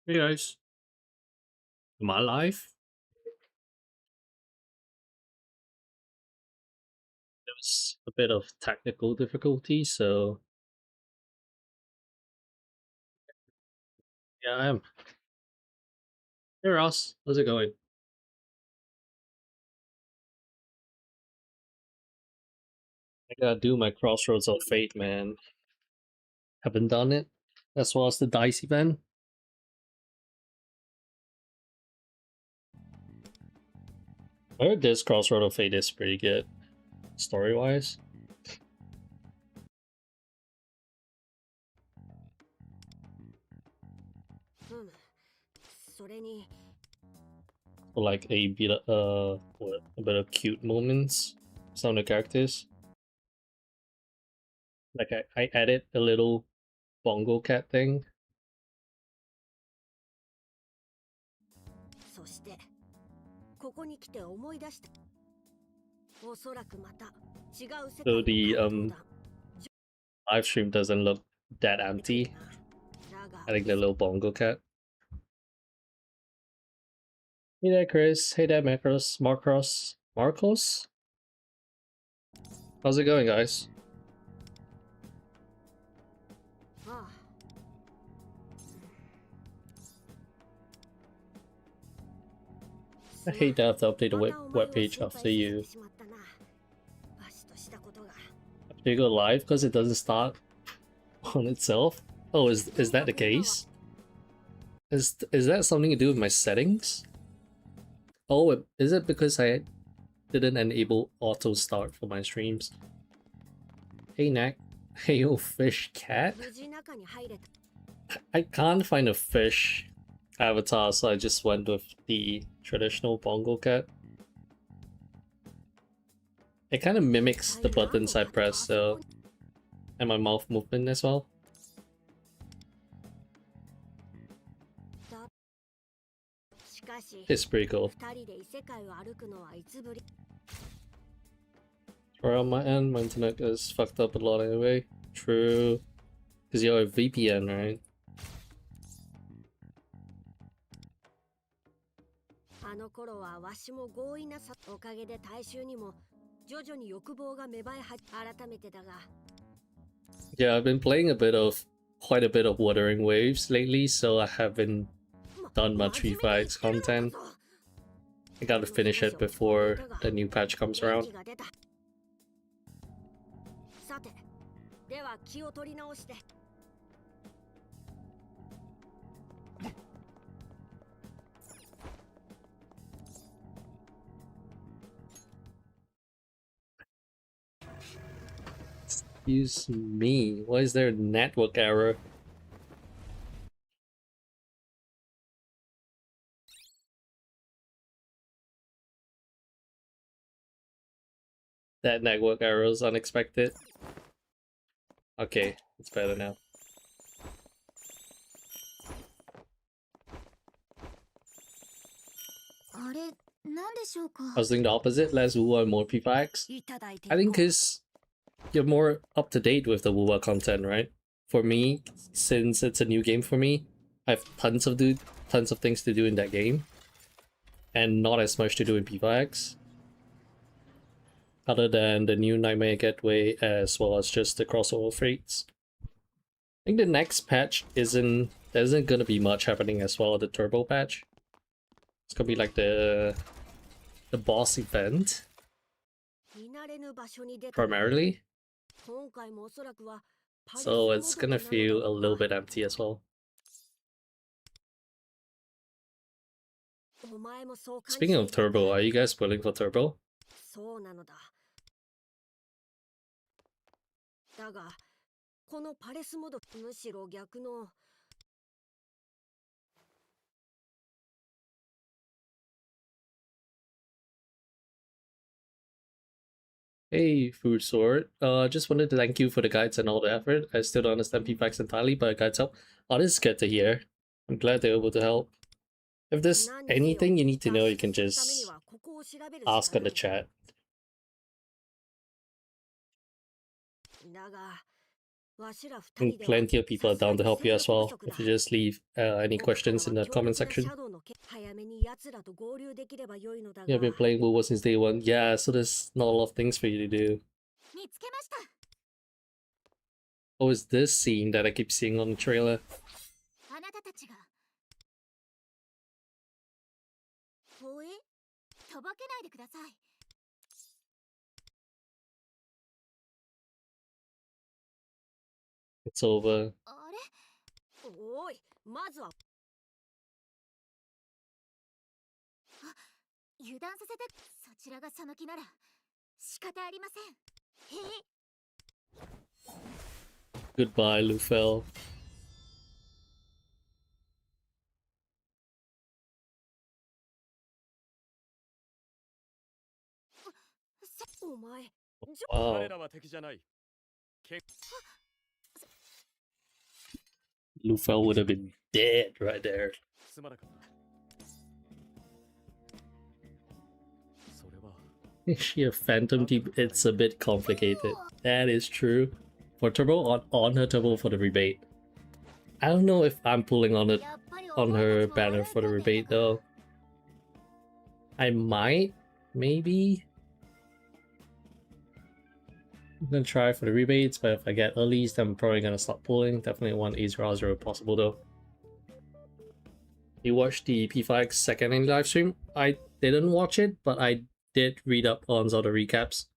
Hey guys, am I live? There was a bit of technical difficulty, so yeah, I am. Hey Ross, how's it going? I gotta do my Crossroads of Fate, man. Haven't done it, as well as the Dice event. I heard this Crossroad of Fate is pretty good, story-wise. For like a bit of cute moments, some of the characters. Like I added a little bongo cat thing. So the live stream doesn't look that empty. I think the little bongo cat. Hey there, Chris. Hey there, Marcos. How's it going, guys? I hate that I have to update the web page after you go live because it doesn't start on itself. Oh, is that the case? Is that something to do with my settings? Oh, is it because I didn't enable auto start for my streams? Hey, Nack. Hey, yo, fish cat. I can't find a fish avatar, so I just went with the traditional bongo cat. It kind of mimics the buttons I press, so and my mouth movement as well. It's pretty cool. Or on my end, my internet is fucked up a lot anyway. True. Because you're a VPN, right? Yeah, I've been playing quite a bit of Wuthering Waves lately, so I haven't done much V5's content. I gotta finish it before the new patch comes around. Excuse me, why is there a network error? That network error is unexpected. Okay, it's better now. I was doing the opposite, less Wuwa and more P5X. I think because you're more up to date with the Wuwa content, right? For me, since it's a new game for me, I have tons of things to do in that game, and not as much to do in P5X. Other than the new Nightmare Gateway, as well as just the crossover freights. I think the next patch there isn't gonna be much happening as well. The turbo patch. It's gonna be like the boss event primarily. So it's gonna feel a little bit empty as well. Speaking of turbo, are you guys willing for turbo? Hey, Food Sword. Just wanted to thank you for the guides and all the effort. I still don't understand P5X entirely, but guides help. Oh, this is good to hear. I'm glad they're able to help. If there's anything you need to know, you can just ask on the chat. And plenty of people are down to help you as well. If you just leave any questions in the comment section. Yeah, I've been playing Wuwa since day one. Yeah, so there's not a lot of things for you to do. Oh, it's this scene that I keep seeing on the trailer. It's over. Goodbye, Lufel. Wow. Lufel would have been dead right there. Is she a phantom team? It's a bit complicated. That is true. For Turbo, on her Turbo for the rebate. I don't know if I'm pulling on it on her banner for the rebate though. I might, maybe. I'm gonna try for the rebates, but if I get earlies, then I'm probably gonna stop pulling. Definitely want A0R0 if possible though. You watched the P5X second inning live stream? I didn't watch it, but I did read up on all the recaps.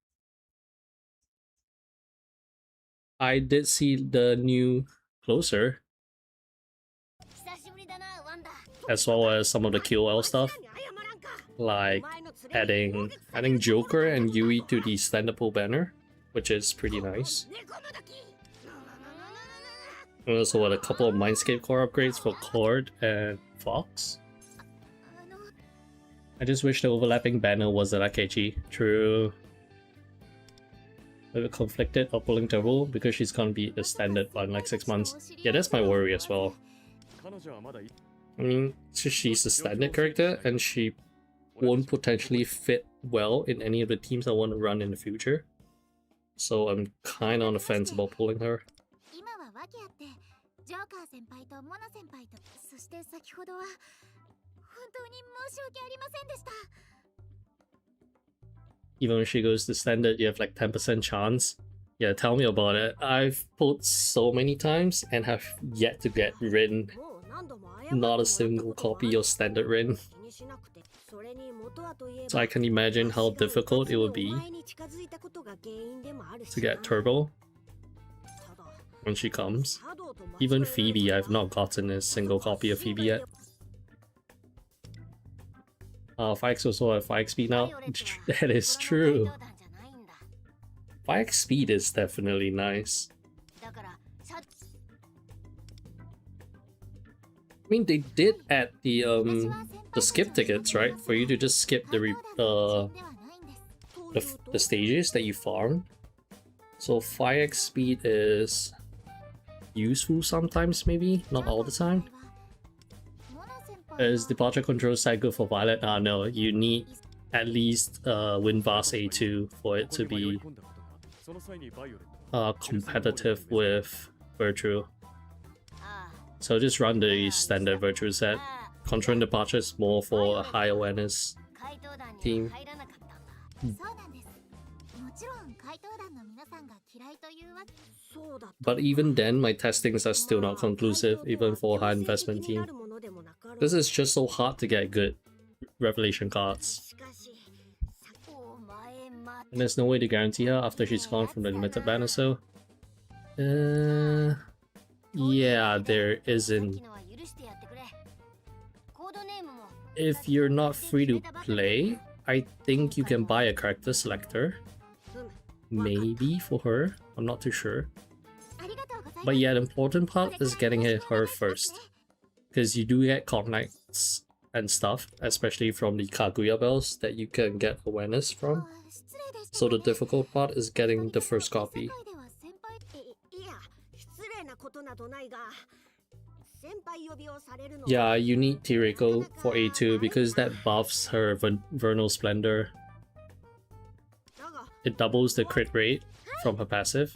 I did see the new closer, as well as some of the QOL stuff, like adding Joker and Yui to the stand-up pull banner, which is pretty nice. And also a couple of Mindscape core upgrades for Cord and Fox. I just wish the overlapping banner was the Akechi. True. A bit conflicted of pulling Turbo because she's gonna be the standard for like 6 months. Yeah, that's my worry as well. I mean, she's a standard character and she won't potentially fit well in any of the teams I want to run in the future. So I'm kind of on the fence about pulling her. Even when she goes to standard, you have like 10% chance. Yeah, tell me about it. I've pulled so many times and have yet to get Rin. Not a single copy of standard Rin. So I can imagine how difficult it would be to get Turbo when she comes. Even Phoebe, I've not gotten a single copy of Phoebe yet. 5x also have 5x speed now. That is true. 5x speed is definitely nice. I mean, they did add the skip tickets, right? For you to just skip the stages that you farm. So 5x speed is useful sometimes, maybe not all the time. Is departure control side good for Violet? No, you need at least Winvast A2 for it to be competitive with Virtue. So just run the standard Virtue set. Controlling departure is more for a high awareness team. But even then, my testings are still not conclusive, even for a high investment team. This is just so hard to get good revelation cards. And there's no way to guarantee her after she's gone from the limited ban or so. Yeah, there isn't. If you're not free to play, I think you can buy a character selector. Maybe for her, I'm not too sure. But yeah, the important part is getting her first. Because you do get cognites and stuff, especially from the Kaguya bells that you can get awareness from. So the difficult part is getting the first copy. Yeah, you need Tireko for A2 because that buffs her Vernal Splendor. It doubles the crit rate from her passive.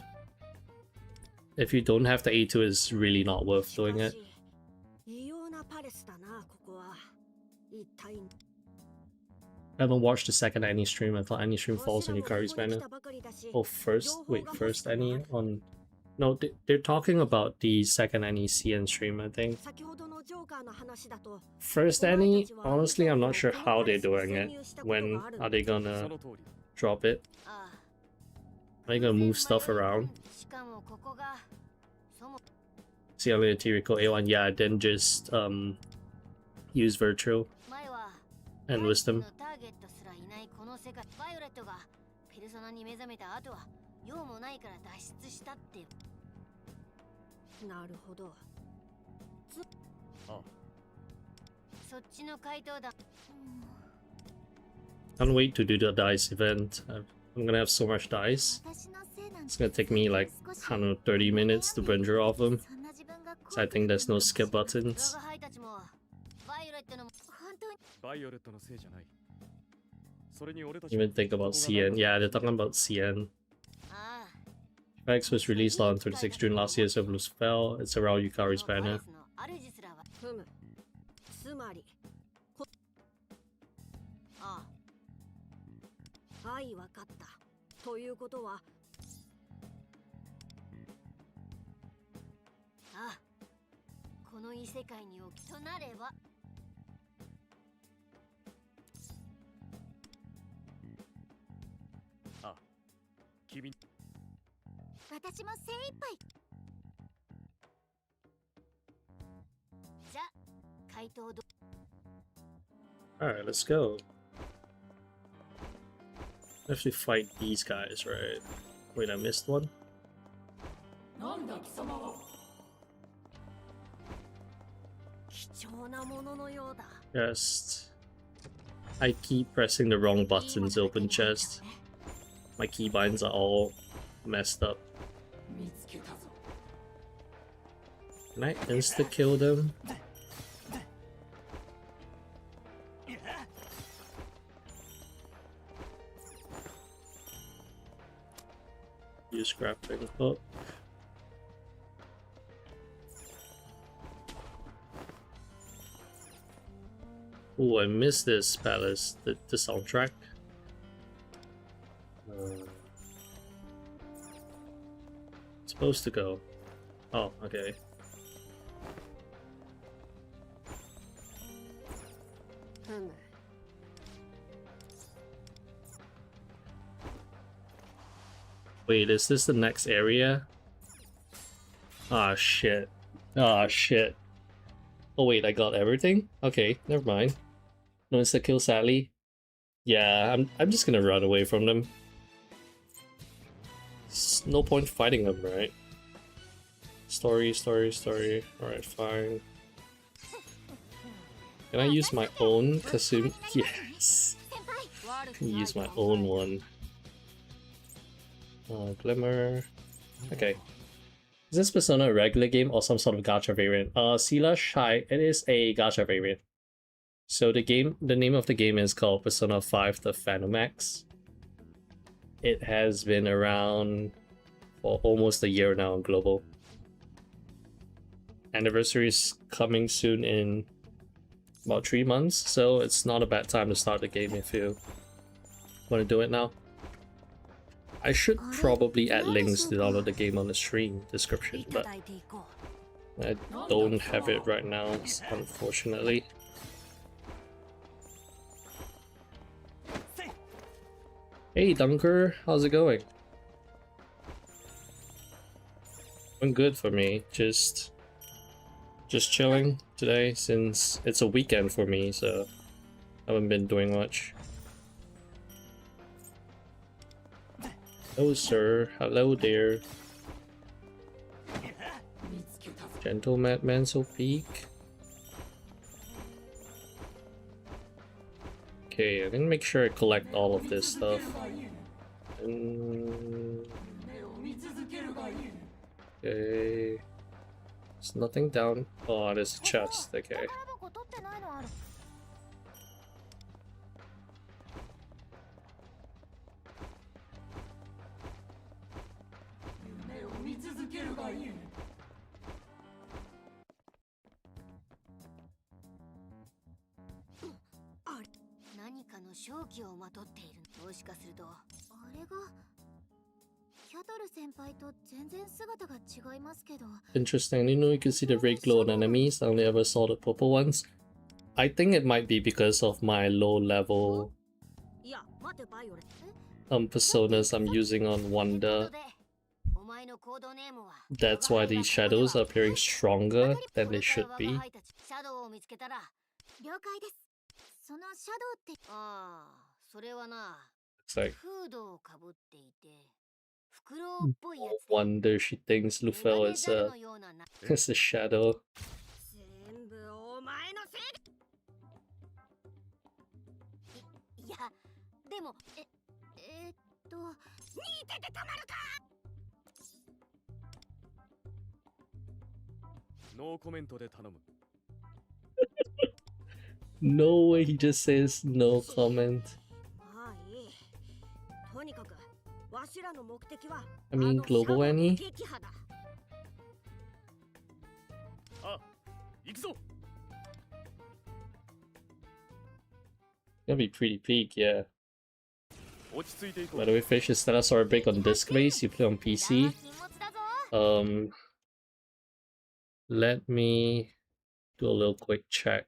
if you don't have the A2, it's really not worth doing it. I haven't watched the second Annie stream. I thought Annie stream falls on Yukari's banner. Oh, first Annie on... No, they're talking about the second Annie CN stream, I think. First Annie, honestly, I'm not sure how they're doing it. When are they gonna drop it? Are they gonna move stuff around? See, I'm gonna T-Recall A1. Yeah, then just use Virtual and Wisdom. Can't wait to do the dice event. I'm gonna have so much dice. It's gonna take me like, I don't know, 30 minutes to bungee off them. So I think there's no skip buttons. Even think about CN. Yeah, they're talking about CN. X was released on 26 June last year, so Blue Spell. It's around Yukari's banner. Alright, let's go. I have to fight these guys, right? Wait, I missed one? Just... I keep pressing the wrong buttons to open chest. My keybinds are all messed up. Can I insta-kill them? Use grappling hook. Oh, I missed this palace, the soundtrack. Supposed to go. Oh, okay. Wait, is this the next area? Ah, shit. Ah, shit. Oh wait, I got everything? Okay, never mind. No insta-kill, sadly. Yeah, I'm just gonna run away from them. It's no point fighting them, right? Story. Alright, fine. Can I use my own Kasumi? Yes! Can use my own one. Glimmer. Okay. Is this Persona a regular game or some sort of gacha variant? Silash, hi. It is a gacha variant. So the name of the game is called Persona 5 The Phantomax. It has been around for almost a year now on global. Anniversary is coming soon in about 3 months, so it's not a bad time to start the game if you want to do it now. I should probably add links to download the game on the stream description, but I don't have it right now, unfortunately. Hey Dunker, how's it going? Going good for me, just chilling today since it's a weekend for me, so I haven't been doing much. Hello sir, hello there. Gentle Madman so peak. Okay, I'm gonna make sure I collect all of this stuff. Okay. There's nothing down. Oh, there's a chest, okay. Interesting. You know, you can see the red glow on enemies. I only ever saw the purple ones. I think it might be because of my low level personas I'm using on Wonder. That's why these shadows are appearing stronger than they should be. It's like no wonder she thinks Lufel is a shadow. No way, he just says no comment. I mean, global Annie? Gonna be pretty peak, yeah. By the way, Fish is Stellasaur break on disc base, you play on PC. Let me do a little quick check.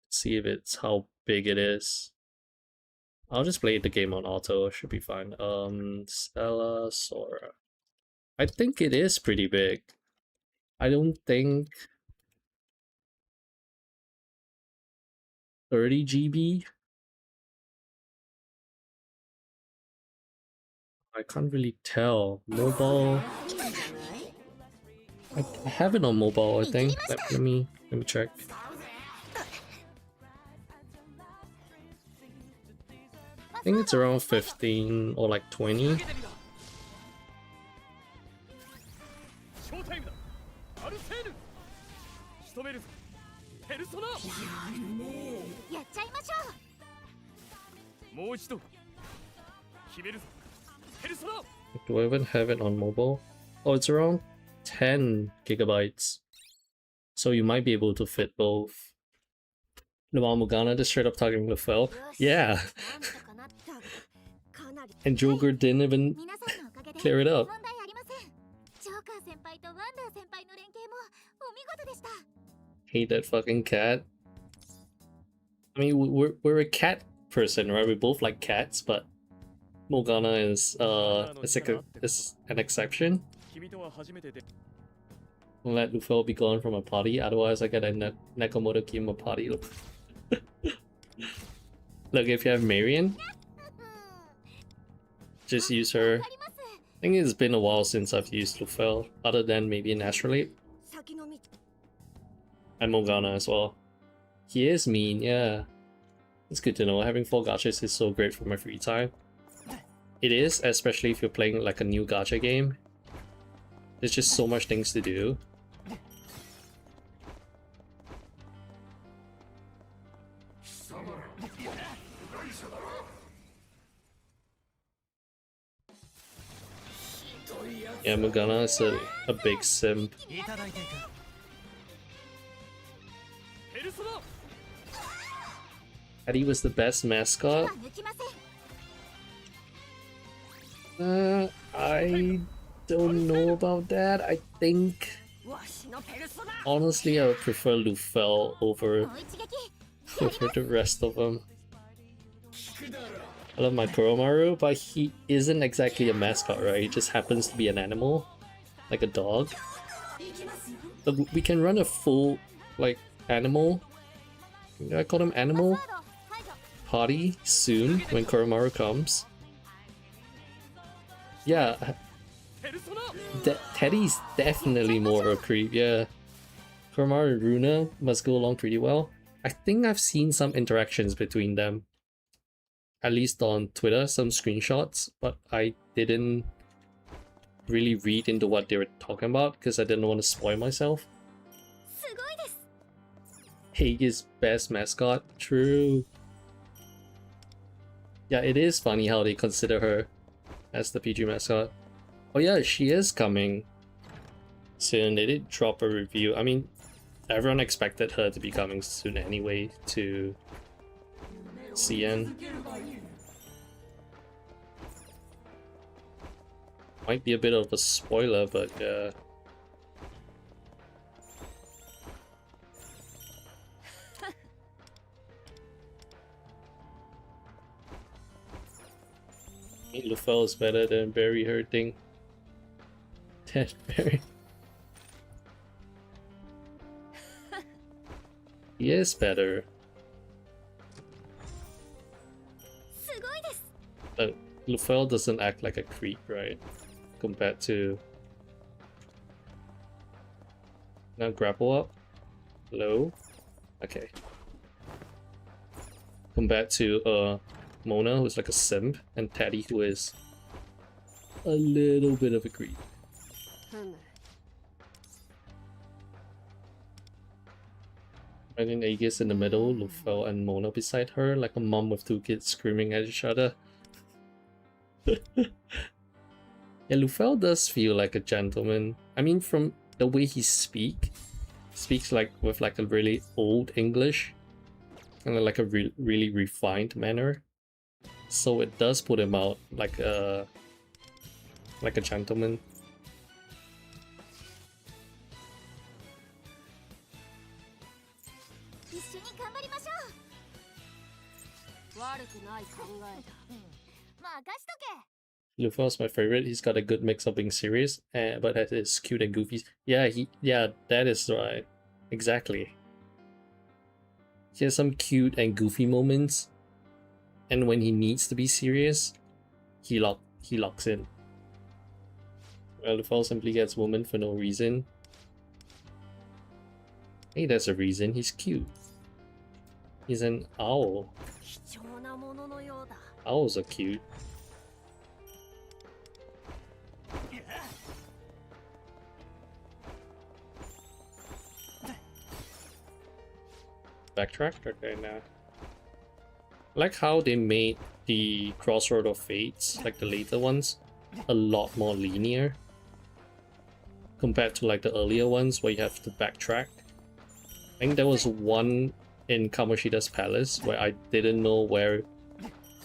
See if it's how big it is. I'll just play the game on auto, should be fine. Stellasaur. I think it is pretty big. I don't think 30 GB. I can't really tell. Mobile. I have it on mobile, I think. Let me check. I think it's around 15 or like 20. Do I even have it on mobile? Oh, it's around 10 gigabytes. So you might be able to fit both. Lamar Morgana just straight up targeting Lufel. Yeah. And Joker didn't even clear it up. Hate that fucking cat. I mean, we're a cat person, right? We both like cats, but Morgana is is an exception. Let Lufel be gone from a party, otherwise I get a Nakamoto Kima party. Look, if you have Marion, just use her. I think it's been a while since I've used Lufel, other than maybe an Astrolabe. And Morgana as well. He is mean, yeah. It's good to know. Having 4 gachas is so great for my free time. It is, especially if you're playing like a new gacha game. There's just so much things to do. Yeah, Morgana is a big simp. Eddie was the best mascot? I don't know about that. I think... honestly, I would prefer Lufel over the rest of them. I love my Koromaru, but he isn't exactly a mascot, right? He just happens to be an animal. Like a dog. But we can run a full, like, animal... I call him animal? Party soon, when Koromaru comes. Yeah. Teddy's definitely more of a creep, yeah. Koromaru and Runa must go along pretty well. I think I've seen some interactions between them. At least on Twitter, some screenshots, but I didn't really read into what they were talking about because I didn't want to spoil myself. Hage's best mascot, true. Yeah, it is funny how they consider her as the PG mascot. Oh yeah, she is coming soon. They did drop a review. I mean, everyone expected her to be coming soon anyway to CN. Might be a bit of a spoiler, but Lufel is better than Berry Hurting. Dead Berry. He is better. But Lufel doesn't act like a creep, right? Compared to... Now grapple up. Low. Okay. Compared to Mona, who's like a simp, and Teddy, who is a little bit of a creep. And then Aegis in the middle, Lufel and Mona beside her, like a mom with two kids screaming at each other. Yeah, Lufel does feel like a gentleman. I mean, from the way he speaks like with like a really old English, and like a really refined manner. So it does put him out like a gentleman. Lufel's my favorite. He's got a good mix of being serious, but is cute and goofy. Yeah, that is right. Exactly. He has some cute and goofy moments, and when he needs to be serious, he locks in. Well, Lufel simply gets woman for no reason. Hey, there's a reason. He's cute. He's an owl. Owls are cute. Backtracked? Okay, now. I like how they made the Crossroad of Fates, like the later ones, a lot more linear compared to like the earlier ones where you have to backtrack. I think there was one in Kamoshida's palace where I didn't know where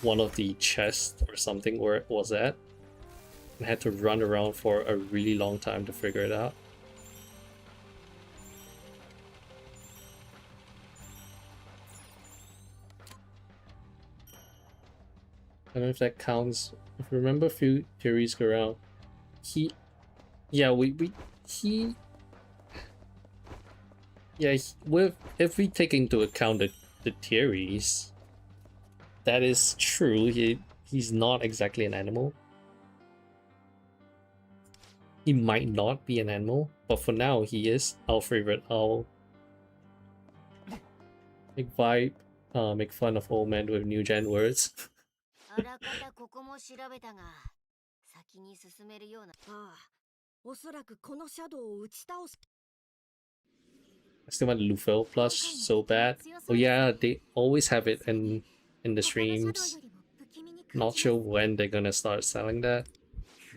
one of the chests or something where it was at, and had to run around for a really long time to figure it out. I don't know if that counts. If you remember a few theories go around, if we take into account the theories, that is true. He's not exactly an animal. He might not be an animal, but for now he is our favorite owl. Make vibe, make fun of old men with new gen words. I still want Lufel plush so bad. Oh yeah, they always have it in the streams. Not sure when they're gonna start selling that. I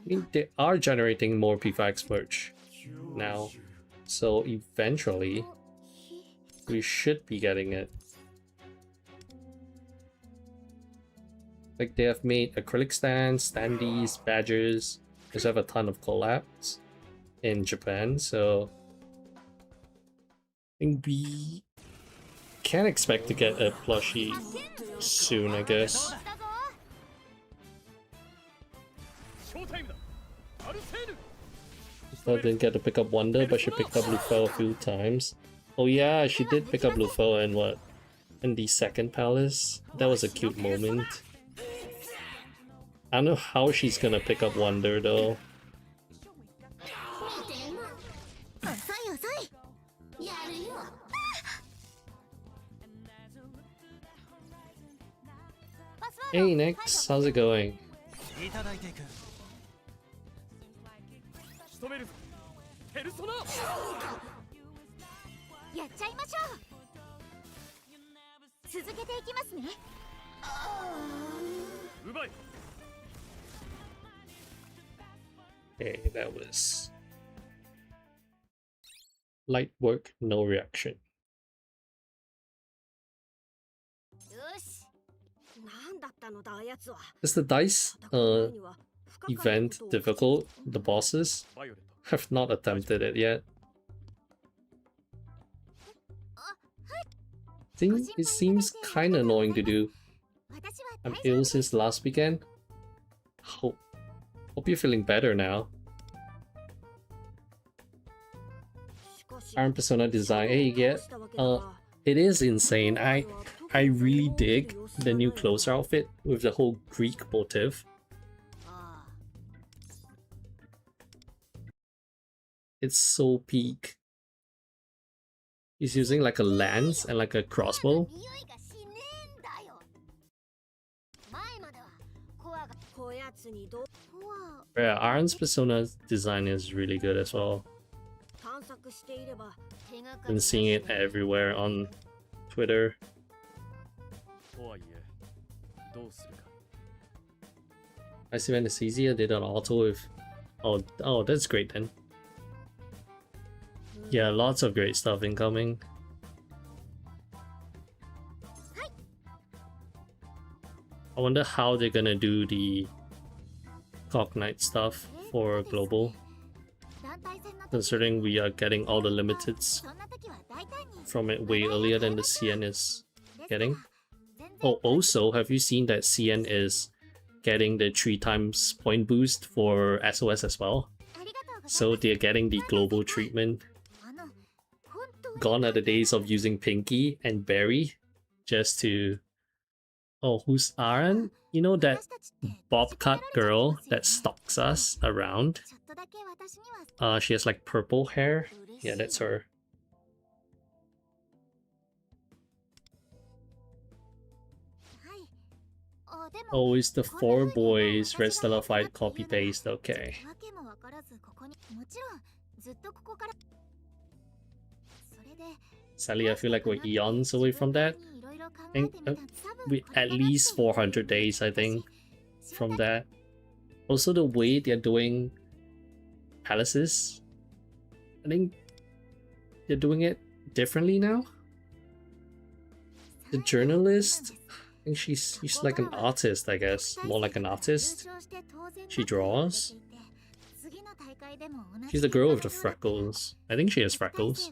mean, they are generating more P5X merch now, so eventually we should be getting it. Like, they have made acrylic stands, standees, badges. They have a ton of collabs in Japan, so I think we can expect to get a plushie soon, I guess. Lufel didn't get to pick up Wonder, but she picked up Lufel a few times. Oh yeah, she did pick up Lufel in what? In the second palace? That was a cute moment. I don't know how she's gonna pick up Wonder though. Hey Nix, how's it going? Okay, that was light work, no reaction. Is the dice event difficult? The bosses? I've not attempted it yet. Think it seems kinda annoying to do. I'm ill since last weekend. Hope you're feeling better now. Iron Persona design, hey, yeah, it is insane. I really dig the new closer outfit with the whole Greek motif. It's so peak. He's using like a lance and like a crossbow. Yeah, Iron's Persona design is really good as well. Been seeing it everywhere on Twitter. I see when it's easier, did an auto with... Oh, that's great then. Yeah, lots of great stuff incoming. I wonder how they're gonna do the Cognite stuff for global, considering we are getting all the limiteds from it way earlier than the CN is getting. Oh, also, have you seen that CN is getting the 3x point boost for SOS as well? So they're getting the global treatment. Gone are the days of using Pinky and Barry just to... Oh, who's Aaron? You know that bobcat girl that stalks us around? She has like purple hair. Yeah, that's her. Oh, it's the 4 boys Red Stellar fight copy paste. Okay. Sadly, I feel like we're eons away from that. And we at least 400 days, I think, from that. Also, the way they're doing palaces, I think they're doing it differently now. The journalist, I think she's like an artist, I guess, more like an artist. She draws. She's the girl with the freckles. I think she has freckles.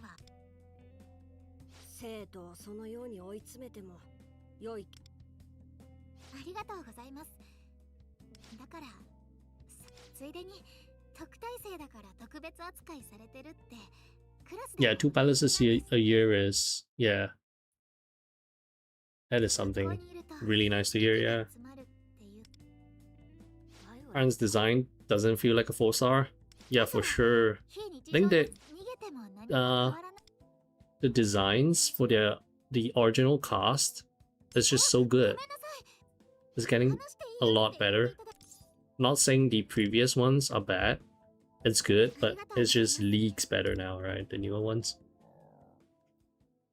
Yeah, 2 palaces a year is, yeah. That is something really nice to hear, yeah. Aaron's design doesn't feel like a 4-star. Yeah, for sure. I think that the designs for the original cast is just so good. It's getting a lot better. Not saying the previous ones are bad. It's good, but it's just leagues better now, right? The newer ones.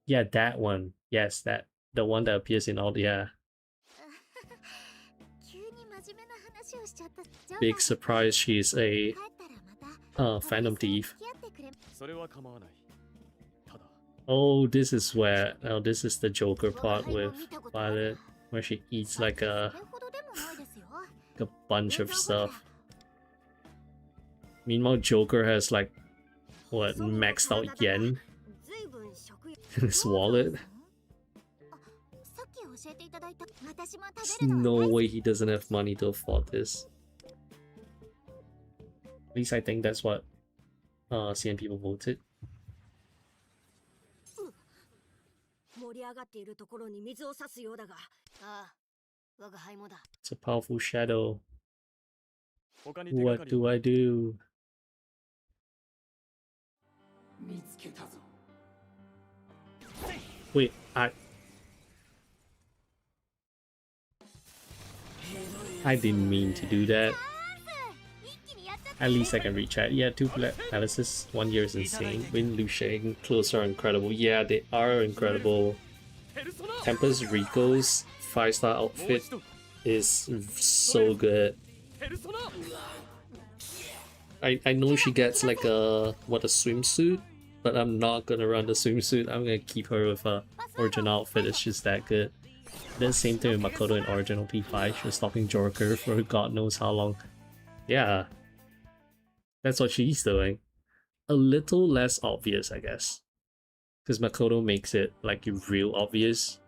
Yeah, that one. Yes, the one that appears in all the... Yeah. Big surprise, she's a Phantom Thief. Oh, this is where... Oh, this is the Joker part with Violet, where she eats like a bunch of stuff. Meanwhile, Joker has like, what, maxed out yen in his wallet. There's no way he doesn't have money to afford this. At least I think that's what CN people voted. It's a powerful shadow. What do I do? Wait, I didn't mean to do that. At least I can reach out. Yeah, 2 palaces, 1 year is insane. Win, Lusheng, Closer are incredible. Yeah, they are incredible. Tempest Rico's 5-star outfit is so good. I know she gets like a swimsuit, but I'm not gonna run the swimsuit. I'm gonna keep her with a original outfit. It's just that good. The same thing with Makoto in original P5. She was stalking Joker for god knows how long. Yeah, that's what she's doing. A little less obvious, I guess. Because Makoto makes it like real obvious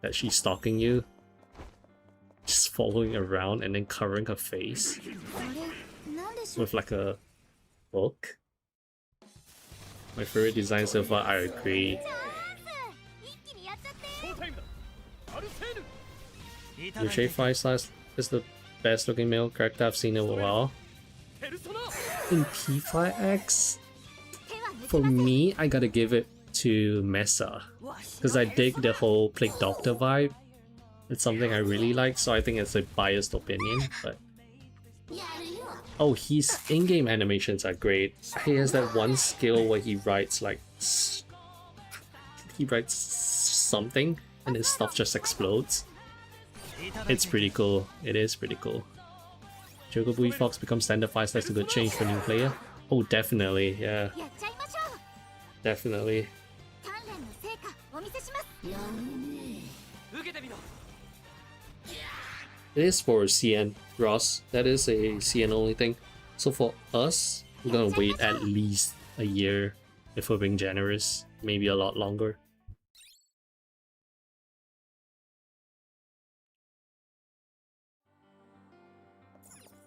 that she's stalking you. Just following around and then covering her face with like a book. My favorite design so far, I agree. Uche 5 is the best looking male character I've seen in a while. In P5X, for me, I gotta give it to Mesa. Because I dig the whole Plague Doctor vibe. It's something I really like, so I think it's a biased opinion, but... Oh, his in-game animations are great. He has that one skill where he writes like... He writes something and his stuff just explodes. It's pretty cool. It is pretty cool. Chocobui Fox becomes standard 5 stars, a good change for new player. Oh, definitely, yeah. Definitely. It is for CN, Ross. That is a CN only thing. So for us, we're gonna wait at least a year if we're being generous. Maybe a lot longer.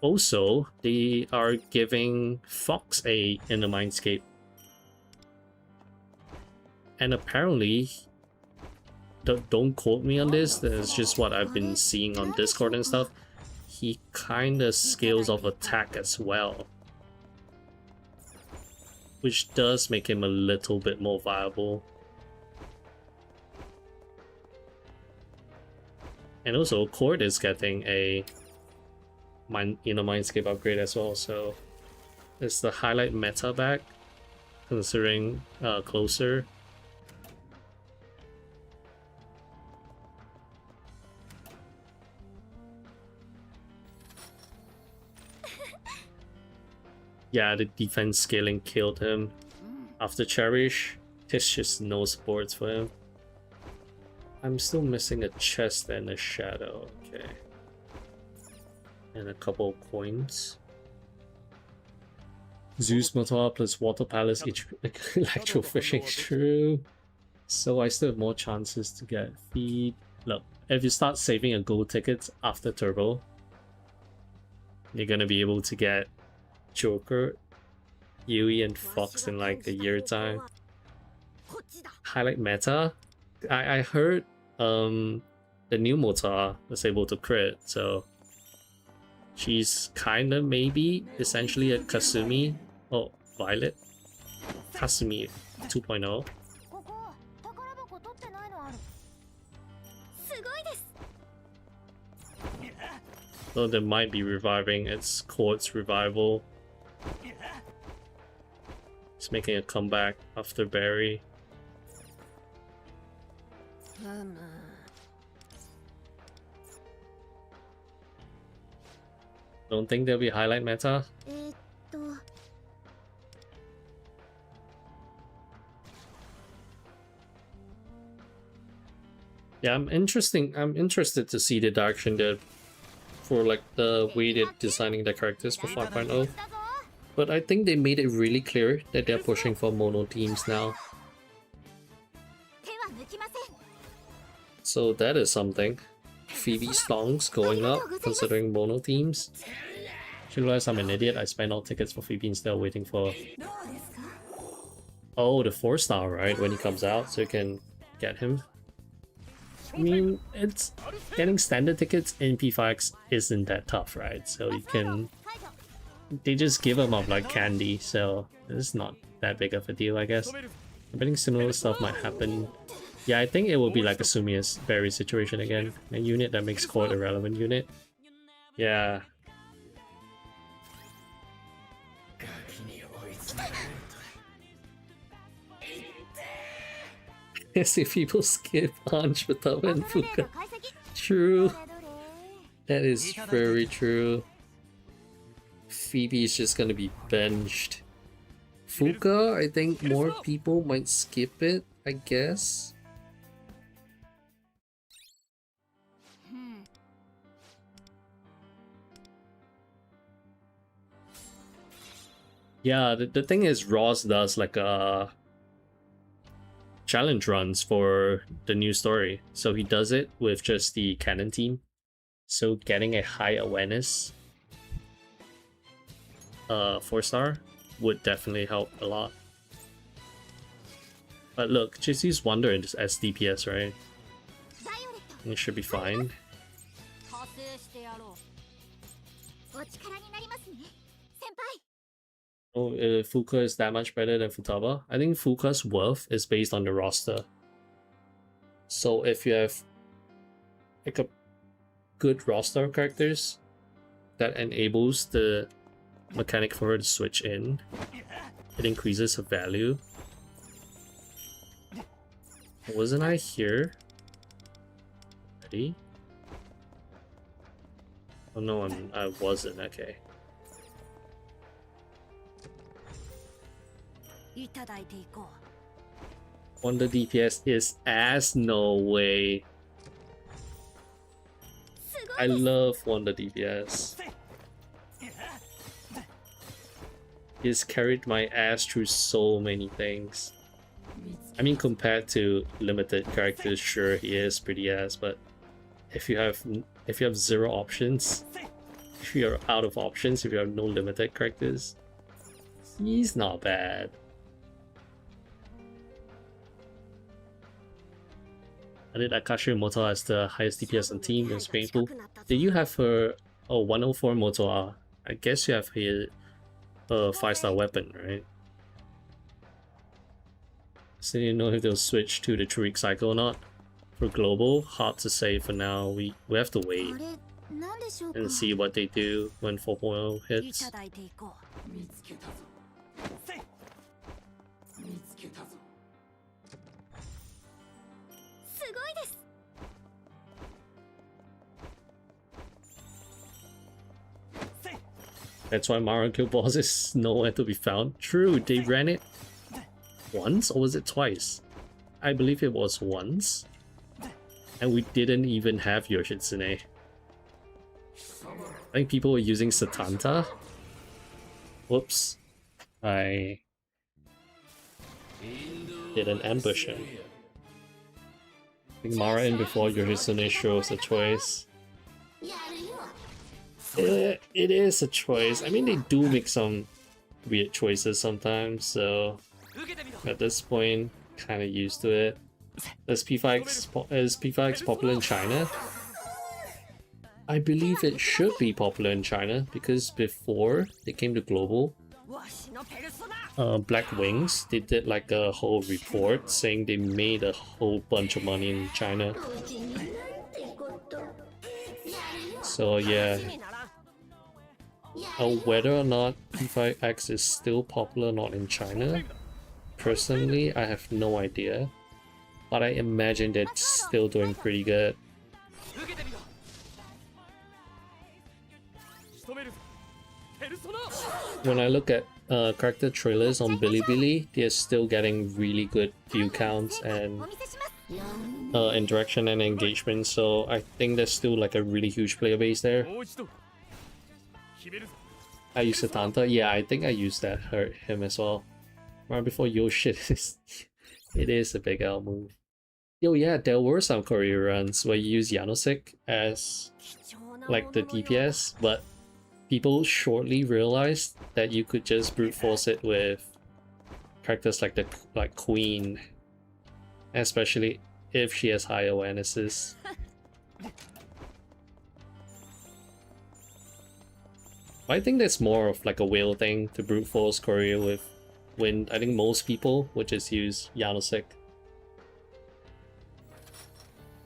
Also, they are giving Fox a in the Mindscape. And apparently, don't quote me on this, that's just what I've been seeing on Discord and stuff. He kinda scales off attack as well. Which does make him a little bit more viable. And also, Cord is getting a Mindscape upgrade as well, so it's the highlight meta back, considering closer. Yeah, the defense scaling killed him. After Cherish, there's just no supports for him. I'm still missing a chest and a shadow, okay. And a couple of coins. Zeus Motor plus Water Palace Electrofishing, true. So I still have more chances to get feed. Look, if you start saving a gold tickets after Turbo, you're gonna be able to get Joker, Yui, and Fox in like a year time. Highlight meta. I heard the new Motar was able to crit, so she's kinda maybe essentially a Kasumi. Oh, Violet. Kasumi 2.0. So they might be reviving its Quartz revival. It's making a comeback after Barry. Don't think there'll be highlight meta. Yeah, I'm interested to see the direction that for like the way they're designing the characters for 5.0. But I think they made it really clear that they're pushing for mono teams now. So that is something. Phoebe Stongs going up, considering mono teams. She realized I'm an idiot. I spent all tickets for Phoebe instead of waiting for... Oh, the 4-star, right? When he comes out, so you can get him. I mean, it's... Getting standard tickets in P5X isn't that tough, right? So you can... They just give them up like candy, so it's not that big of a deal, I guess. I'm betting similar stuff might happen. Yeah, I think it will be like a Sumia's Berry situation again. A unit that makes Cord a relevant unit. Yeah. I see people skip Anj without and Fuka. True. That is very true. Phoebe is just gonna be benched. Fuka, I think more people might skip it, I guess. Yeah, the thing is Ross does like challenge runs for the new story. So he does it with just the canon team. So getting a high awareness 4-star would definitely help a lot. But look, just use Wonder as DPS, right? It should be fine. Oh, Fuka is that much better than Futaba? I think Fuka's worth is based on the roster. So if you have like a good roster of characters that enables the mechanic for her to switch in, it increases her value. Wasn't I here? Ready? Oh no, I wasn't. Okay. Wonder DPS is ass. No way. I love Wonder DPS. He's carried my ass through so many things. I mean, compared to limited characters, sure he is pretty ass, but if you have zero options, if you're out of options, if you have no limited characters, he's not bad. I did Akashi Moto as the highest DPS on team. It was painful. Did you have her 104 Moto? I guess you have her 5-star weapon, right? So you know if they'll switch to the 3-week cycle or not. For global, hard to say for now. We have to wait and see what they do when 4.0 hits. That's why Mario Kill Boss is nowhere to be found. True, they ran it once, or was it twice? I believe it was once. And we didn't even have Yoshitsune. I think people were using Satanta. Whoops. I didn't ambush him. I think Mara in before Yoshitsune shows a choice. It is a choice. I mean, they do make some weird choices sometimes, so at this point, kind of used to it. Is P5X popular in China? I believe it should be popular in China because before they came to global, Black Wings, they did like a whole report saying they made a whole bunch of money in China. So yeah. Whether or not P5X is still popular or not in China, personally, I have no idea. But I imagine they're still doing pretty good. When I look at character trailers on Bilibili, they're still getting really good view counts and interaction and engagement, so I think there's still like a really huge player base there. I use Satanta. Yeah, I think I used that hurt him as well. Right before yo shit is it is a big L move. Yo, yeah, there were some Korea runs where you use Yanosek as like the DPS, but people shortly realized that you could just brute force it with characters like Queen, especially if she has high awarenesses. I think that's more of like a whale thing to brute force Korea with Wind. I think most people would just use Yanosek.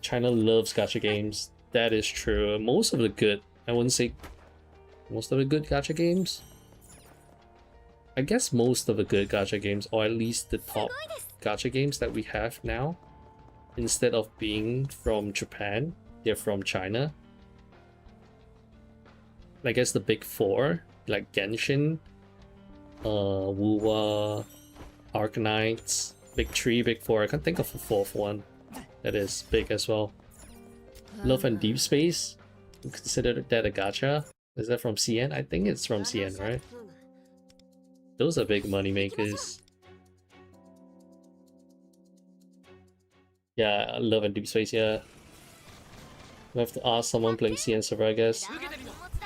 China loves gacha games. That is true. Most of the good, I wouldn't say most of the good gacha games. I guess most of the good gacha games, or at least the top gacha games that we have now, instead of being from Japan, they're from China. I guess the big four, like Genshin, Wuwa, Arknights, big three, big four. I can't think of a fourth one that is big as well. Love and Deep Space, consider that a gacha? Is that from CN? I think it's from CN, right? Those are big money makers. Yeah, I love Deep Space, yeah. We have to ask someone playing CN server, I guess.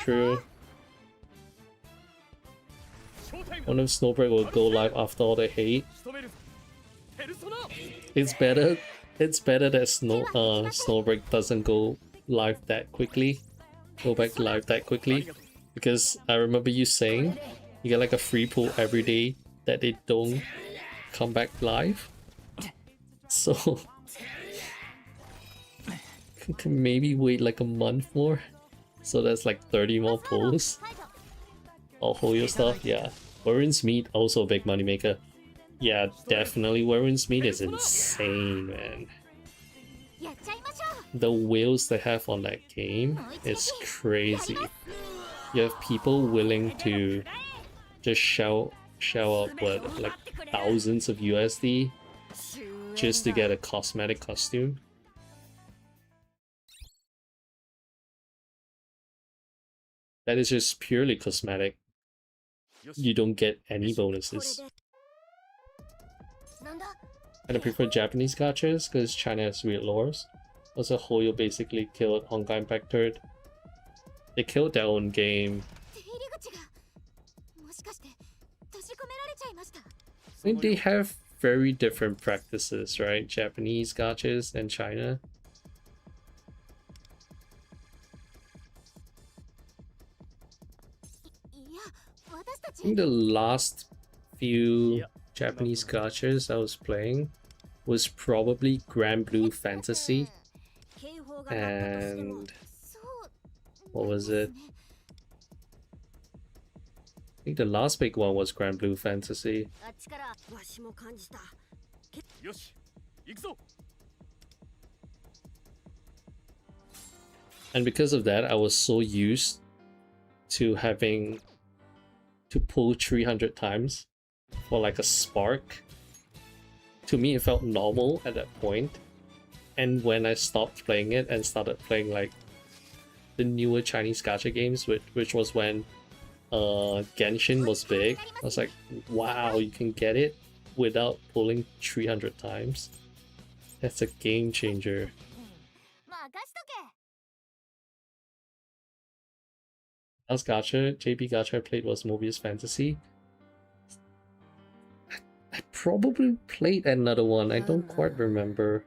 True. Wonder if Snowbreak will go live after all the hate. It's better that Snowbreak doesn't go live that quickly. Go back live that quickly. Because I remember you saying you get like a free pool every day that they don't come back live. So can maybe wait like a month more. So that's like 30 more pulls. I'll hold your stuff, yeah. Warren's Meat, also a big money maker. Yeah, definitely Warren's Meat is insane, man. The whales they have on that game is crazy. You have people willing to just shell out what, like thousands of USD just to get a cosmetic costume. That is just purely cosmetic. You don't get any bonuses. And I prefer Japanese gachas because China has weird lores. Also, Hoyo basically killed Honkai Impact Third. They killed their own game. I mean, they have very different practices, right? Japanese gachas and China. I think the last few Japanese gachas I was playing was probably Grand Blue Fantasy and what was it? I think the last big one was Grand Blue Fantasy. And because of that, I was so used to having to pull 300 times for like a spark. To me, it felt normal at that point. And when I stopped playing it and started playing like the newer Chinese gacha games, which was when Genshin was big, I was like, wow, you can get it without pulling 300 times. That's a game changer. Last gacha, JP gacha I played was Mobius Fantasy. I probably played another one, I don't quite remember.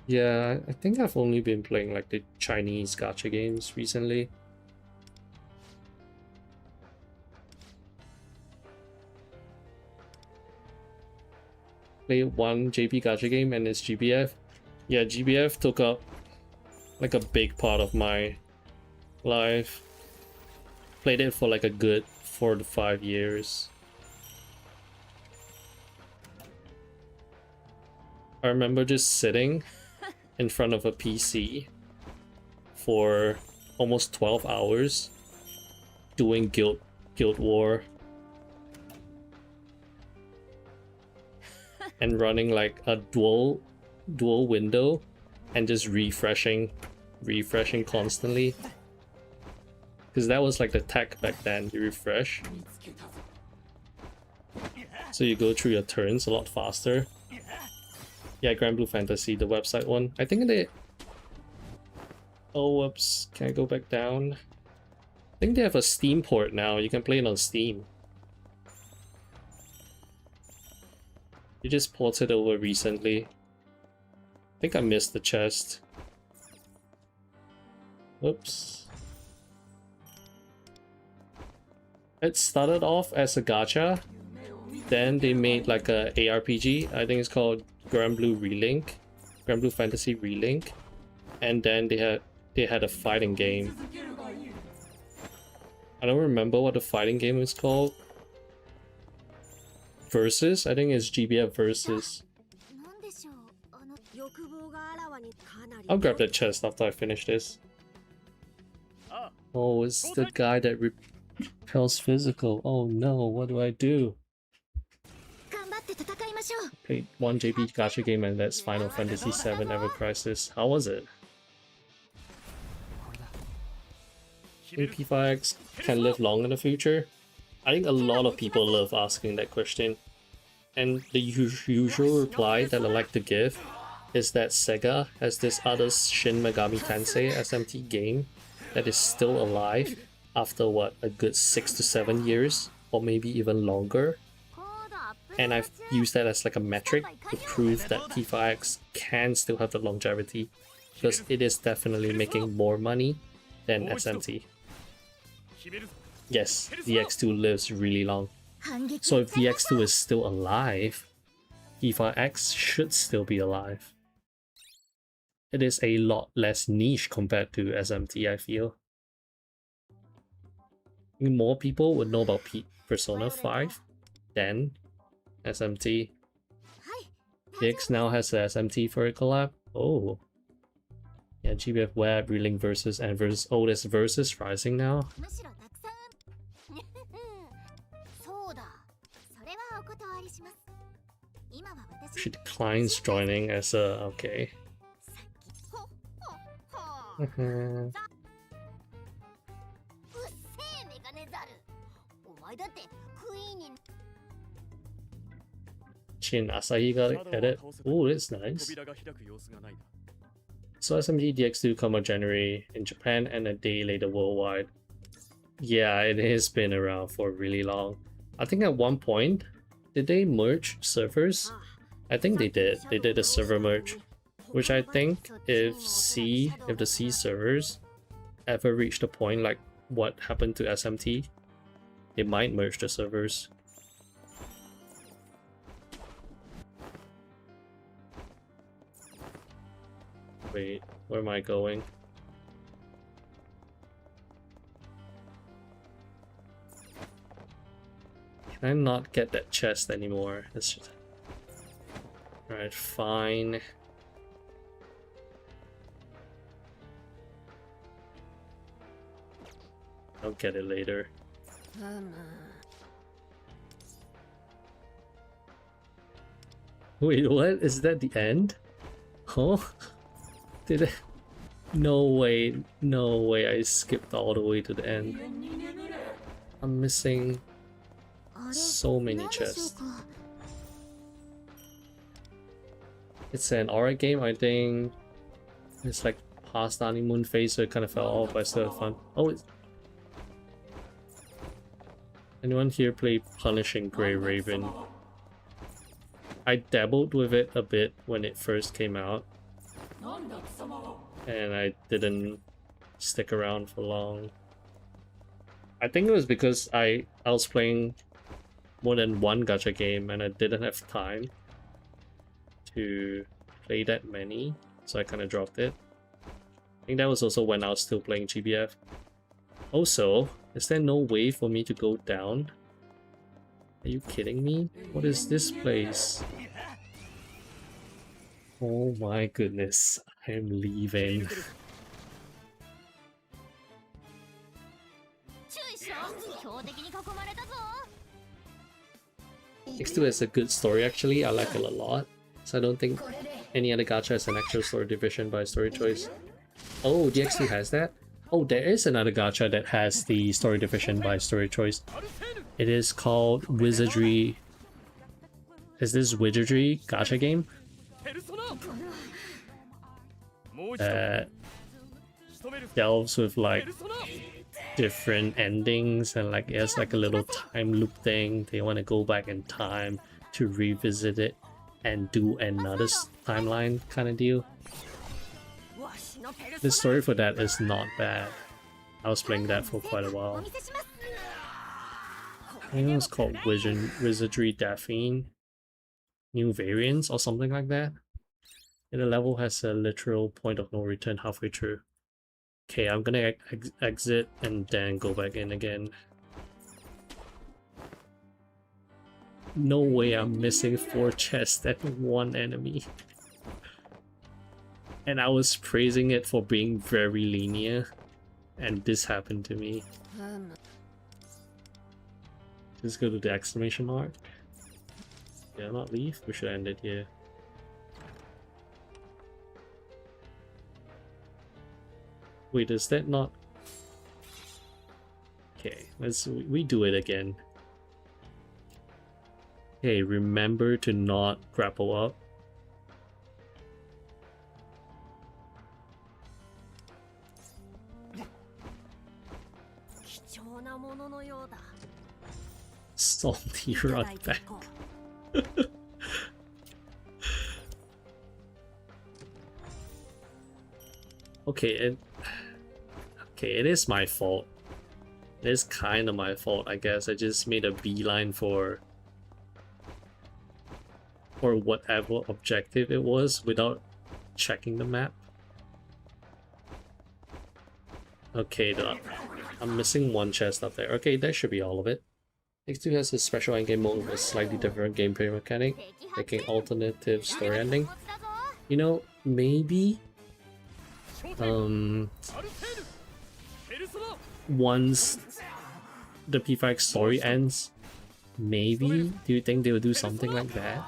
Yeah, I think I've only been playing like the Chinese gacha games recently. Played one JP gacha game and it's GBF. Yeah, GBF took up like a big part of my life. Played it for like a good 4 to 5 years. I remember just sitting in front of a PC for almost 12 hours doing Guild War and running like a dual window and just refreshing constantly, because that was like the tech back then. You refresh, so you go through your turns a lot faster. Yeah, Grand Blue Fantasy, the website one. I think they... Oh, whoops. Can I go back down? I think they have a Steam port now. You can play it on Steam. You just ported over recently. I think I missed the chest. Whoops. It started off as a gacha. Then they made like a ARPG. I think it's called Grand Blue Fantasy Relink, and then they had a fighting game. I don't remember what the fighting game is called. Versus, I think it's GBF Versus. I'll grab that chest after I finish this. Oh, it's the guy that repels physical. Oh no, what do I do? Played one JP gacha game and that's Final Fantasy VII Ever Crisis. How was it? think P5X can live long in the future? I think a lot of people love asking that question. And the usual reply that I like to give is that Sega has this other Shin Megami Tensei SMT game that is still alive after what, a good 6 to 7 years, or maybe even longer. And I've used that as like a metric to prove that P5X can still have the longevity, because it is definitely making more money than SMT. Yes, DX2 lives really long. So if DX2 is still alive, P5X should still be alive. It is a lot less niche compared to SMT, I feel. I think more people would know about Persona 5 than SMT. DX now has the SMT for a collab. Oh. Yeah, GBF Web, Relink versus and versus. Oh, there's versus rising now. She declines joining as a. Okay. Chin Asahi got edit. Oh, that's nice. So SMG DX2 come out January in Japan and a day later worldwide. Yeah, it has been around for really long. I think at one point, did they merge servers? I think they did. They did a server merge, which I think if the C servers ever reached a point like what happened to SMT, they might merge the servers. Wait, where am I going? Can I not get that chest anymore? It's just... Alright, fine. I'll get it later. Wait, what? Is that the end? Huh? Did it? No way, no way, I skipped all the way to the end. I'm missing so many chests. It's an horror game, I think. It's like past the honeymoon phase, so it kind of fell off, but still fun. Oh, it's... Anyone here play Punishing Grey Raven? I dabbled with it a bit when it first came out, and I didn't stick around for long. I think it was because I was playing more than one gacha game and I didn't have time to play that many, so I kind of dropped it. I think that was also when I was still playing GBF. Also, is there no way for me to go down? Are you kidding me? What is this place? Oh my goodness, I am leaving. X2 has a good story actually, I like it a lot. So I don't think any other gacha has an actual story division by story choice. Oh, DX2 has that? Oh, there is another gacha that has the story division by story choice. It is called Wizardry. Is this Wizardry gacha game? That delves with like different endings and like it has like a little time loop thing. They want to go back in time to revisit it and do another timeline kind of deal. The story for that is not bad. I was playing that for quite a while. I think it was called Wizardry Daphne New Variants or something like that. And the level has a literal point of no return halfway through. Okay, I'm gonna exit and then go back in again. No way I'm missing 4 chests at 1 enemy. And I was praising it for being very linear, and this happened to me. Just go to the exclamation mark. Yeah, not leave. We should end it here. Wait, is that not... Okay, let's redo it again. Okay, remember to not grapple up. Salty run back. Okay, it is my fault. It is kind of my fault, I guess. I just made a beeline for whatever objective it was without checking the map. Okay, I'm missing one chest up there. Okay, that should be all of it. X2 has a special endgame mode with a slightly different gameplay mechanic, making alternative story ending. You know, maybe once the P5 story ends, maybe do you think they will do something like that?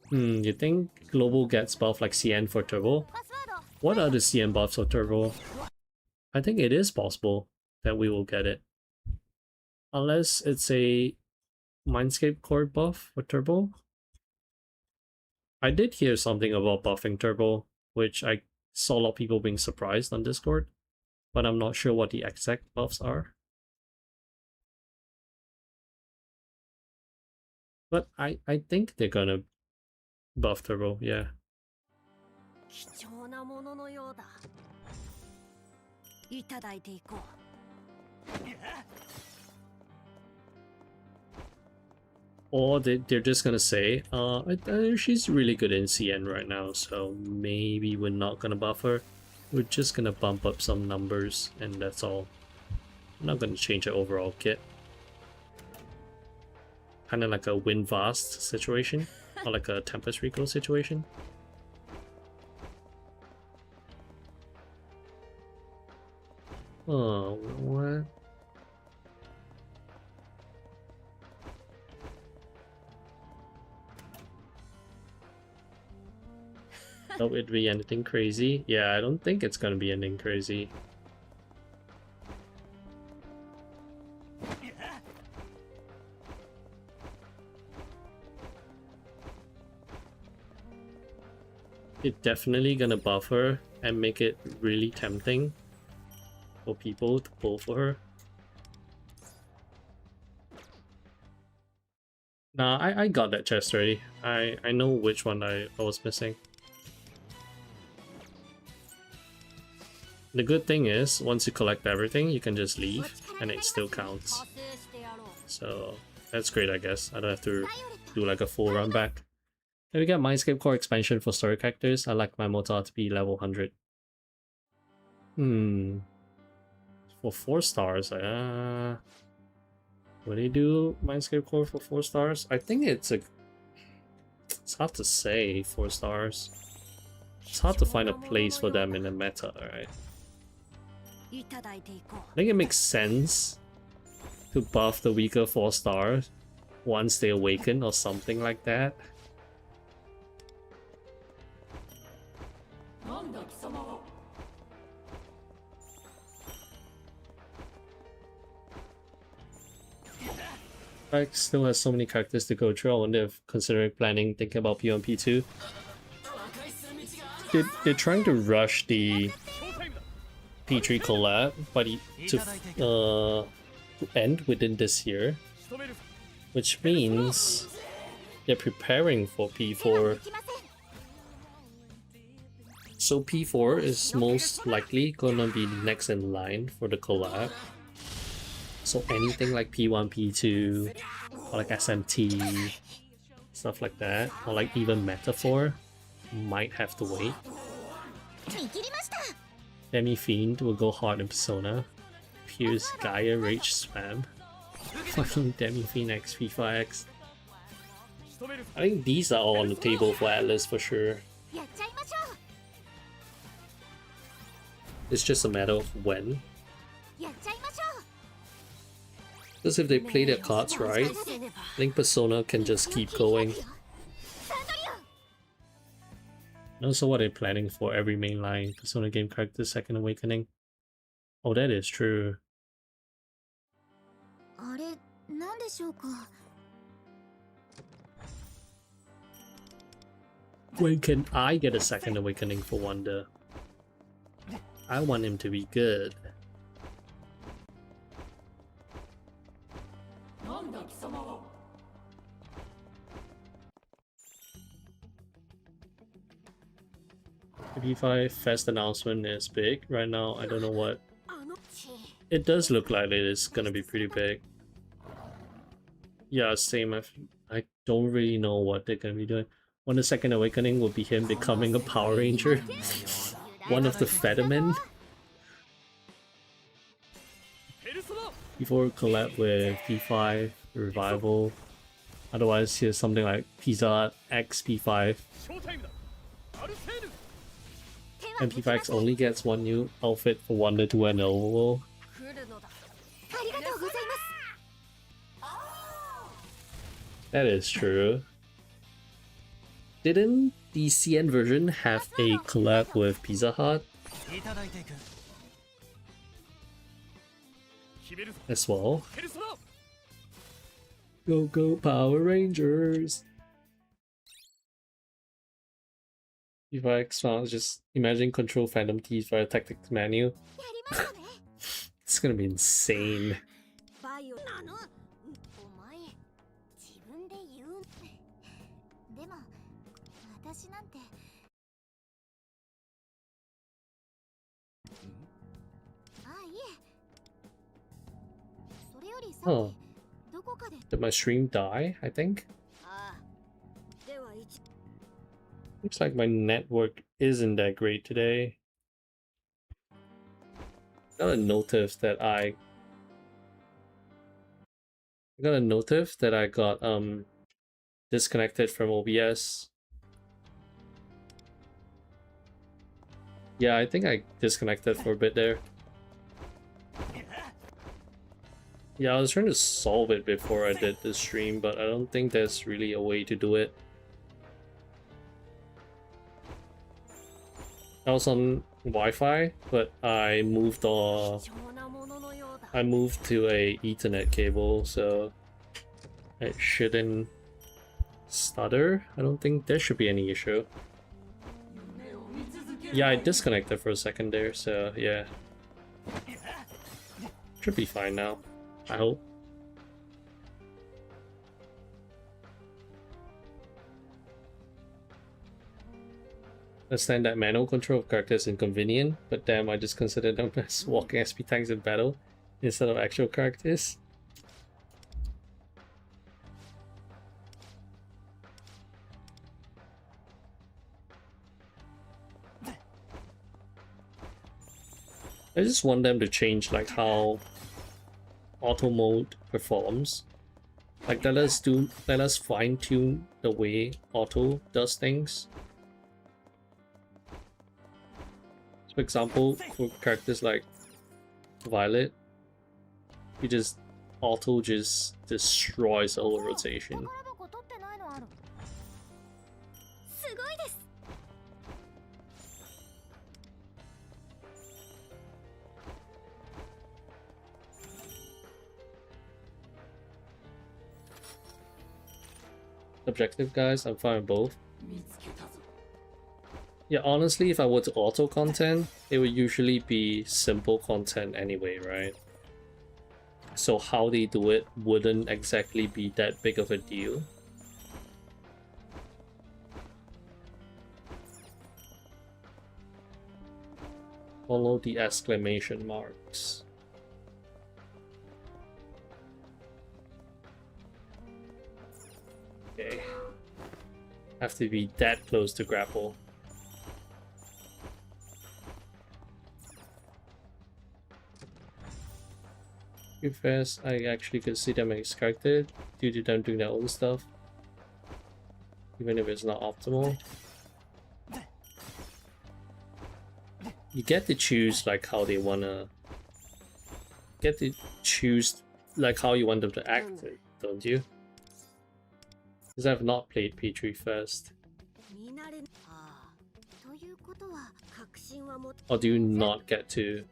You think Global gets buff like CN for Turbo? What are the CN buffs for Turbo? I think it is possible that we will get it. Unless it's a Mindscape core buff for Turbo. I did hear something about buffing Turbo, which I saw a lot of people being surprised on Discord, but I'm not sure what the exact buffs are. But I think they're gonna buff Turbo, yeah. Or they're just gonna say, she's really good in CN right now, so maybe we're not gonna buff her. We're just gonna bump up some numbers, and that's all. I'm not gonna change her overall kit. Kind of like a Wind Vast situation, or like a Tempest Rico situation. Oh, what? Hope it'd be anything crazy. Yeah, I don't think it's gonna be anything crazy. It's definitely gonna buff her and make it really tempting for people to pull for her. Nah, I got that chest already. I know which one I was missing. The good thing is, once you collect everything, you can just leave, and it still counts. So, that's great, I guess. I don't have to do like a full run back. Then we got Mindscape Core expansion for story characters. I like my Motar to be level 100. For 4 stars, will they do Mindscape Core for 4 stars? I think it's hard to say 4 stars. It's hard to find a place for them in the meta, right? I think it makes sense to buff the weaker 4 stars once they awaken or something like that. Like, still has so many characters to go through. I wonder if considering thinking about P1, P2. They're trying to rush the P3 collab, but to end within this year, which means they're preparing for P4. So P4 is most likely gonna be next in line for the collab. So anything like P1, P2, or like SMT, stuff like that, or like even Metaphor, might have to wait. Demi Fiend will go hard in Persona. Pierce Gaia Rage Spam. Fucking Demi Fiend X, FIFA X. I think these are all on the table for Atlas for sure. It's just a matter of when. Because if they play their cards right, I think Persona can just keep going. And also, what they're planning for every mainline Persona game character Second Awakening. Oh, that is true. When can I get a Second Awakening for Wonder? I want him to be good. P5 Fest announcement is big. Right now, I don't know what. It does look like it is gonna be pretty big. Yeah, same. I don't really know what they're gonna be doing. When the Second Awakening will be him becoming a Power Ranger. One of the Feathermen. Before collab with P5 Revival. Otherwise, here's something like Pizza Hut X P5. And P5X only gets one new outfit for Wonder to an overall. That is true. Didn't the CN version have a collab with Pizza Hut as well? Go go Power Rangers! P5X sounds just imagine control Phantom Teeth via tactics menu. It's gonna be insane. Huh. Did my stream die, I think? Looks like my network isn't that great today. Got a notice that I got disconnected from OBS. Yeah, I think I disconnected for a bit there. Yeah, I was trying to solve it before I did the stream, but I don't think there's really a way to do it. I was on Wi-Fi, but I moved to a Ethernet cable, so it shouldn't stutter. I don't think there should be any issue. Yeah, I disconnected for a second there, so yeah. Should be fine now, I hope. I understand that manual control of characters is inconvenient, but damn, I just consider them as walking SP tanks in battle instead of actual characters. I just want them to change like how auto mode performs. Like let us fine tune the way auto does things. For example, for characters like Violet, you just auto just destroys the whole rotation. Objective guys, I'm fine with both. Yeah, honestly, if I were to auto content, it would usually be simple content anyway, right? So how they do it wouldn't exactly be that big of a deal. Follow the exclamation marks. Okay. Have to be that close to grapple. Fast, I actually could see them as character due to them doing their own stuff, even if it's not optimal. You get to choose like how they wanna like how you want them to act, don't you? Because I've not played P3 first. Or do you not get to?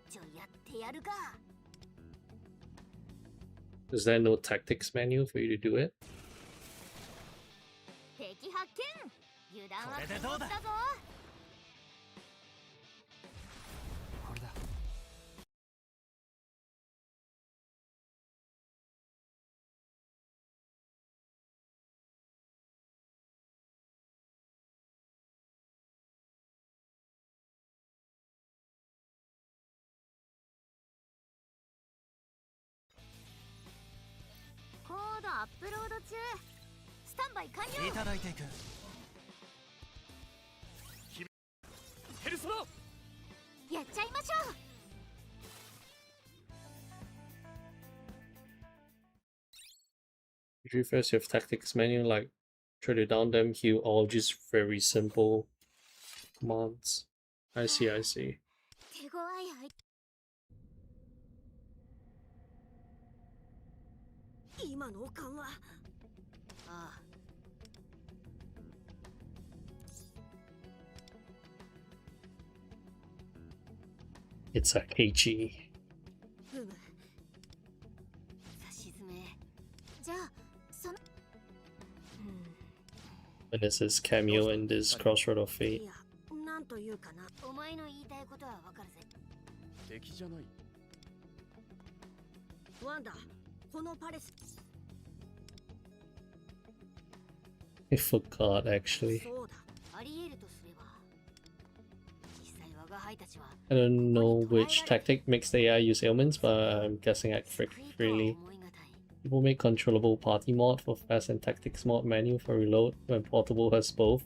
Is there no tactics menu for you to do it? If you first have tactics menu like try to down them, heal, all just very simple commands. I see, I see. It's a HE. And this is cameo in this Crossroad of Fate. I forgot actually. I don't know which tactic makes the AI use ailments, but I'm guessing I frick freely. People make controllable party mod for fast and tactics mod menu for reload when portable has both.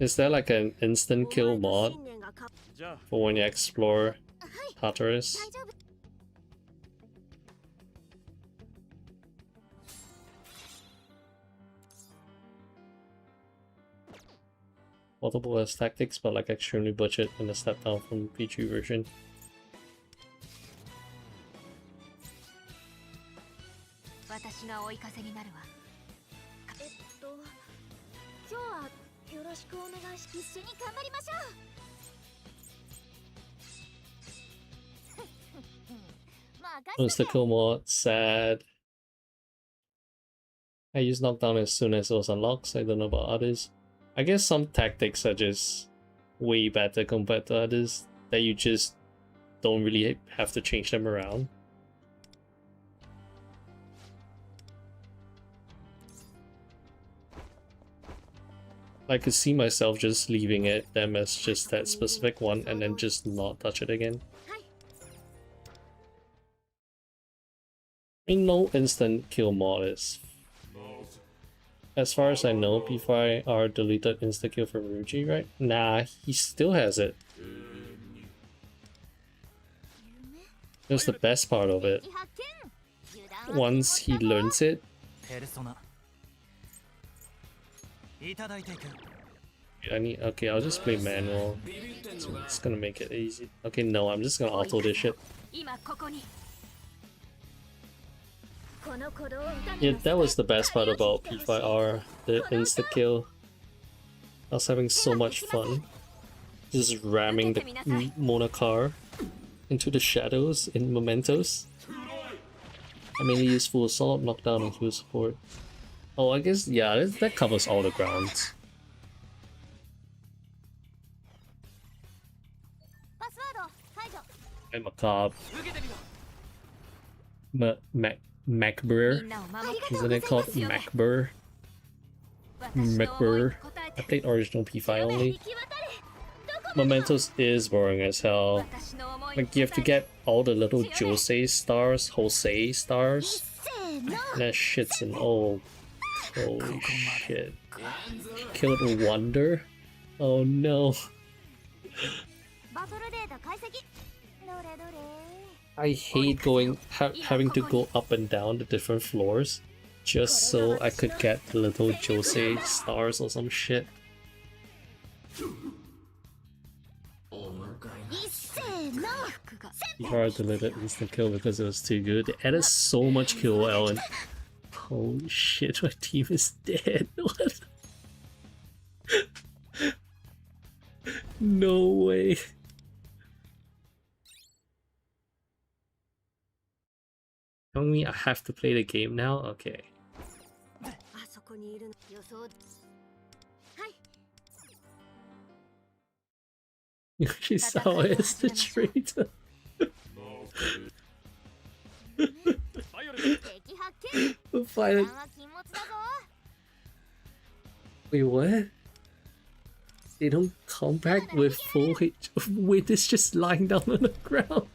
Is there like an instant kill mod for when you explore Tartarus? Portable has tactics, but like extremely budget and a step down from PG version. Was the kill mod sad? I used knockdown as soon as it was unlocked, so I don't know about others. I guess some tactics are just way better compared to others that you just don't really have to change them around. I could see myself just leaving them as just that specific one and then just not touch it again. I mean, no instant kill mod is. As far as I know, P5R deleted insta-kill for Ruji, right? Nah, he still has it. That's the best part of it. Once he learns it... Okay, I'll just play manual. So it's gonna make it easy. Okay, no, I'm just gonna auto this shit. Yeah, that was the best part about P5R, the insta-kill. I was having so much fun. Just ramming the Mona car into the shadows in Mementos. I mainly use full assault, knockdown, and full support. Oh, I guess, yeah, that covers all the grounds. I'm Macabre. Macbur. Isn't it called Macbur? Macbur. I played original P5 only. Mementos is boring as hell. Like, you have to get all the little Jose stars, That shit's an old. Holy shit. Kill it with wonder? Oh no. I hate having to go up and down the different floors just so I could get the little Jose stars or some shit. Before I deleted instant kill because it was too good. They added so much QOL and Holy shit, my team is dead. What? No way. Telling me I have to play the game now? Okay. Yoshizawa is the traitor. Finally. Wait, what? They don't come back with full H. Wait, it's just lying down on the ground.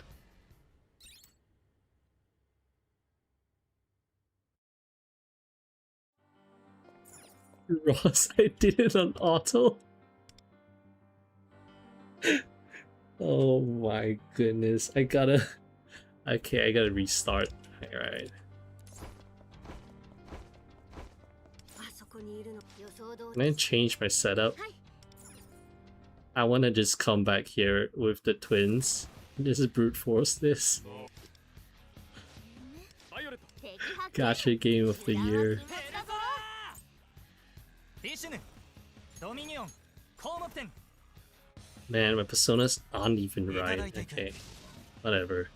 Ross, I did it on auto. Oh my goodness. I gotta... Okay, I gotta restart. Alright. Can I change my setup? I wanna just come back here with the twins. Just brute force this. Gacha game of the year. Man, my personas aren't even right. Okay, whatever.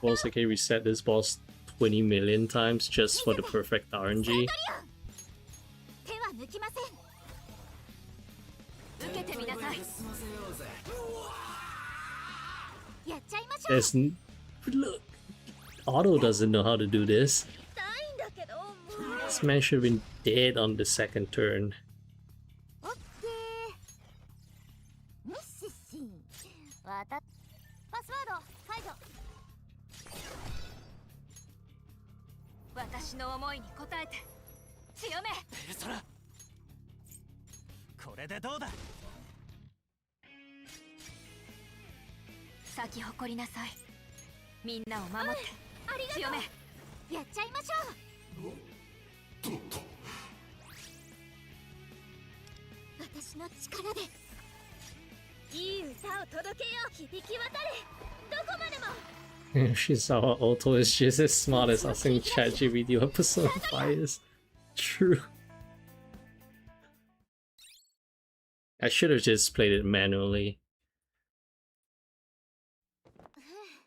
Also, can reset this boss 20 million times just for the perfect RNG. There's look, Auto doesn't know how to do this. This man should have been dead on the second turn. Shizawa Auto is just as smart as asking ChatGPT what Persona 5 is. True. I should have just played it manually.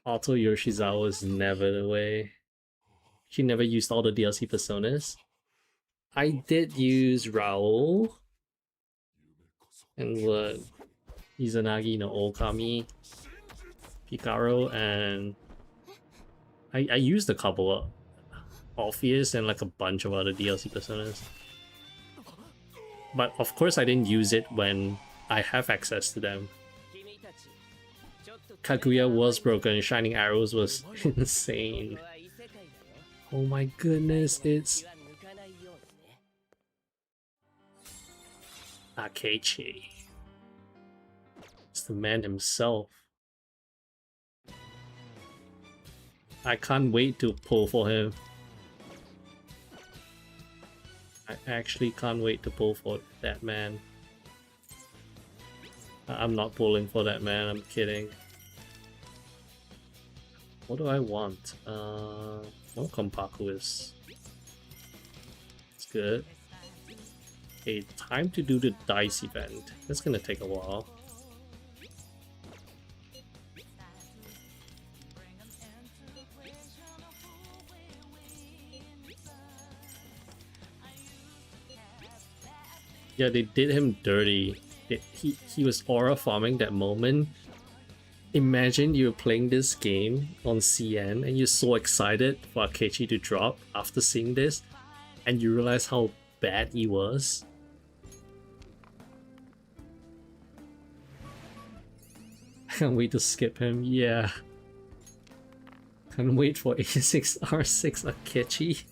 Auto Yoshizawa is never the way. She never used all the DLC personas. I did use Raoul and what Izanagi no Okami, Picaro, and I used a couple of Orpheus and like a bunch of other DLC personas. But of course I didn't use it when I have access to them. Kaguya was broken, Shining Arrows was insane. Oh my goodness, it's Akechi. It's the man himself. I can't wait to pull for him. I actually can't wait to pull for that man. I'm not pulling for that man, I'm kidding. What do I want? No Kompaku is... It's good. Okay, time to do the dice event. That's gonna take a while. Yeah, they did him dirty. He was aura farming that moment. Imagine you're playing this game on CN and you're so excited for Akechi to drop after seeing this, and you realize how bad he was. I can't wait to skip him, yeah. Can't wait for A6R6 Akechi.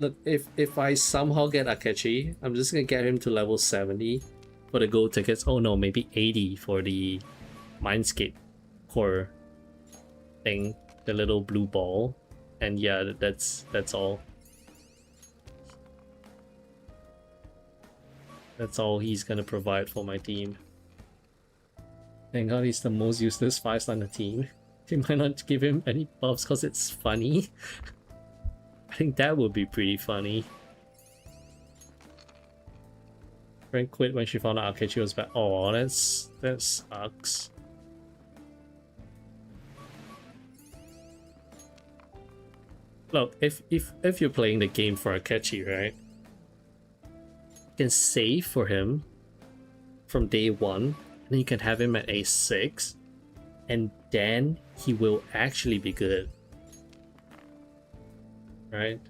Look, if I somehow get Akechi, I'm just gonna get him to level 70 for the gold tickets. Oh no, maybe 80 for the Mindscape core thing, the little blue ball. And yeah, that's all. That's all he's gonna provide for my team. Thank god he's the most useless 5-star on the team. They might not give him any buffs because it's funny. I think that would be pretty funny. Friend quit when she found out Akechi was back. Oh, that sucks. Look, if you're playing the game for Akechi, right? You can save for him from day 1, and then you can have him at A6, and then he will actually be good. Right?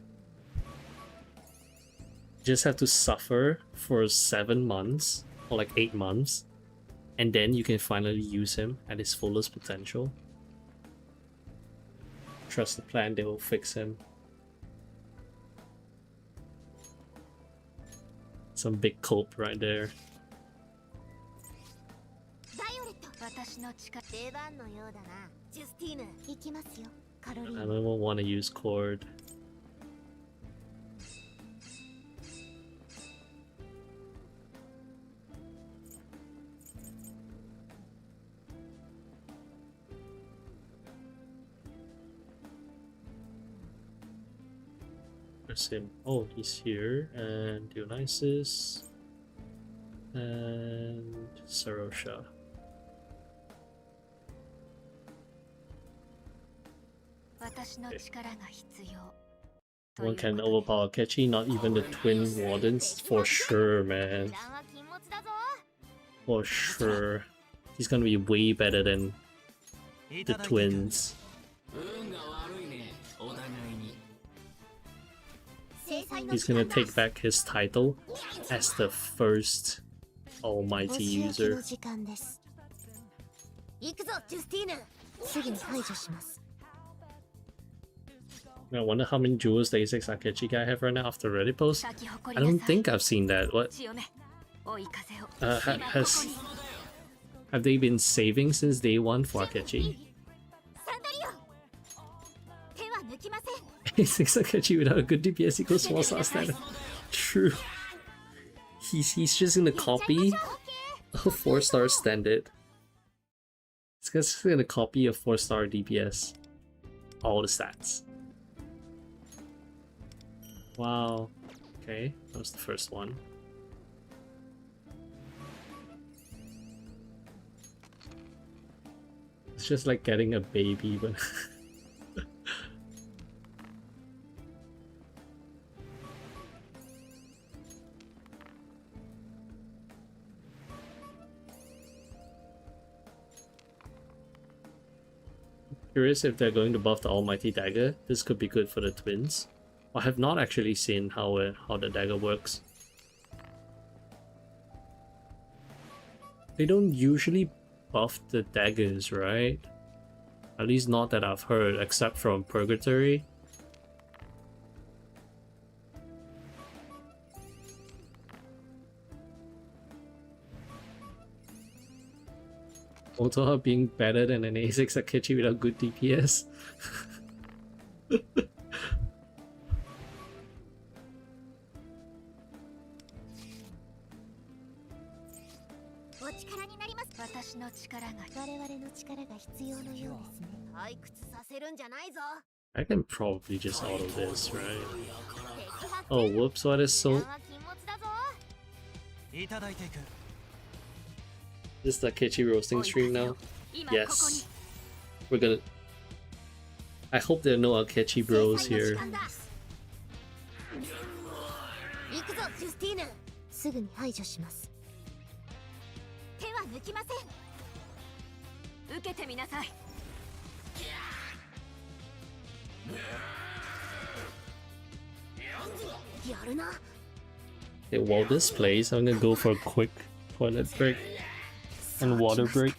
Just have to suffer for 7 months or like 8 months, and then you can finally use him at his fullest potential. Trust the plan, they will fix him. Some big culp right there. I don't want to use Cord. Him. Oh, he's here, and Dionysus, and Sarosha. Okay. One can overpower Akechi, not even the twin wardens, for sure, man. For sure. He's gonna be way better than the twins. He's gonna take back his title as the first almighty user. I wonder how many jewels the A6 Akechi guy have right now after Reddit post. I don't think I've seen that. What? Have they been saving since day 1 for Akechi? A6 Akechi without a good DPS equals 4-star standard. True. He's just gonna copy a 4-star standard. It's just gonna copy a 4-star DPS. All the stats. Wow. Okay, that was the first one. It's just like getting a baby, but curious if they're going to buff the Almighty Dagger. This could be good for the twins. I have not actually seen how the dagger works. They don't usually buff the daggers, right? At least not that I've heard, except from Purgatory. Otoha being better than an A6 Akechi without good DPS. I can probably just auto this, right? Oh, whoops, what is so... This is the Akechi roasting stream now? Yes. We're gonna... I hope there are no Akechi bros here. Okay, while this plays, I'm gonna go for a quick toilet break and water break.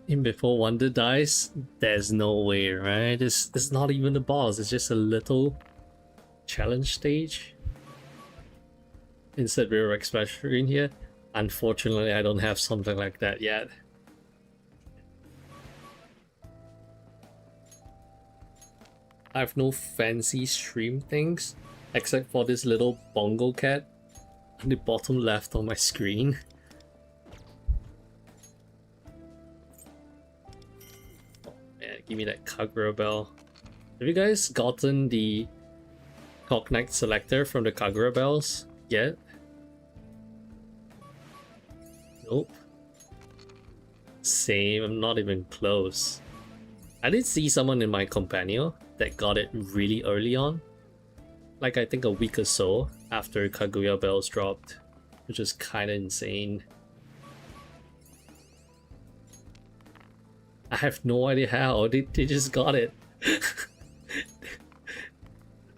In before Wonder dies? There's no way, right? It's not even a boss, it's just a little challenge stage. Insert rear express screen here. Unfortunately, I don't have something like that yet. I have no fancy stream things, except for this little bongo cat on the bottom left on my screen. Oh man, give me that Kagura bell. Have you guys gotten the Cockneck selector from the Kagura bells yet? Nope. Same, I'm not even close. I did see someone in my companion that got it really early on. Like I think a week or so after Kaguya bells dropped. Which is kinda insane. I have no idea how, they just got it.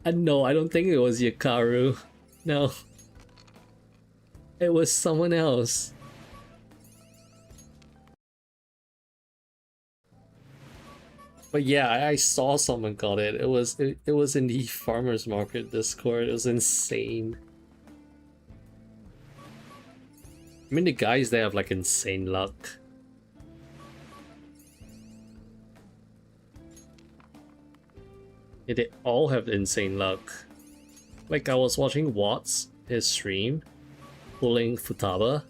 And no, I don't think it was Yakaru. No. It was someone else. But yeah, I saw someone got it. It was in the farmers market Discord. It was insane. I mean, the guys there have like insane luck. Yeah, they all have insane luck. Like I was watching Watts, his stream, pulling Futaba,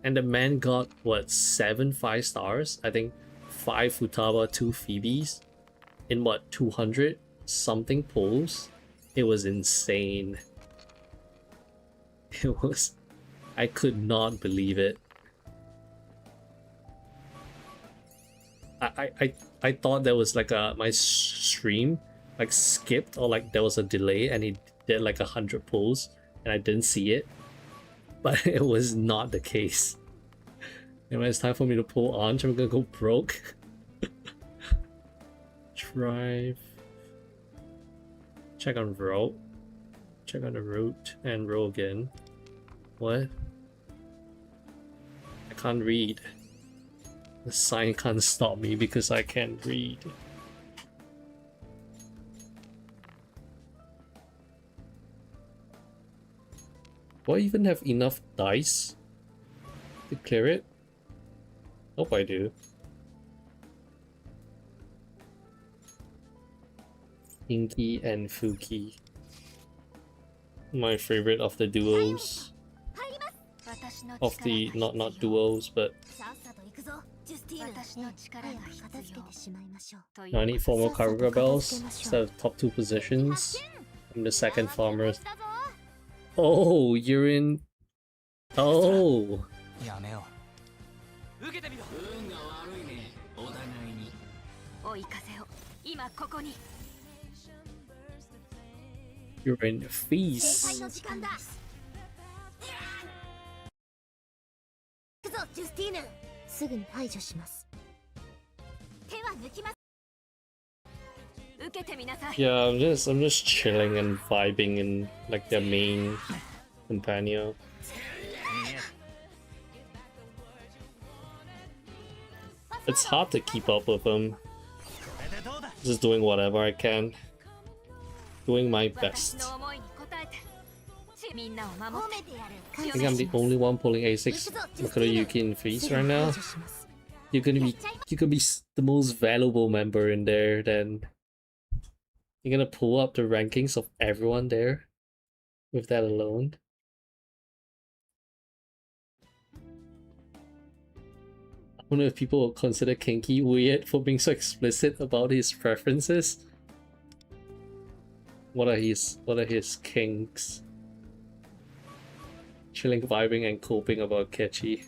and the man got what, 7 5-stars? I think 5 Futaba, 2 Phoebes in what, 200 something pulls? It was insane. It was, I could not believe it. I thought there was like my stream like skipped, or like there was a delay and he did like 100 pulls and I didn't see it, but it was not the case. And when it's time for me to pull on, I'm gonna go broke. Drive. Check on route. Check on the route and roll again. What? I can't read. The sign can't stop me because I can't read. Do I even have enough dice to clear it? Hope I do. Inky and Fuki. My favorite of the duos. Of the not duos, but now I need 4 more Kagura bells instead of top 2 positions. I'm the second farmer. Oh, you're in. Oh. You're in feast. Yeah, I'm just chilling and vibing in like their main companion. It's hard to keep up with them. Just doing whatever I can. Doing my best. I think I'm the only one pulling A6 Makurayuki in feast right now. You could be the most valuable member in there, then you're gonna pull up the rankings of everyone there with that alone. I wonder if people will consider Kinky weird for being so explicit about his preferences. What are his kinks? Chilling, vibing, and coping about Kechi.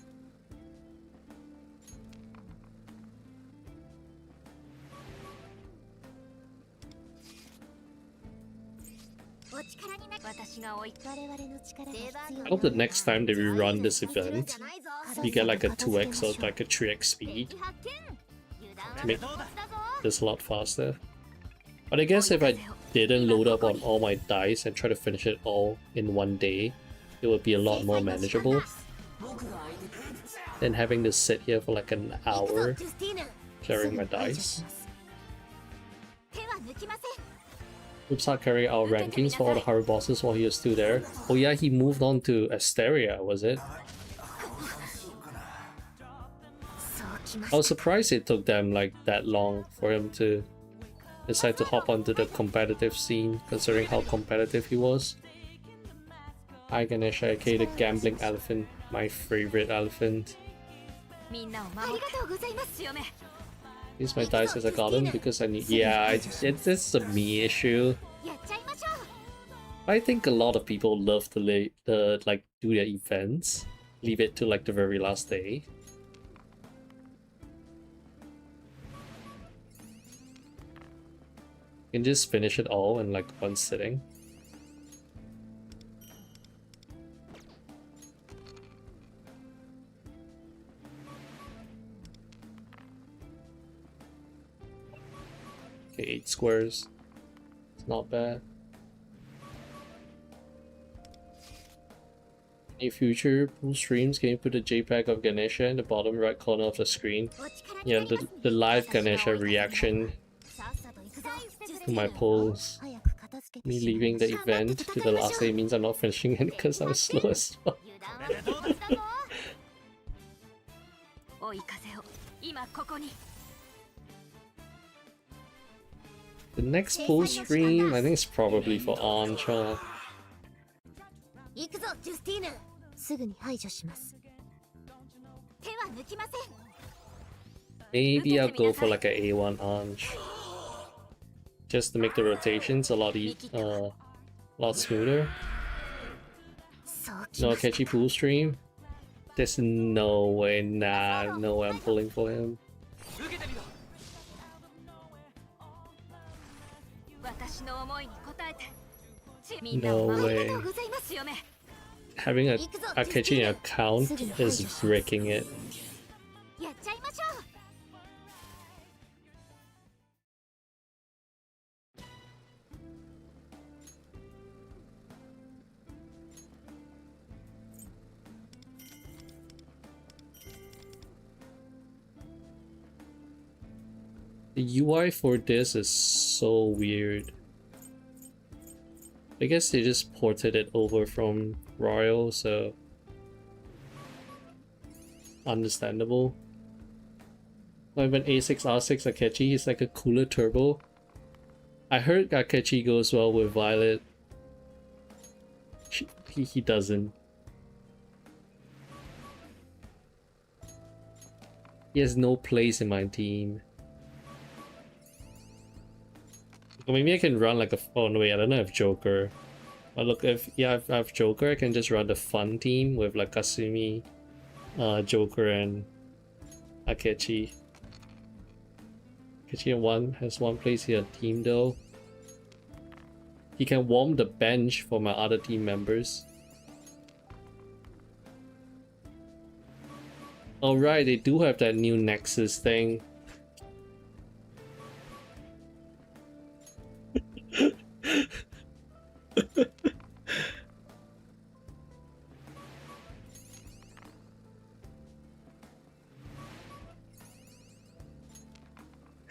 I hope the next time that we run this event, we get like a 2x or like a 3x speed to make this a lot faster. But I guess if I didn't load up on all my dice and try to finish it all in one day, it would be a lot more manageable than having to sit here for like an hour clearing my dice. Oops, not carrying our rankings for all the hard bosses while he was still there. Oh yeah, he moved on to Asteria, was it? I was surprised it took them like that long for him to decide to hop onto the competitive scene, considering how competitive he was. Hi Ganesha, aka the gambling elephant, my favorite elephant. Use my dice as I got him because I need. Yeah, it's a me issue. I think a lot of people love to like do their events, leave it to like the very last day. You can just finish it all in like one sitting. Okay, 8 squares. It's not bad. In future pool streams, can you put a JPEG of Ganesha in the bottom right corner of the screen? Yeah, the live Ganesha reaction to my polls. Me leaving the event to the last day means I'm not finishing it because I'm slow as fuck. The next pool stream, I think it's probably for Ancha. Maybe I'll go for like a A1 Anch, just to make the rotations a lot smoother. No Akechi pool stream. There's no way, no way I'm pulling for him. No way. Having a Akechi account is breaking it. The UI for this is so weird. I guess they just ported it over from Royal, so understandable. I have an A6R6 Akechi, he's like a cooler turbo. I heard Akechi goes well with Violet. He doesn't. He has no place in my team. Or maybe I can run like a. Oh no, wait, I don't have Joker. But look, if I have Joker, I can just run the fun team with like Kasumi, Joker, and Akechi. Akechi has one place here team though. He can warm the bench for my other team members. Alright, they do have that new Nexus thing.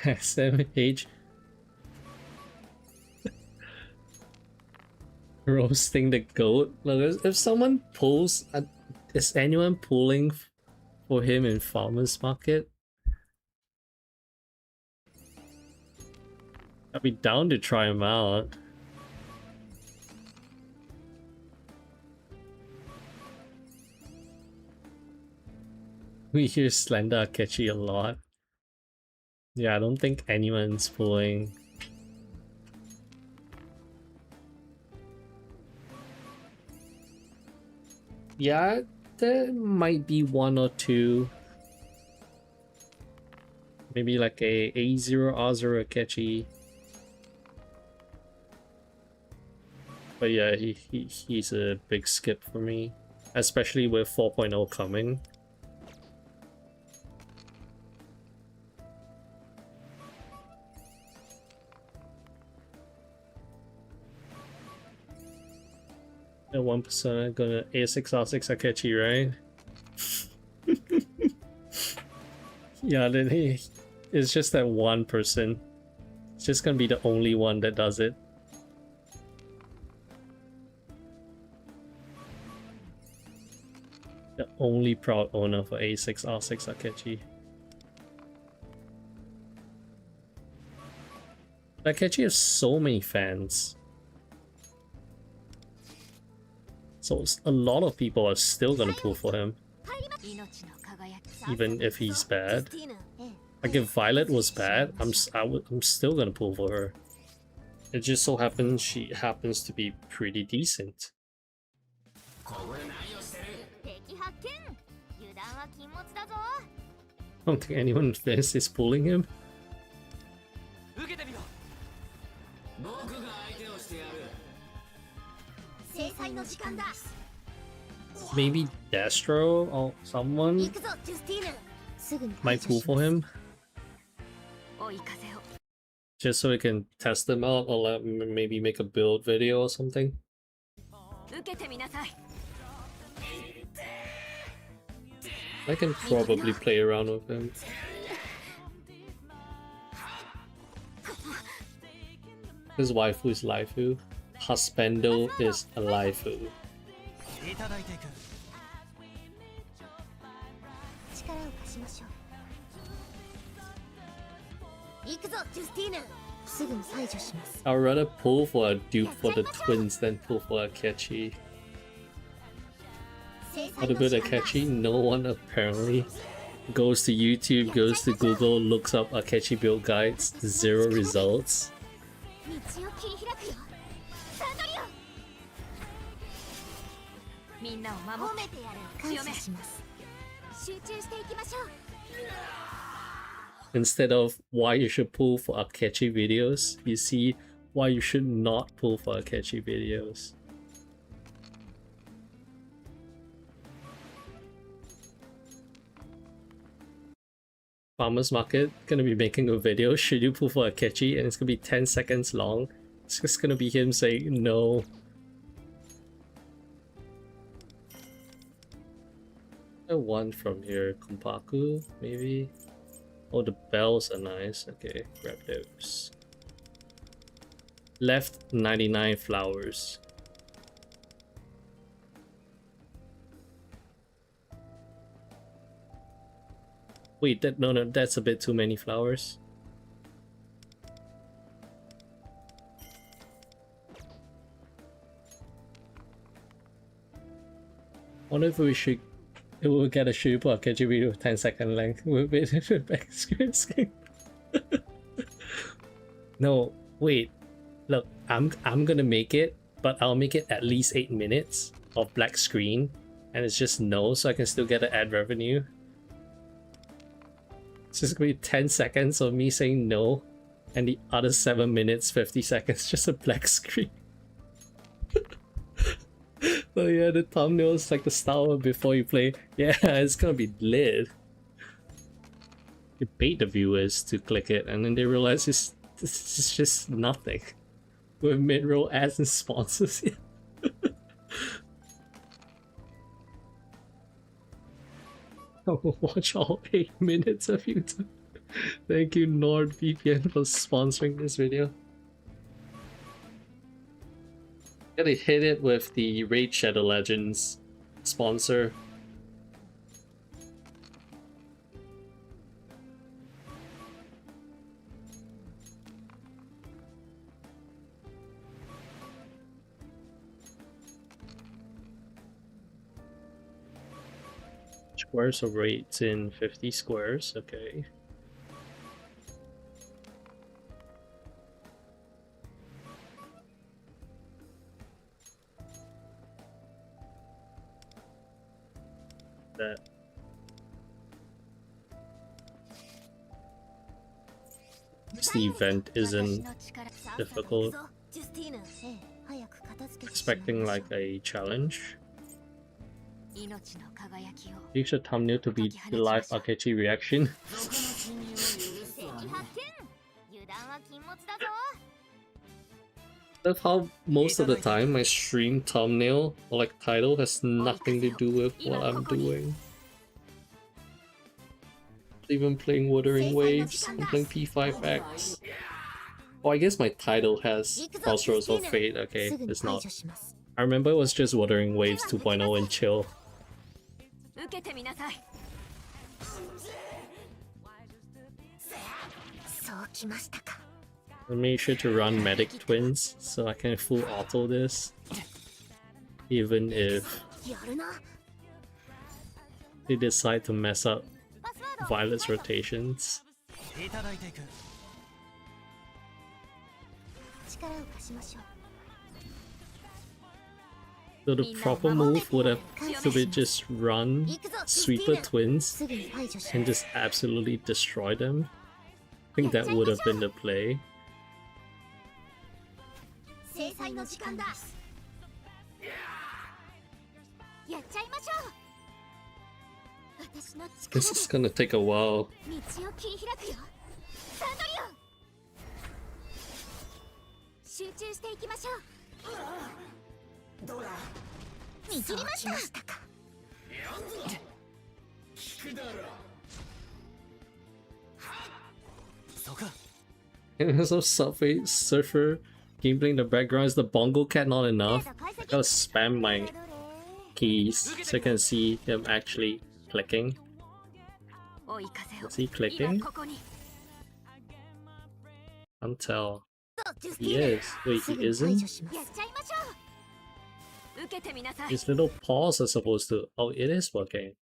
SMH roasting the goat. Look, if someone pulls, is anyone pulling for him in farmers market? I'd be down to try him out. We hear Slender Akechi a lot. Yeah, I don't think anyone's pulling. Yeah, there might be one or two. Maybe like a A0 R0 Akechi. But yeah, he's a big skip for me, especially with 4.0 coming. At 1% I'm gonna A6R6 Akechi, right? Yeah, then it's just that one person. It's just gonna be the only one that does it. The only proud owner for A6R6 Akechi. Akechi has so many fans. So a lot of people are still gonna pull for him. Even if he's bad. Like if Violet was bad, I'm still gonna pull for her. It just so happens she happens to be pretty decent. I don't think anyone in this is pulling him. Maybe Destro or someone might pull for him. Just so we can test them out or maybe make a build video or something. I can probably play around with him. His waifu is Laifu. Husbando is a Laifu. I'd rather pull for a dupe for the twins than pull for Akechi. How to build Akechi? No one apparently goes to YouTube, goes to Google, looks up Akechi build guides, 0 results. Instead of why you should pull for Akechi videos, you see why you should not pull for Akechi videos. Farmers Market gonna be making a video, should you pull for Akechi, and it's gonna be 10 seconds long. It's just gonna be him saying no. One from here, Kumpaku, maybe? Oh, the bells are nice. Okay, grab those. Left 99 flowers. Wait, no, that's a bit too many flowers. Wonder if we should. It will get a Shubo Akechi video with 10-second length with back screen. No, wait. Look, I'm gonna make it, but I'll make it at least 8 minutes of black screen, and it's just no, so I can still get an ad revenue. It's just gonna be 10 seconds of me saying no, and the other 7 minutes, 50 seconds, just a black screen. Oh yeah, the thumbnail is like the style before you play. Yeah, it's gonna be lit. You bait the viewers to click it, and then they realize it's just nothing. With mid-roll ads and sponsors. I will watch all 8 minutes of YouTube. Thank you NordVPN for sponsoring this video. Gotta hit it with the Raid Shadow Legends sponsor. Squares of raids in 50 squares, okay. That this event isn't difficult. expecting like a challenge. Use your thumbnail to be the live Akechi reaction. That's how most of the time my stream thumbnail or like title has nothing to do with what I'm doing. Even playing Wuthering Waves, I'm playing P5X. Oh, I guess my title has Crossroads of Fate. Okay, it's not. I remember it was just Wuthering Waves 2.0 and chill. I made sure to run Medic Twins so I can full auto this. Even if they decide to mess up Violet's rotations. So the proper move would have to be just run Sweeper Twins and just absolutely destroy them. I think that would have been the play. This is gonna take a while. And there's no Subway Surfer gameplay in the background. Is the bongo cat not enough? I gotta spam my keys so I can see him actually clicking. Is he clicking? Can't tell. He is. Wait, he isn't? His little paws are supposed to... Oh, it is working.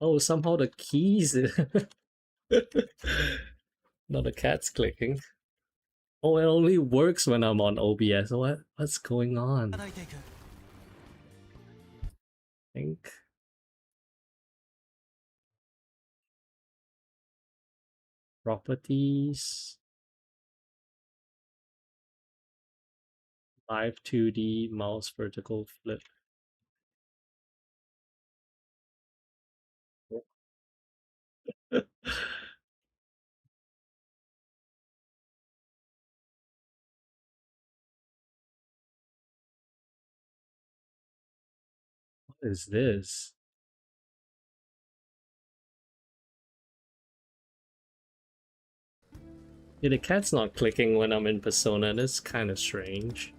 Oh, somehow the keys... No, the cat's clicking. Oh, it only works when I'm on OBS. What's going on? I think... Properties... Live 2D mouse vertical flip. What is this? Yeah, the cat's not clicking when I'm in Persona. That's kind of strange.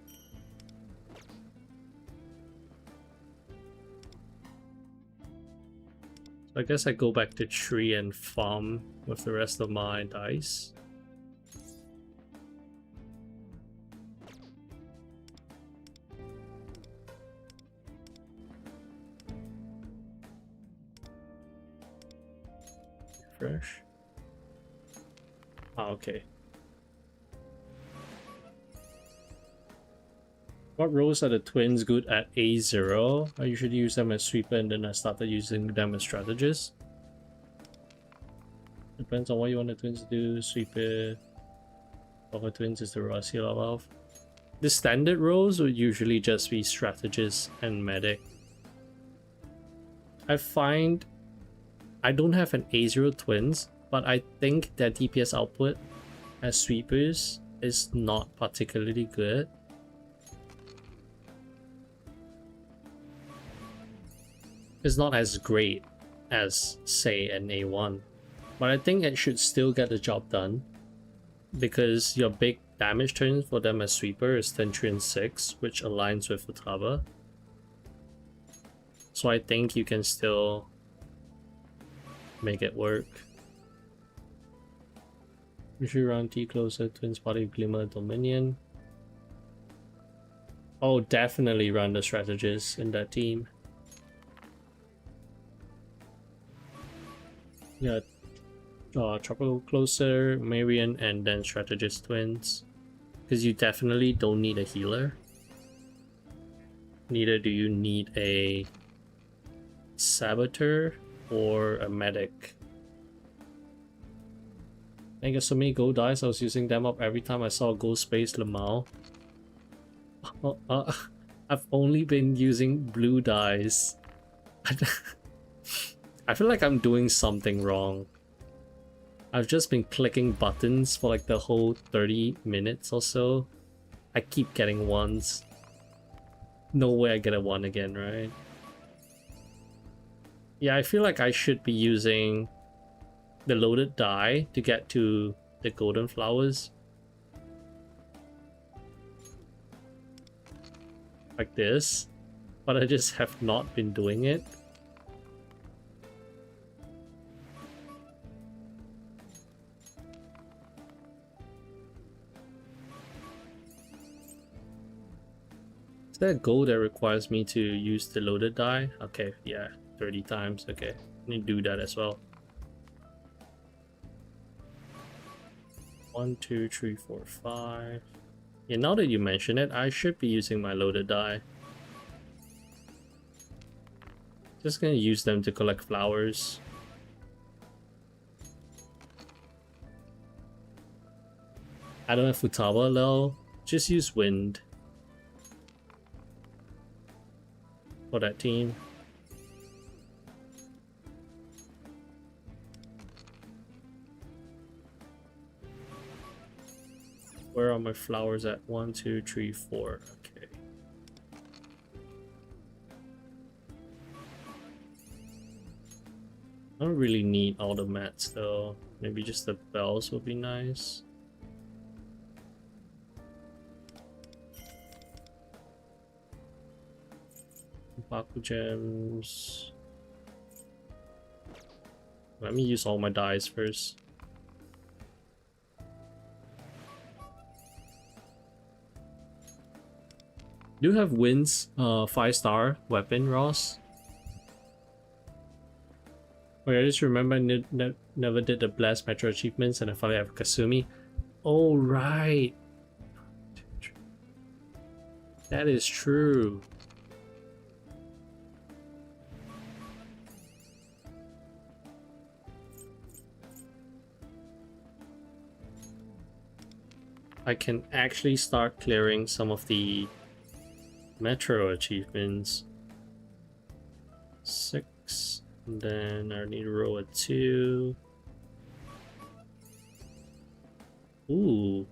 So I guess I go back to tree and farm with the rest of my dice. Refresh. Ah, okay. What roles are the twins good at A0? I usually use them as sweeper and then I started using them as strategists. Depends on what you want the twins to do. Sweeper. Power twins is the roles you love. The standard roles would usually just be strategist and medic. I find I don't have an A0 twins, but I think their DPS output as sweepers is not particularly good. It's not as great as, say, an A1, but I think it should still get the job done because your big damage turn for them as sweeper is 10, 3, and 6, which aligns with Futaba. So I think you can still make it work. Usually run T closer, twins body, glimmer, dominion. Oh, definitely run the strategist in that team. Yeah, Tropical Closer, Marion, and then Strategist Twins. Because you definitely don't need a healer. Neither do you need a Saboteur or a medic. I got so many gold dice, I was using them up every time I saw a gold space Lamau. I've only been using blue dice. I feel like I'm doing something wrong. I've just been clicking buttons for like the whole 30 minutes or so. I keep getting ones. No way I get a 1 again, right? Yeah, I feel like I should be using the loaded die to get to the golden flowers. Like this. But I just have not been doing it. Is there a goal that requires me to use the loaded die? Okay, yeah, 30 times. Okay, I need to do that as well. 1, 2, 3, 4, 5. Yeah, now that you mention it, I should be using my loaded die. Just gonna use them to collect flowers. I don't have Futaba though. Just use wind. For that team. Where are my flowers at? 1, 2, 3, 4. Okay. I don't really need all the mats though. Maybe just the bells would be nice. Baku gems. Let me use all my dice first. Do you have Wind's 5-star weapon, Ross? Wait, I just remember I never did the Blast Metro achievements and I finally have Kasumi. Oh, right. That is true. I can actually start clearing some of the Metro achievements. 6, and then I need to roll a 2. Ooh,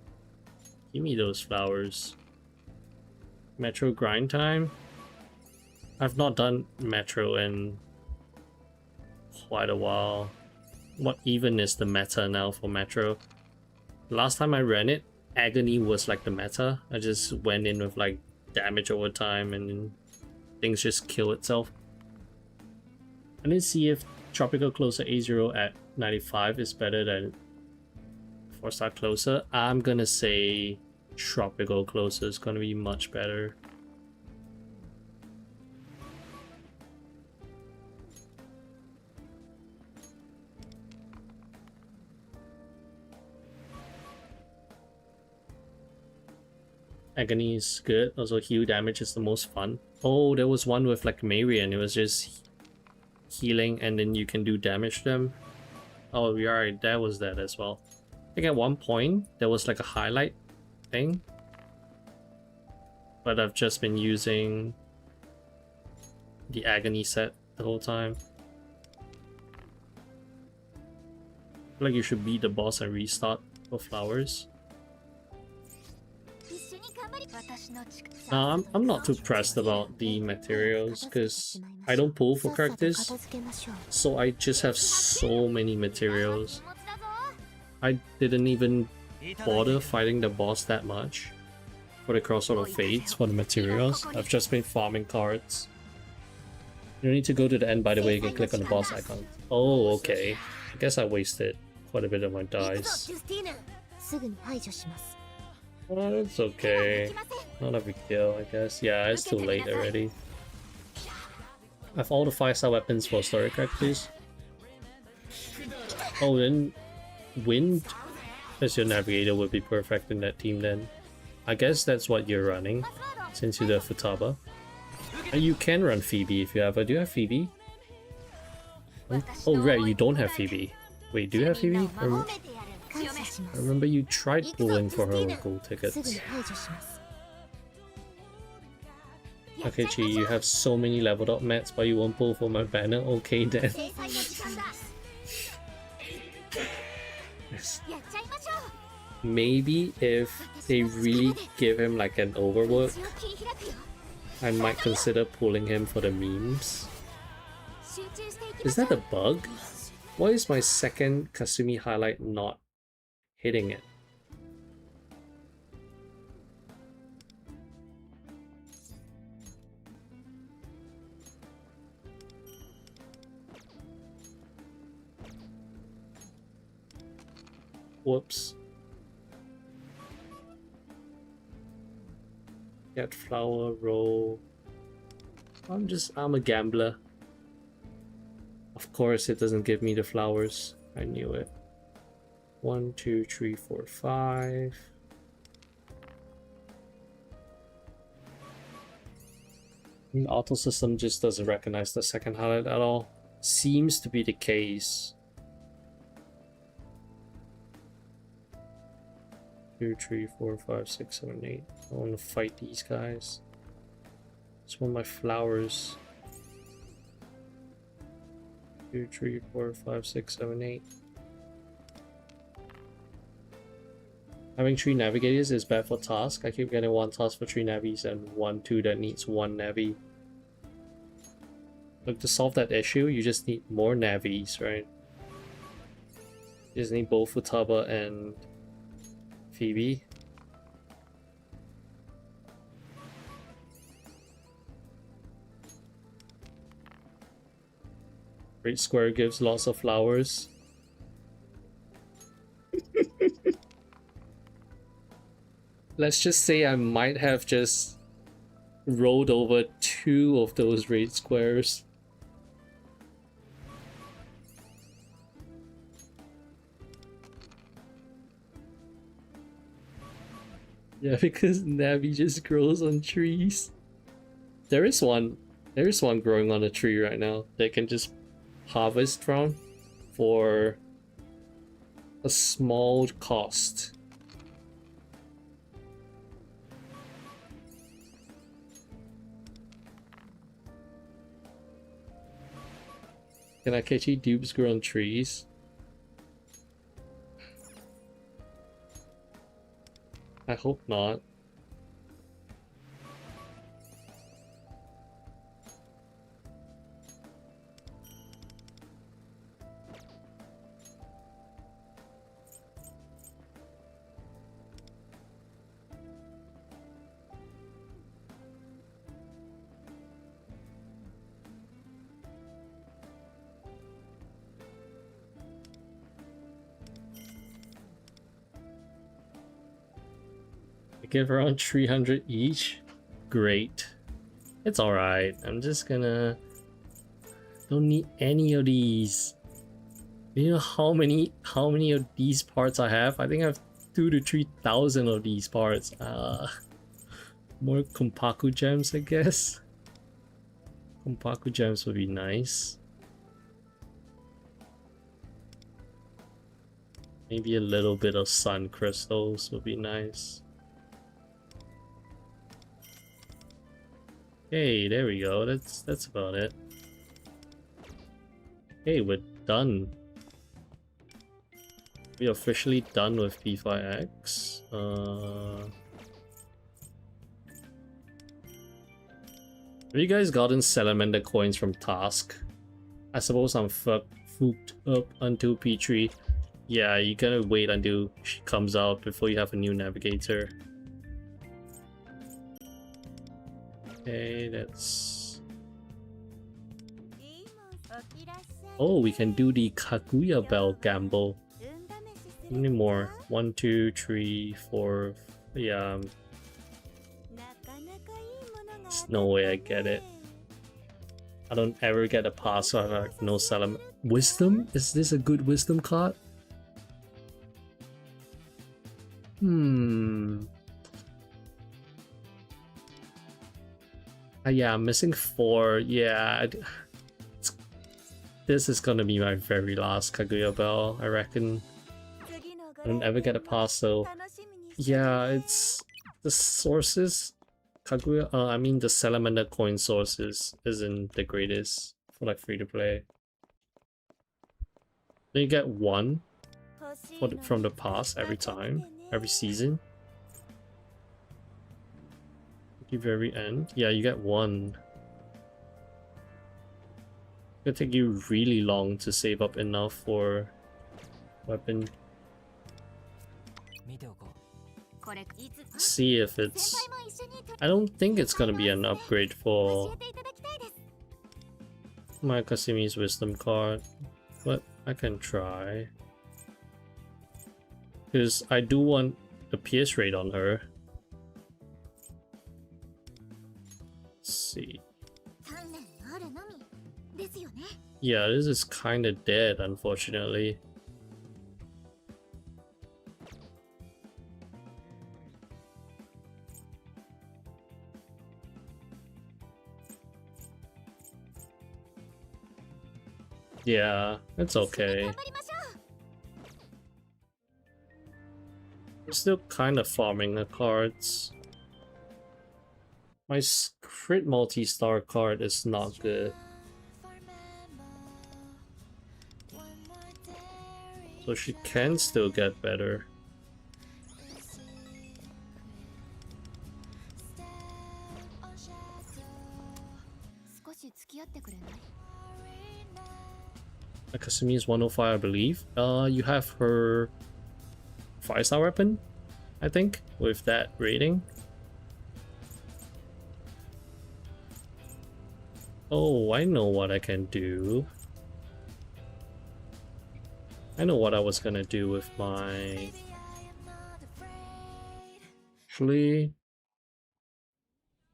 give me those flowers. Metro grind time? I've not done Metro in quite a while. What even is the meta now for Metro? Last time I ran it, Agony was like the meta. I just went in with like damage over time and things just kill itself. I didn't see if Tropical Closer A0 at 95 is better than 4-star Closer. I'm gonna say Tropical Closer is gonna be much better. Agony is good. Also, heal damage is the most fun. Oh, there was one with like Marion. It was just healing and then you can do damage to them. Oh, yeah, right. That was that as well. I think at one point there was like a highlight thing. But I've just been using the Agony set the whole time. I feel like you should beat the boss and restart for flowers. I'm not too pressed about the materials because I don't pull for characters, so I just have so many materials. I didn't even bother fighting the boss that much for the crossover fates for the materials. I've just been farming cards. You don't need to go to the end, by the way. You can click on the boss icon. Oh, okay. I guess I wasted quite a bit of my dice. Well, it's okay. Not a big deal, I guess. Yeah, it's too late already. I have all the 5-star weapons for story characters. Oh, then Wind as your navigator would be perfect in that team then. I guess that's what you're running, since you're the Futaba. And you can run Phoebe if you have her. Do you have Phoebe? Oh, right, you don't have Phoebe. Wait, do you have Phoebe? I remember you tried pulling for her gold tickets. Akechi, you have so many leveled up mats, but you won't pull for my banner? Okay then. Maybe if they really give him like an overwork, I might consider pulling him for the memes. Is that a bug? Why is my second Kasumi highlight not hitting it? Whoops. Get flower, roll. I'm a gambler. Of course it doesn't give me the flowers. I knew it. 1, 2, 3, 4, 5. The auto system just doesn't recognize the second highlight at all. Seems to be the case. 2, 3, 4, 5, 6, 7, 8. I want to fight these guys. Just want my flowers. 2, 3, 4, 5, 6, 7, 8. Having 3 navigators is bad for task. I keep getting 1 task for 3 navies and 1, 2 that needs 1 navi. Look, to solve that issue, you just need more navies, right? You just need both Futaba and Phoebe. Great Square gives lots of flowers. Let's just say I might have just rolled over 2 of those raid squares. Yeah, because Navi just grows on trees. There is one growing on a tree right now that can just harvest from for a small cost. Can Akechi dupes grow on trees? I hope not. I give around 300 each. Great. It's alright. I'm just gonna... Don't need any of these. You know how many of these parts I have? I think I have 2,000 to 3,000 of these parts. More Kompaku gems, I guess. Kompaku gems would be nice. Maybe a little bit of sun crystals would be nice. Hey, there we go. That's about it. Hey, we're done. We're officially done with P5X. Have you guys gotten Salamander coins from Task? I suppose I'm fucked up until P3. Yeah, you gotta wait until she comes out before you have a new navigator. Okay, that's... Oh, we can do the Kaguya Bell gamble. How many more? 1, 2, 3, 4... Yeah. There's no way I get it. I don't ever get a pass, so I have like, no Salam. Wisdom? Is this a good wisdom card? Yeah, I'm missing 4. Yeah. this is gonna be my very last Kaguya Bell, I reckon. I don't ever get a pass, so yeah, it's the sources. Kaguya, I mean the Salamander coin sources isn't the greatest for like free to play. Then you get one from the pass every time, every season. At the very end, yeah, you get one. It'll take you really long to save up enough for weapon. See if it's... I don't think it's gonna be an upgrade for my Kasimi's Wisdom card, but I can try. Because I do want the PS rate on her. Let's see. Yeah, this is kinda dead, unfortunately. Yeah, it's okay. I'm still kind of farming the cards. My crit multi-star card is not good. So she can still get better. Akasumi is 105, I believe. You have her 5-star weapon, I think, with that rating. Oh, I know what I can do. I know what I was gonna do with my... Actually,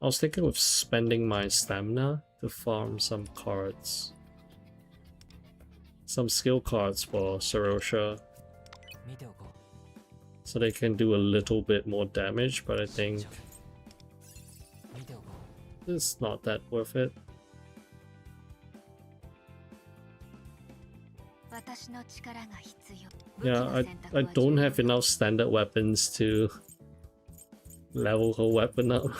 I was thinking of spending my stamina to farm some cards. Some skill cards for Sarosha. So they can do a little bit more damage, but I think it's not that worth it. Yeah, I don't have enough standard weapons to level her weapon up.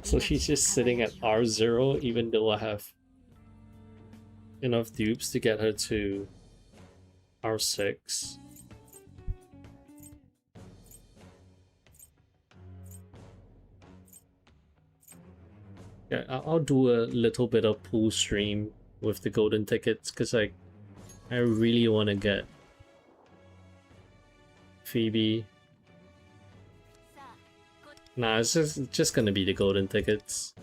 So she's just sitting at R0 even though I have enough dupes to get her to R6. Yeah, I'll do a little bit of pool stream with the golden tickets because I really want to get Phoebe. Nah, it's just gonna be the golden tickets.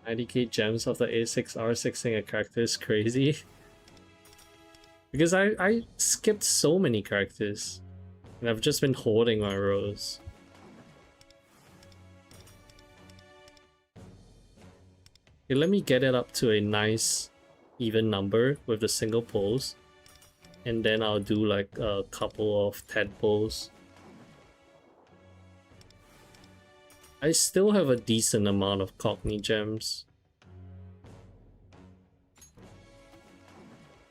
90k gems of the A6 R6ing a character is crazy. Because I skipped so many characters. And I've just been hoarding my rows. Okay, let me get it up to a nice even number with the single pulls. And then I'll do like a couple of tadpoles. I still have a decent amount of Cockney gems.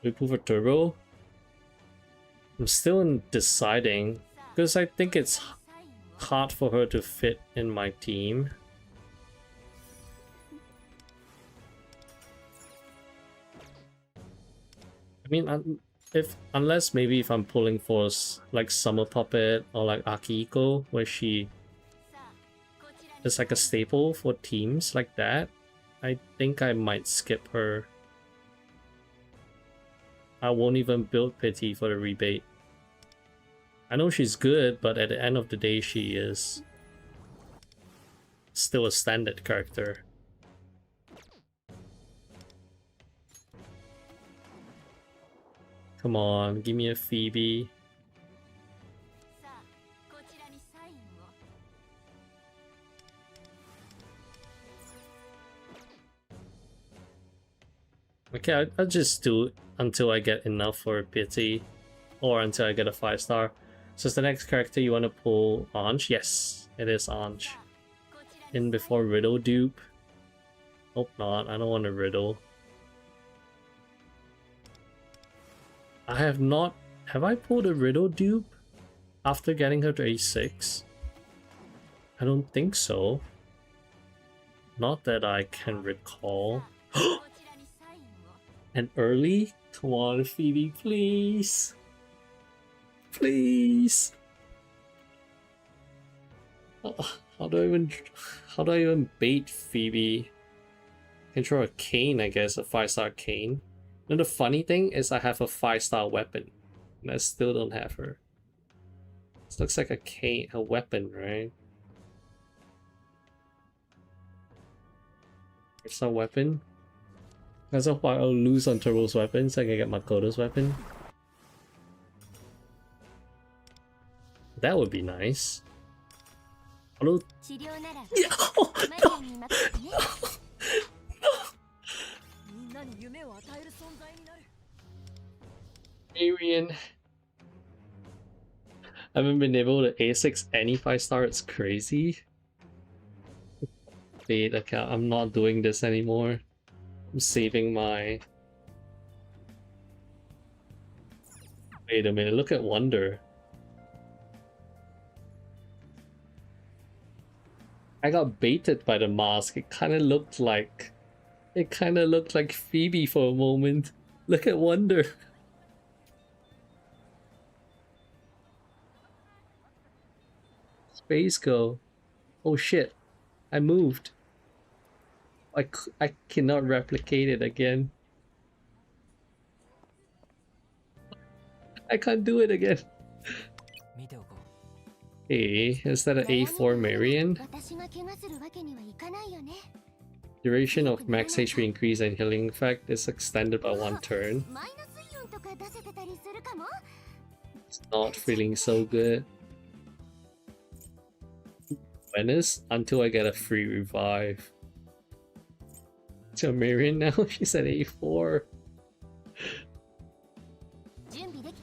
We move a turbo. I'm still deciding because I think it's hard for her to fit in my team. I mean, unless maybe if I'm pulling for like Summer Puppet or like Akihiko, where she is like a staple for teams like that, I think I might skip her. I won't even build Pity for the rebate. I know she's good, but at the end of the day, she is still a standard character. Come on, give me a Phoebe. Okay, I'll just do it until I get enough for a Pity, or until I get a 5-star. So is the next character you want to pull Ange? Yes, it is Ange. In before Riddle dupe. Hope not. I don't want a riddle. I have not... Have I pulled a riddle dupe after getting her to A6? I don't think so. Not that I can recall. And early? Come on, Phoebe, please. Please. How do I even bait Phoebe? I can throw a cane, I guess, a 5-star cane. And the funny thing is I have a 5-star weapon. And I still don't have her. This looks like a cane, a weapon, right? 5-star weapon? As of why I'll lose on Turbo's weapon so I can get Makoto's weapon. That would be nice. Although... Yeah. Oh, no. No. Arian. I haven't been able to A6 any 5-star, it's crazy. Wait, okay, I'm not doing this anymore. I'm saving my... Wait a minute, look at Wonder. I got baited by the mask. It kind of looked like Phoebe for a moment. Look at Wonder. Space Go. Oh shit. I moved. I cannot replicate it again. I can't do it again. Hey, is that an A4 Marion? Duration of max HP increase and healing effect is extended by 1 turn. It's not feeling so good. Venice until I get a free revive. So Marion now, she's at A4.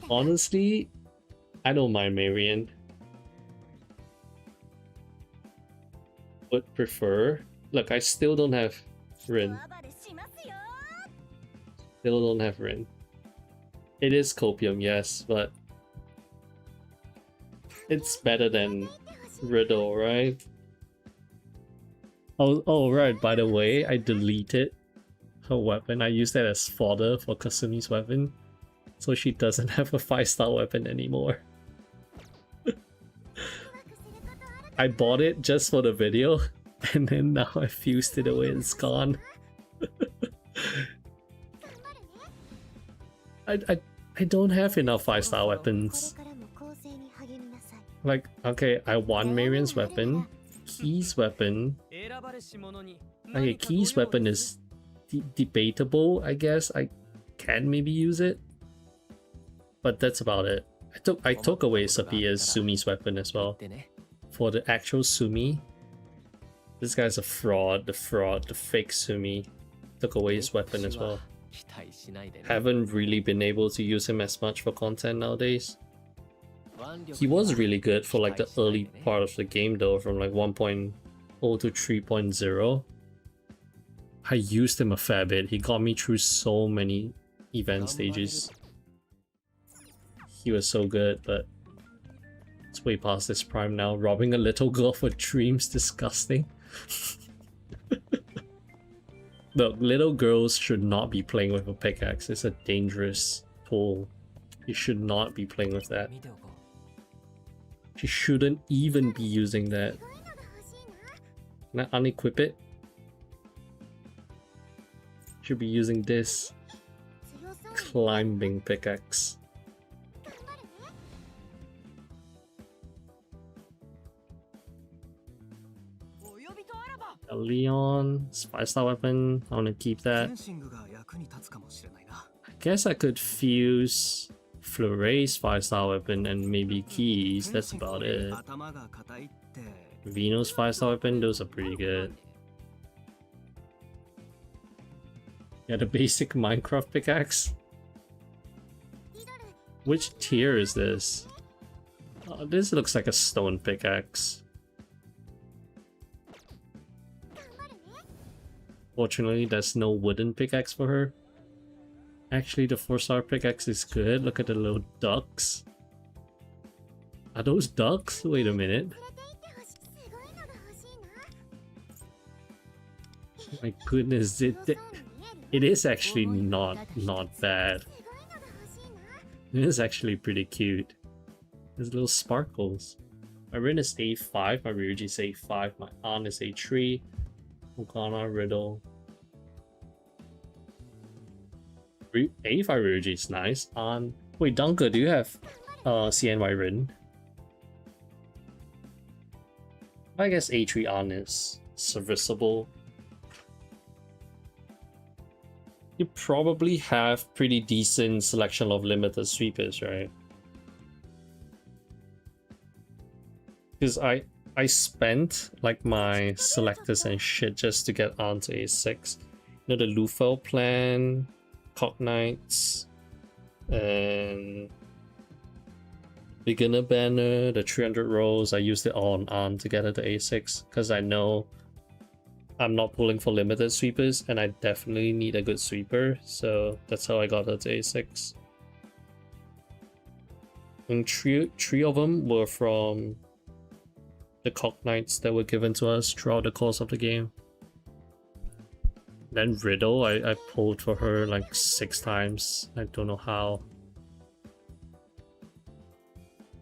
Honestly, I don't mind Marion. Would prefer. Look, I still don't have Rin. Still don't have Rin. It is Copium, yes, but it's better than Riddle, right? Oh, right, by the way, I deleted her weapon. I used that as fodder for Kasumi's weapon. So she doesn't have a 5-star weapon anymore. I bought it just for the video, and then now I fused it away and it's gone. I don't have enough 5-star weapons. Like, okay, I want Marion's weapon, Key's weapon. Okay, Key's weapon is debatable, I guess. I can maybe use it, but that's about it. I took away Sophia's Sumi's weapon as well. For the actual Sumi, this guy's a fraud, the fake Sumi. Took away his weapon as well. Haven't really been able to use him as much for content nowadays. He was really good for like the early part of the game though, from like 1.0 to 3.0. I used him a fair bit. He got me through so many event stages. He was so good, but it's way past his prime now. Robbing a little girl for dreams, disgusting. Look, little girls should not be playing with a pickaxe. It's a dangerous tool. You should not be playing with that. She shouldn't even be using that. Can I unequip it? Should be using this climbing pickaxe. A Leon's 5-star weapon. I want to keep that. I guess I could fuse Fleury's 5-star weapon and maybe Keys. That's about it. Vino's 5-star weapon, those are pretty good. Yeah, the basic Minecraft pickaxe. Which tier is this? This looks like a stone pickaxe. Fortunately, there's no wooden pickaxe for her. Actually, the 4-star pickaxe is good. Look at the little ducks. Are those ducks? Wait a minute. My goodness, it is actually not bad. It is actually pretty cute. There's little sparkles. My Rin is A5, my Ryuji is A5, my An is A3, Morgana, Riddle. A5 Ryuji is nice. An. Wait, Dunker, do you have CNY Rin? I guess A3 An is serviceable. You probably have pretty decent selection of limited sweepers, right? Because I spent like my selectors and shit just to get onto A6. You know, the Lufel plan, Cocknights, and Beginner Banner, the 300 rolls. I used it all on to get it to A6 because I know I'm not pulling for limited sweepers and I definitely need a good sweeper, so that's how I got it to A6. And three of them were from the Cocknights that were given to us throughout the course of the game. Then Riddle, I pulled for her like 6 times. I don't know how.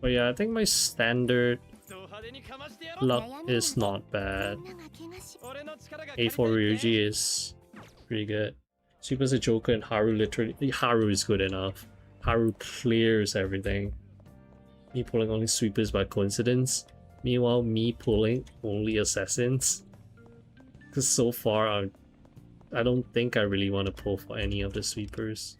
But yeah, I think my standard luck is not bad. A4 Ryuji is pretty good. Sweepers a Joker and Haru Haru is good enough. Haru clears everything. Me pulling only sweepers by coincidence. Meanwhile, me pulling only assassins. Because so far, I don't think I really want to pull for any of the sweepers.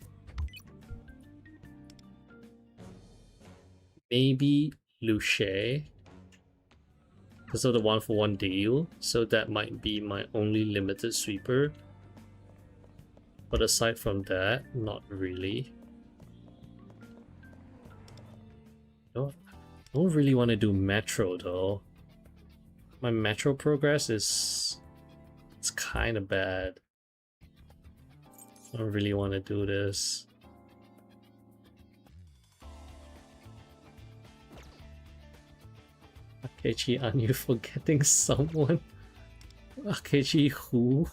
Maybe Luche, because of the 1-for-1 deal, so that might be my only limited sweeper. But aside from that, not really. I don't really want to do Metro though. My Metro progress it's kind of bad. I don't really want to do this. Akechi, are you forgetting someone? Akechi who?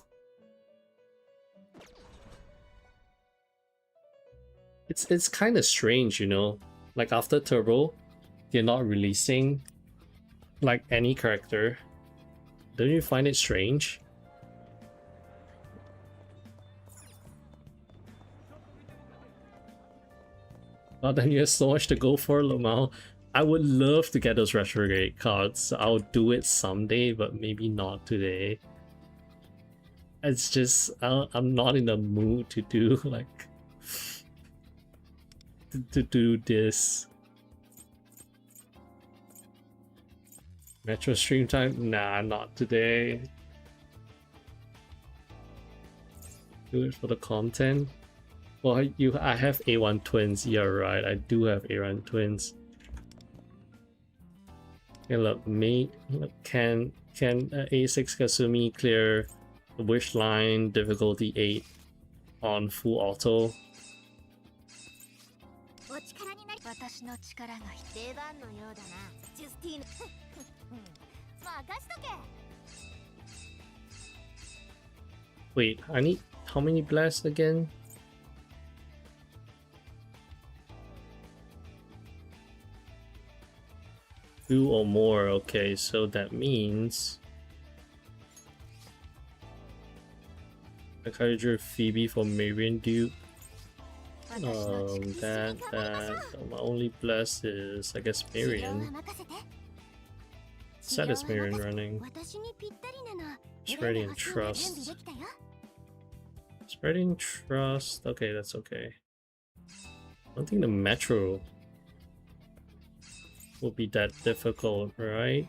It's kind of strange, you know? Like after Turbo, they're not releasing like any character. Don't you find it strange? Oh, then you have so much to go for, Lamau. I would love to get those retrograde cards. I'll do it someday, but maybe not today. It's just I'm not in the mood to do like to do this. Metro stream time? Nah, not today. Do it for the content. Well, I have A1 twins. Yeah, right. I do have A1 twins. Okay, look, can A6 Kasumi clear the wish line difficulty 8 on full auto? Wait, I need how many blasts again? Two or more, okay, so that means I drew Phoebe for Marion Duke. That my only bless is I guess Marion. Set is Marion running. Spreading trust. Spreading trust. Okay, that's okay. I don't think the Metro will be that difficult, right?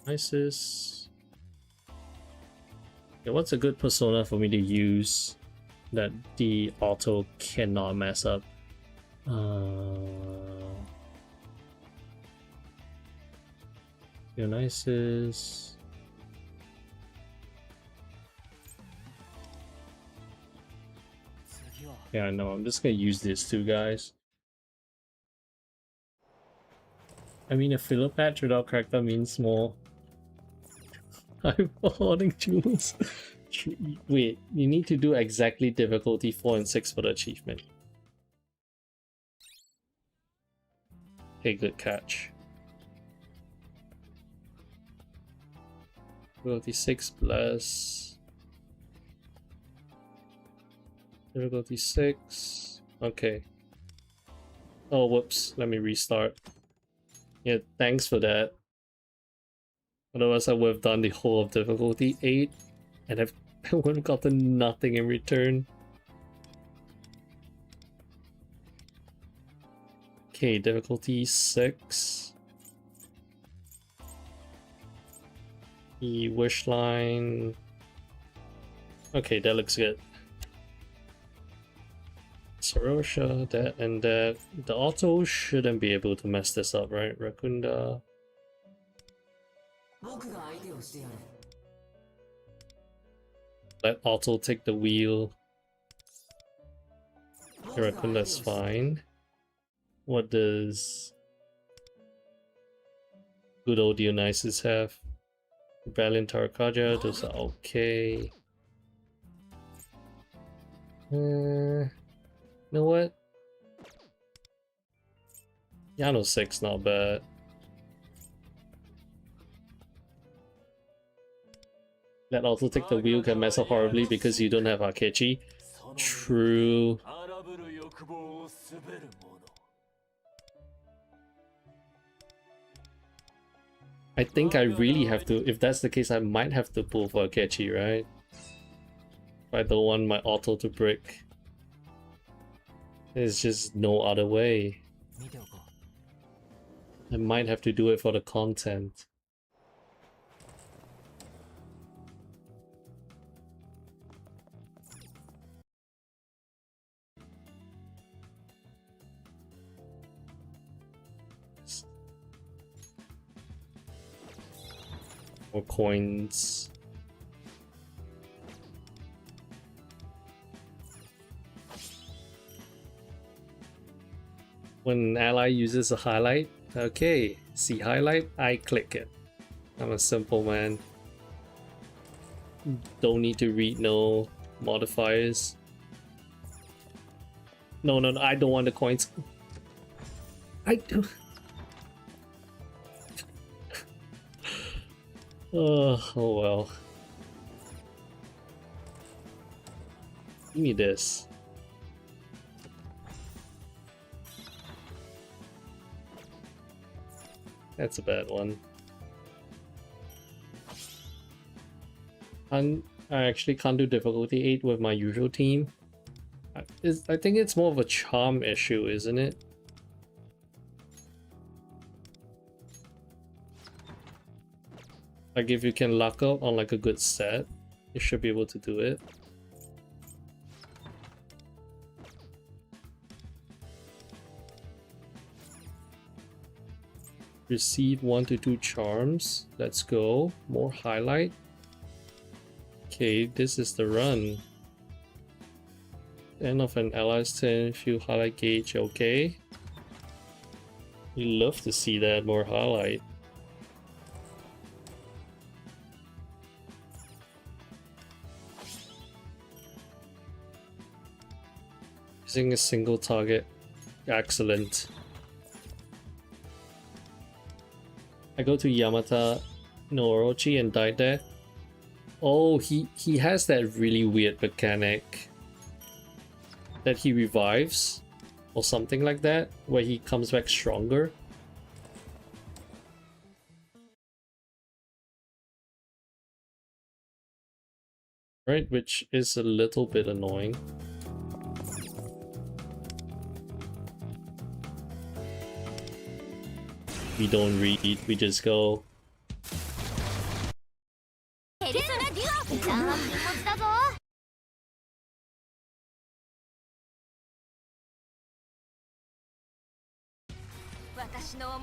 Isis. Yeah, what's a good persona for me to use that the auto cannot mess up? Dionysus. Yeah, I know. I'm just gonna use this too, guys. I mean, a filler patch without character means more. I'm hoarding jewels. Wait, you need to do exactly difficulty 4 and 6 for the achievement. Okay, good catch. Difficulty 6 plus... Difficulty 6... Okay. Oh, whoops. Let me restart. Yeah, thanks for that. Otherwise I would have done the whole of difficulty 8 and I would have gotten nothing in return. Okay, difficulty 6. The wish line. Okay, that looks good. Sarosha, that and that. The auto shouldn't be able to mess this up, right? Rakunda. Let auto take the wheel. Rakunda's fine. What does good old Dionysus have? Rebellion Tarakaja, those are okay. You know what? Yano 6, not bad. That also take the wheel can mess up horribly because you don't have Akechi. True. I think I really have to, if that's the case, I might have to pull for Akechi, right? If I don't want my auto to break. There's just no other way. I might have to do it for the content. More coins. When an ally uses a highlight, okay, see highlight, I click it. I'm a simple man. Don't need to read no modifiers. No, I don't want the coins. I do. Oh well. Give me this. That's a bad one. I actually can't do difficulty 8 with my usual team. I think it's more of a charm issue, isn't it? Like if you can luck out on like a good set, you should be able to do it. Receive 1 to 2 charms. Let's go. More highlight. Okay, this is the run. End of an ally's turn, few highlight gauge, okay. You love to see that, more highlight. Using a single target. Excellent. I go to Yamata no Orochi and died there. Oh, he has that really weird mechanic that he revives or something like that, where he comes back stronger. Right, which is a little bit annoying. We don't read, we just go.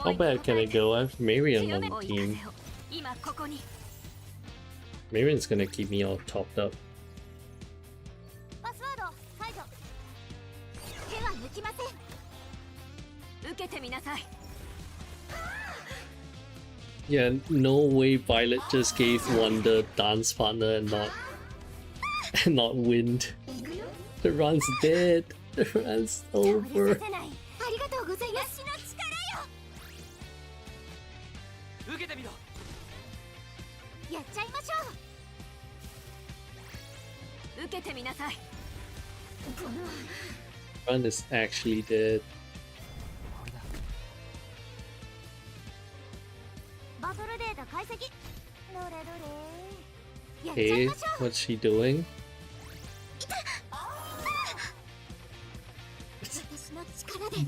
How bad can it go? I have Marion on the team. Marion's gonna keep me all topped up. Yeah, no way Violet just gave Wonder dance partner and not Wind. The run's dead. The run's over. Run is actually dead. Okay, what's she doing?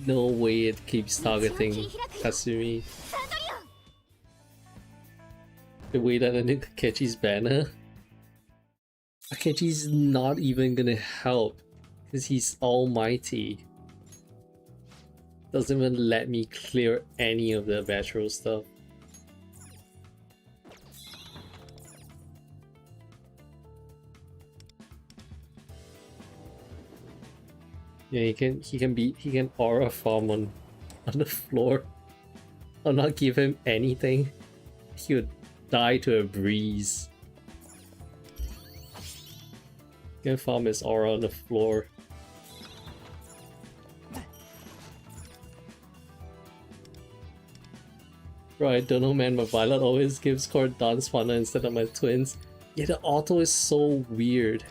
No way it keeps targeting Kasumi. The way that I need Akechi's banner. Akechi's not even gonna help because he's almighty. Doesn't even let me clear any of the natural stuff. Yeah, he can aura farm on the floor. I'll not give him anything. He would die to a breeze. He can farm his aura on the floor. Bro, I don't know man, but Violet always gives Cord dance partner instead of my twins. Yeah, the auto is so weird.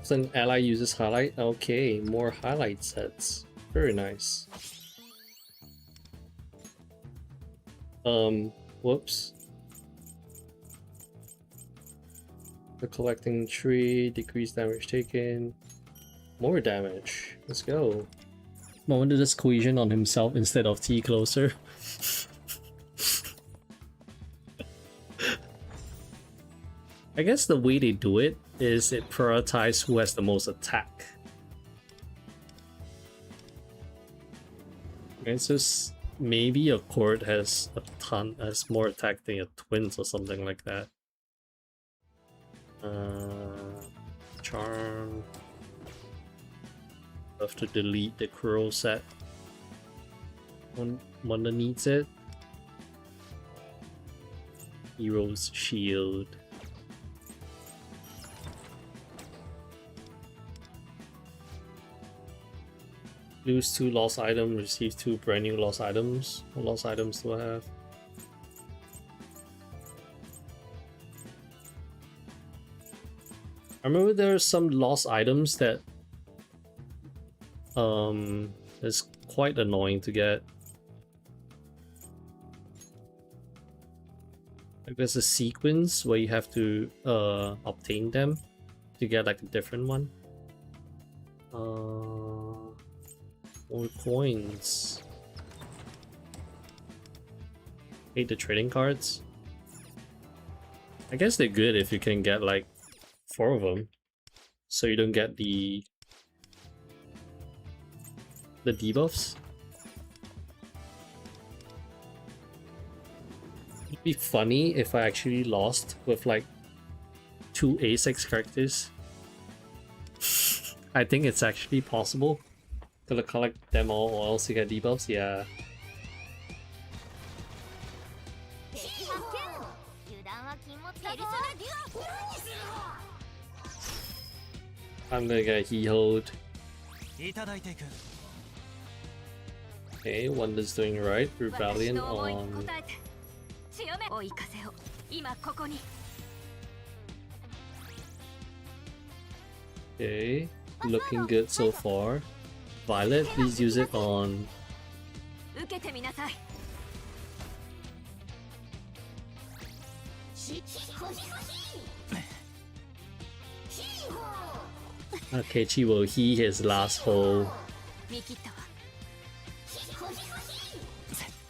An ally uses highlight. Okay, more highlight sets. Very nice. Whoops. The collecting tree, decrease damage taken. More damage. Let's go. I wanted this cohesion on himself instead of T closer. I guess the way they do it is it prioritizes who has the most attack. It's just maybe a Cord has more attack than your twins or something like that. Charm. Have to delete the Kuro set. Wonder needs it. Hero's Shield. Lose 2 lost items, receive 2 brand new lost items. What lost items do I have? I remember there are some lost items that is quite annoying to get. Like there's a sequence where you have to obtain them to get like a different one. More coins. Hate the trading cards. I guess they're good if you can get like 4 of them, so you don't get the debuffs. It'd be funny if I actually lost with like 2 A6 characters. I think it's actually possible. Gotta collect them all or else you get debuffs, yeah. I'm gonna get he-hoed. Okay, Wonder's doing right. Rebellion on... Okay, looking good so far. Violet, please use it on... Akechi will heal his last hole.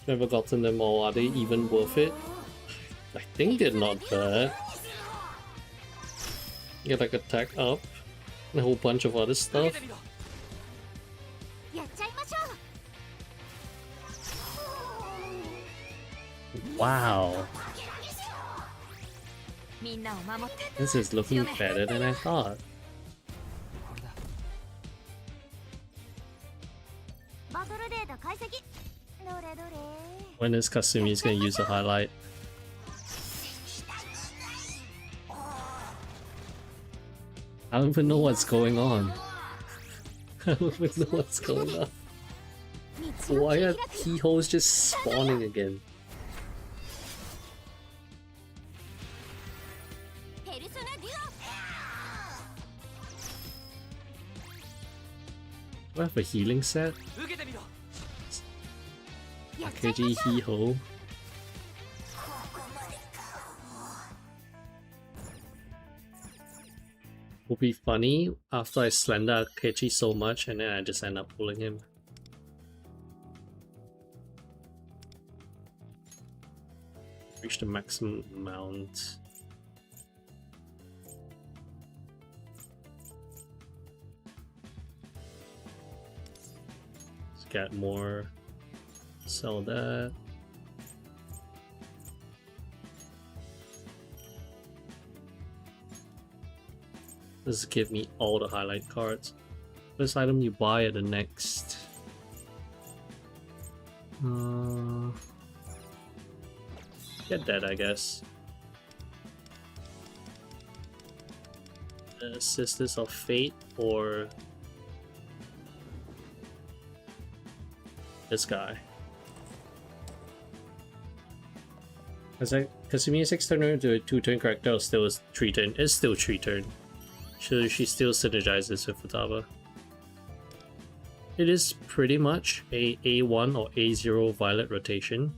Never gotten them all. Are they even worth it? I think they're not bad. Get like attack up and a whole bunch of other stuff. Wow. This is looking better than I thought. When is Kasumi's gonna use a highlight? I don't even know what's going on. I don't even know what's going on. Why are keyholes just spawning again? Do I have a healing set? Akeji Hiho. Would be funny after I slender Akeji so much and then I just end up pulling him. Reach the maximum amount. Let's get more. Sell that. This give me all the highlight cards. First item you buy at the next. Get that, I guess. Sisters of Fate or this guy. Kasumi 6 turn to a 2-turn character or still is 3-turn? It's still 3-turn. So she still synergizes with Futaba. It is pretty much a A1 or A0 violet rotation.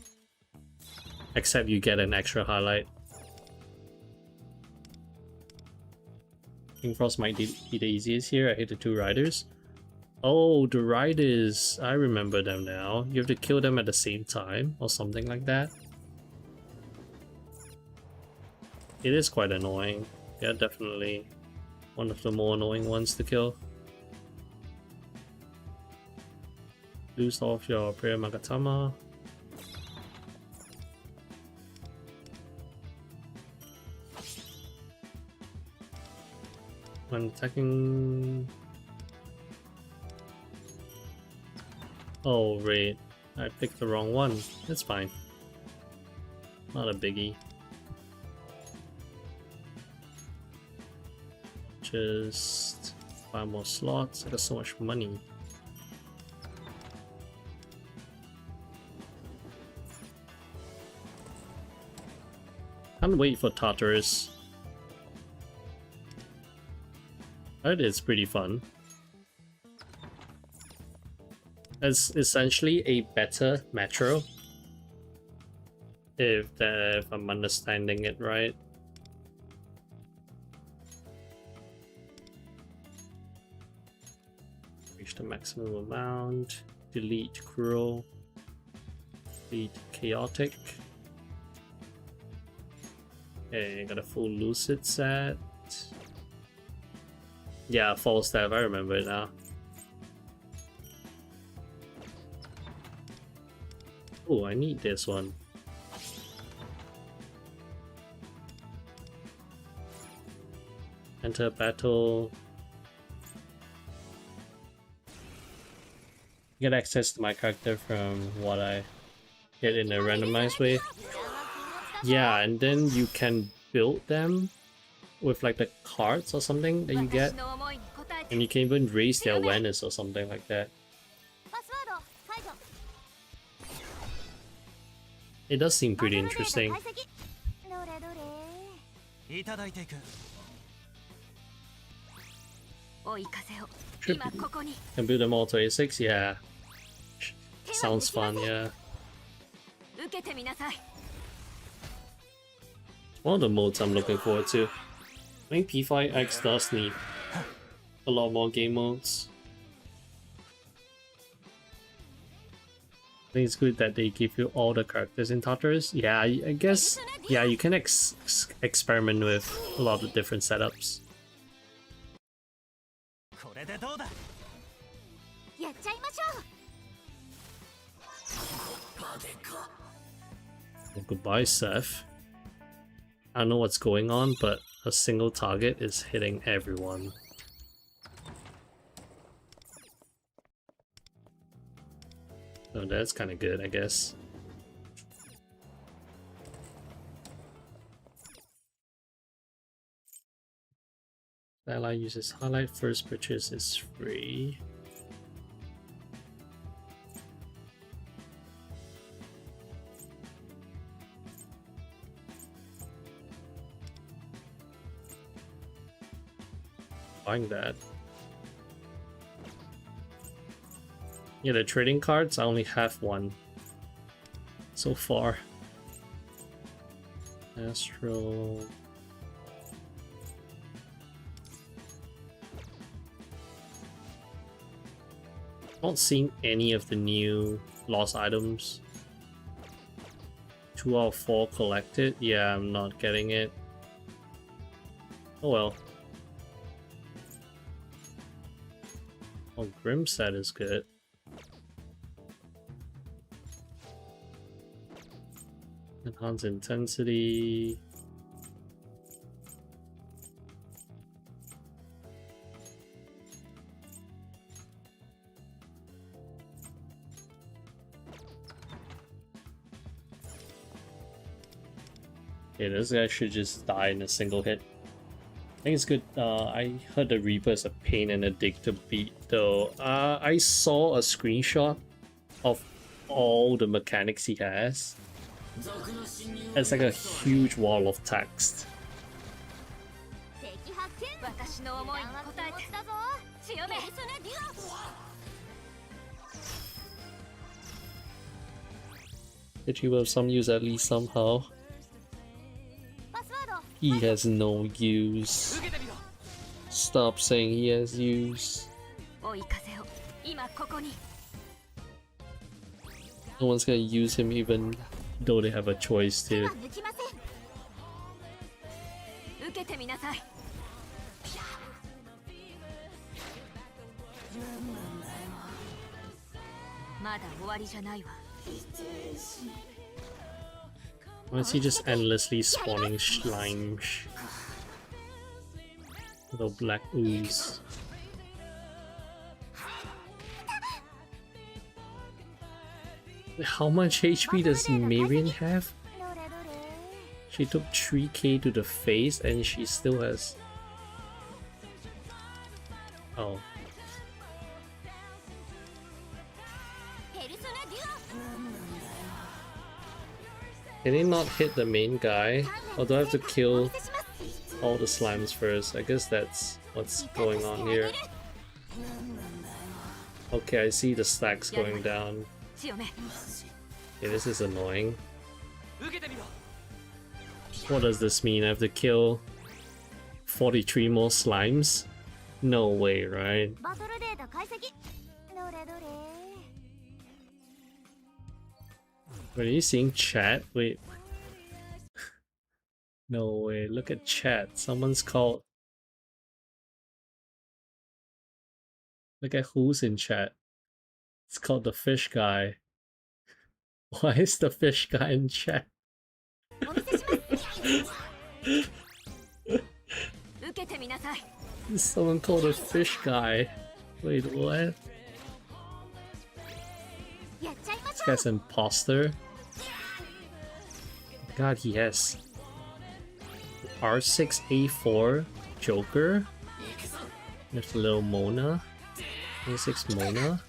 Except you get an extra highlight. King Frost might be the easiest here. I hit the 2 riders. Oh, the riders! I remember them now. You have to kill them at the same time or something like that. It is quite annoying. Yeah, definitely one of the more annoying ones to kill. Lose off your prayer Magatama. When attacking... Oh, right. I picked the wrong one. It's fine. Not a biggie. Just 5 more slots. I got so much money. Can't wait for Tartarus. That is pretty fun. It's essentially a better Metro, if I'm understanding it right. Reach the maximum amount. Delete Cruel. Delete Chaotic. Okay, got a full Lucid set. Yeah, False Staff, I remember it now. Oh, I need this one. Enter battle. Get access to my character from what I get in a randomized way. Yeah, and then you can build them with like the cards or something that you get. And you can even raise their awareness or something like that. It does seem pretty interesting. Should be. Can build them all to A6? Yeah. Sounds fun, yeah. One of the modes I'm looking forward to. I think P5X does need a lot more game modes. I think it's good that they give you all the characters in Tartarus. Yeah, I guess, yeah, you can experiment with a lot of different setups. Well, goodbye, Seth. I don't know what's going on, but a single target is hitting everyone. So that's kind of good, I guess. Ally uses highlight, first purchase is free. Buying that. Yeah, the trading cards, I only have one so far. Astro. Not seen any of the new lost items. 2 out of 4 collected. Yeah, I'm not getting it. Oh well. Oh, Grim set is good. Enhance intensity. Okay, this guy should just die in a single hit. I think it's good. I heard the Reaper is a pain and a dick to beat though. I saw a screenshot of all the mechanics he has. It's like a huge wall of text. Did you have some use at least somehow? He has no use. Stop saying he has use. No one's gonna use him even though they have a choice to. Why is he just endlessly spawning slime? The black ooze. How much HP does Marion have? She took 3k to the face and she still has... Oh. Can he not hit the main guy? Or do I have to kill all the slimes first? I guess that's what's going on here. Okay, I see the stacks going down. Okay, this is annoying. What does this mean? I have to kill 43 more slimes? No way, right? Wait, are you seeing chat? Wait. No way, look at chat. Someone's called... Look at who's in chat. It's called the fish guy. Why is the fish guy in chat? Someone called a fish guy. Wait, what? This guy's an imposter. God, he has R6A4 Joker. There's a little Mona. A6 Mona.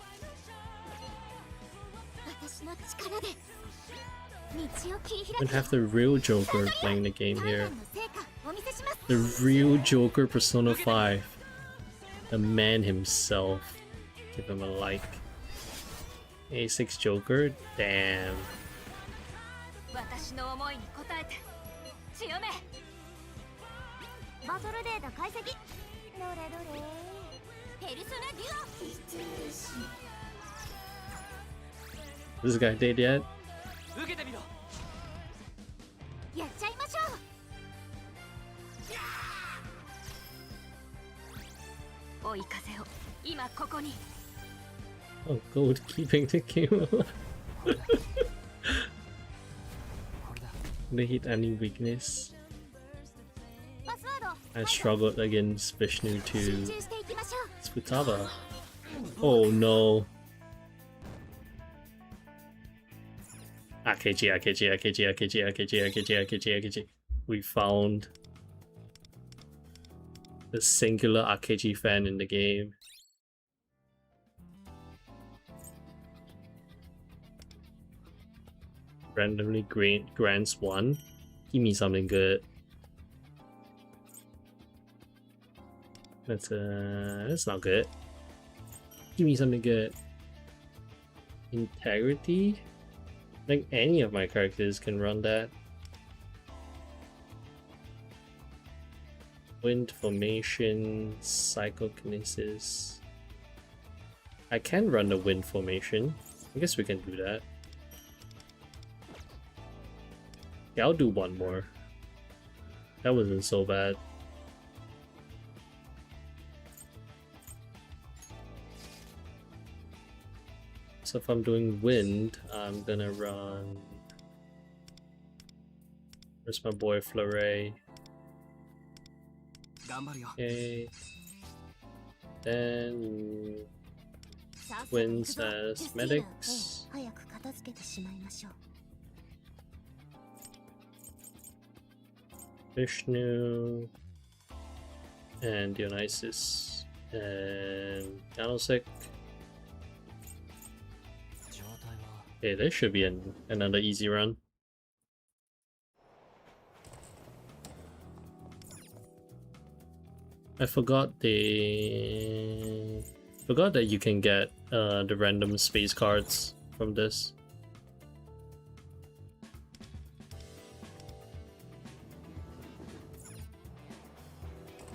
We have the real Joker playing the game here. The real Joker Persona 5. The man himself. Give him a like. A6 Joker? Damn. This guy dead yet? 受けてみろ。やっちゃいましょう。追い風を今ここに。 Oh, gold keeping the game alive. これだ。 They hit any weakness. パスワード。 I struggled against Vishnu 集 to 中していきましょう。 Sputava. Oh no. AKG, AKG, AKG, AKG, AKG, AKG, AKG, AKG. We found the singular AKG fan in the game. Randomly grants one. Give me something good. That's not good. Give me something good. Integrity? I think any of my characters can run that. Wind formation, psychokinesis. I can run the wind formation. I guess we can do that. Yeah, I'll do one more. That wasn't so bad. So if I'm doing wind, I'm gonna run... Where's my boy Fleury? 頑張るよ。 Okay. Then winds as medics. 早く片付けてしまいましょう。 Vishnu and Dionysus and Janosek. 状態は Okay, this should be another easy run. I forgot that you can get the random space cards from this.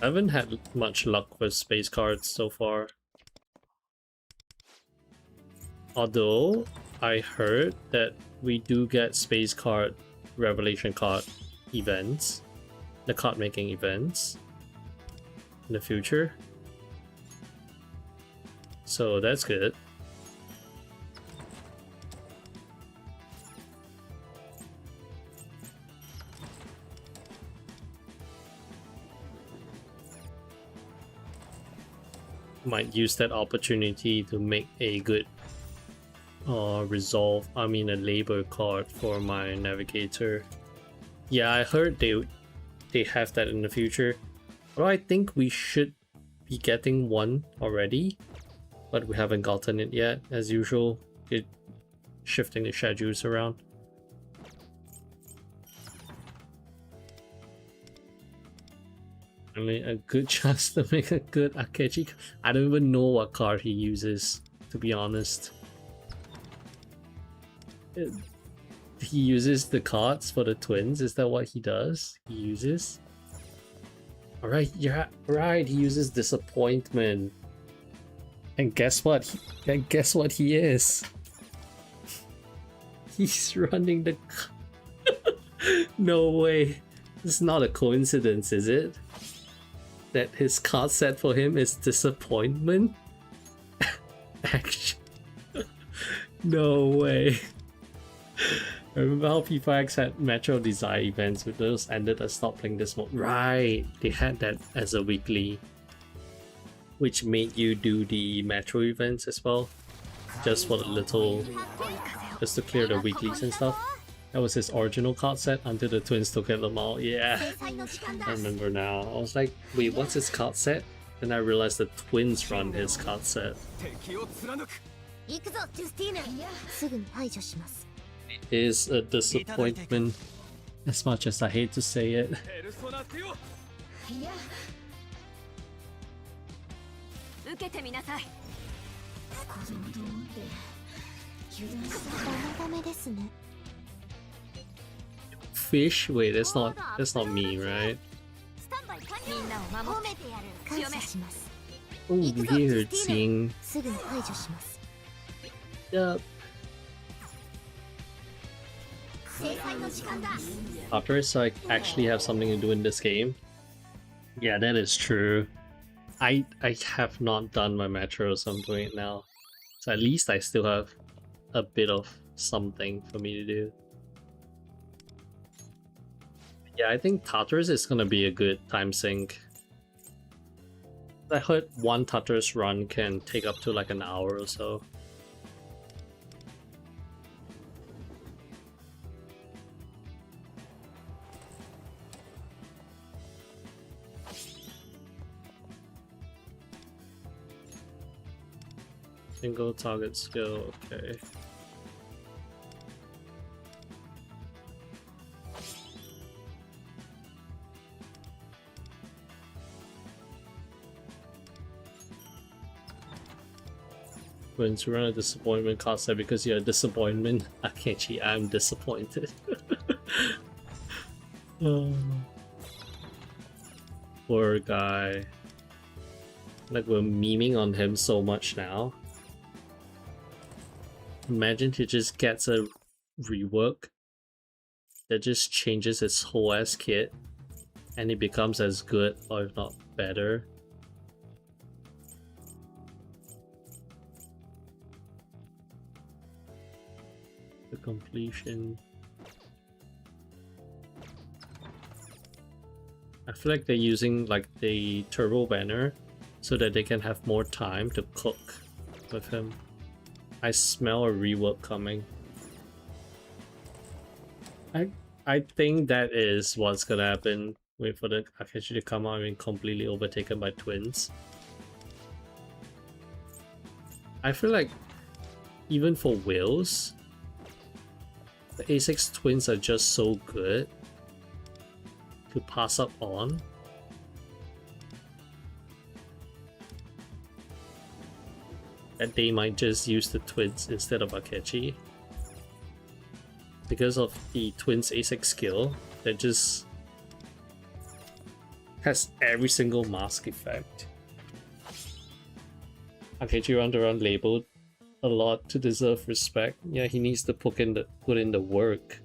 I haven't had much luck with space cards so far. Although I heard that we do get space card revelation card events, the card making events in the future. So that's good. Might use that opportunity to make a good a labor card for my navigator. Yeah, I heard they have that in the future. Well, I think we should be getting one already, but we haven't gotten it yet. As usual, shifting the schedules around. I mean, a good chance to make a good Akechi. I don't even know what card he uses, to be honest. He uses the cards for the twins. Is that what he does? He uses. All right, yeah, right. He uses disappointment. And guess what? He is. He's running the. No way. This is not a coincidence, is it? That his card set for him is disappointment? Actually, no way. I remember how P5X had Metro Design events, but those ended. I stopped playing this mode. Right, they had that as a weekly, which made you do the Metro events as well, just for the little, just to clear the weeklies and stuff. That was his original card set until the twins took them out. Yeah, I remember now. I was like, wait, what's his card set? Then I realized the twins run his card set. 敵を貫く。行くぞ、ジュスティーヌ。すぐに排除します。 It is a disappointment, as much as I hate to say it. ペルソナティオ。受けてみなさい。子供と思って油断したダメですね。 Fish? Wait, that's not me, right? スタンバイ完了。みんなを守ってやる。感謝します。 Oh, weird seeing. すぐに排除します。 Yep. Otters like actually have something to do in this game. Yeah, that is true. I have not done my metro, so I'm doing it now. So at least I still have a bit of something for me to do. Yeah, I think Tartarus is gonna be a good time sink. I heard one Tartarus run can take up to like an hour or so. Single target skill, okay. When you run a disappointment card set because you're a disappointment. Akechi, I'm disappointed. Poor guy. Like, we're memeing on him so much now. Imagine he just gets a rework that just changes his whole ass kit and he becomes as good or if not better. The completion. I feel like they're using like the turbo banner so that they can have more time to cook with him. I smell a rework coming. I think that is what's gonna happen. Wait for the Akechi to come out and completely overtaken by twins. I feel like even for whales, the A6 twins are just so good to pass up on. That they might just use the twins instead of Akechi. Because of the twins A6 skill that just has every single mask effect. Akechi round around labeled a lot to deserve respect. Yeah, he needs to put in the work.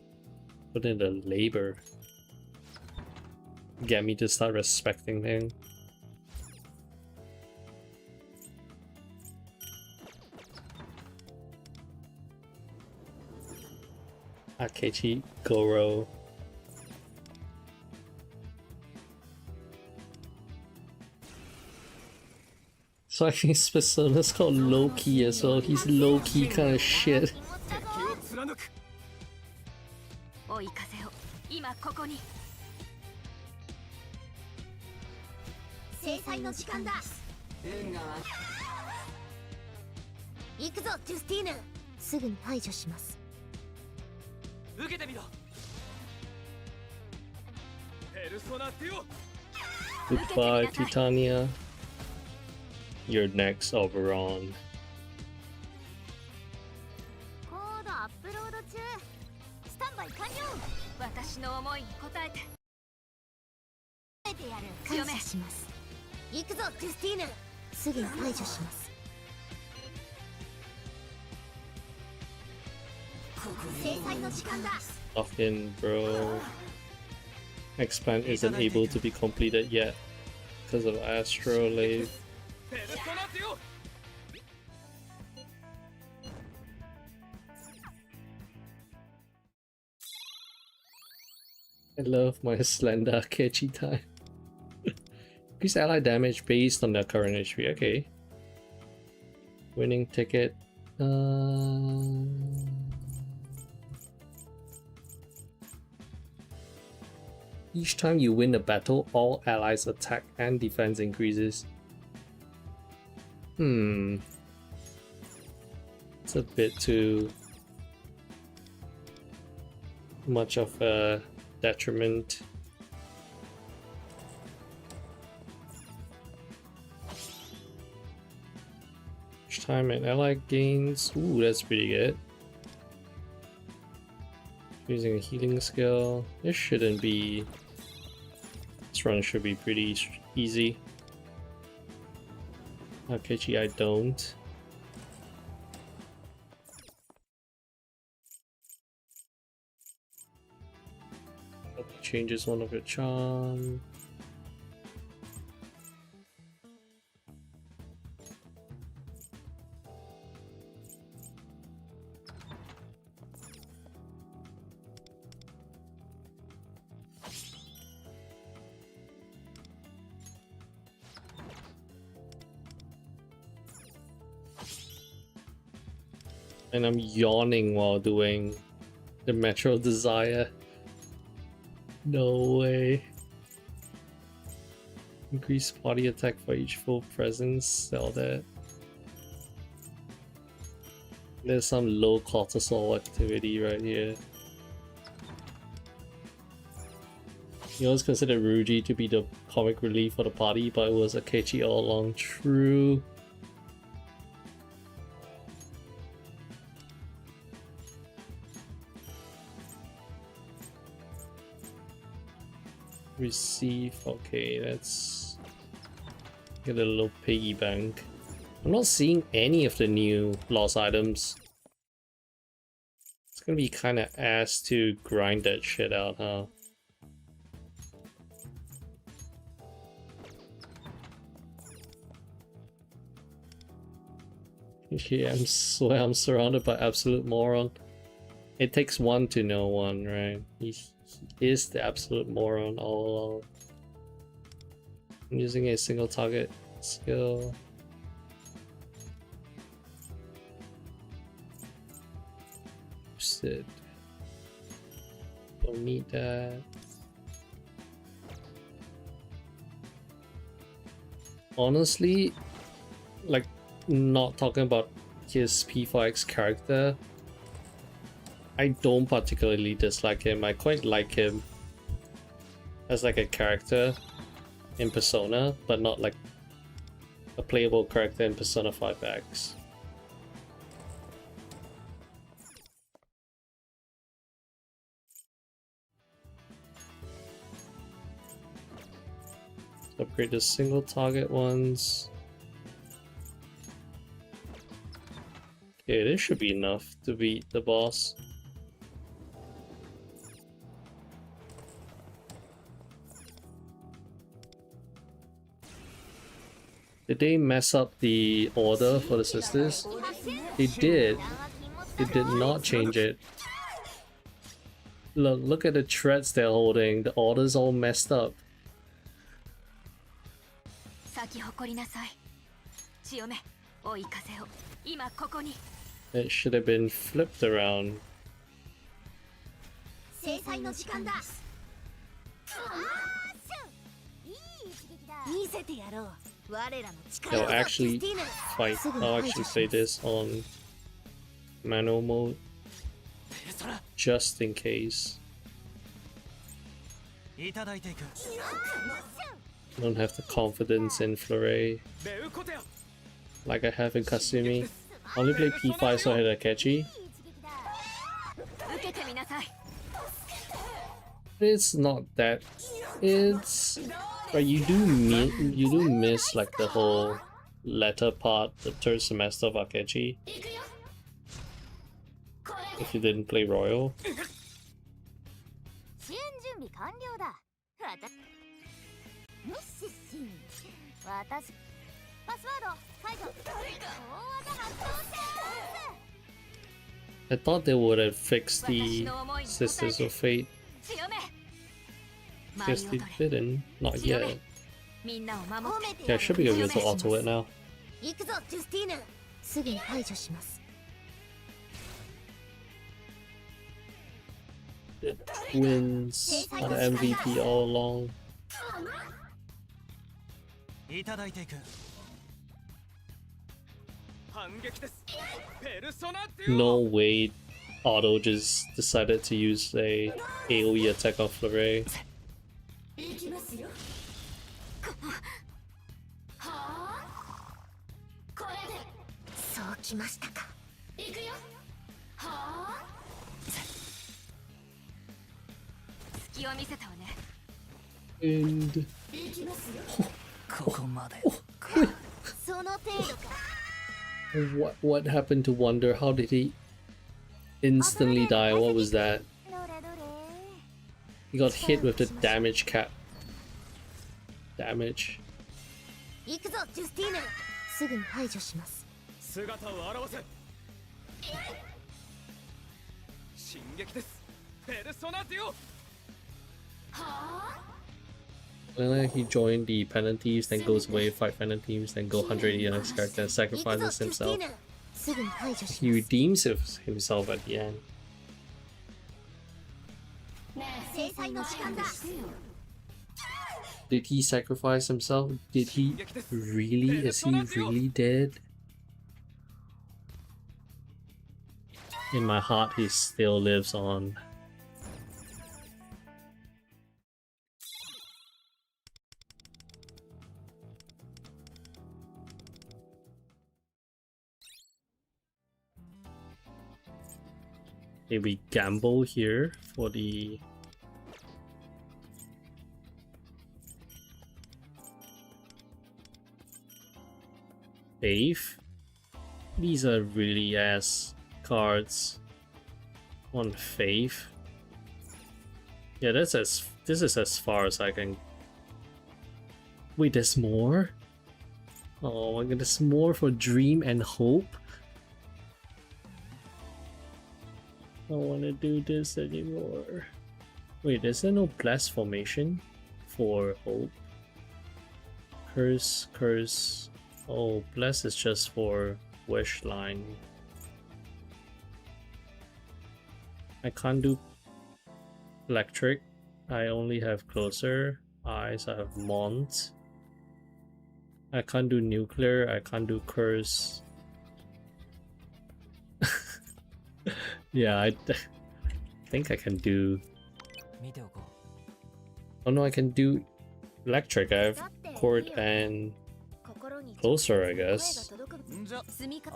Put in the labor. Get me to start respecting him. Akechi Goro. So I think his persona's called Low-Key as well. He's low-key kind of shit. 追い風を今ここに制裁の時間だ行くぞジュスティーヌすぐに排除します受けてみろペルソナティオ Goodbye, Titania. You're next, Oberon. コードアップロード中スタンバイ完了私の思いに応えてやる強めします行くぞジュスティーヌすぐに排除します Fucking bro. Expand isn't able to be completed yet because of Astrolabe. ペルソナティオ I love my slender Akechi time. Increase ally damage based on their current HP. Okay. Winning ticket. Each time you win a battle, all allies' attack and defense increases. It's a bit too much of a detriment. Each time an ally gains... Ooh, that's pretty good. Using a healing skill. This shouldn't be... This run should be pretty easy. Akechi, I don't. Changes one of your charm. And I'm yawning while doing the Metro Desire. No way. Increase body attack for each full presence. Sell that. There's some low cortisol activity right here. You always consider Ruji to be the comic relief for the party, but it was Akechi all along. True. Receive, okay, let's get a little piggy bank. I'm not seeing any of the new lost items. It's gonna be kinda ass to grind that shit out, huh? Yeah, I'm surrounded by absolute moron. It takes one to know one, right? He is the absolute moron all along. I'm using a single target skill. Sit. Don't need that. Honestly, like, not talking about his P4X character, I don't particularly dislike him. I quite like him as like a character in Persona, but not like a playable character in Persona 5X. Upgrade the single target ones. Okay, this should be enough to beat the boss. Did they mess up the order for the sisters? They did. They did not change it. Look at the threads they're holding. The order's all messed up. It should have been flipped around. They'll actually fight. I'll actually play this on manual mode just in case. I don't have the confidence in Fleury like I have in Kasumi. I only play P5 so I had Akechi. It's not that. It's but you do miss like the whole latter part, the third semester of Akechi. If you didn't play Royal. I thought they would have fixed the Sisters of Fate. Guess they didn't. Not yet. Yeah, I should be able to auto it now. It wins on MVP all along. No way Auto just decided to use a AoE attack on Fleury. And what happened to Wonder? How did he instantly die? What was that? He got hit with the damage cap. Damage. 行くぞジュスティーヌ。すぐに排除します。姿を現せ。進撃です。ペルソナティオ。はあ。 And then he joined the penalties, then goes away, fight penalties, then go 100 EX character and sacrifices himself. He redeems himself at the end. Did he sacrifice himself? Did he really? Is he really dead? In my heart, he still lives on. Maybe gamble here for the faith. These are really ass cards on faith. Yeah, this is as far as I can. Wait, there's more? Oh my god, there's more for dream and hope. I don't want to do this anymore. Wait, is there no blessed formation for hope? Curse, curse. Oh, bless is just for wish line. I can't do electric. I only have closer. Eyes, I have Mont. I can't do nuclear. I can't do curse. Yeah, I think I can do. Oh no, I can do electric. I have court and closer, I guess.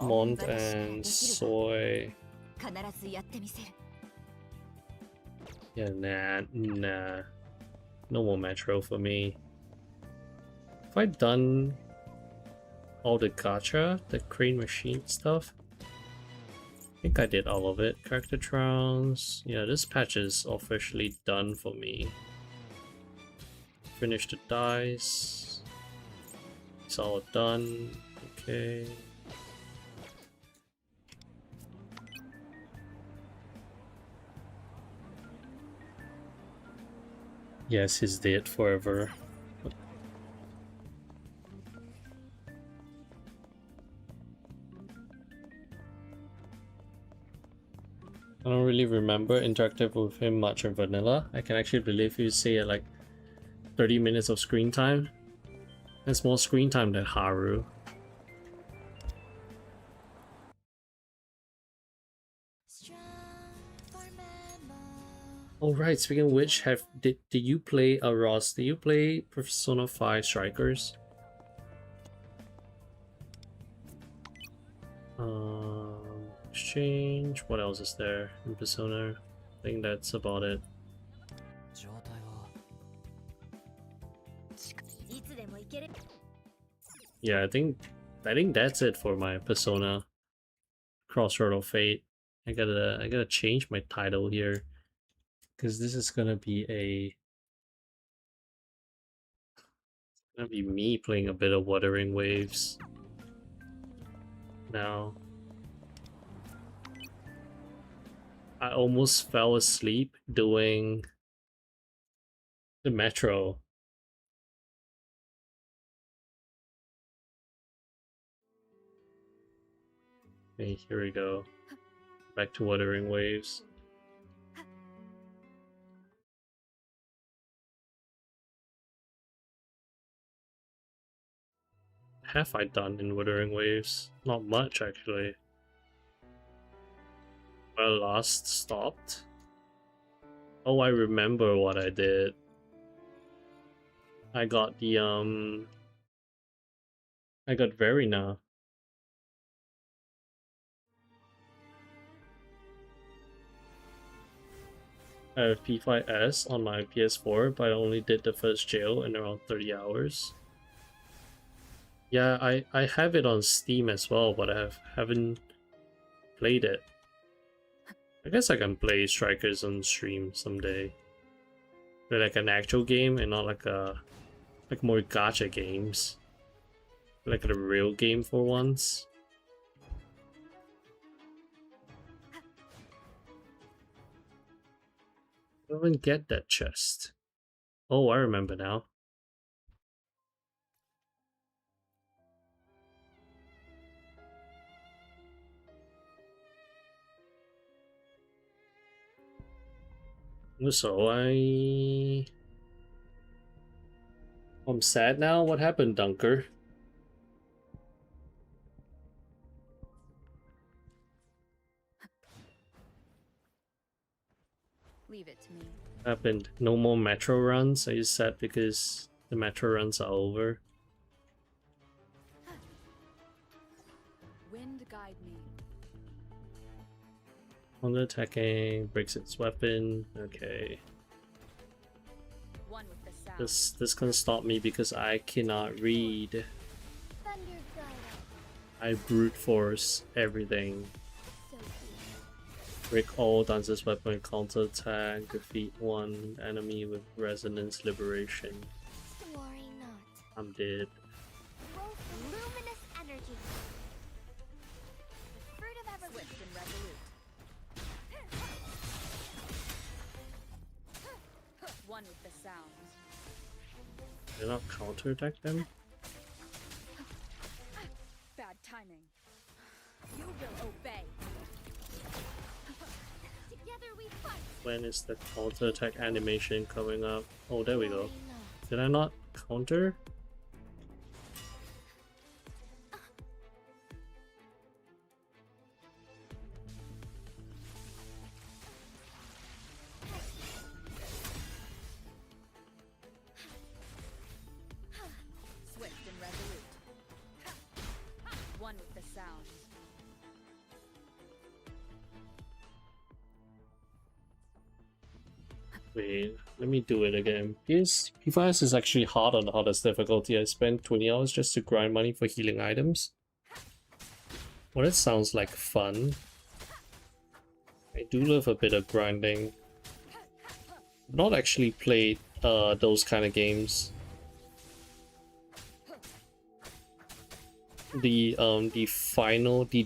Mont and soy. Yeah, nah. No more metro for me. Have I done all the gacha, the crane machine stuff? I think I did all of it. Character trials. Yeah, this patch is officially done for me. Finish the dice. It's all done. Okay. Yes, he's dead forever. I don't really remember interacting with him much in vanilla. I can actually believe you say like 30 minutes of screen time. That's more screen time than Haru. Oh right, speaking of which, did you play Ross? Did you play Persona 5 Strikers? Exchange. What else is there in Persona? I think that's about it. Yeah, I think that's it for my Persona Crossroad of Fate. I gotta change my title here, because this is gonna be me playing a bit of Wuthering Waves now. I almost fell asleep doing the Metro. Okay, here we go. Back to Wuthering Waves. Have I done in Wuthering Waves? Not much, actually. I last stopped. Oh, I remember what I did. I got the I got Verina. I have P5S on my PS4, but I only did the first jail in around 30 hours. Yeah, I have it on Steam as well, but I haven't played it. I guess I can play Strikers on stream someday. They're like an actual game and not like more gacha games. Like a real game for once. I don't even get that chest. Oh, I remember now. So I'm sad now. What happened, Dunker? Leave it to me. Happened? No more metro runs? Are you sad because the metro runs are over? Wind guide me. On attacking, breaks its weapon. Okay. One with the sound. This can stop me because I cannot read. Thunder guide. I brute force everything. So be Break all dancer's weapon, counter attack, defeat one enemy with resonance liberation. it. Worry not. I'm dead. Roll for luminous energy. The fruit of ever swift and resolute. One with the sound. Did I not counter attack them? Bad timing. You will obey. Together we fight. When is the counter attack animation coming up? Oh, there we go. Worry not. Did I not counter? Swift and resolute. One with the sound. Wait, let me do it again. P5 is actually hard on the hardest difficulty. I spent 20 hours just to grind money for healing items. Well, that sounds like fun. I do love a bit of grinding. I've not actually played those kind of games. The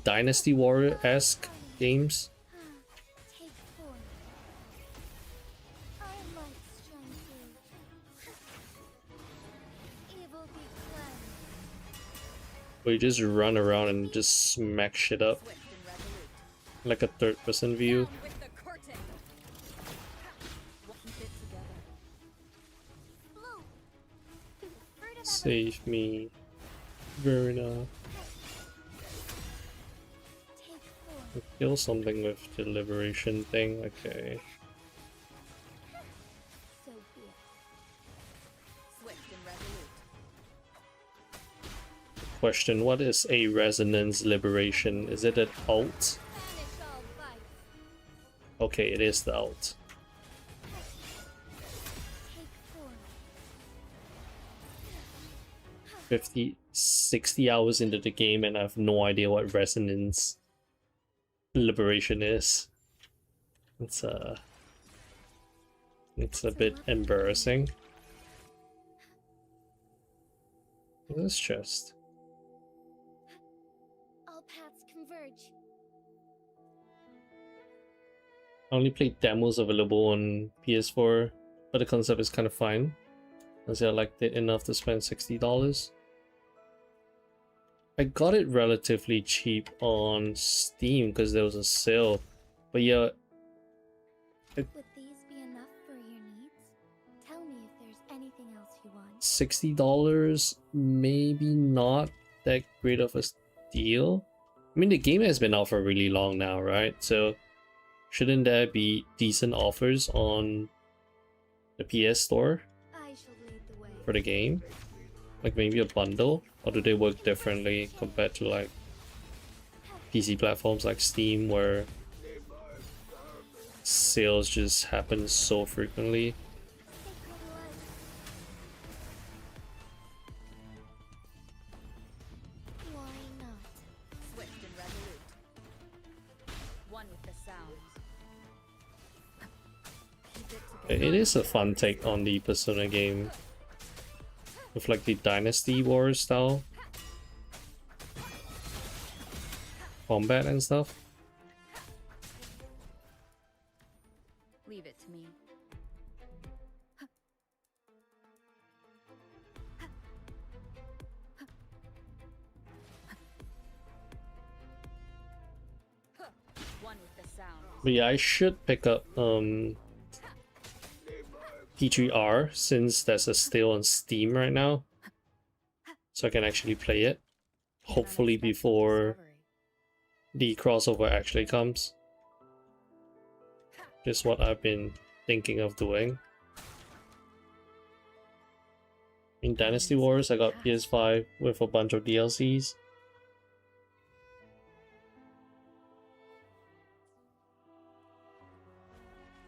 Dynasty Warrior-esque games. Take form. Our might shine through. Evil be cleansed. Where you just run around and just smack shit up. Swift and resolute. Like a third-person view. Down with the curtain. Keep it together. Bloom. The fruit of ever Save me. Verna. take form. Kill something with the liberation thing. Okay. So be it. Swift and resolute. Question, what is a resonance liberation? Is it an alt? Banish all vice. Okay, it is the alt. Take form. 60 hours into the game and I have no idea what resonance liberation is. It's a bit embarrassing. This chest. All paths converge. I only played demos available on PS4, but the concept is kind of fine. As I liked it enough to spend $60. I got it relatively cheap on Steam because there was a sale. But yeah, Would these be enough for your needs? Tell me if there's anything else you want. $60, maybe not that great of a deal. I mean, the game has been out for really long now, right? So shouldn't there be decent offers on the PS Store I shall lead the way. for the game? Like maybe a bundle? Or do they work differently compared to like PC platforms like Steam where sales just happen so frequently? Sacred light. Worry not. Swift and resolute. One with the sound. Keep it together. It is a fun take on the Persona game with like the Dynasty Wars style combat and stuff. Leave it to me. One with the sound. But yeah, I should pick up P3R since there's a sale on Steam right now, so I can actually play it. Hopefully before the crossover actually comes. Just what I've been thinking of doing. In Dynasty Wars, I got PS5 with a bunch of DLCs.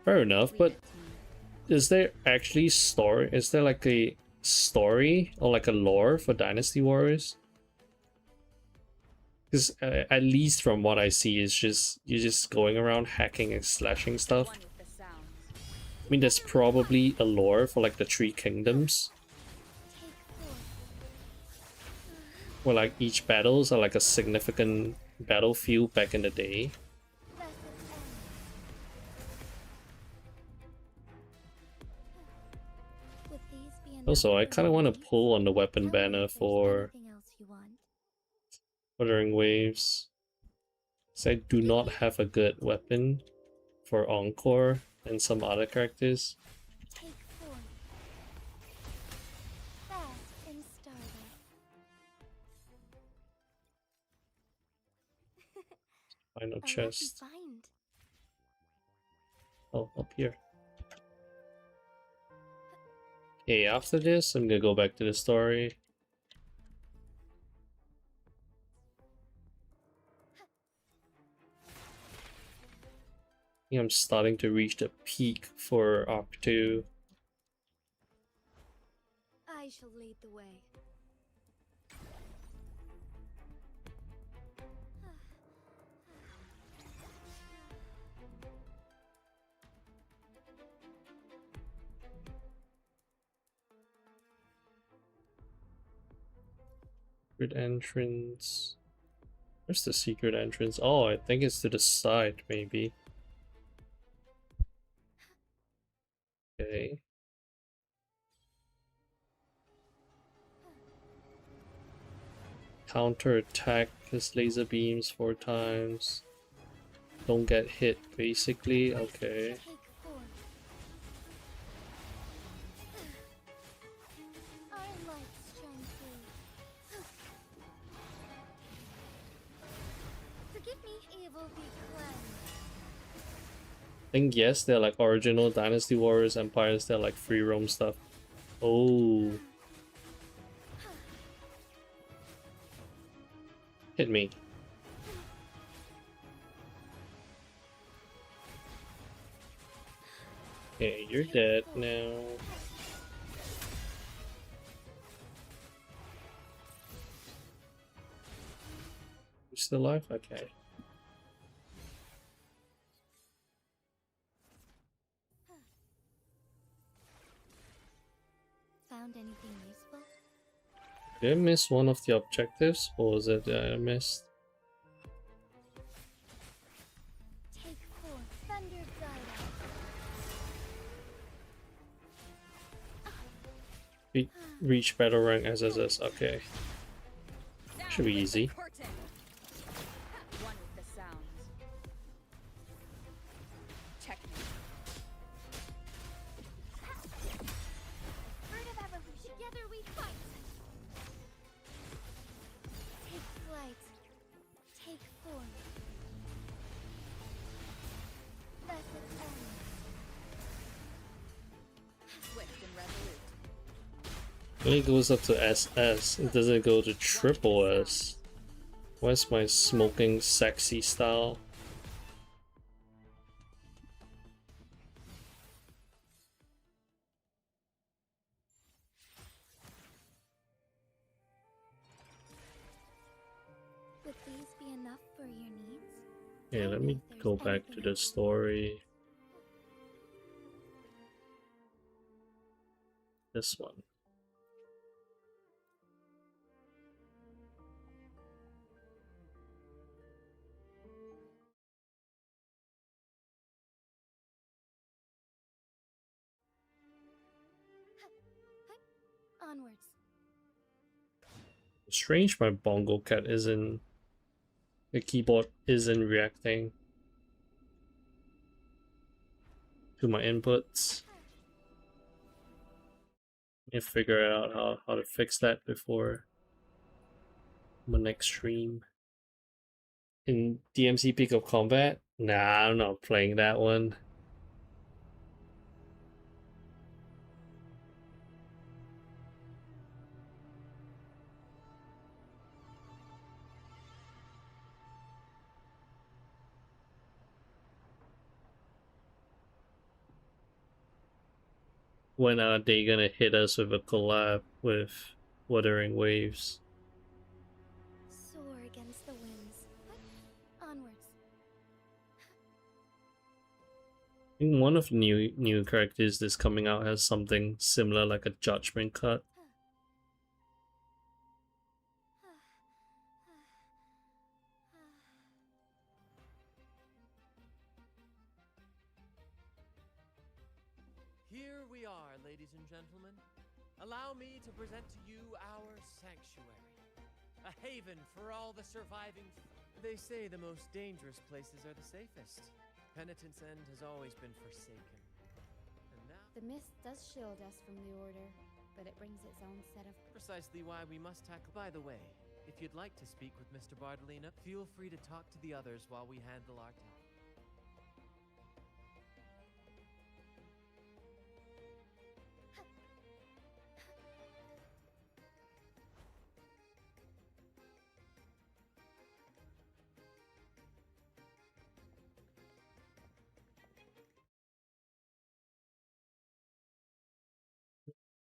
Fair enough, but is there actually story? Is there like a story or like a lore for Dynasty Warriors? Because at least from what I see, it's just you're just going around hacking and slashing stuff. I mean, there's probably a lore for like the Three Kingdoms, where like each battles are like a significant battlefield back in the day. Also, I kind of want to pull on the weapon banner for Wuthering Waves. So I do not have a good weapon for Encore and some other characters. Final chest. Oh, up here. Okay, after this, I'm gonna go back to the story. I think I'm starting to reach the peak for Arc 2. I shall lead the way. Secret entrance. Where's the secret entrance? Oh, I think it's to the side, maybe. Okay. Counter attack his laser beams 4 times. Don't get hit, basically. Okay. I think yes, they're like original Dynasty Warriors Empires, they're like free roam stuff. Oh. Hit me. Okay, you're dead now. You still alive? Okay. Found anything useful? Did I miss one of the objectives, or was it that I missed? Take 4, Thunder Guide. Reach battle rank SSS. Okay. Should be easy. One with the sound. Checkmate. Bird of Evolution. Together we fight. Take flight. Take form. Blessed end. Swift and resolute. It only goes up to SS, it doesn't go to triple S. Where's my smoking sexy style? Would these be enough for your needs? Yeah, let Tell me if there's go back to anything the else. story. This one. Onwards. Strange my bongo cat isn't, the keyboard isn't reacting to my inputs. I need to figure out how to fix that before my next stream. In DMC Peak of Combat? Nah, I'm not playing that one. When are they gonna hit us with a collab with Wuthering Waves? Soar against the winds. Onwards. I think one of the new characters that's coming out has something similar, like a judgment cut. Here we are, ladies and gentlemen. Allow me to present to you our sanctuary. A haven for all the surviving. They say the most dangerous places are the safest. Penitence End has always been forsaken. And now, The mist does shield us from the Order, but it brings its own set of... precisely why we must tackle. By the way, if you'd like to speak with Mr. Bartolina, feel free to talk to the others while we handle our task.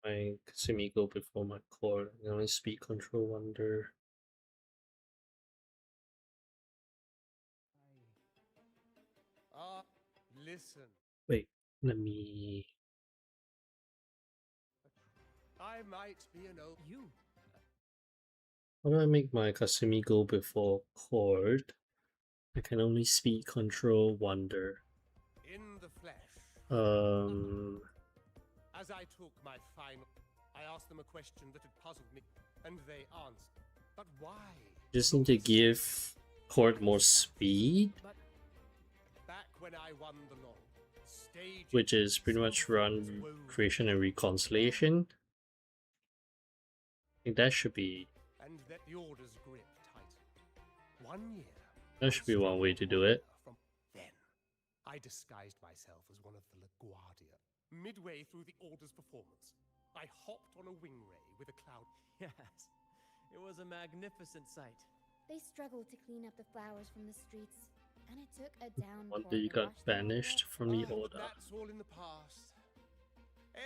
My Kasumi go before my core. I only speed control wonder. Listen. Wait, let me. I might be an old. You. How do I make my Kasumi go before chord? I can only speed control wonder. In the flesh. As I took my final, I asked them a question that had puzzled me, and they answered. But why? Just need to give chord more speed, But back when I won the long stage, which is pretty much run creation and reconciliation. I think that should be and that the orders grip tight. 1 year. that should be one way to do it. Then I disguised myself as one of the LaGuardia. Midway through the order's performance, I hopped on a wing ray with a cloud. Yes, it was a magnificent sight. They struggled to clean up the flowers from the streets, and it took a One downpour day you to got wash them banished away. from the Ah, order. That's all in the past.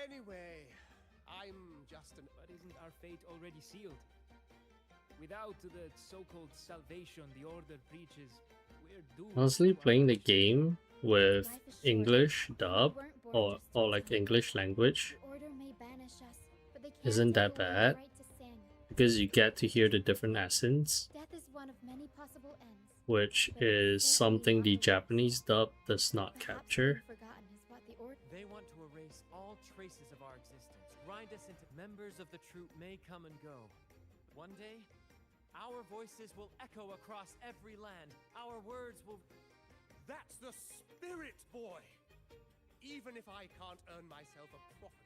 Anyway, I'm just an. But isn't our fate already sealed? Without the so-called salvation the Order preaches, we're doomed. Honestly, to playing the our- game with Life is short. English We dub weren't born or just to like sing. English language The Order may banish us, but they can't isn't that take away the bad, right to sing. because you get to hear the different accents, Death is one of many possible ends. which is something the Japanese dub does not Perhaps capture. forgotten is what the Order. They want to erase all traces of our existence, grind us into members of the troop may come and go. One day, our voices will echo across every land. Our words will. That's the spirit, boy! Even if I can't earn myself a profit.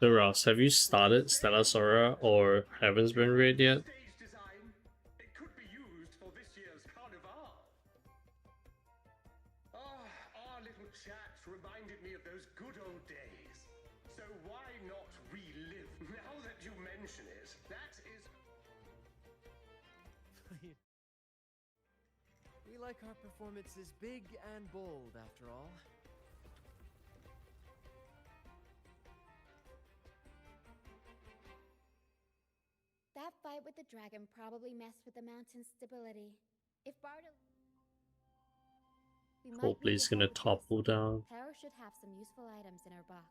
So Ross, have you started Stella Sora or Heaven's Been Read yet? Stage design. It could be used for this year's carnival. Our little chats reminded me of those good old days. So why not relive? Now that you mention it, that is. We We like our performances big and bold, after all. That fight with the dragon probably messed with the mountain's stability. If Bardo... We might Hopefully need it's your gonna help with this. topple down. Tara should have some useful items in her box.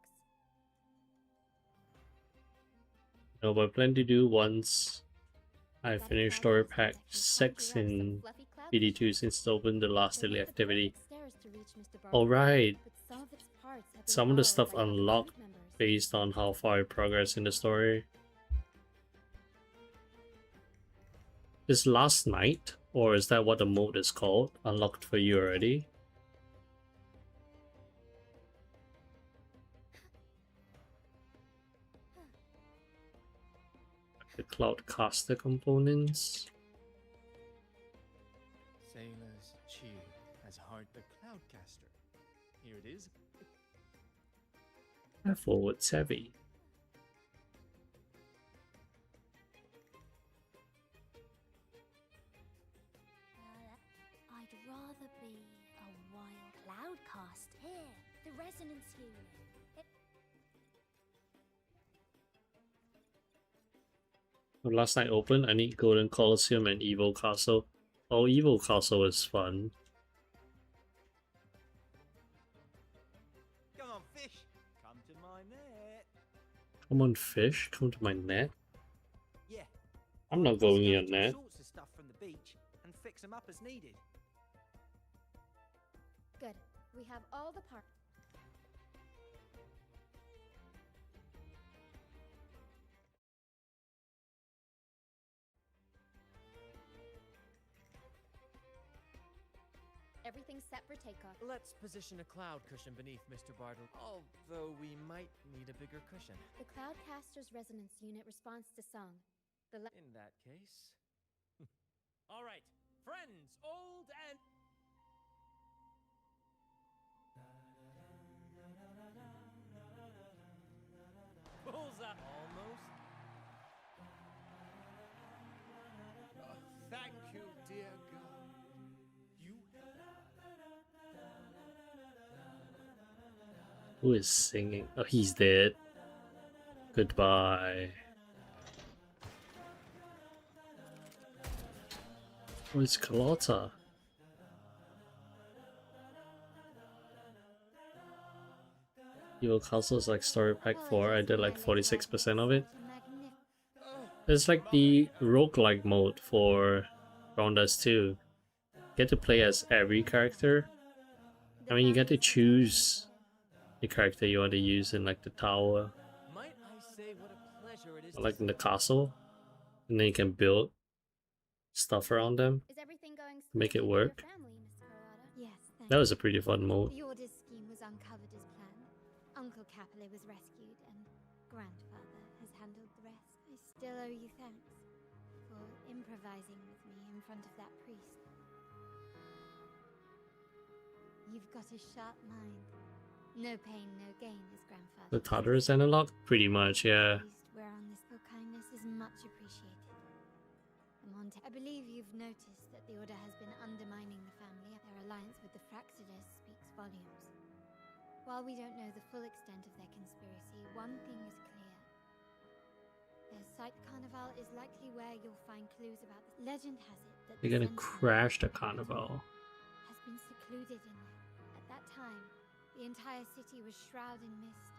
No, but I plan to do once I Got a finish cloud story caster pack that can 6 conjure up some in fluffy cloud BD2 vision. since it's opened the last We'll daily need the activity. perfect stairs to reach Mr. Bardo, Alright, but some of its parts have been some of the borrowed stuff by other unlocked group members. based on how far I progress in the story. Is last night, or is that what the mode is called, unlocked for you already? The cloud caster components. Sailors cheer as Hart the Cloudcaster. Here it is. Forward savvy. I'd rather be a wild cloudcast. Here, the resonance unit. Last night open, I need Golden Colosseum and Evil Castle. Oh, Evil Castle is fun. Come on, fish. Come to my net. Come on, fish, come to my net. Yeah. I'm not going in your net. All sorts of stuff from the beach and fix them up as needed. Good. We have all the parts. Everything's set for takeoff. Let's position a cloud cushion beneath Mr. Bartle, although we might need a bigger cushion. The Cloudcaster's resonance unit responds to song. In that case... All right, friends, old and... Bullseye! Almost. Thank you, dear God. You Who is singing? Oh, he's dead. Goodbye. Oh, it's Carlotta. Evil Castle is like story pack 4. I did like 46% of it. It's like the roguelike mode for Rondas 2. Get to play as every character. I mean, you get to choose the character you want to use in like the tower, might I say what a pleasure it is or like in the castle, and then you can build stuff around them. Is everything going Make it smoothly with your work. family, Miss Carlotta? Yes, thank That was a pretty fun mode. The Order's scheme was uncovered as planned. Uncle Capulet was rescued, and Grandfather has handled the rest. I still owe you thanks for improvising with me in front of that priest. You've got a sharp mind. No pain, no gain, as Grandfather The says. Tartarus analog? Pretty much, yeah. Priest whereon this your kindness is much appreciated. Amante, I believe you've noticed that the Order has been undermining the family. Their alliance with the Fraxidus speaks volumes. While we don't know the full extent of their conspiracy, one thing is clear. Their site carnival is likely where you'll find clues about this. Legend has it that They're the gonna Sentinel crash the carnival. has been secluded in there. At that time, the entire city was shrouded in mist.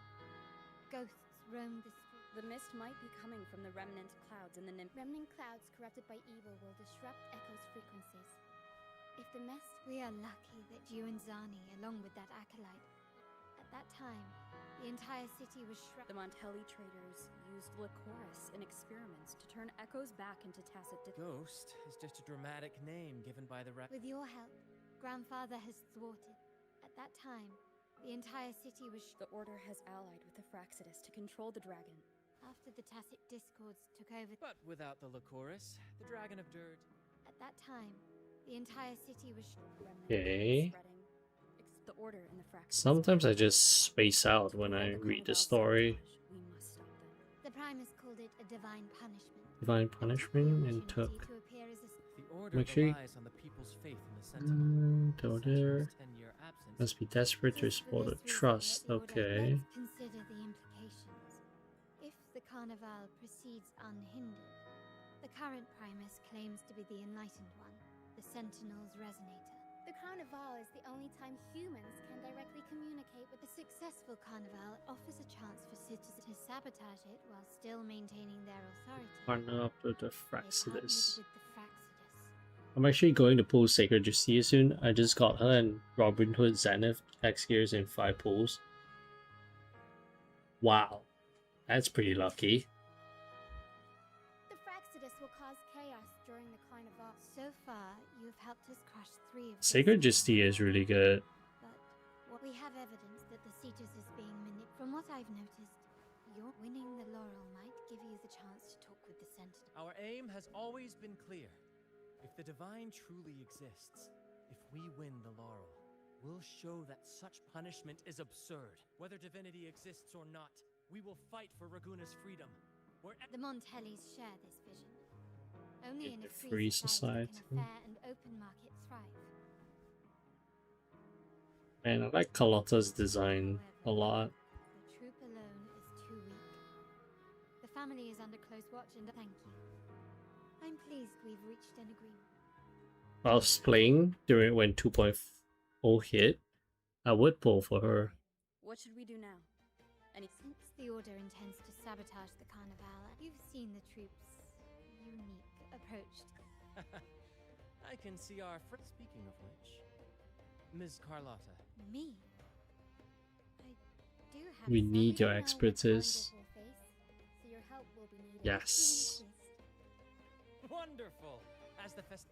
Ghosts roamed the streets. The mist might be coming from the remnant clouds in the Remnant clouds corrupted by evil will disrupt Echo's frequencies. If the mess, we are lucky that you and Zani, along with that acolyte, at that time, the entire city was The shrouded. Montelli traders used Lycoris in experiments to turn echoes back into tacit Ghost is just a dramatic name given by the With your help, Grandfather has thwarted. At that time, the entire city was The Order has allied with the Fraxidus to control the dragon. after the Tacit Discords took over. But without the Lycoris, the Dragon of Dirt. At that time, the entire city was Remnant Okay. spreading. The Order and the Fraxidus. Sometimes I just space out when I read the story. We must stop them. The Primus called it a divine punishment. Divine It was the punishment and opportunity took. to appear as a The Order Make sure you- relies on the people's faith in the Go there. 10-year absence. Must be desperate to It is restore for the this reason trust. that the Order- Okay. Let's consider the implications. If the Carnival proceeds unhindered, the current Primus claims to be the Enlightened One, the Sentinel's Resonator. The Carnival is the only time humans can directly communicate with the successful Carnival offers a chance for citizens to sabotage it while still maintaining their authority. Partner up with the They partnered Fraxidus. with the Fraxidus. I'm actually going to pull Sacred Justice soon. I just got her and Robin Hood Zenith X gears in 5 pulls. Wow. That's pretty lucky. The Fraxidus will cause chaos during the Carnival. So far, you've helped us crush 3 of the Sacred Justice is really good. But what we have evidence that the Cetus is being manipulated. From what I've noticed, your winning the laurel might give you the chance to talk with the Sentinel. Our aim has always been clear. If the divine truly exists, if we win the laurel, we'll show that such punishment is absurd. Whether divinity exists or not, we will fight for Raguna's freedom. The Montellis share this vision. Only in a Free free society. society can a fair and open market thrive. And I like Carlotta's design a lot. The troop alone is too weak. The family is under close watch and thank you. I'm pleased we've reached an agreement. I was playing during when 2.0 hit. I would pull for her. What should we do now? Since the Order intends to sabotage the Carnival, you've seen the troop's unique approach. I can see our friend. Speaking of which, Ms. Carlotta. Me? I do have We some need your know expertise. what's wonderful face, so your help will be needed. Yes. Wonderful! As the fest.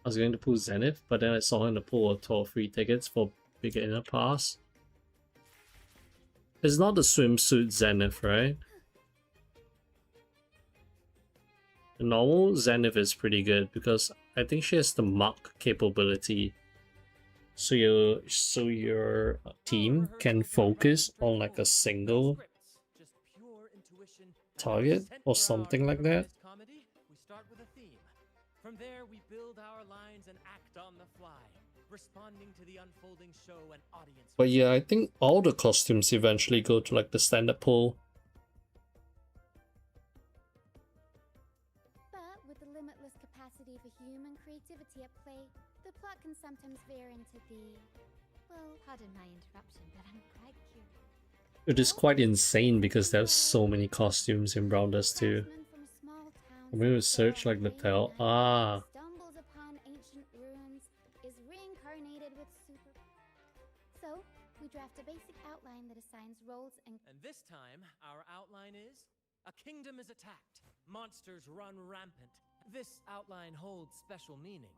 I was going to pull Zenith, but then I saw her in the pool of tour free tickets for beginner pass. It's not the swimsuit Zenith, right? The normal Zenith is pretty good because I think she has the muck capability. So your team can focus on like a single target or something like that. We start with a theme. From there, we build our lines and act on the fly, responding to the unfolding show and audience. But yeah, I think all the costumes eventually go to like the standard pool. But with the limitless capacity for human creativity at play, the plot can sometimes veer into the... Well, pardon my interruption, but I'm quite curious. It is quite insane because there's so many costumes in Brown Dust too. I'm going to search like the tail. Ah, Stumbles upon ancient ruins, is reincarnated with super... So, we draft a basic outline that assigns roles and... And this time, our outline is: a kingdom is attacked, monsters run rampant. This outline holds special meaning.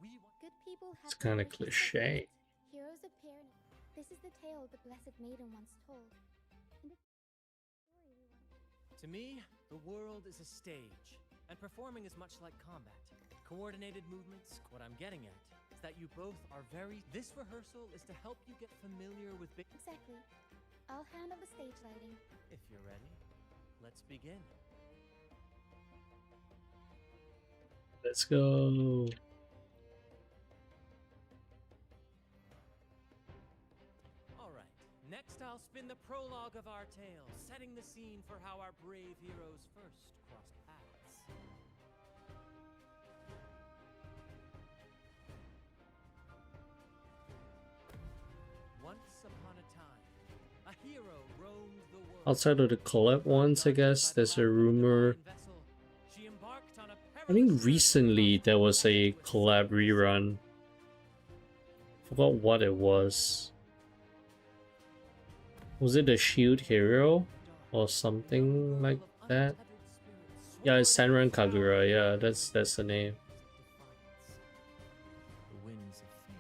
We want Good people have... it's kind of courage to cliche. fight. Heroes appear... This is the tale the Blessed Maiden once told. And it's the story we want. To me, the world is a stage, and performing is much like combat. Coordinated movements. What I'm getting at is that you both are very... This rehearsal is to help you get familiar with big... Exactly. I'll handle the stage lighting. If you're ready, let's begin. Let's go. Alright, next I'll spin the prologue of our tale, setting the scene for how our brave heroes first crossed paths. Once upon a time, a hero roamed the world. Outside of the collab ones, I guess, there's a rumor. She embarked on a I think perilous recently there was a collab rerun. Forgot what it was. Was it a Shield Hero? Or something like that? Yeah, it's Senran Kagura, yeah, that's the name. The winds of fate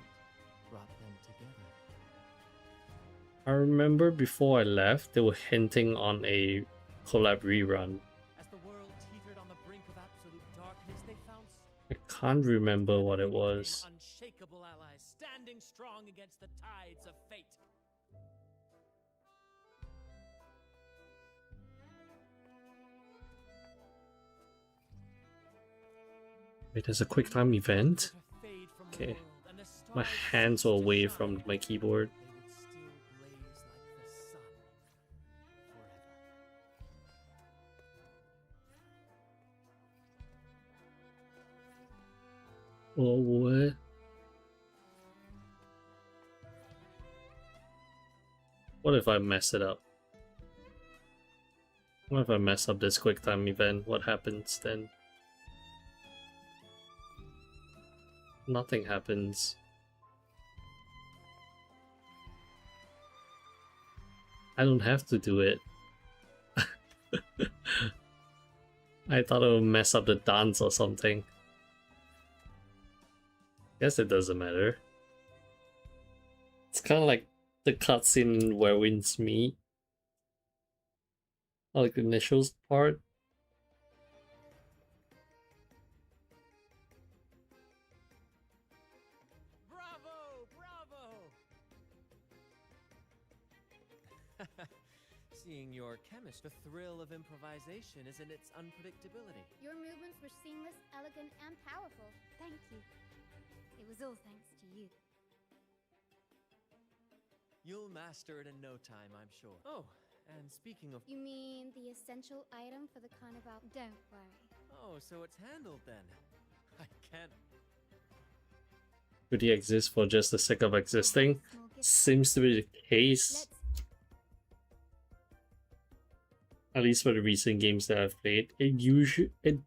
brought them together. I remember before I left, they were hinting on a collab rerun. As the world teetered on the brink of absolute darkness, they found I can't remember what it was. unshakable allies standing strong against the tides of fate. Wait, there's a quick time event? To fade from Okay. world, and the My stars hands ceased were to away shine, from my keyboard. they would still blaze like the sun forever. Oh, what? What if I mess it up? What if I mess up this quick time event? What happens then? Nothing happens. I don't have to do it. I thought it would mess up the dance or something. Guess it doesn't matter. It's kind of like the cutscene where Winds meet. Like the initials part. Bravo! Bravo! Seeing your chemist, the thrill of improvisation is in its unpredictability. Your movements were seamless, elegant, and powerful. Thank you. It was all thanks to you. You'll master it in no time, I'm sure. Oh, and speaking of... You mean the essential item for the carnival? Don't worry. Oh, so it's handled then. I can't... Could he exist for just the sake of existing? Small gift. Seems to be the case. Let's At least for the recent games that I've played. It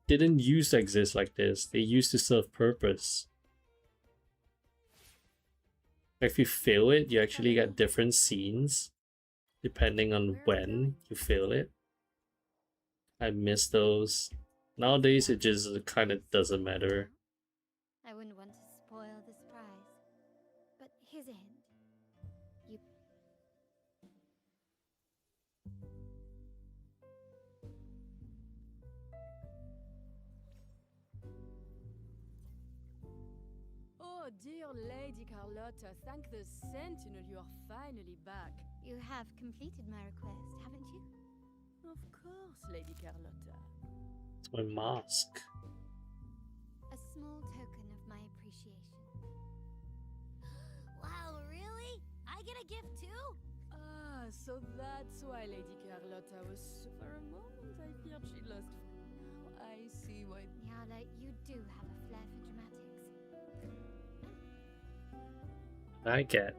didn't used to exist like this. They used to serve purpose. If you fail it, you actually get different scenes depending on when you fail it. I miss those. Nowadays, it just kind of doesn't matter. I wouldn't want to spoil the surprise. But here's a hint. You Oh, dear Lady Carlotta, thank the Sentinel you are finally back. you have completed my request, haven't you? Of course, Lady Carlotta. It's my mask. A small token of my appreciation. Wow, really? I get a gift too? Ah, so that's why Lady Carlotta was so... For a moment, I feared she lost... Now I see why... Nyala, you do have a flair for dramatics. I get.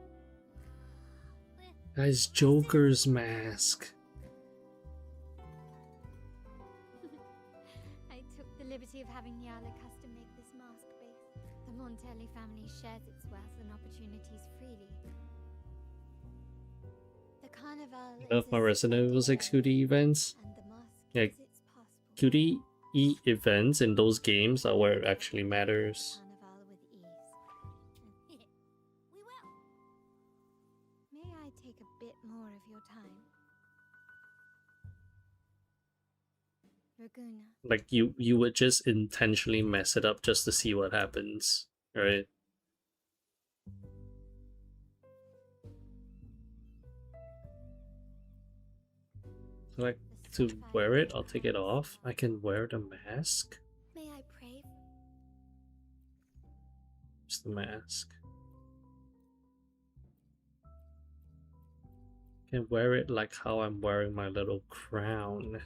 Guys, Joker's mask. I took the liberty of having Nyala custom make this mask base. The Montelli family shares its wealth and opportunities freely. The carnival I love my Resident Evil 6 QD events. and the mask Yeah, is its passport. QTE events in those games are where it actually matters. Carnival with ease. We will. May I take a bit more of your time? Raguna. Like you would just intentionally mess it up just to see what happens, right? Like to wear it, I'll take it off. I can wear the mask. May I pray? Just the mask. I can wear it like how I'm wearing my little crown.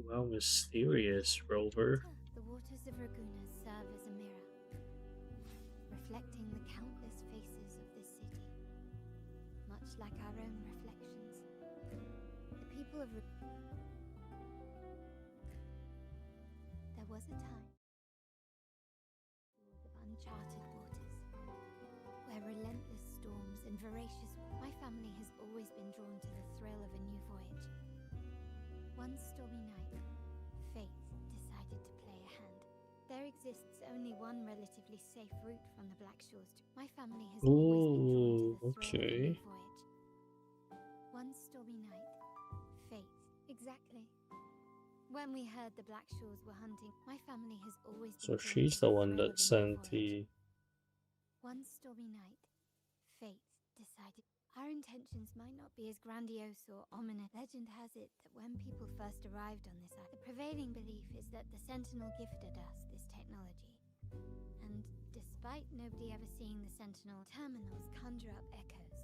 Well, mysterious, Rover. The waters of Raguna serve as a mirror, reflecting the countless faces of this city, much like our own reflections. The people of There was a time of uncharted waters, where relentless storms and voracious... My family has always been drawn to the thrill of a new voyage. One stormy night, fate decided to play a hand. There exists only one relatively safe route from the Black Shores to... My family has always been drawn to the thrill of a new voyage. One stormy night, fate. Exactly. When we heard the Black Shores were hunting, my family has always been So drawn she's to the one thrill that of a new sent voyage. the... One stormy night, fate decided... Our our intentions might not be as grandiose or ominous. Legend has it that when people first arrived on this island, the prevailing belief is that the Sentinel gifted us this technology. And despite nobody ever seeing the Sentinel, terminals conjure up echoes.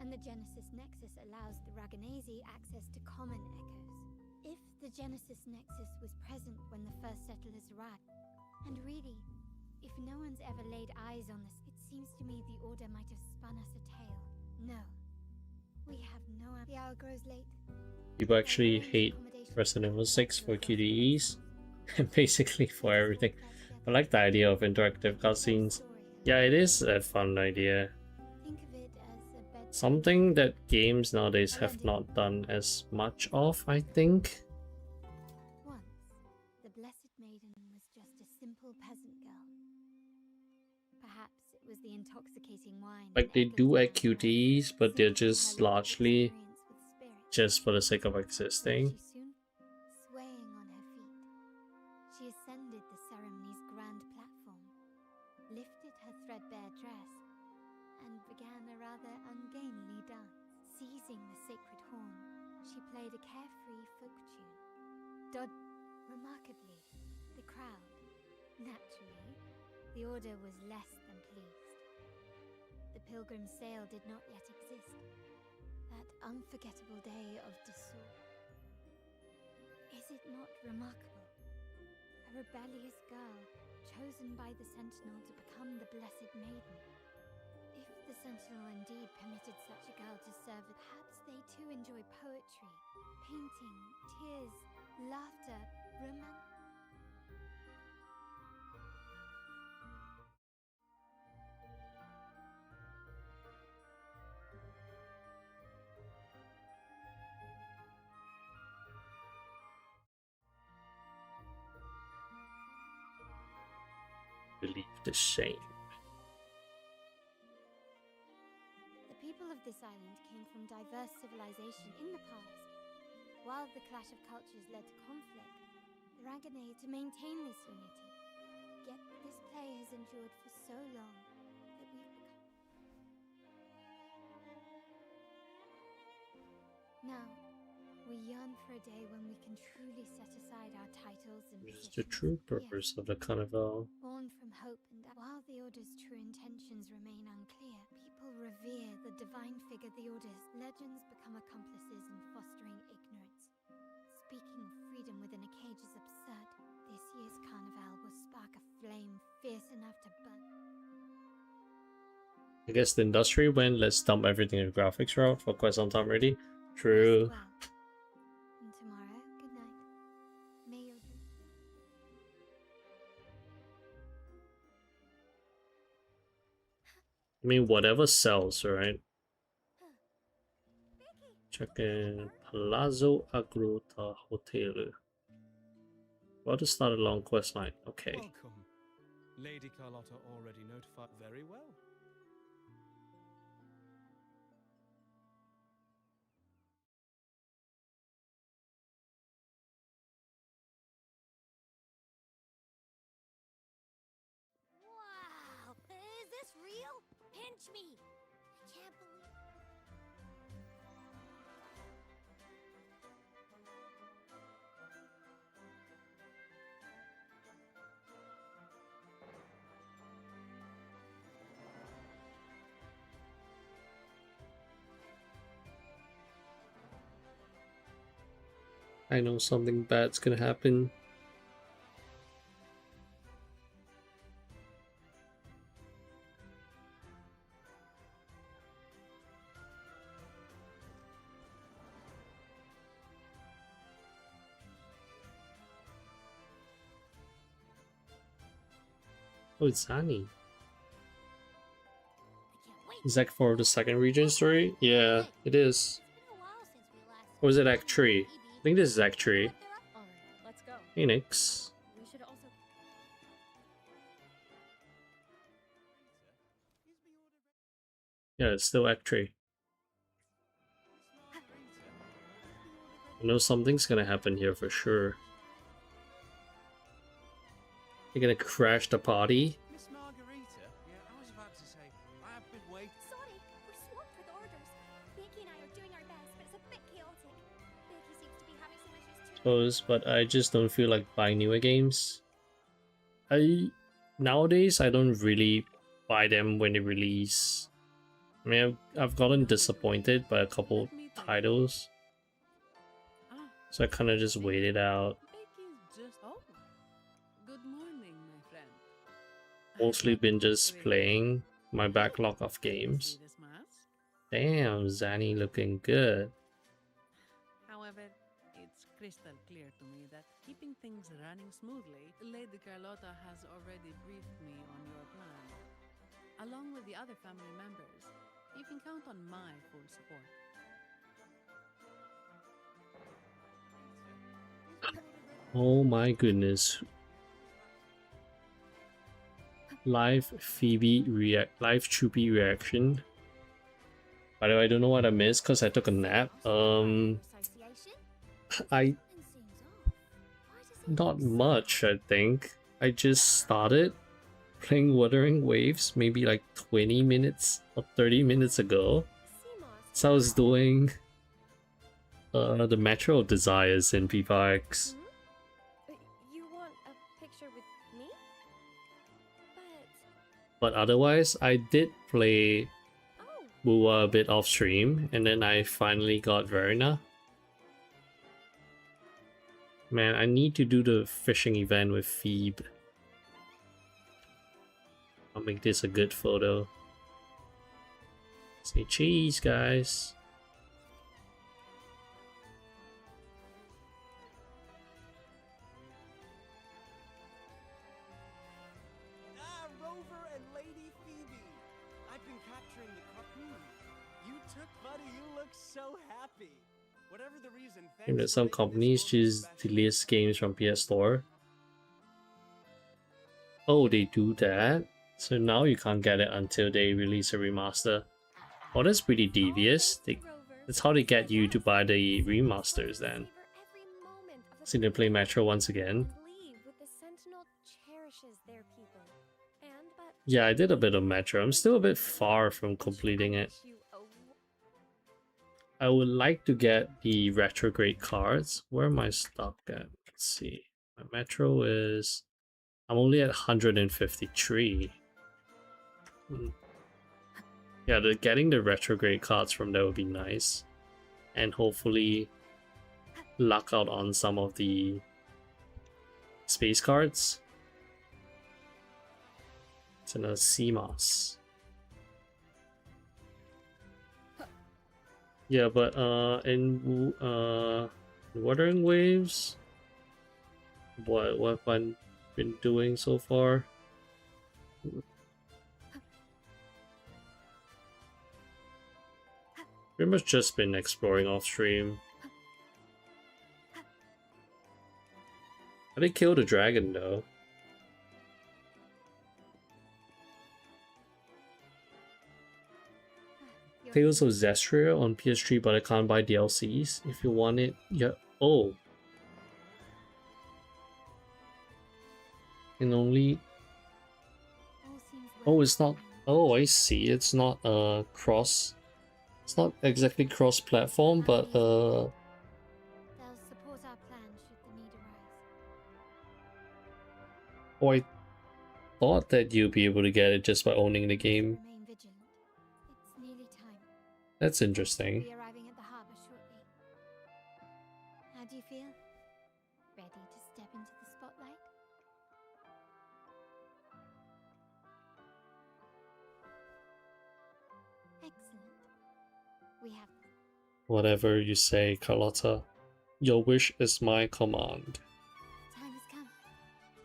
And the Genesis Nexus allows the Raganese access to common echoes. If the Genesis Nexus was present when the first settlers arrived, and really, if no one's ever laid eyes on this, it seems to me the Order might have spun us a tale. No. We have no... The hour grows late. People actually hate Resident Evil 6 for QTEs, and basically for everything. I like the idea of interactive cutscenes. Yeah, it is a fun idea. Think of it as a bed. Something that games nowadays have not done as much of, I think. Once, the Blessed Maiden was just a simple peasant girl. Perhaps it was the intoxicating wine. Like, they and do echoes add around her QTEs, but they're signaled just her lived largely experience with spirits. just for the sake of existing. She soon, swaying on her feet, she ascended the ceremony's grand platform, lifted her threadbare dress, and began a rather ungainly dance. Seizing the sacred horn, she played a carefree folk tune. Remarkably, the crowd, naturally, the Order was less than pleased. The pilgrim sail did not yet exist. That unforgettable day of Dessau. Is it not remarkable? A rebellious girl, chosen by the Sentinel to become the Blessed Maiden. If the Sentinel indeed permitted such a girl to serve, perhaps they too enjoy poetry, painting, tears, laughter, romance. Believe the shame. The people of this island came from diverse civilization in the past. While the clash of cultures led to conflict, the Raganate to maintain this unity. Yet this play has endured for so long that we've become... Now, we yearn for a day when we can truly set aside our titles and It's the positions. true purpose of the carnival. Born from hope, and while the Order's true intentions remain unclear, people revere the divine figure the Order's. Legends become accomplices in fostering ignorance. Speaking of freedom within a cage is absurd. This year's carnival will spark a flame fierce enough to burn. I guess the industry went, let's dump everything in the graphics route for quite some time already. True. Rest well. And tomorrow, good night. May your dreams... I mean, whatever sells, right? Check in Palazzo Agrota Hotel. About to start a long quest line. Okay. Welcome. Lady Carlotta already notified. Very well. Wow! Is this real? Pinch me! I can't believe... I know something bad's gonna happen. Oh, it's Annie. I can't wait. Is Act 4 of the second region story? Yeah, it is. It's been a while since we last... Or is it Act 3? I think this is Act 3. Alright, let's go. Phoenix. We should also... Yeah, it's still Act 3. I know something's gonna happen here for sure. They're gonna crash the party. Miss Margarita? Yeah, I was about to say, I have been waiting. Sorry, we're swamped with orders. suppose, but I just don't feel like buying newer games. Nowadays I don't really buy them when they release. I mean, I've gotten disappointed by a couple titles, so I kind of just wait it out. Good morning, my friend. Mostly been just playing my backlog of games. Damn, Zanny looking good. However, it's crystal clear to me that keeping things running smoothly, Lady Carlotta has already briefed me on your plan. Along with the other family members, you can count on my full support. Oh my goodness. Live Choopy reaction. By the way, I don't know what I missed because I took a nap. I not much, I think. I just started playing Wuthering Waves maybe like 20 minutes or 30 minutes ago. So I was doing the Metro Desires in P5X. You want a picture with me? But otherwise, I did play Wuwa a bit off stream, and then I finally got Verena. Man, I need to do the fishing event with Phoebe. I'll make this a good photo. Say cheese, guys. Rover and Lady Phoebe. I've been capturing the cartoon. You took Buddy, you look so happy. Whatever the reason, You know, some companies just delist games from PS Store. Oh, they do that? So now you can't get it until they release a remaster. Oh, that's pretty devious. That's how they get you to buy the remasters then. So they play Metro once again. Yeah, I did a bit of Metro. I'm still a bit far from completing it. I would like to get the retrograde cards. Where am I stuck at? Let's see. My Metro is... I'm only at 153. Yeah, getting the retrograde cards from there would be nice. And hopefully luck out on some of the space cards. It's in a CMOS. Yeah, but in Wuthering Waves, what have I been doing so far? Pretty much just been exploring off stream. I did kill the dragon though. Tales of Zestria on PS3, but I can't buy DLCs. If you want it, yeah. Oh. And only... Oh, it's not... Oh, I see. It's not cross... It's not exactly cross-platform, but They'll support our plan should the need arise. Oh, I thought that you'd be able to get it just by owning the game. Remain vigilant. It's nearly time. That's interesting. We'll be arriving at the harbor shortly. How do you feel? Ready to step into the spotlight? Excellent. We have Whatever you say, Carlotta. Your wish is my command. time has come.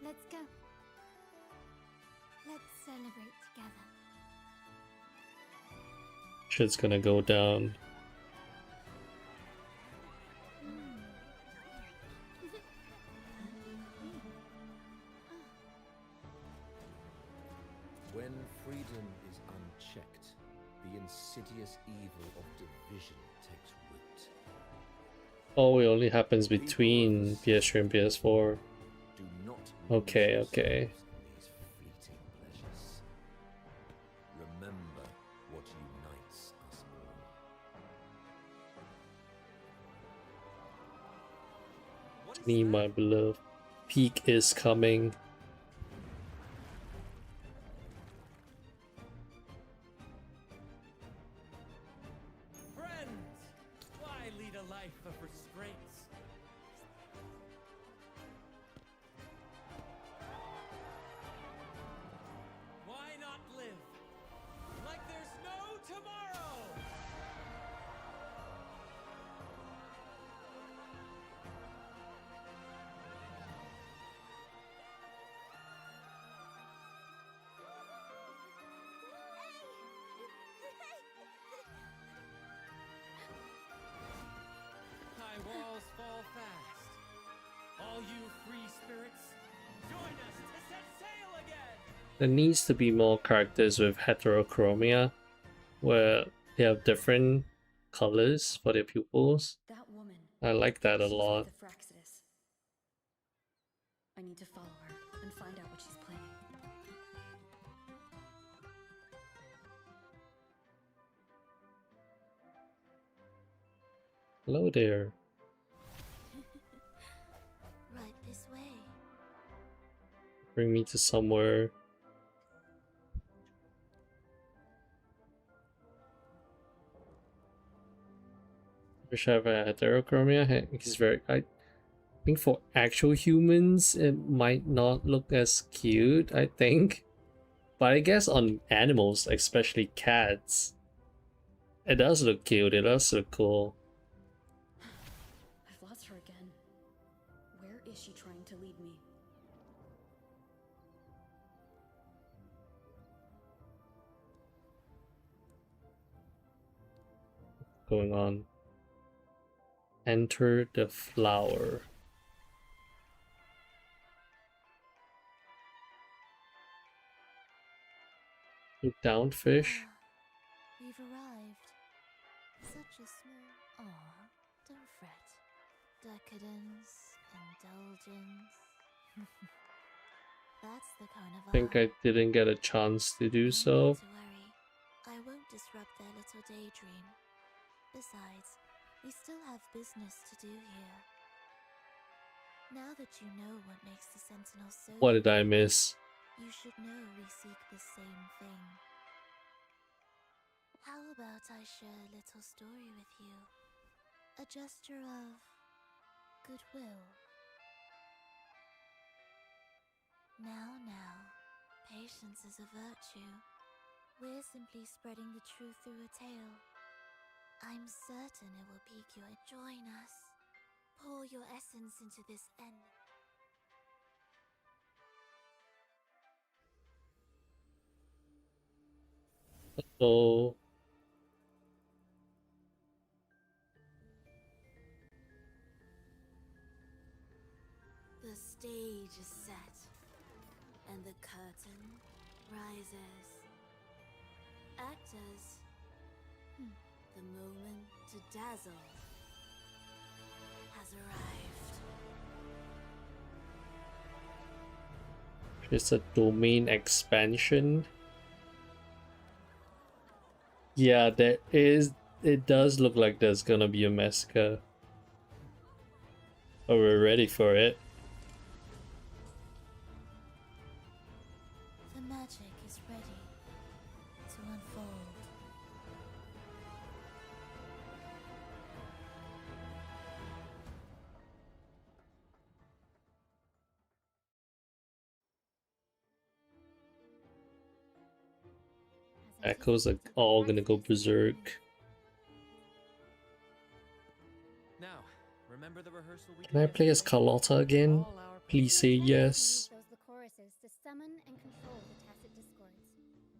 Let's go. Let's celebrate together. Shit's gonna go down. When freedom is unchecked, the insidious evil of division takes root. Oh, it only happens between PS3 and PS4. Do not Okay, lose okay. yourselves in these fleeting pleasures. Remember what unites us all. Me, my beloved. Peak is coming. Friends, why lead a life of restraints? Why not live like there's no tomorrow? High walls fall fast. All you free spirits, join us to set sail again! There needs to be more characters with heterochromia, where they have different colors for their pupils. That woman. I like that a She's lot. with the Fraxidus. I need to follow her and find out what she's planning. Hello there. Right this way. Bring me to somewhere. Wish I have a heterochromia. He's very. I think for actual humans, it might not look as cute. I think, but I guess on animals, especially cats, it does look cute. It does look cool. I've lost her again. Where is she trying to lead me? Going on. Enter the flower. Look down, fish. We've arrived. Such a small. Aw, don't fret. Decadence, indulgence. That's the kind of. I think I didn't get a chance to do so. Not to worry. I won't disrupt their little daydream. Besides, we still have business to do here. Now that you know what makes the Sentinel so. What did I miss? You should know we seek the same thing. How about I share a little story with you? A gesture of goodwill. Now, patience is a virtue. We're simply spreading the truth through a tale. I'm certain it will pique your. Join us. Pour your essence into this end. So The stage is set, and the curtain rises. Actors, the moment to dazzle has arrived. it's a domain expansion. Yeah, there is. It does look like there's gonna be a massacre. Oh, we're ready for it. The magic is ready to unfold. Echoes are all gonna go berserk. Now, remember the rehearsal we Can I did play as yesterday? Carlotta again? All our Please say yes. Those the choruses to summon and control the tacit discords.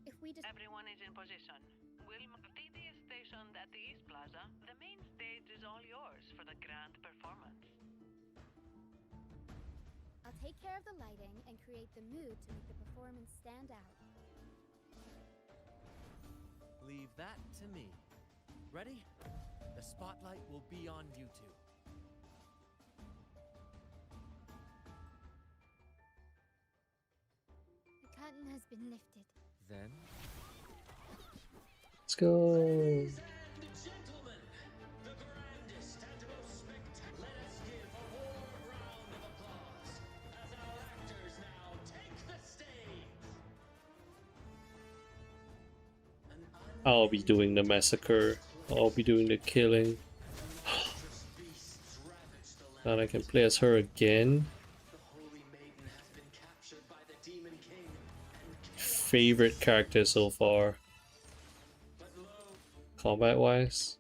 If we just Everyone is in position. We'll mark the station at the East Plaza. The main stage is all yours for the grand performance. I'll take care of the lighting and create the mood to make the performance stand out. Leave that to me. Ready? The spotlight will be on you two. The curtain has been lifted. Then, Let's go. I'll be doing the massacre. I'll be doing the killing. And I can play as her again. Favorite character so far. Combat wise.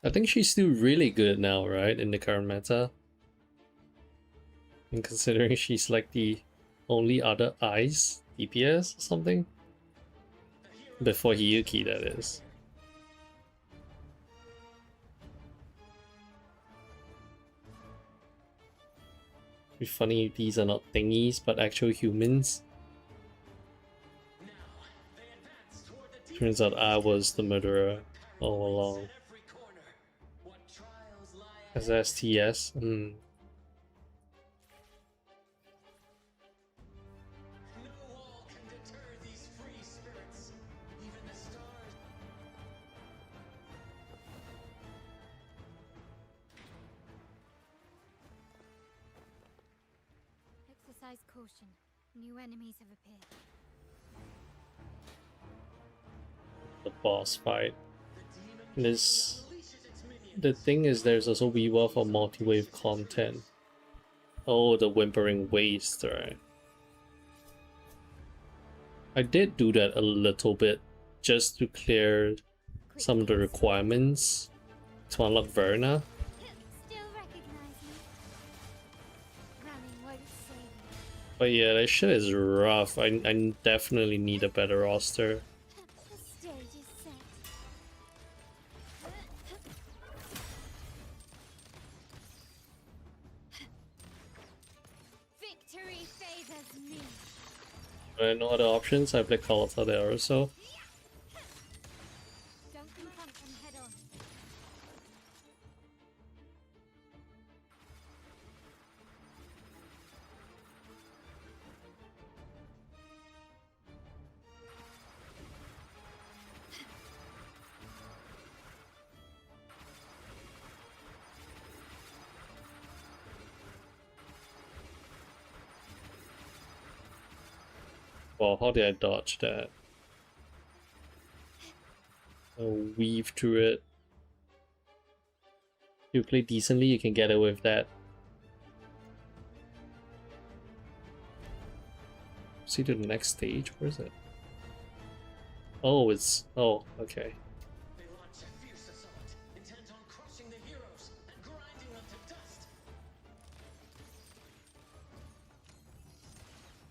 I think she's still really good now, right, in the current meta. And considering she's like the only other ice DPS or something. Before Hiyuki, that is. It'd be funny if these are not thingies, but actual humans. Turns out I was the murderer all along. As STS? Exercise caution. New enemies have appeared. The boss fight. The thing is, there's also Wuwa for multi-wave content. Oh, the Whimpering Waste, right? I did do that a little bit just to clear some of the requirements to unlock Verna. But yeah, that shit is rough. I definitely need a better roster. Victory favors me. No other options. I play Carlotta there also. Don't confront them head on. Well, how did I dodge that? I'll weave through it. If you play decently, you can get away with that. See to the next stage? Where is it? Oh, it's... Oh, okay.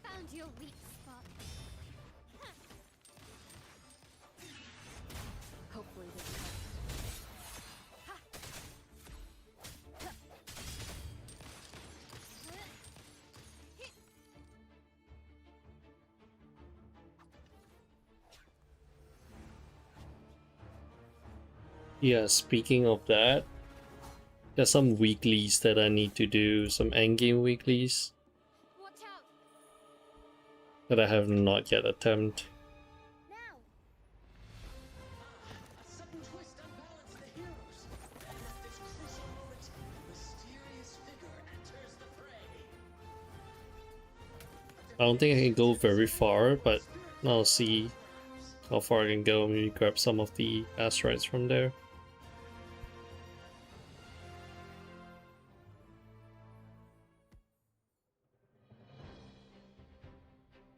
Found your weak spot. Hopefully this helps. Yeah, speaking of that, there's some weeklies that I need to do, some endgame weeklies that I have not yet attempted. I don't think I can go very far, but I'll see how far I can go. Maybe grab some of the asteroids from there.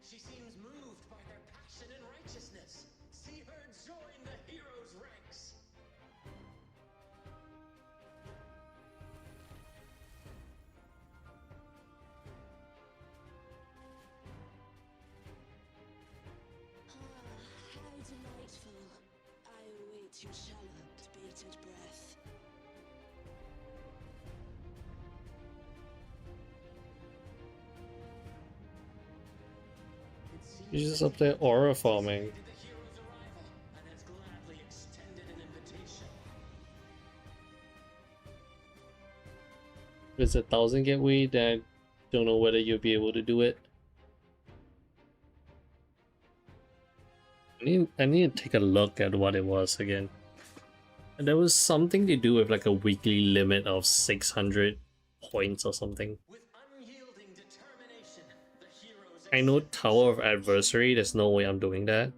She seems moved by their passion and righteousness. See her join the heroes' ranks. How delightful. I await your shallow, bated breath. He's just up there aura farming. If it's 1,000 gateway, then I don't know whether you'll be able to do it. I need to take a look at what it was again. And there was something to do with like a weekly limit of 600 points or something. I know Tower of Adversary, there's no way I'm doing that.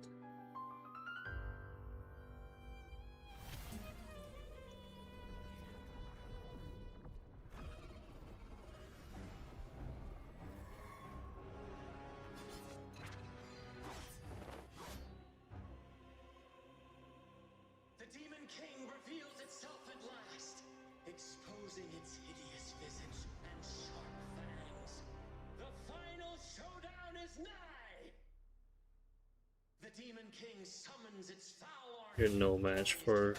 The Demon King reveals itself at last, exposing its hideous visage and sharp fangs. The final showdown is nigh! The Demon King summons its foul arch. You're no match for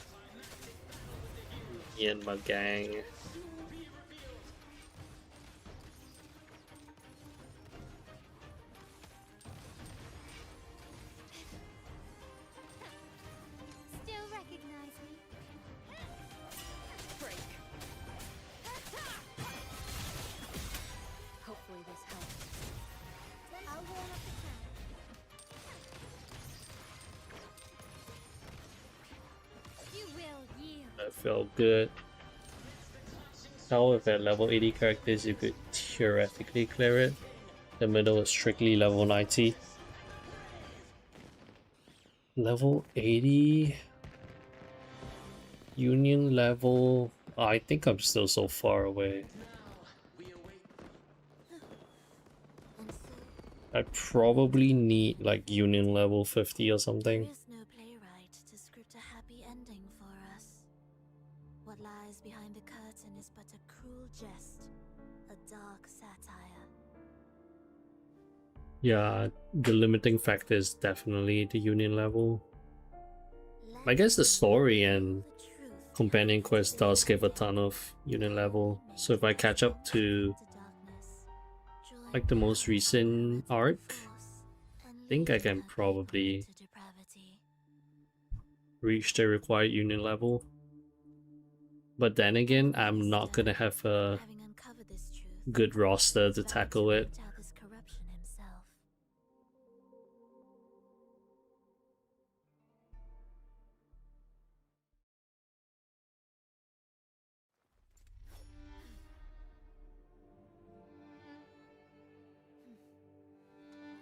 me and my gang. Still recognize me? Break. Hopefully this helps. I'll warm up the camp. You will yield. That felt good. Now with at level 80 characters you could theoretically clear it. The middle is strictly level 90. Level 80 Union level. I think I'm still so far away. I probably need like Union level 50 or something. There is no playwright to script a happy ending for us. What lies behind the curtain is but a cruel jest, a dark satire. Yeah, the limiting factor is definitely the Union level. I guess the story and companion quest does give a ton of Union level, so if I catch up to like the most recent arc, I think I can probably reach the required Union level. But then again, I'm not gonna have a good roster to tackle it.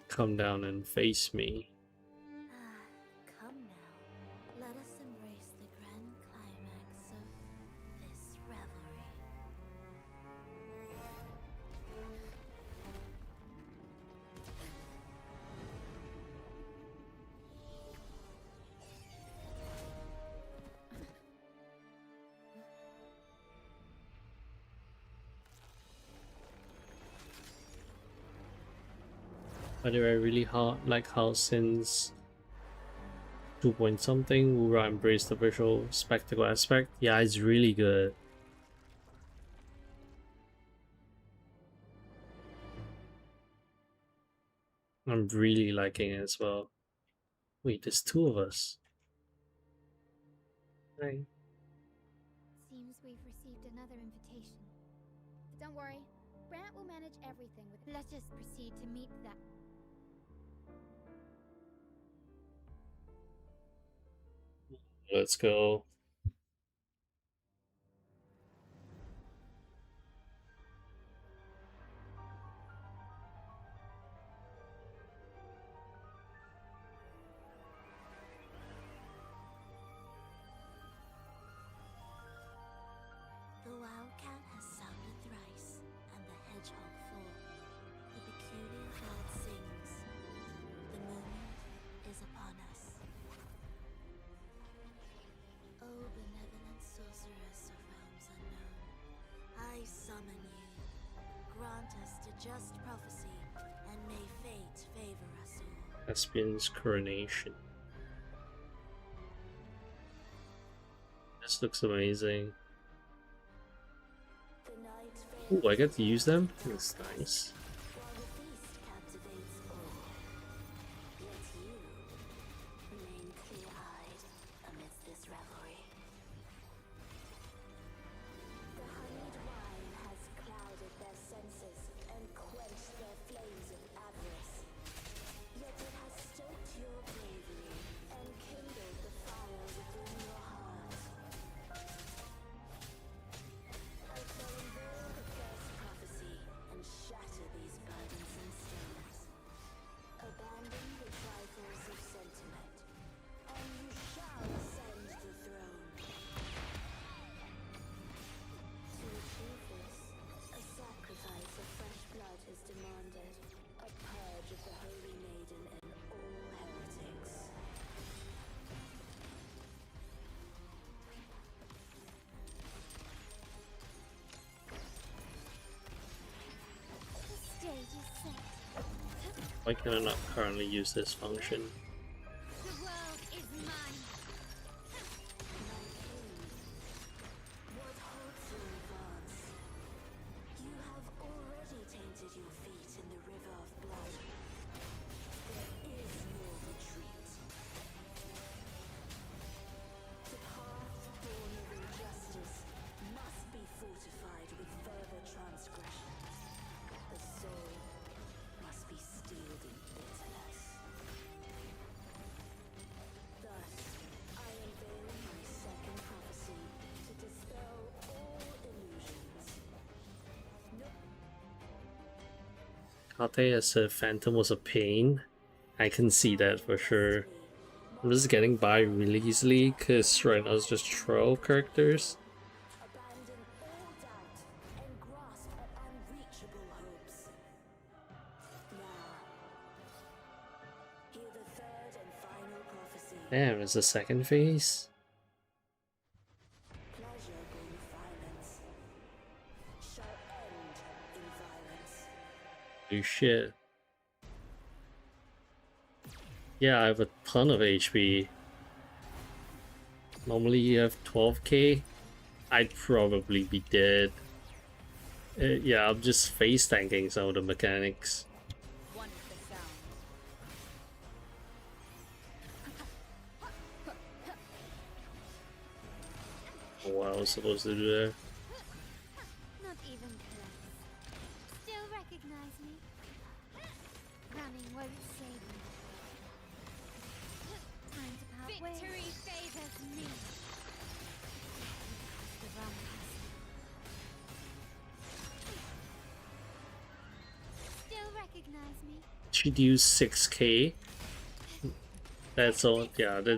Come down and face me. Come now, let us embrace the grand climax of this revelry. By the way, I really like how since 2 point something, Wuwa embraced the visual spectacle aspect. Yeah, it's really good. I'm really liking it as well. Wait, there's two of us. Right. Seems we've received another invitation. But don't worry, Brant will manage everything with. Let us proceed to meet that. Let's go. The wildcat has sounded thrice, and the hedgehog four. The peculiar bird sings. The moment is upon us. O benevolent sorceress of realms unknown, I summon you. Grant us the just prophecy, and may fate favor us all. Caspian's coronation. This looks amazing. Ooh, I get to use them? That's nice. While the feast captivates all, yet you remain clear-eyed amidst this revelry. The honeyed wine has clouded their senses and quenched their flames of avarice. Yet it has stoked your bravery and kindled the fire within your heart. Why can I not currently use this function? The world is mine. What holds your advance? You have already tainted your feet in the river of blood. There is no retreat. The path born of injustice must be fortified with further transgressions. The soul must be steeled in bitterness. Thus, I unveil my second prophecy to dispel all illusions. Kate as a phantom was a pain. I can see that for sure. I'm just getting by really easily because right now it's just troll characters. Abandon all doubt and grasp at unreachable hopes. Now, hear the third and final prophecy. Damn, there's a second phase? Pleasure born of violence shall end in violence. Holy shit. Yeah, I have a ton of HP. Normally you have 12k. I'd probably be dead. Yeah, I'm just face tanking some of the mechanics. One with the sound. What I was supposed to do there? Not even close. Still recognize me? Running won't save me. Time to part ways. Victory favors me. The wrong person. Still recognize me? She'd use 6k. That's all. Yeah, that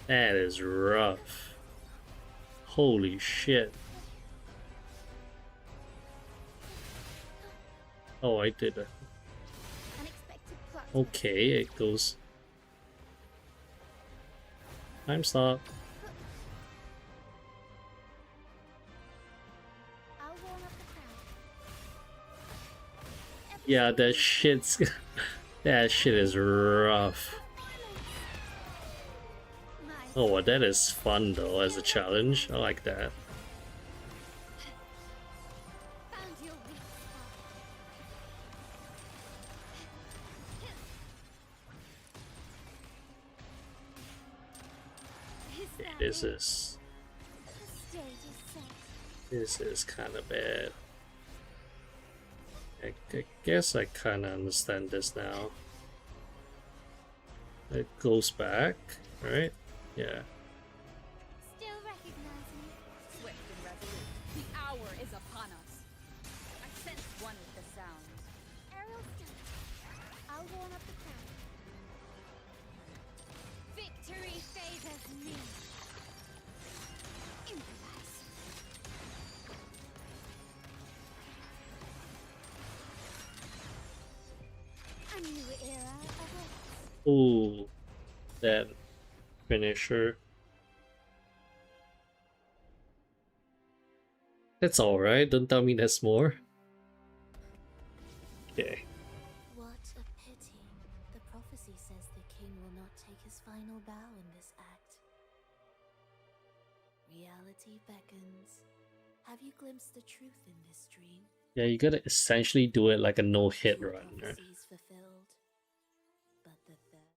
is rough. Holy shit. Oh, I did it. Unexpected plot. Okay, it goes. Time stop. I'll warm up the crowd. Yeah, that shit's. That shit is rough. Oh, well, that is fun though as a challenge. I like that. Found your weak spot. Okay, this is. The stage is set. This is kind of bad. I guess I kind of understand this now. It goes back, right? Yeah. Still recognize me? Swift and resolute. The hour is upon us. I sense one with the sound. Aerial stunt. I'll warm up the crowd. Victory favors me. Improvise. A new era awaits. Ooh, that finisher. That's alright, don't tell me there's more. Okay. What a pity. The prophecy says the king will not take his final bow in this act. Reality beckons. Have you glimpsed the truth in this dream? Yeah, you gotta essentially do it like a no-hit run, right? Prophecies fulfilled. But the third.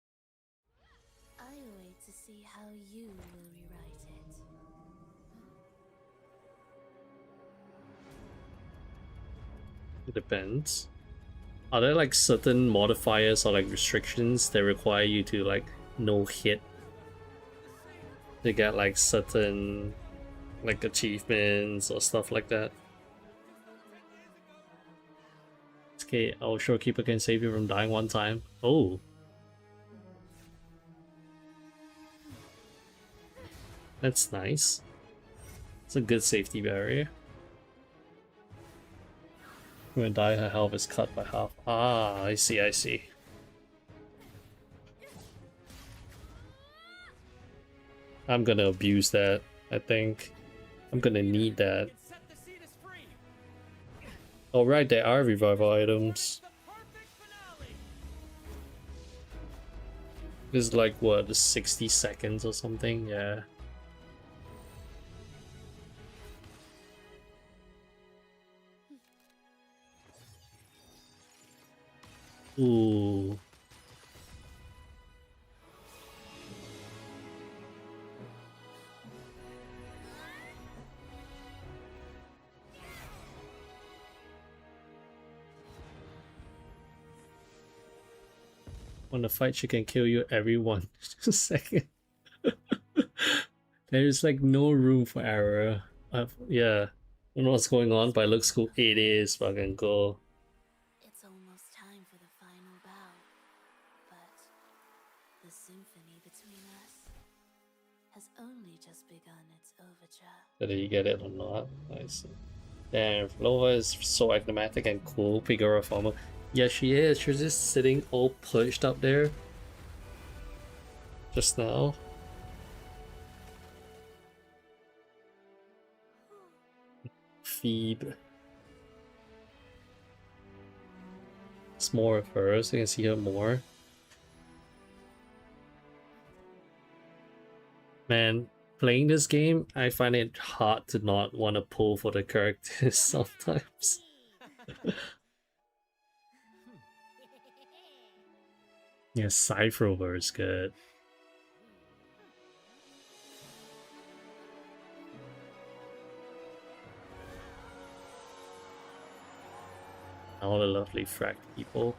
I wait to see how you will rewrite it. It depends. Are there like certain modifiers or like restrictions that require you to like no-hit to get like certain like achievements or stuff like that? Okay, our showkeeper can save you from dying one time. Oh. That's nice. It's a good safety barrier. When die, her health is cut by half. Ah, I see, I see. I'm gonna abuse that, I think. I'm gonna need that. Oh right, there are revival items. The perfect finale. It's like what, 60 seconds or something? Yeah. Ooh. When the fight, she can kill you every 1 second. There's like no room for error. Yeah. I don't know what's going on, but it looks cool. It is fucking cool. It's almost time for the final bow, but the symphony between us has only just begun its overture. Whether you get it or not. I see. Damn, Flova is so enigmatic and cool figure of armor. Yeah, she is. She's just sitting all perched up there. Just now. Phoebe. It's more of her, so you can see her more. Man, playing this game, I find it hard to not want to pull for the characters sometimes. Yeah, Cypher is good. All the lovely frack people.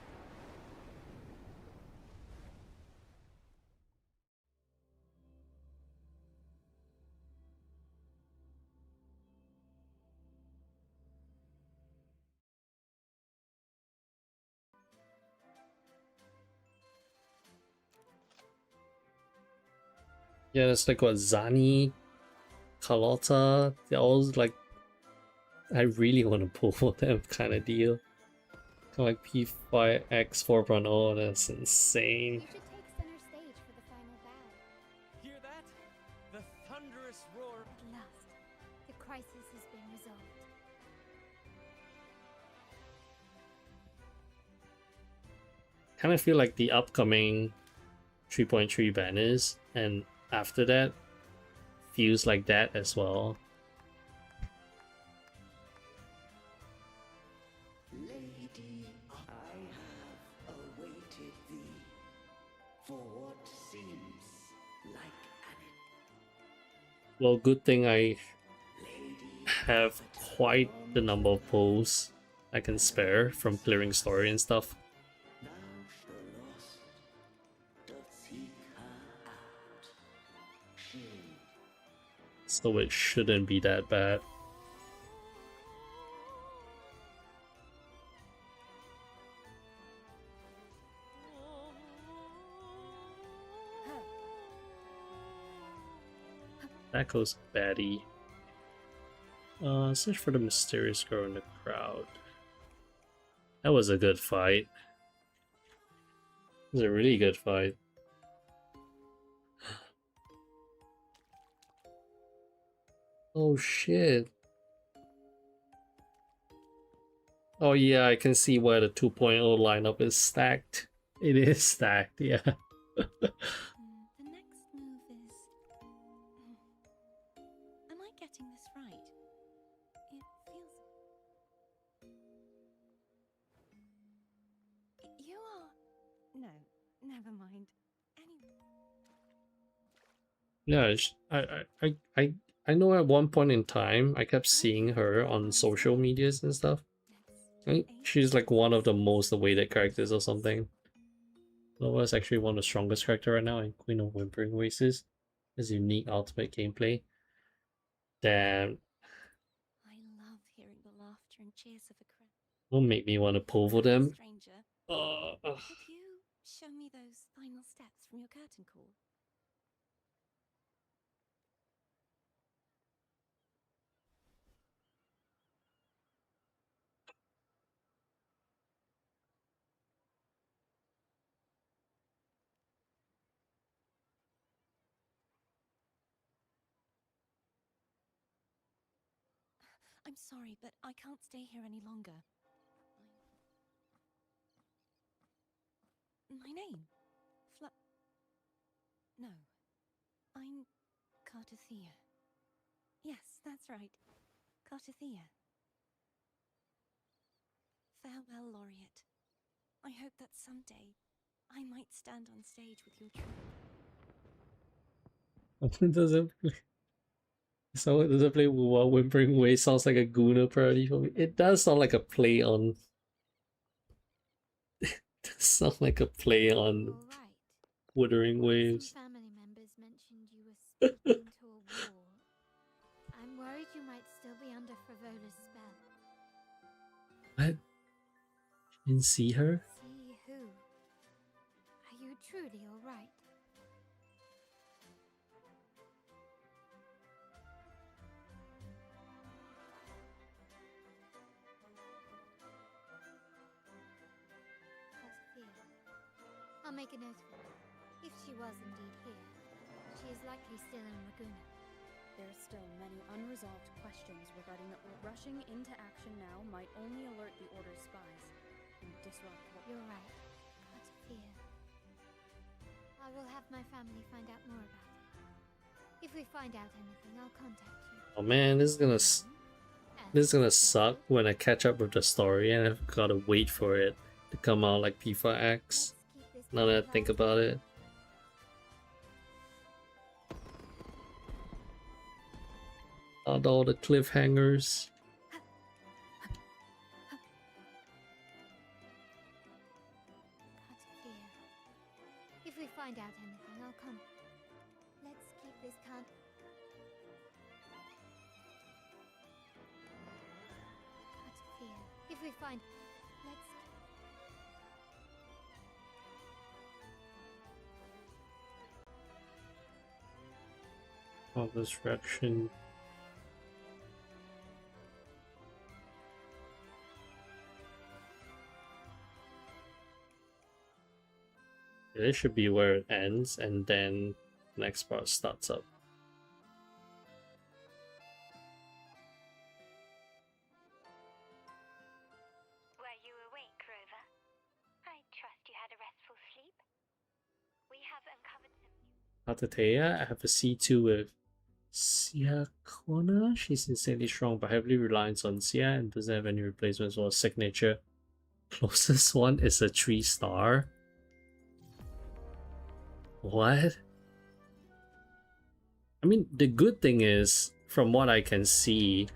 Yeah, it's like what, Zani, Carlotta, they're all like, I really want to pull for them kind of deal. Kind of like P5X 4.0, that's insane. You should take center stage for the final bow. Hear that? The thunderous roar. At last, the crisis has been resolved. Kind of feel like the upcoming 3.3 banners, and after that, feels like that as well. Lady, I have awaited thee for what seems like Well, good thing I have quite the number of pulls I can spare from clearing story and stuff. So it shouldn't be that bad. That goes baddie. Search for the mysterious girl in the crowd. That was a good fight. It was a really good fight. Oh shit. Oh yeah, I can see where the 2.0 lineup is stacked. It is stacked, yeah. The next move is... Am I getting this right? It feels... You are... No, never mind. Anyway... Yeah, I know at one point in time I kept seeing her on social medias and stuff. I think she's like one of the most awaited characters or something. Nova is actually one of the strongest characters right now in Queen of Whimpering Races. His unique ultimate gameplay. Damn. I love hearing the laughter and cheers of a crowd. Don't make me want to pull for them. Stranger, could you show me those final steps from your curtain call? I'm sorry, but I can't stay here any longer. My name? No. I'm Cartothea. Yes, that's right. Cartothea. Farewell, Laureate. I hope that someday I might stand on stage with your troupe. Someone doesn't play Wuwa. Whimpering Way sounds like a Gooner parody for me. It does sound like a play on. It does sound like a play on Wuthering Waves. Some family members mentioned you were speaking to a wall. I'm worried you might still be under Frivola's spell. What? You didn't see her? See who? Are you truly alright? I'll make a note of it. If she was indeed here, she is likely still in Laguna. There are still many unresolved questions regarding the rushing into action now might only alert the Order's spies and disrupt what— You're right. Not to fear. I will have my family find out more about it. If we find out anything, I'll contact you. Oh man, this is gonna suck when I catch up with the story and I've gotta wait for it to come out like P4X. Now that I think about it. Not all the cliffhangers. If we find out anything, I'll come. Let's keep this calm. If we find, let's. All distraction. This should be where it ends, and then the next part starts up. Were you awake, Rover? I trust you had a restful sleep. We have uncovered some new... Atatea, I have a C2 with Siakona. She's insanely strong, but heavily reliant on Sia and doesn't have any replacements for a signature. Closest one is a 3-star. What? I mean, the good thing is, from what I can see,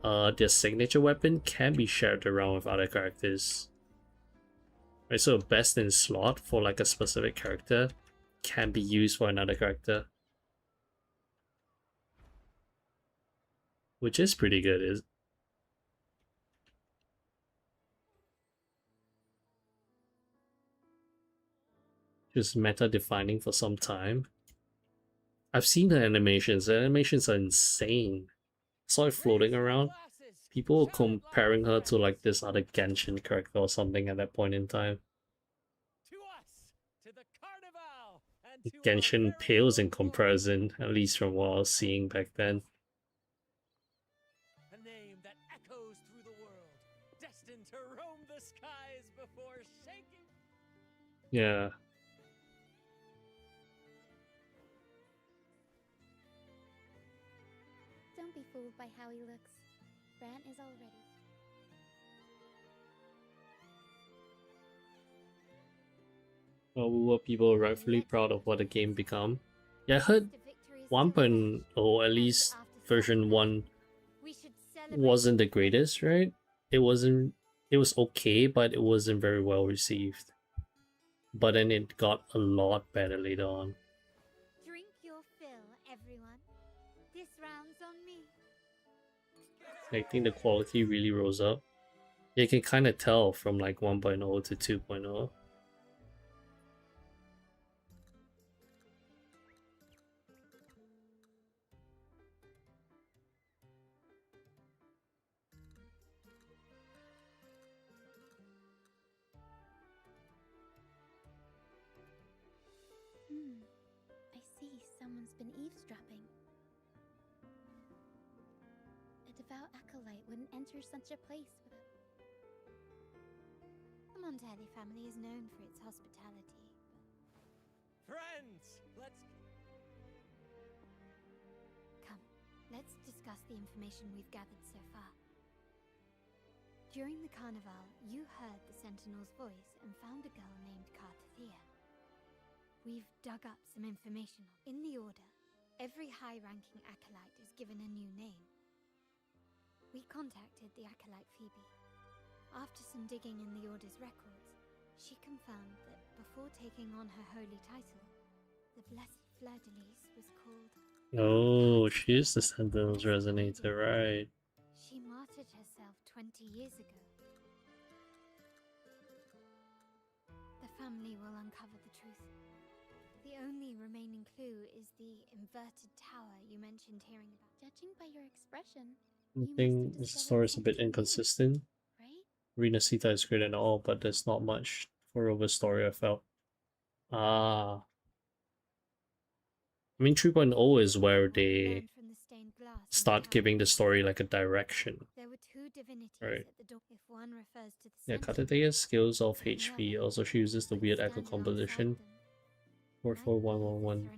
their signature weapon can be shared around with other characters. Right, so best in slot for like a specific character can be used for another character. Which is pretty good, is just meta defining for some time. I've seen her animations. The animations are insane. I saw it floating around. People were comparing her to like this other Genshin character or something at that point in time. Genshin pales in comparison, at least from what I was seeing back then. A name that echoes through the world, destined to roam the skies before shaking. Yeah. Don't be fooled by how he looks. Brant is all ready. Wuwa people are rightfully proud of what the game become. Yeah, I heard 1.0, at least version 1, wasn't the greatest, right? It was okay, but it wasn't very well received. But then it got a lot better later on. Drink your fill, everyone. This round's on me. I think the quality really rose up. You can kind of tell from like 1.0 to 2.0. I see someone's been eavesdropping. A devout acolyte wouldn't enter such a place without... The Montelli family is known for its hospitality, Friends, let's... Come, let's discuss the information we've gathered so far. During the carnival, you heard the Sentinel's voice and found a girl named Kartathea. We've dug up some information. In the Order, every high-ranking acolyte is given a new name. We contacted the acolyte Phoebe. After some digging in the Order's records, she confirmed that before taking on her holy title, the Blessed Fleur-de-Lis was called... Oh, she is the Sentinel's resonator, right? She martyred herself 20 years ago. The family will uncover the truth. The only remaining clue is the inverted tower you mentioned hearing about. Judging by your expression, I think this story is a bit inconsistent. Rena Sita is great and all, but there's not much for Rover's story, I felt. Ah. I mean, 3.0 is where they start giving the story like a direction. There were two divinities right. at the door. If one refers to the Yeah, Katatea's skills of HP. Also, she uses the weird echo composition. 44111.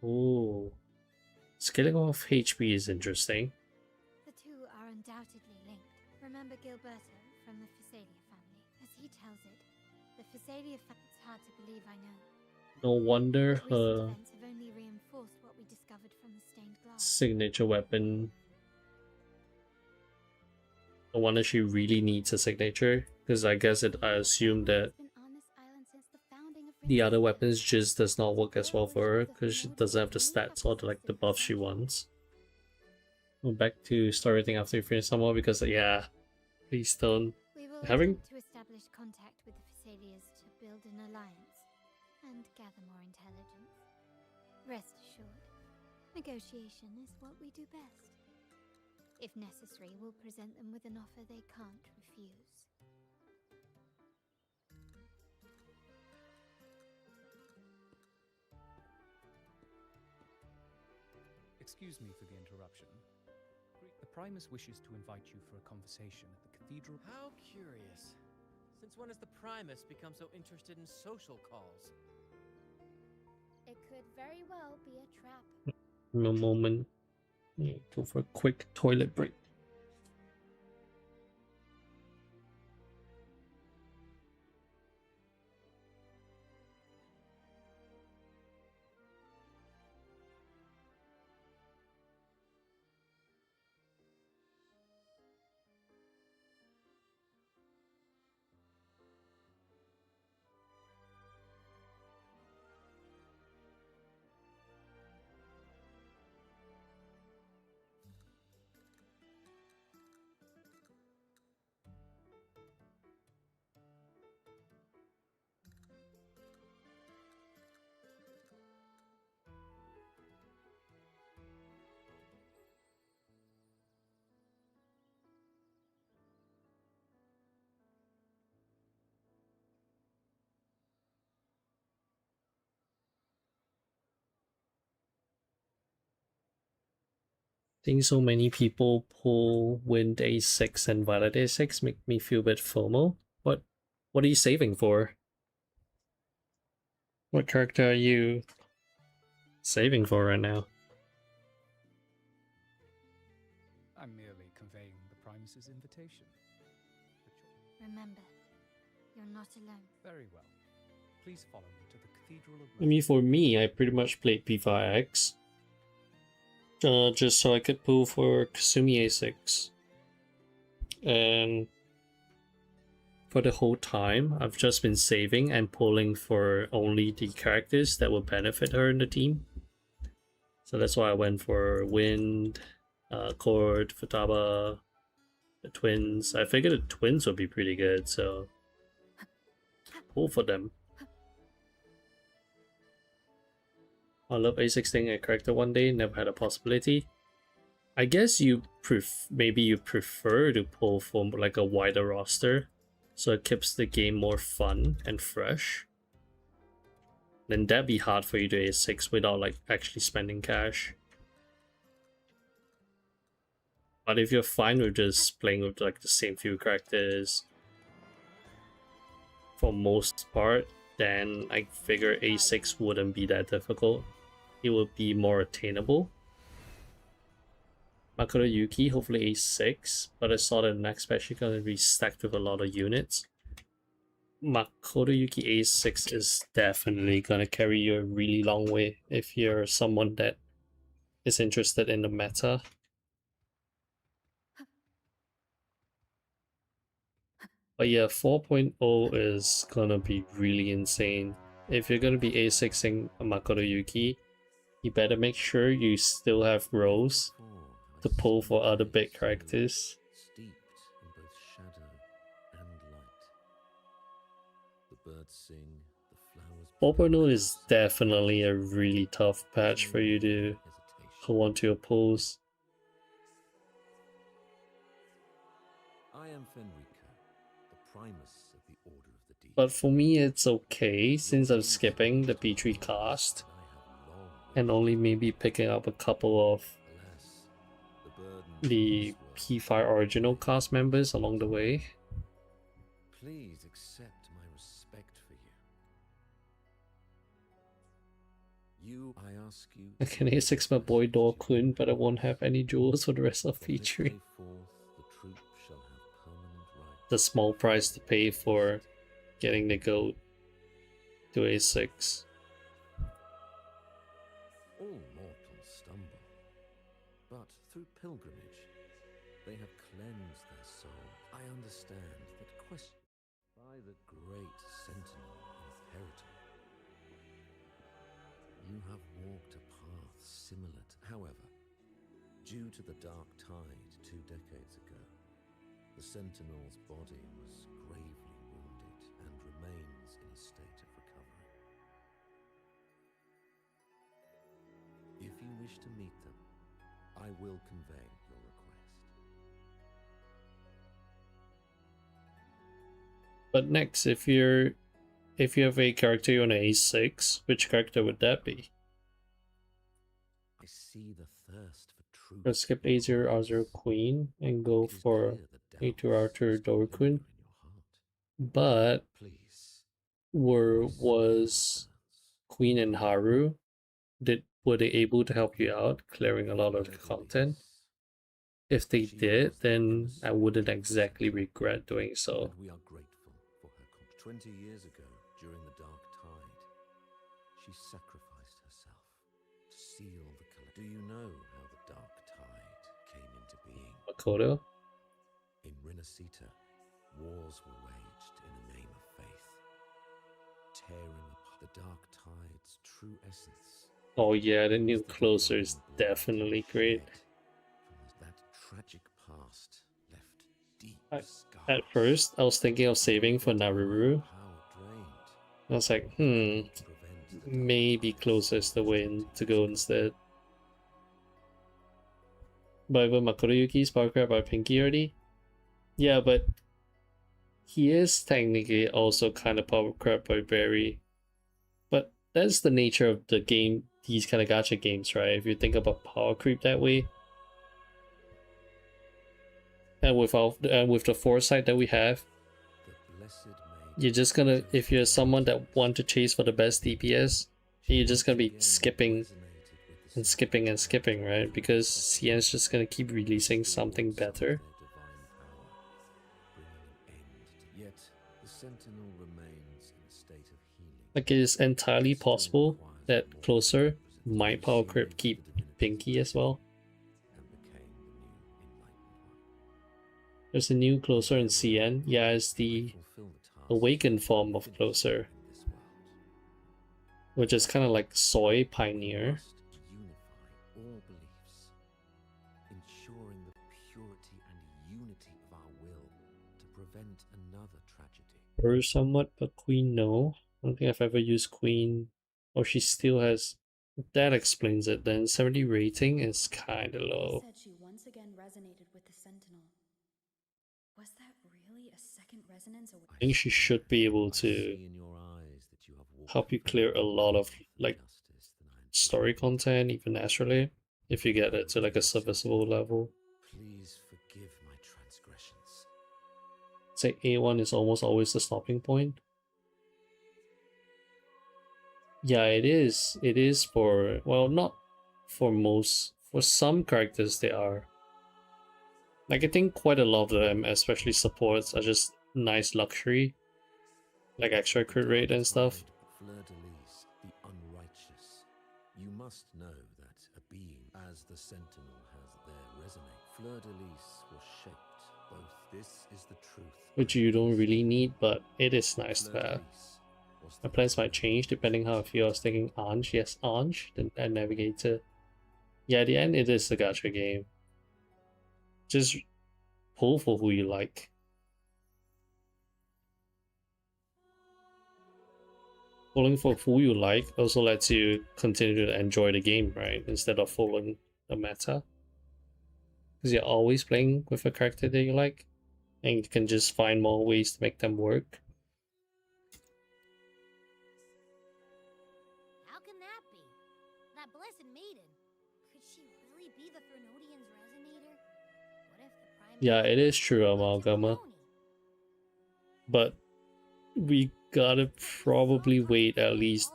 Oh. Scaling off HP is interesting. The two are undoubtedly linked. Remember Gilberto from the Physalia family? As he tells it, the Physalia family. It's hard to believe, I know. No wonder Recent her events have only reinforced what we discovered from the stained glass. signature weapon. No wonder she really needs a signature, because I guess I assume that the other weapons just does not work as well for her, because she doesn't have the stats or the buff she wants. Go back to story thing after you finish somehow, because yeah, please don't. We will Having attempt to establish contact with the Physalias to build an alliance and gather more intelligence. Rest assured, negotiation is what we do best. If necessary, we'll present them with an offer they can't refuse. Excuse me for the interruption. The Primus wishes to invite you for a conversation at the cathedral. How curious. Since when has the Primus become so interested in social calls? It could very well be a trap. a moment. Go for a quick toilet break. Seeing so many people pull Wind A6 and Violet A6 make me feel a bit FOMO. What are you saving for? What character are you saving for right now? I'm merely conveying the Primus's invitation. Remember, you're not alone. Very well. Please follow me to the Cathedral of... I mean, for me, I pretty much played P5X. Just so I could pull for Kasumi A6. And for the whole time, I've just been saving and pulling for only the characters that will benefit her in the team. So that's why I went for Wind, Cord, Futaba, the twins. I figured the twins would be pretty good, so pull for them. I love A16 a character one day, never had a possibility. I guess you maybe you prefer to pull from like a wider roster, so it keeps the game more fun and fresh. Then that'd be hard for you to A6 without like actually spending cash. But if you're fine with just playing with like the same few characters for most part, then I figure A6 wouldn't be that difficult. It would be more attainable. Makoto Yuki, hopefully A6, but I saw that the next patch is gonna be stacked with a lot of units. Makoto Yuki A6 is definitely gonna carry you a really long way if you're someone that is interested in the meta. But yeah, 4.0 is gonna be really insane. If you're gonna be A6ing Makoto Yuki, you better make sure you still have rows to pull for other big characters. Steeped in both shadow and light. The birds sing, the flowers 4.0 is definitely a really tough patch for you to want to oppose. I am Fenrico, the Primus of the Order of the Deep. But for me it's okay since I'm skipping the B3 cast and only maybe picking up a couple of the P5 original cast members along the way. Please accept my respect for you. I ask you. I can A6 my boy Dor-kun, but I won't have any jewels for the rest of P3. The small price to pay for getting the goat to A6. All mortals stumble, but through pilgrimage, they have cleansed their soul. I understand that question by the great sentinel imperator. You have walked a path similar to, however, due to the dark tide 2 decades ago, the sentinel's body was gravely wounded and remains in a state of recovery. If you wish to meet them, I will convey your request. But next, if you have a character on A6, which character would that be? I see the thirst for truth. Let's skip A0 R0 Queen and go for A2 R2 Dor-kun. But was Queen and Haru, were they able to help you out clearing a lot of the content? If they did, then I wouldn't exactly regret doing so. We are grateful for her 20 years ago, during the Dark Tide, she sacrificed herself to seal the collective. Do you know how the Dark Tide came into being? Makoto? In Rinascita, wars were waged in the name of faith, tearing apart the Dark Tide's true essence. Oh yeah, the new closer is definitely great. That tragic past left deep scars. At first, I was thinking of saving for Naruru. I was like, maybe closer is the way to go instead. But even Makoto Yuki's power grab by Pinky already? Yeah, but he is technically also kind of power grab by Barry. But that's the nature of the game, these kind of gacha games, right? If you think about power creep that way. And with the foresight that we have, you're just gonna, if you're someone that want to chase for the best DPS, you're just gonna be skipping and skipping and skipping, right? Because CN's just gonna keep releasing something better. Yet the Sentinel remains in a state of healing. Like, it is entirely possible that closer might power creep keep Pinky as well. There's a new closer in CN. Yeah, it's the awakened form of closer, which is kind of like Soy Pioneer. All beliefs, ensuring the purity and unity of our will to prevent another tragedy. Her somewhat, but Queen no. I don't think I've ever used Queen. Oh, she still has. That explains it then. 70 rating is kind of low. Said she once again resonated with the Sentinel. Was that really a second resonance? I think she should be able to help you clear a lot of like story content, even naturally, if you get it to like a serviceable level. Please forgive my transgressions. Say A1 is almost always the stopping point. Yeah, it is. It is for, well, not for most. For some characters, they are. Like, I think quite a lot of them, especially supports, are just nice luxury. Like extra crit rate and stuff. Fleur-de-lis, the unrighteous. You must know that a being as the Sentinel has their resonate. Fleur-de-lis was shaped both. This is the truth. Which you don't really need, but it is nice to have. My plans might change depending how I feel. I was thinking Ange, yes, Ange, then a Navigator. Yeah, at the end, it is a gacha game. Just pull for who you like. Pulling for who you like also lets you continue to enjoy the game, right? Instead of following the meta. Because you're always playing with a character that you like. And you can just find more ways to make them work. How can that be? That blessed maiden. Could she really be the Threnodian's resonator? What if the Primus... Yeah, it is true, Amalgama. But we gotta probably wait at least,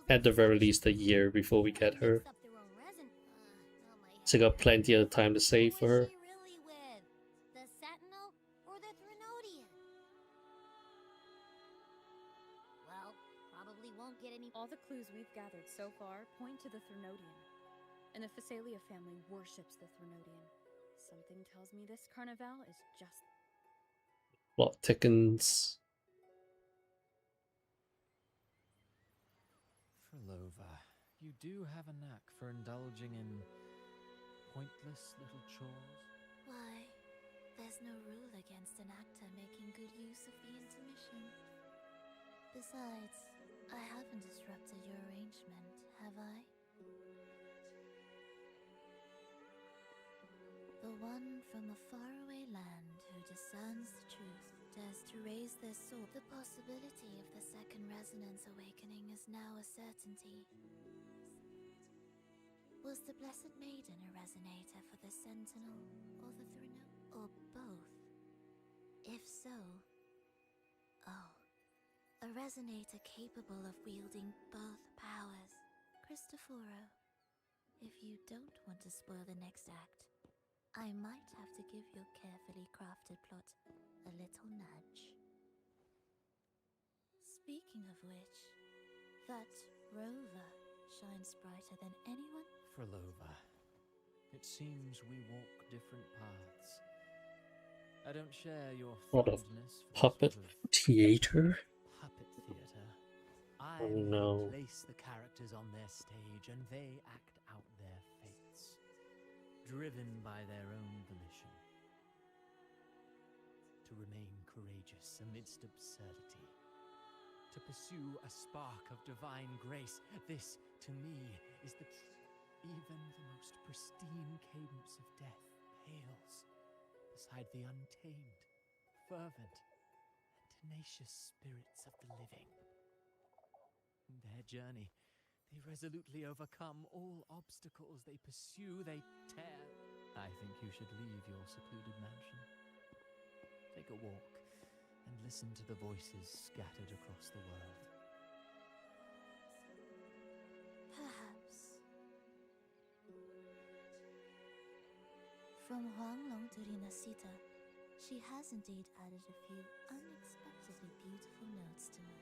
at the very least, a year before we get her. So I got plenty of time to save for her. The Sentinel or the Threnodian? Well, probably won't get any... All the clues we've gathered so far point to the Threnodian. And the Phasalia family worships the Threnodian. Something tells me this carnival is just... Plot thickens. Frolova, you do have a knack for indulging in pointless little chores. Why, there's no rule against an actor making good use of the intermission. Besides, I haven't disrupted your arrangement, have I? The one from a faraway land who discerns the truth dares to raise their sword. The possibility of the second resonance awakening is now a certainty. Was the Blessed Maiden a resonator for the Sentinel or the Threnodian? Or both? If so... Oh. A resonator capable of wielding both powers. Cristoforo, if you don't want to spoil the next act, I might have to give your carefully crafted plot a little nudge. Speaking of which, that rover shines brighter than anyone. Frolova, it seems we walk different paths. I don't share your fondness for puppet theater. Puppet theater. I Oh no. place the characters on their stage and they act out their fates, driven by their own volition. To remain courageous amidst absurdity. To pursue a spark of divine grace. This, to me, is the truth. Even the most pristine cadence of death pales beside the untamed, fervent, and tenacious spirits of the living. In their journey, they resolutely overcome all obstacles they pursue, they tear. I think you should leave your secluded mansion. Take a walk and listen to the voices scattered across the world. Perhaps. From Huanglong to Rinasita, she has indeed added a few unexpectedly beautiful notes to me.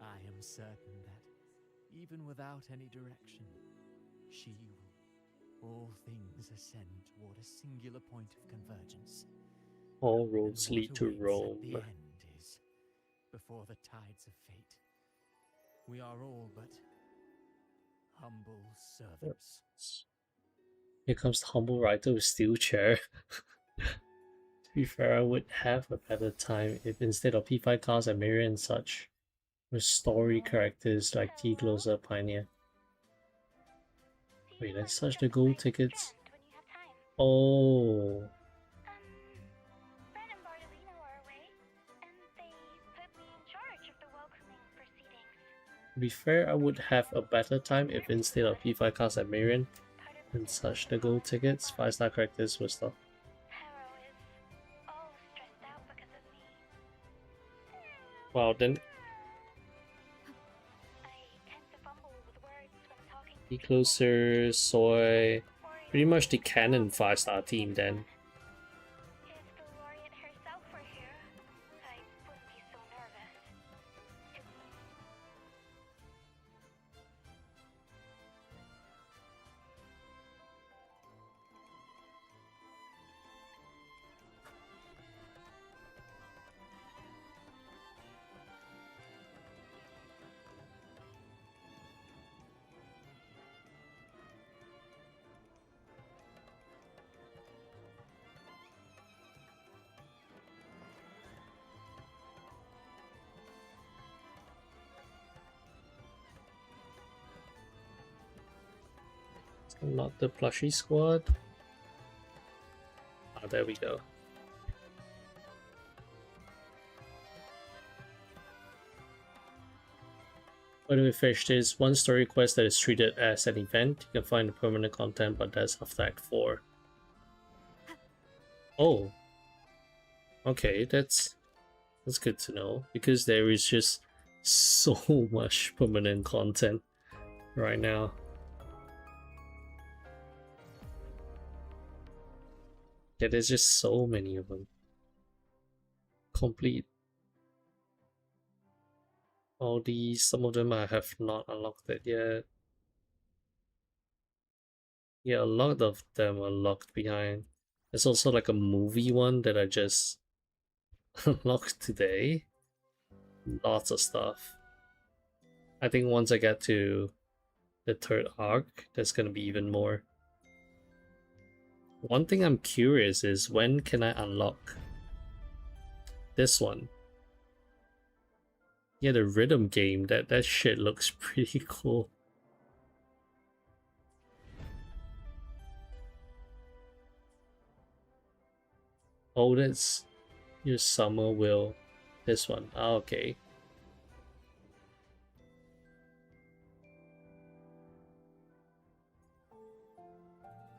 I am certain that, even without any direction, she will. All things ascend toward a singular point of convergence. All roads lead to Rome. The end is before the tides of fate. We are all but humble servants. Here comes the humble writer with steel chair. To be fair, I would have a better time if instead of P5 cars and Miriam and such, with story characters like T-Closer Pioneer. Wait, let's search the gold tickets. Oh. To be fair, I would have a better time if instead of P5 cars and Marion and such the gold tickets, 5-star characters were stuff. Wow, then Be closer, soy. Pretty much the canon 5-star team then. Not the plushie squad. Ah, there we go. When we finish this, one story quest that is treated as an event, you can find the permanent content, but that's after Act 4. Oh. Okay, that's good to know, because there is just so much permanent content right now. Yeah, there's just so many of them. Complete all these, some of them I have not unlocked it yet. Yeah, a lot of them are locked behind. There's also like a movie one that I just unlocked today. Lots of stuff. I think once I get to the 3rd arc, there's gonna be even more. One thing I'm curious is, when can I unlock this one? Yeah, the rhythm game, that shit looks pretty cool. Oh, that's your summer will. This one. Ah, okay.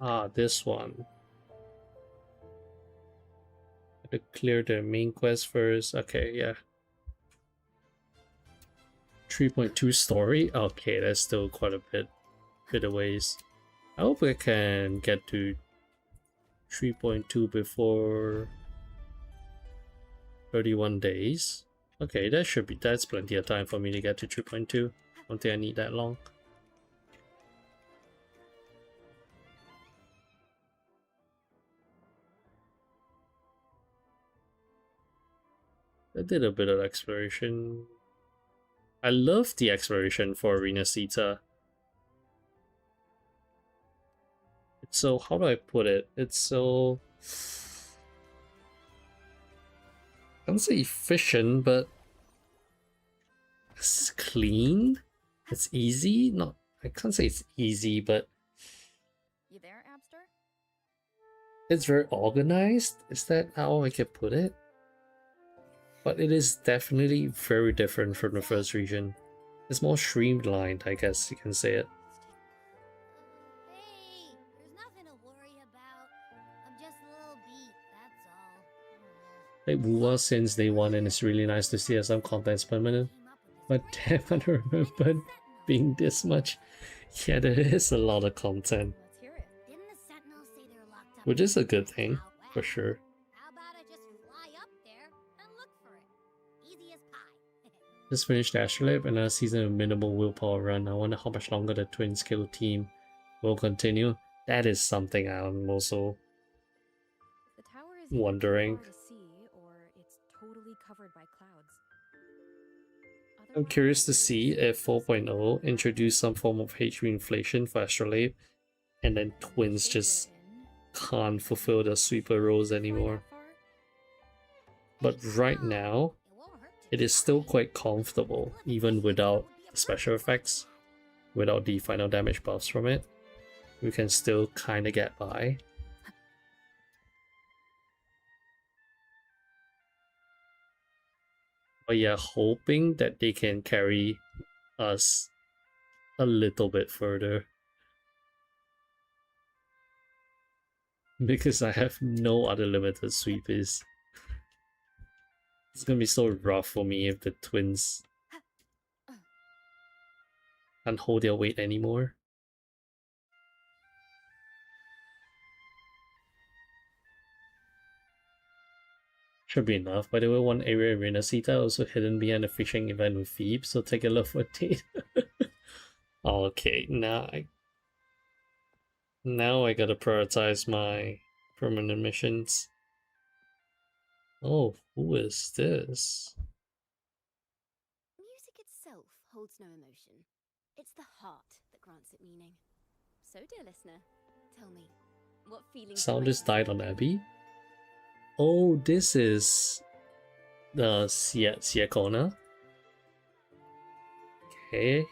Ah, this one. To clear the main quest first. Okay, yeah. 3.2 story? Okay, that's still quite a bit of ways. I hope I can get to 3.2 before 31 days. Okay, that's plenty of time for me to get to 3.2. I don't think I need that long. I did a bit of exploration. I love the exploration for Arena Sita. It's so, how do I put it? It's so, I don't say efficient, but it's clean. It's easy. Not, I can't say it's easy, but You there, Abster? it's very organized. Is that how I can put it? But it is definitely very different from the first region. It's more streamlined, I guess you can say it. Hey, there's nothing to worry about. I'm just a little beat, that's all. Like Wuwa since day one, and it's really nice to see some content's permanent. But damn, I don't remember being this much. Yeah, there is a lot of content. Which is a good thing, for sure. How about I just fly up there and look for it? Easy as pie. Just finished the Astrolabe, another season of minimal willpower run. I wonder how much longer the twin skill team will continue. That is something I'm also wondering. I'm curious to see if 4.0 introduce some form of HP inflation for Astrolabe, and then twins just can't fulfill the sweeper roles anymore. But right now, it is still quite comfortable, even without the special effects, without the final damage buffs from it. We can still kinda get by. But yeah, hoping that they can carry us a little bit further. Because I have no other limited sweepers. It's gonna be so rough for me if the twins can't hold their weight anymore. Should be enough. By the way, one area arena Sita also hidden behind a fishing event with Phoebe, so take a look for a date. Okay, now I gotta prioritize my permanent missions. Oh, who is this? Music itself holds no emotion. It's the heart that grants it meaning. So, dear listener, tell me, what feelings Sound is died on Abby. Oh, this is the Siakona. Okay.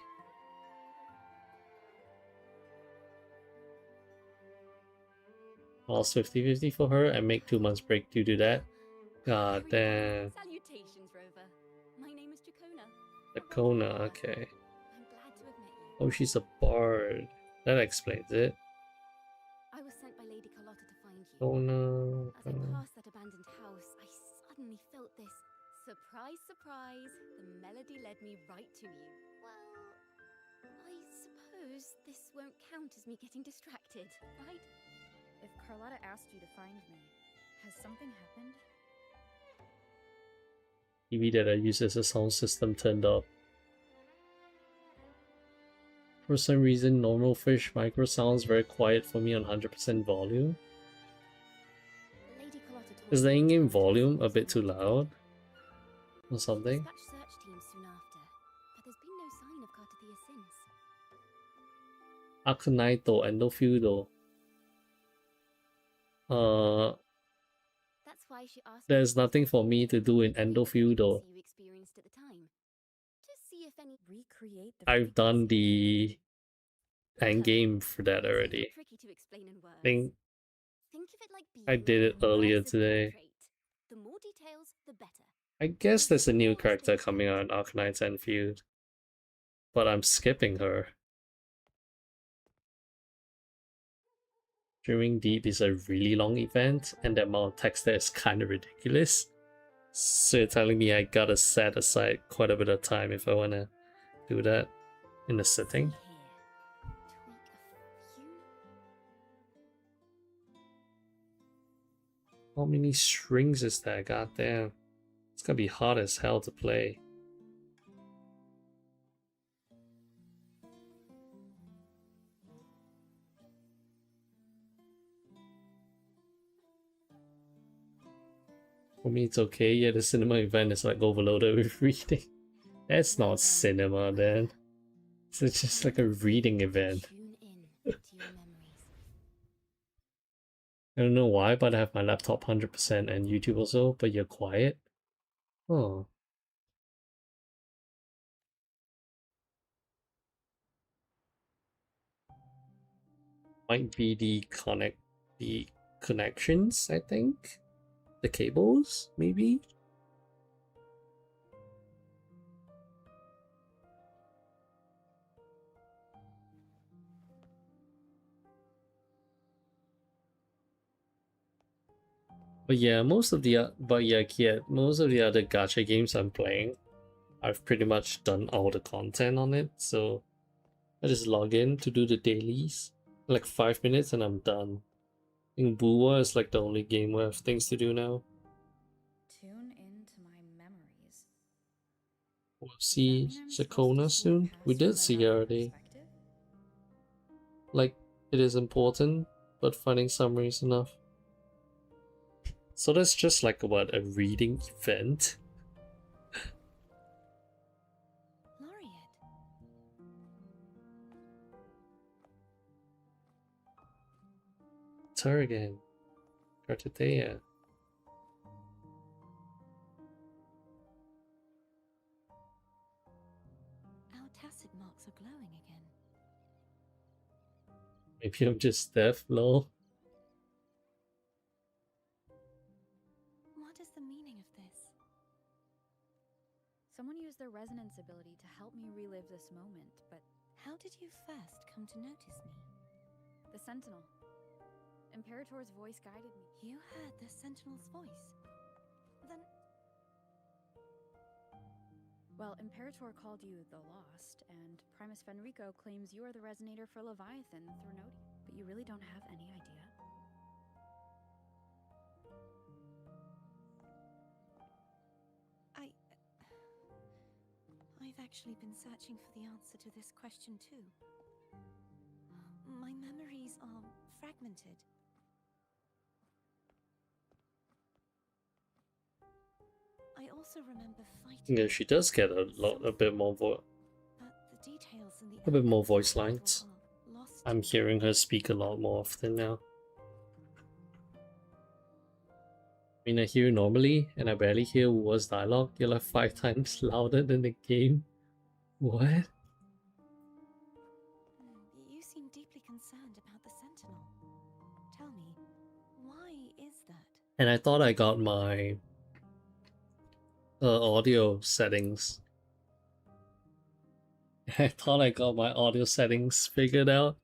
Lost 50-50 for her and make 2 months break due to that. God damn. Salutations, Rover. My name is Jacona. Siakona, okay. I'm glad to have met you. Oh, she's a bard. That explains it. I was sent by Lady Carlotta to find you. Siakona. As I passed that abandoned house, I suddenly felt this surprise, surprise. The melody led me right to you. Well, I suppose this won't count as me getting distracted, right? If Carlotta asked you to find me, has something happened? TV that I use as a sound system turned up. For some reason, normal fish micro sounds very quiet for me on 100% volume. Is the in-game volume a bit too loud? Or something? Dispatched search teams soon after, but there's been no sign of Cartathea since. Akunito and no Feudo. That's why she asked There's nothing for me to do in Endofeudo. you experienced at the time. To see if any recreate the I've done the end game for that already. tricky to explain in words. Think of it like I did it earlier today. The more details, the better. I guess there's a new character coming out in Arcanite's End Feud. But I'm skipping her. Dreaming Deep is a really long event, and the amount of text there is kind of ridiculous. So you're telling me I gotta set aside quite a bit of time if I wanna do that in the setting? How many strings is that? God damn. It's gonna be hard as hell to play. For me, it's okay. Yeah, the cinema event is like overloaded with reading. That's not cinema, then. It's just like a reading event. I don't know why, but I have my laptop 100% and YouTube also, but you're quiet? Oh. Might be the connections, I think? The cables, maybe? But yeah, most of the other gacha games I'm playing, I've pretty much done all the content on it, so I just log in to do the dailies, like 5 minutes and I'm done. I think Wuwa is like the only game where I have things to do now. Tune into my memories. We'll see Sakona soon. We did see her already. Like, it is important, but finding summaries enough. So that's just like what, a reading event? It's her again. Cartathea. Our tacit marks are glowing again. Maybe I'm just deaf, lol. What is the meaning of this? Someone used their resonance ability to help me relive this moment, but how did you first come to notice me? The Sentinel. Imperator's voice guided me. You heard the Sentinel's voice? Then... Well, Imperator called you the Lost, and Primus Fenrico claims you are the resonator for Leviathan, the Threnodian. But you really don't have any idea? I've actually been searching for the answer to this question too. My memories are fragmented. I also remember fighting. Yeah, she does get a bit more a bit more voice lines. I'm hearing her speak a lot more often now. I mean, I hear normally, and I barely hear Wuwa's dialogue. You're like 5 times louder than the game. What? You seem deeply concerned about the Sentinel. Tell me, why is that? And I thought I got my audio settings. I thought I got my audio settings figured out.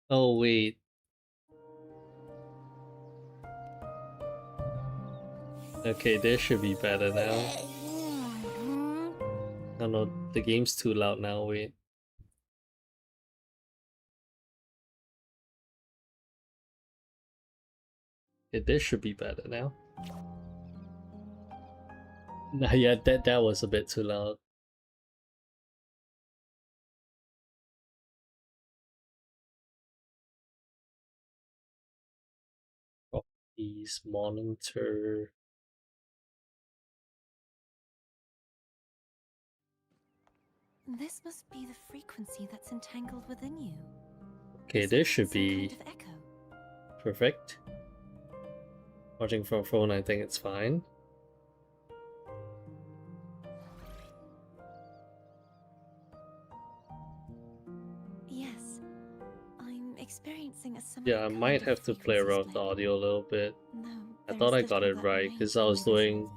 Oh wait. Okay, this should be better now. Oh no, the game's too loud now, wait. Okay, this should be better now. Nah, yeah, that was a bit too loud. Properties, monitor. This must be the frequency that's entangled within you. Okay, this should be kind of echo. perfect. Watching from a phone, I think it's fine. Yes, I'm experiencing a Yeah, I might have to play around with the audio a little bit. No, I thought I got it right because I was doing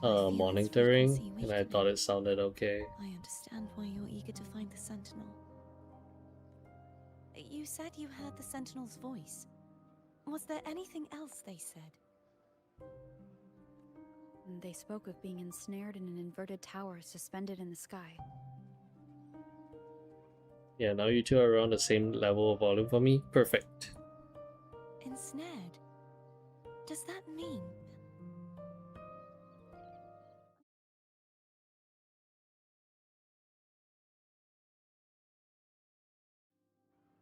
monitoring and I thought it sounded okay. I understand why you're eager to find the Sentinel. You said you heard the Sentinel's voice. Was there anything else they said? They spoke of being ensnared in an inverted tower suspended in the sky. Yeah, now you two are around the same level of volume for me. Perfect. Ensnared? Does that mean?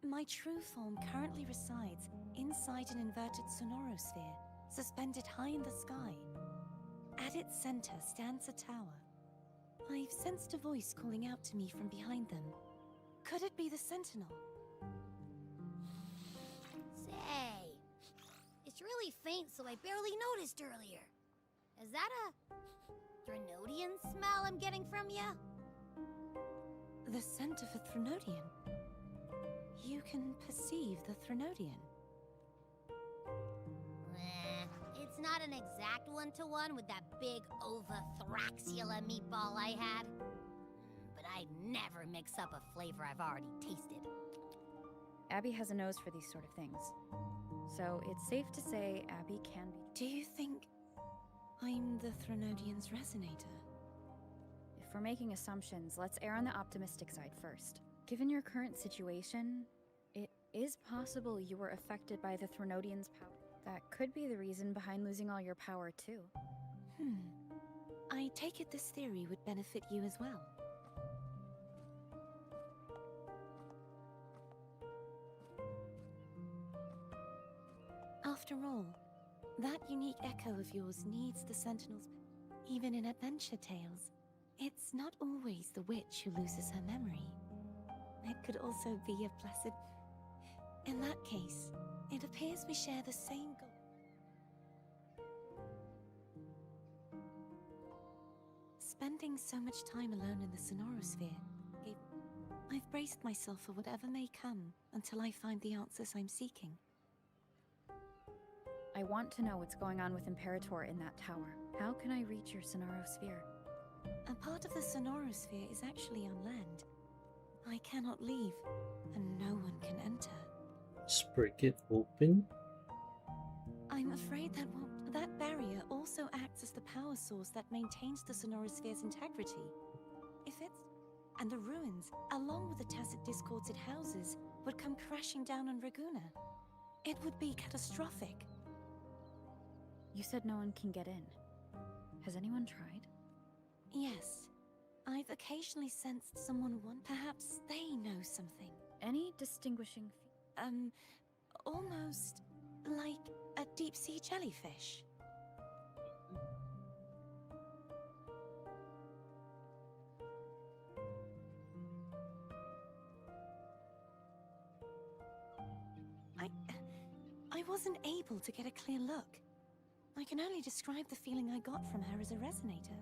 My true form currently resides inside an inverted sonorosphere, suspended high in the sky. At its center stands a tower. I've sensed a voice calling out to me from behind them. Could it be the Sentinel? Say, it's really faint, so I barely noticed earlier. Is that a Threnodian smell I'm getting from you? The scent of a Threnodian? You can perceive the Threnodian? It's not an exact one-to-one with that big Ovathraxula meatball I had. But I'd never mix up a flavor I've already tasted. Abby has a nose for these sort of things. So it's safe to say Abby can be... Do you think I'm the Threnodian's resonator? If we're making assumptions, let's err on the optimistic side first. Given your current situation, it is possible you were affected by the Threnodian's power. That could be the reason behind losing all your power, too. I take it this theory would benefit you as well. After all, that unique echo of yours needs the Sentinel's... Even in adventure tales, it's not always the witch who loses her memory. It could also be a blessed... In that case, it appears we share the same goal. Spending so much time alone in the sonorosphere, I've braced myself for whatever may come until I find the answers I'm seeking. I want to know what's going on with Imperator in that tower. How can I reach your sonorosphere? A part of the sonorosphere is actually on land. I cannot leave, and no one can enter. Just break it open? I'm afraid that that barrier also acts as the power source that maintains the sonorosphere's integrity. If it's... And the ruins, along with the tacit discords it houses, would come crashing down on Raguna. It would be catastrophic. You said no one can get in. Has anyone tried? Yes. I've occasionally sensed someone perhaps they know something. Any distinguishing Almost like a deep-sea jellyfish. I wasn't able to get a clear look. I can only describe the feeling I got from her as a resonator.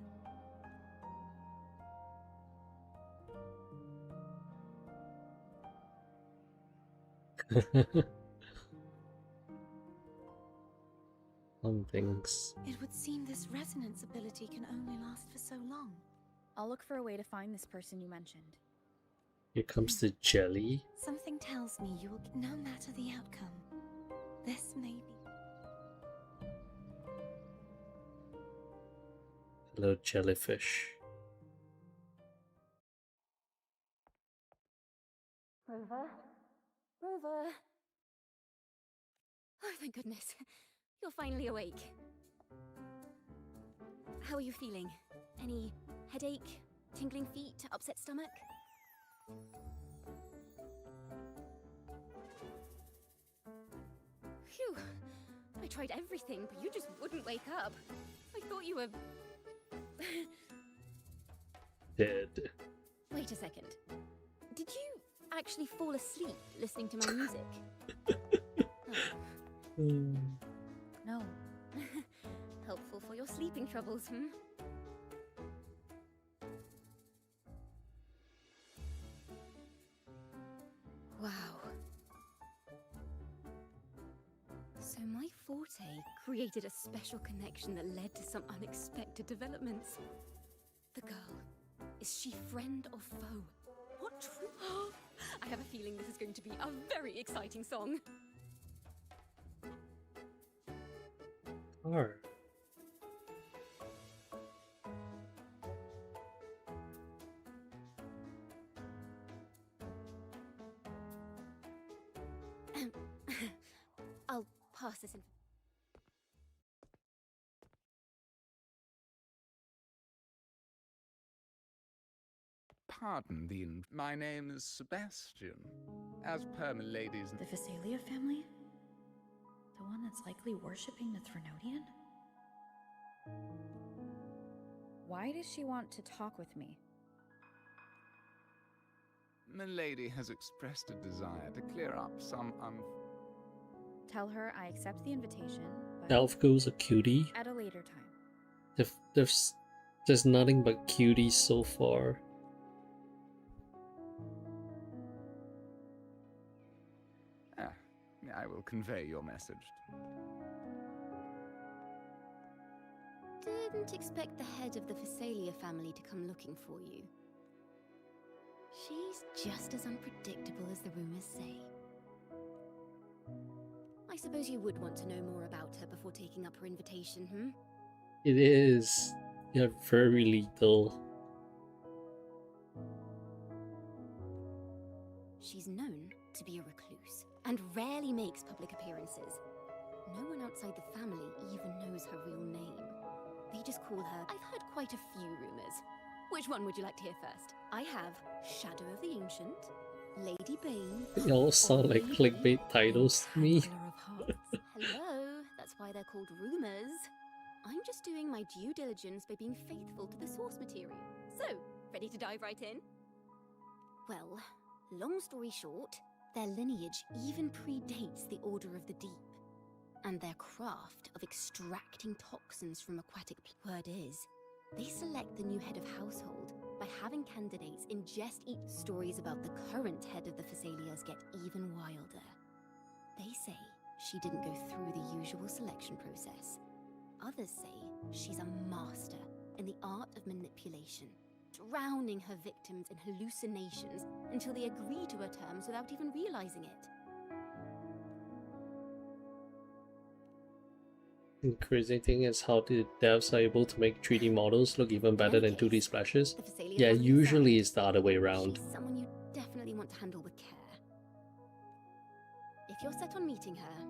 Some things. It would seem this resonance ability can only last for so long. I'll look for a way to find this person you mentioned. Here comes the jelly. Something tells me you will, no matter the outcome. This may be. Hello, jellyfish. Rover? Rover? Oh, thank goodness. You're finally awake. How are you feeling? Any headache, tingling feet, upset stomach? Phew. I tried everything, but you just wouldn't wake up. I thought you were... Dead. Wait a second. Did you actually fall asleep listening to my music? No. Helpful for your sleeping troubles, hmm? Wow. So my forte created a special connection that led to some unexpected developments. The girl, is she friend or foe? What true? I have a feeling this is going to be a very exciting song. Car. I'll pass this in. Pardon the my name is Sebastian. As per my lady's... The Phasalia family? The one that's likely worshipping the Threnodian? Why does she want to talk with me? My lady has expressed a desire to clear up some Tell her I accept the invitation, but Elf goes a cutie. at a later time. There's nothing but cuties so far. I will convey your message. Didn't expect the head of the Phasalia family to come looking for you. She's just as unpredictable as the rumors say. I suppose you would want to know more about her before taking up her invitation, hmm? It is. Yeah, very little. She's known to be a recluse, and rarely makes public appearances. No one outside the family even knows her real name. They just call her... I've heard quite a few rumors. Which one would you like to hear first? I have Shadow of the Ancient, Lady Bane... They all sound like clickbait titles to me. Hello, that's why they're called rumors. I'm just doing my due diligence by being faithful to the source material. So, ready to dive right in? Well, long story short, their lineage even predates the Order of the Deep. And their craft of extracting toxins from aquatic word is, they select the new head of household by having candidates eat stories about the current head of the Phasalias get even wilder. They say she didn't go through the usual selection process. Others say she's a master in the art of manipulation, drowning her victims in hallucinations until they agree to her terms without even realizing it. The crazy thing is how the devs are able to make 3D models look even better than 2D splashes. Yeah, usually it's the other way around. She's someone you definitely want to handle with care. If you're set on meeting her,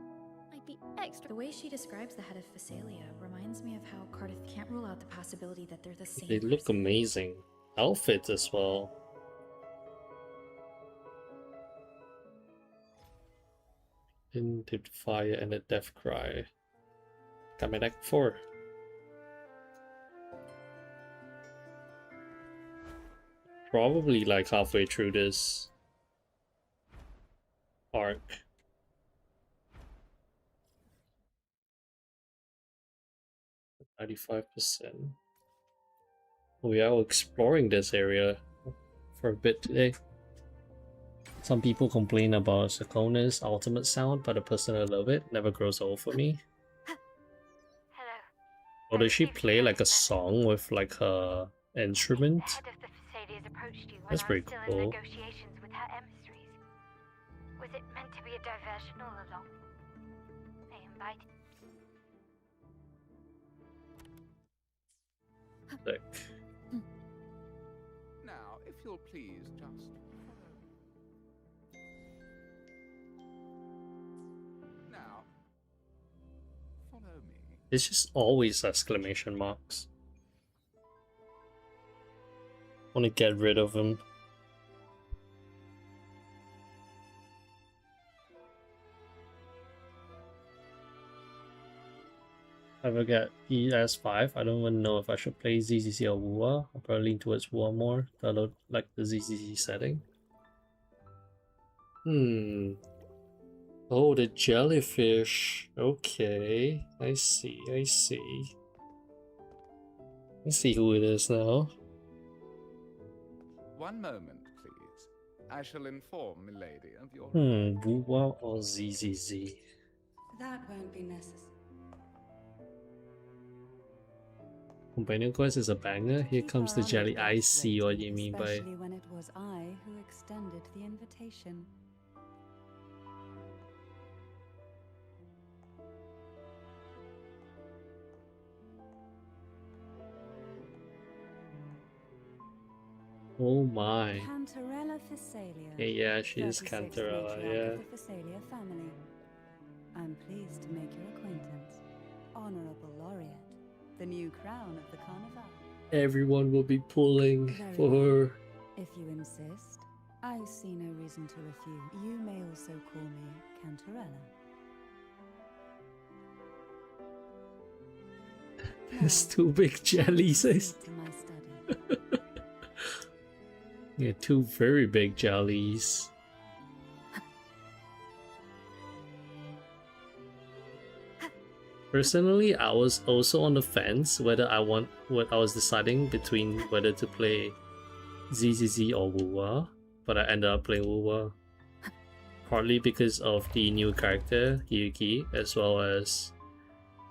I'd would be extra. The way she describes the head of Phasalia reminds me of how Cardiff can't rule out the possibility that they're the same. They look amazing. Outfits as well. Into fire and a death cry. Coming Act 4. Probably like halfway through this arc. %. We are exploring this area for a bit today. Some people complain about Sakona's ultimate sound, but I personally love it. Never grows old for me. Hello. Or does she play like a song with like her instrument? The head of the Phasalia approached you when That's I pretty was still cool. in negotiations with her emissaries. Was it meant to be a diversion all along? They invited. Sick. Now, if you'll please just now follow me. It's just always exclamation marks. Want to get rid of them. If I get PS5, I don't even know if I should play ZZZ or Wuwa. I'll probably lean towards Wuwa more. I don't like the ZZZ setting. Oh, the jellyfish. Okay, I see, I see. I see who it is now. One moment, please. I shall inform milady of your Wuwa or ZZZ? That won't be necessary. Companion quest is a banger. Here comes the jelly. I see what you mean by. Especially when it was I who extended the invitation. Oh my. Cantarella Phasalia. Okay, yeah, she is 36th Cantarella, matriarch yeah. of the Phasalia family. I'm pleased to make your acquaintance. Honorable Laureate, the new crown of the Carnival. Everyone will be pulling Very for well. her. If you insist, I see no reason to refuse. You may also call me Cantarella. There's two big jellies. To my study. Yeah, two very big jellies. Personally, I was also on the fence whether I was deciding between whether to play ZZZ or Wuwa, but I ended up playing Wuwa. Partly because of the new character, Hiyuki, as well as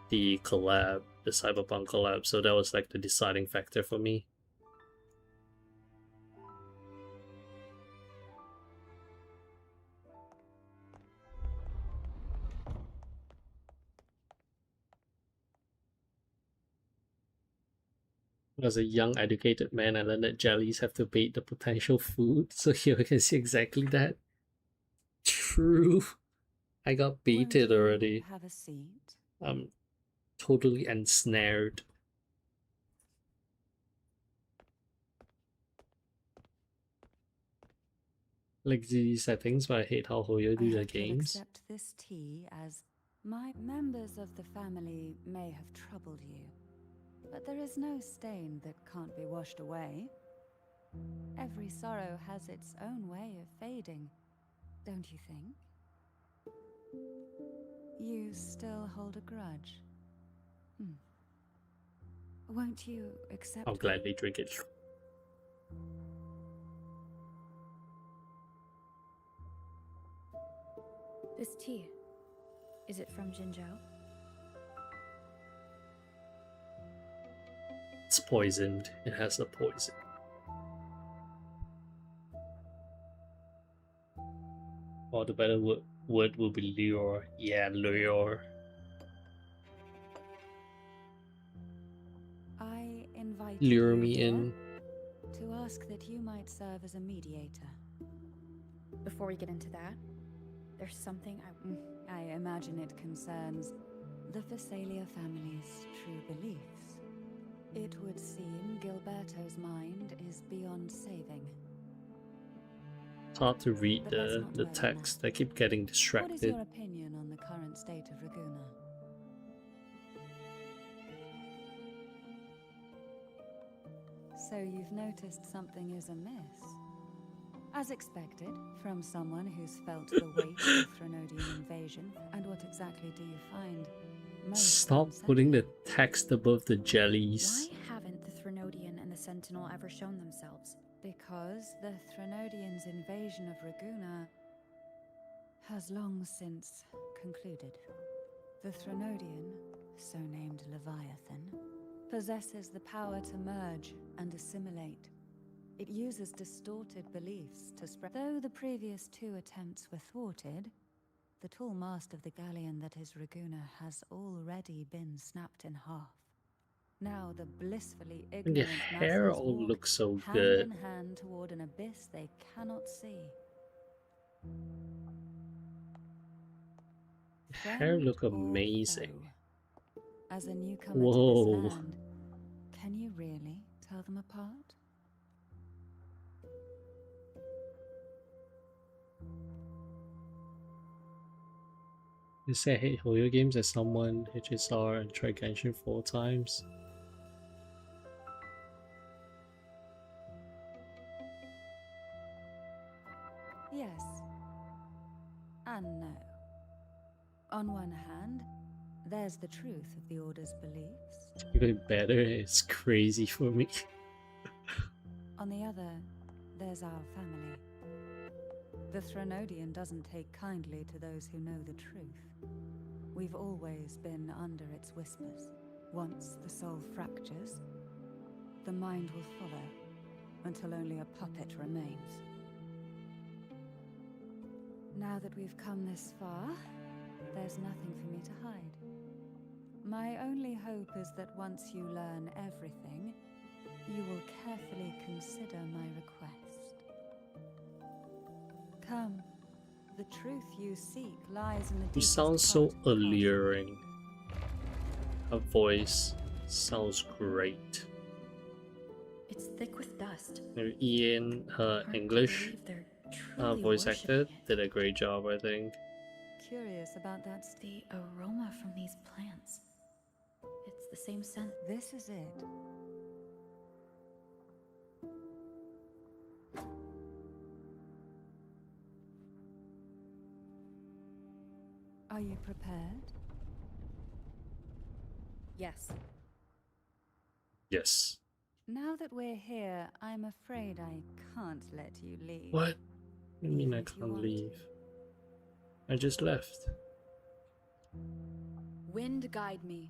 the collab, the Cyberpunk collab, so that was like the deciding factor for me. As a young, educated man, I learned that jellies have to bait the potential food. So here we can see exactly that. True. I got baited already. Have a seat. I'm totally ensnared. Like these settings, but I hate how Hoyo do their games. Accept this tea as my members of the family may have troubled you. But there is no stain that can't be washed away. Every sorrow has its own way of fading, don't you think? You still hold a grudge? Won't you accept? I'll gladly drink it. This tea, is it from Jinzhou? It's poisoned. It has a poison. Or the better word will be lure. Yeah, lure. I invite Lure you me here in. to ask that you might serve as a mediator. Before we get into that, There's something I imagine it concerns the Visalia family's true beliefs. It would seem Gilberto's mind is beyond saving. It's hard to read the text. I keep getting distracted. What is your opinion on the current state of Raguna? So you've noticed something is amiss? As expected, from someone who's felt the weight of Threnodian invasion. And what exactly do you find most Stop putting the text above the jellies. Why haven't the Threnodian and the Sentinel ever shown themselves? Because the Threnodians' invasion of Raguna has long since concluded. The Threnodian, so named Leviathan, possesses the power to merge and assimilate. It uses distorted beliefs to spread. Though the previous 2 attempts were thwarted, the tall mast of the galleon that is Raguna has already been snapped in half. Now the blissfully And the ignorant hair masses all walk looks so hand good. in hand toward an abyss they cannot see. The hair look amazing. As a newcomer Whoa. to this land, can you really tell them apart? You say I hate horror games as someone HSR and tried Genshin 4 times. Yes. And no. On one hand, there's the truth of the Order's beliefs. Even better, it's crazy for me. On the other, there's our family. The Threnodian doesn't take kindly to those who know the truth. We've always been under its whispers. Once the soul fractures, the mind will follow, until only a puppet remains. Now that we've come this far, there's nothing for me to hide. My only hope is that once you learn everything, you will carefully consider my request. Come. The truth you seek lies in the You deepest sound so part of the alluring. Her voice sounds great. It's thick with dust. Ian, her English voice actor, did a great job, I think. Curious about that. The aroma from these plants. It's the same scent. This is it. Are you prepared? Yes. Yes. Now that we're here, I'm afraid I can't let you leave. What? You mean I can't leave? I just left. Wind guide me.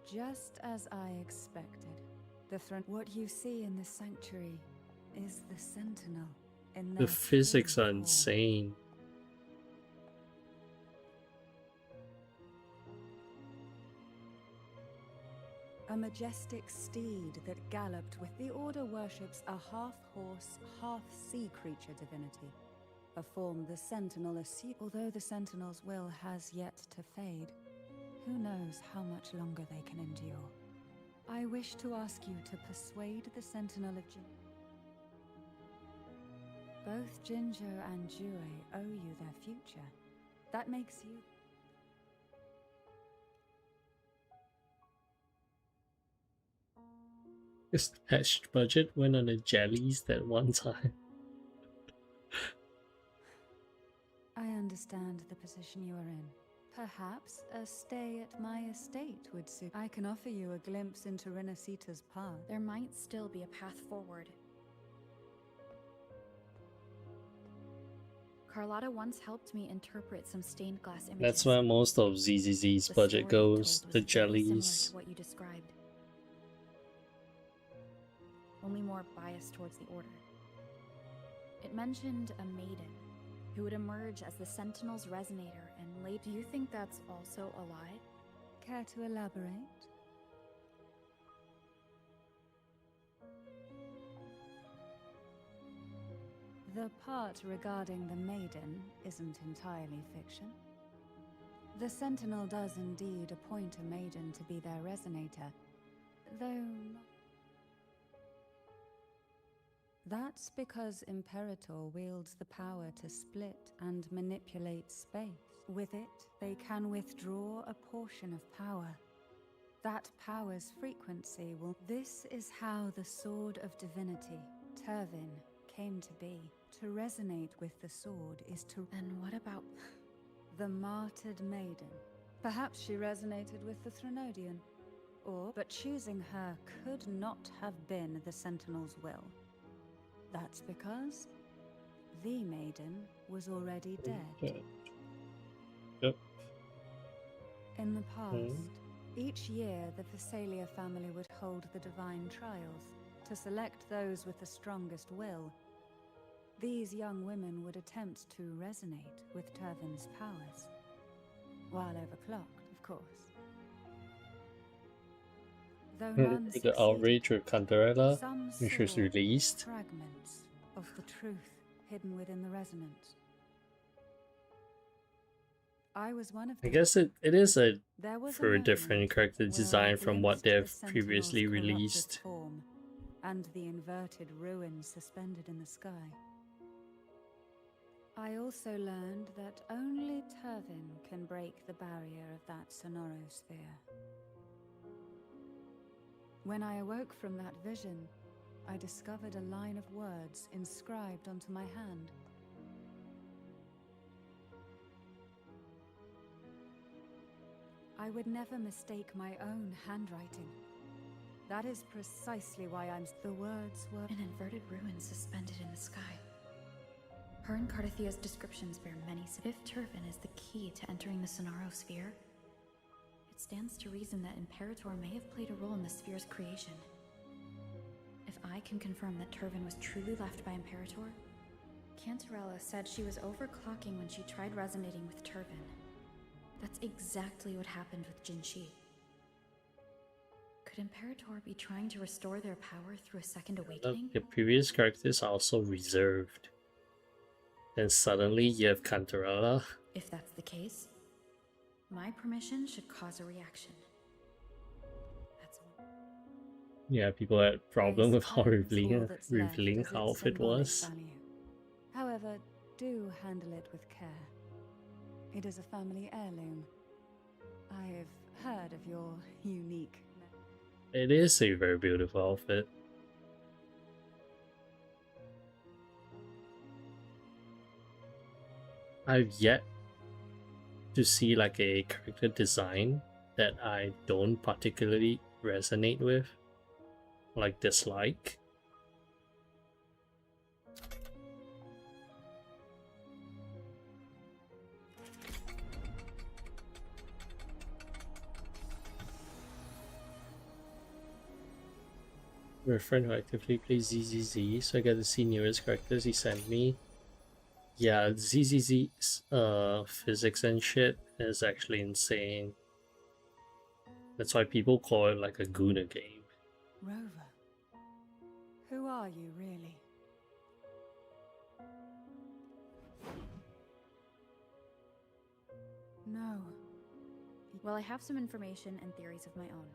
Just as I expected. What you see in the sanctuary is the Sentinel in The their physics true are form. insane. A majestic steed that galloped with the Order worships a half-horse, half-sea creature divinity. A form the Sentinel assumed. Although the Sentinel's will has yet to fade, who knows how much longer they can endure. I wish to ask you to persuade the Sentinel of Both Ginger and Jue owe you their future. That makes you... This patched budget went on the jellies that one time. I understand the position you are in. Perhaps a stay at my estate would suit. I can offer you a glimpse into Renacita's path. There might still be a path forward. Carlotta once helped me interpret some stained glass images. That's where most of ZZZ's The budget story it goes. told The was very similar jellies. to what you described. Only more biased towards the Order. It mentioned a maiden who would emerge as the Sentinel's resonator and late. Do you think that's also a lie? Care to elaborate? The part regarding the maiden isn't entirely fiction. The Sentinel does indeed appoint a maiden to be their resonator, though that's because Imperator wields the power to split and manipulate space. With it, they can withdraw a portion of power. That power's frequency will... This is how the Sword of Divinity, Turvin, came to be. To resonate with the sword is to... And what about... the martyred maiden? Perhaps she resonated with the Threnodian. But choosing her could not have been the Sentinel's will. That's because the maiden was already dead. Yep. In the past, each year the Phasalia family would hold the Divine Trials to select those with the strongest will. These young women would attempt to resonate with Turvin's powers, while overclocked, of course. Though none The outrage with Cantarella, some when she was saw released. fragments of the truth hidden within the resonance. I was one of I them. guess it is a There was for a moment different character where I design from what glimpsed the they've Sentinel's previously corrupted released. form and the inverted ruins suspended in the sky. I also learned that only Turvin can break the barrier of that sonorosphere. When I awoke from that vision, I discovered a line of words inscribed onto my hand. I would never mistake my own handwriting. That is precisely why the words were... An inverted ruin suspended in the sky. Her and Cardathia's descriptions bear many... If Turvin is the key to entering the sonorosphere, it stands to reason that Imperator may have played a role in the sphere's creation. If I can confirm that Turvin was truly left by Imperator, Cantarella said she was overclocking when she tried resonating with Turvin. That's exactly what happened with Jinshi. Could Imperator be trying to restore their power through a second awakening? The previous characters are also reserved. Then suddenly you have Cantarella. If that's the case, my permission should cause a reaction. That's all. Yeah, people had problem with how revealing its her outfit symbolic was. value. However, do handle it with care. It is a family heirloom. I've heard of your unique... It is a very beautiful outfit. I've yet to see like a character design that I don't particularly resonate with, like dislike. We're a friend who actively plays ZZZ, so I get to see newest characters he sent me. Yeah, ZZZ's physics and shit is actually insane. That's why people call it like a Guna game. Rover, who are you really? No. Well, I have some information and theories of my own.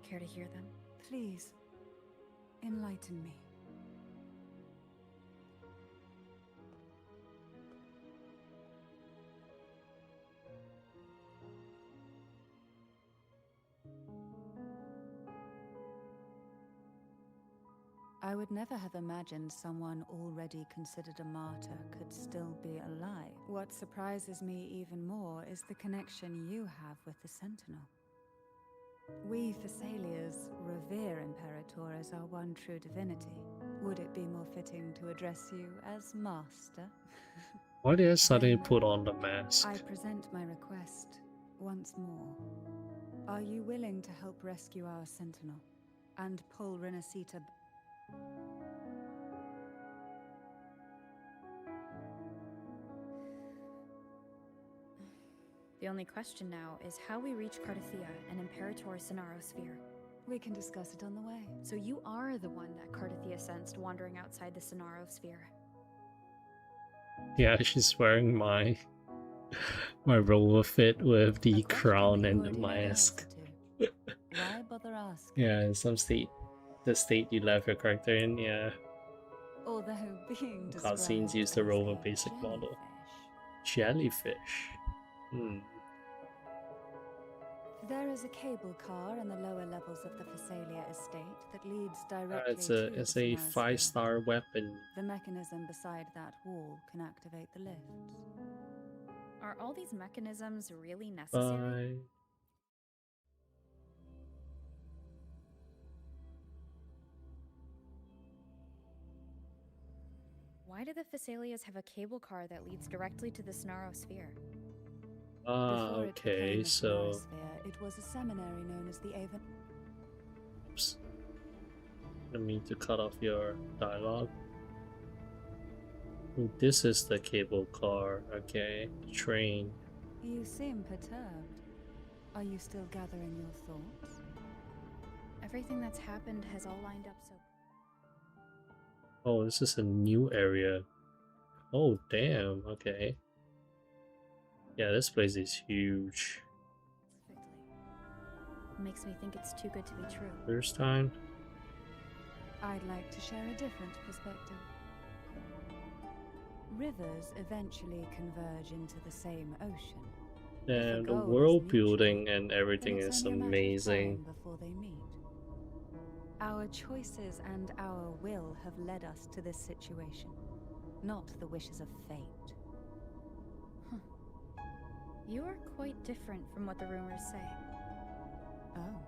Care to hear them? Please, enlighten me. I would never have imagined someone already considered a martyr could still be alive. What surprises me even more is the connection you have with the Sentinel. We Thessalians revere Imperator as our one true divinity. Would it be more fitting to address you as Master? Why did I suddenly put on the mask? I present my request once more. Are you willing to help rescue our sentinel and pull Renacita? The only question now is how we reach Cardathia and Imperator Sonaro Sphere. We can discuss it on the way. So you are the one that Cardathia sensed wandering outside the Sonaro Sphere. Yeah, she's wearing my roller fit with the crown and the mask. Why bother asking? Yeah, in some state, the state you left your character in, yeah. Although being Cutscenes use the rover basic model. Jellyfish. There is a cable car in the lower levels of the Phasalia estate that leads directly to It's a 5-star weapon. The mechanism beside that wall can activate the lifts. Are all these mechanisms really necessary? Bye. Why do the Phasalias have a cable car that leads directly to the Sonaro Sphere? Okay, so... It was a seminary known as the Avon... Oops. I need to cut off your dialogue. This is the cable car, okay. Train. You seem perturbed. Are you still gathering your thoughts? Everything that's happened has all lined up so... Oh, this is a new area. Oh, damn, okay. Yeah, this place is huge. Makes me think it's too good to be true. First time? I'd like to share a different perspective. Rivers eventually converge into the same ocean. And the world building and everything is amazing. Before they meet. Our choices and our will have led us to this situation, not the wishes of fate. You are quite different from what the rumors say. Oh.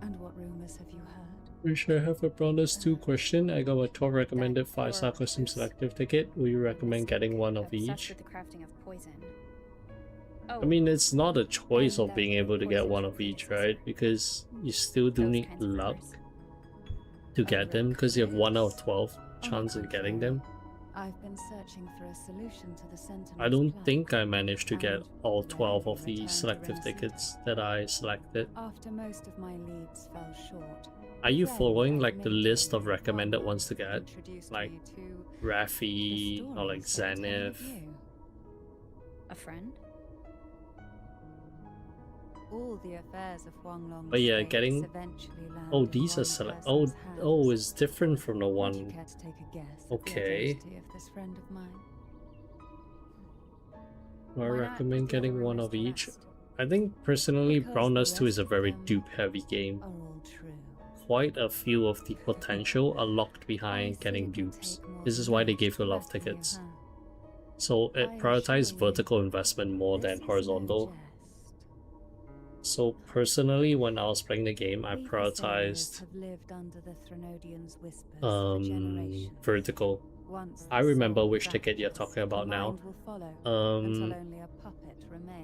And what rumors have you heard? Wish I have a Brothers 2 question. I got a 12 recommended 5-star custom selective ticket. Will you recommend getting one of each? With the crafting of poison. I mean, it's not a choice of being able to get one of each, right? Because you still do need luck to get them, because you have 1 out of 12 chance of getting them. I've been searching for a solution to the Sentinel's I don't plan. think I managed to get all 12 of the selective tickets that I selected. After most of my leads fell short. Are you following like the list of recommended ones to get? Like Raffi or like Zenith? A friend? All the affairs of Huanglong But yeah, getting... Oh, these are select... Oh, it's different from the one... Okay. Do I recommend getting one of each? I think personally Browners 2 is a very dupe-heavy game. Quite a few of the potential are locked behind getting dupes. This is why they gave you a lot of tickets. So it prioritized vertical investment more than horizontal. So personally, when I was playing the game, I prioritized vertical. I remember which ticket you're talking about now.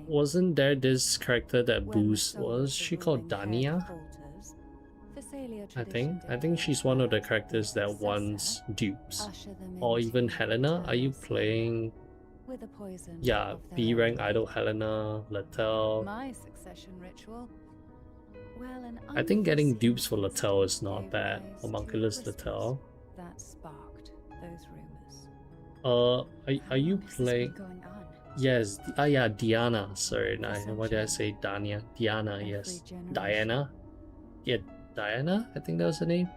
Wasn't there this character that boosts? Was she called Dania? I think she's one of the characters that wants dupes. Or even Helena. Are you playing? Yeah, B rank idol Helena, Latel. My succession ritual. Well, I think getting dupes for Latel is not bad. Homunculus Latel. That sparked those rumors. Are you playing? Yes, yeah, Diana. Sorry, what did I say? Dania, Diana. Yes, Diana. Yeah, Diana. I think that was her name.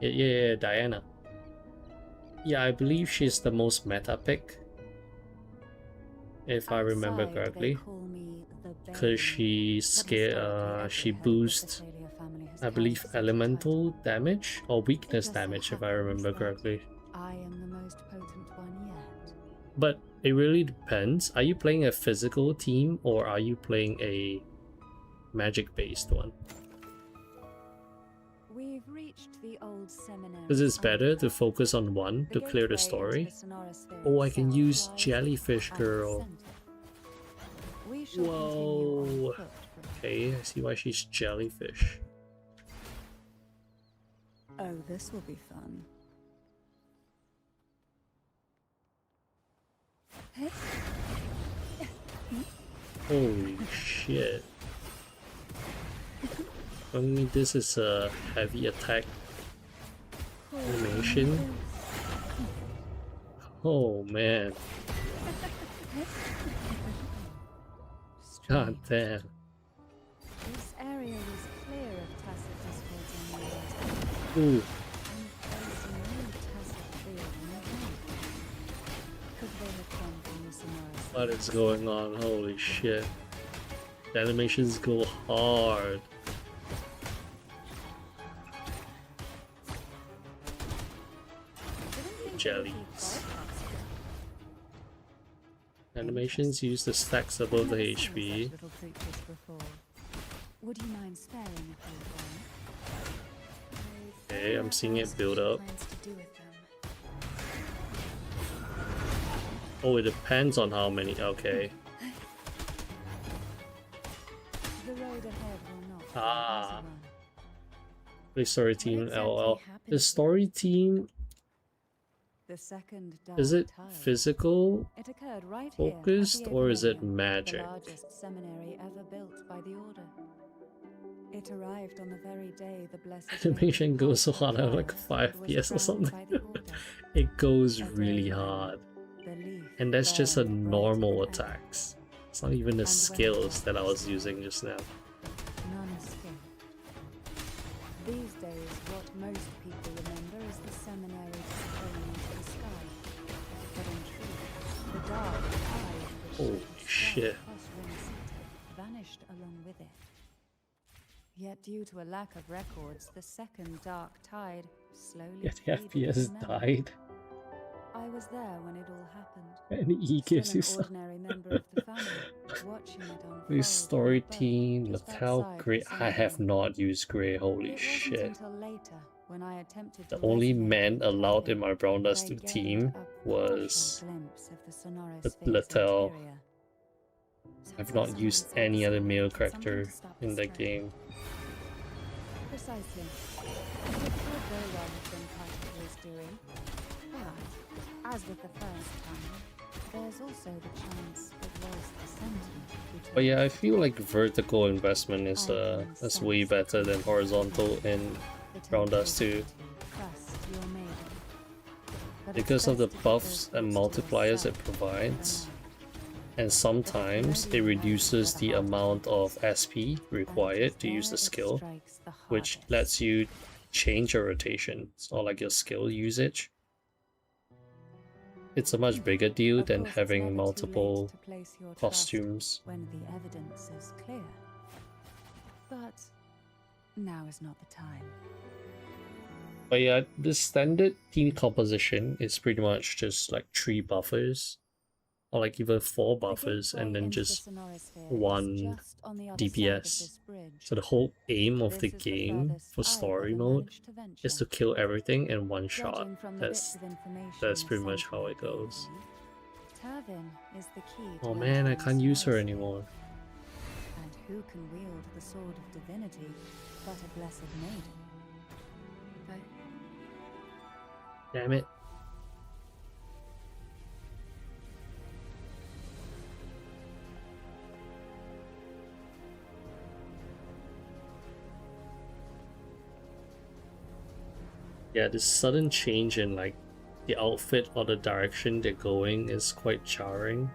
Yeah, Diana. Yeah, I believe she's the most meta pick, if I remember correctly, because she boosts, I believe, elemental damage or weakness damage, if I remember correctly. I am the most potent one yet. But it really depends. Are you playing a physical team or are you playing a magic-based one? We've reached reached the old seminary. Because it's better to focus on one to clear the story. Oh, I can use Jellyfish Girl. Whoa. Okay, I see why she's jellyfish. Oh, this will be fun. Holy shit. I mean, this is a heavy attack animation. Oh man. God damn. This area was clear of Tacitus holding Ooh. What is going on? Holy shit. The animations go hard. Jellies. Animations use the stacks above the HP. Would you mind sparing a few? Okay, I'm seeing it build up. Oh, it depends on how many. Okay. Ah. The story team, LOL. The story team. Is it physical focused or is it magic? The largest seminary ever built by the order. It arrived on the very day the blessed Animation goes so hard, I have like 5 FPS or something. It goes really hard. And that's just a normal attacks. It's not even the skills that I was using just now. These days, what most people remember is the seminary disappearing into the sky. But in truth, the dark tide which Holy shit. vanished along with it. Yet due to a lack of records, the second dark tide slowly Yeah, the FPS died. I was there when it all happened. And E gives you Still an some. ordinary member of the family, watching it unfold. The story team, look just how outside great. the I have not used Grey, holy It wasn't shit. until later, when I attempted The to only resonate man with allowed Tavin, in my Brown that Dust I 2 gained team a was partial glimpse of the Sonoros the Sphere's Latel. interior. I've not used any other male character in that game. Precisely. It could very well have been part of his doing. But, as with the first time, there's also the chance it was the Sentinel who took But yeah, I feel like vertical investment is way better than horizontal in Brown Dust 2. trust your maiden. But Because of the it's best to keep buffs those and close to multipliers it yourself provides, and sometimes it reduces the amount of SP required to use the skill, which lets you change your rotations or like your skill usage. It's a much bigger deal than having multiple costumes. when the evidence is clear. But now is not the time. But yeah, the standard team composition is pretty much just like 3 buffers, or like even 4 buffers, and then just 1 DPS. So the whole aim of the game for story mode is to kill everything in one shot. That's pretty much how it goes. Tavin is the key to Oh man, I can't use her Sonoros anymore. Sphere. And who can wield the sword of divinity but a blessed maiden? But Damn it. Yeah, this sudden change in like the outfit or the direction they're going is quite jarring.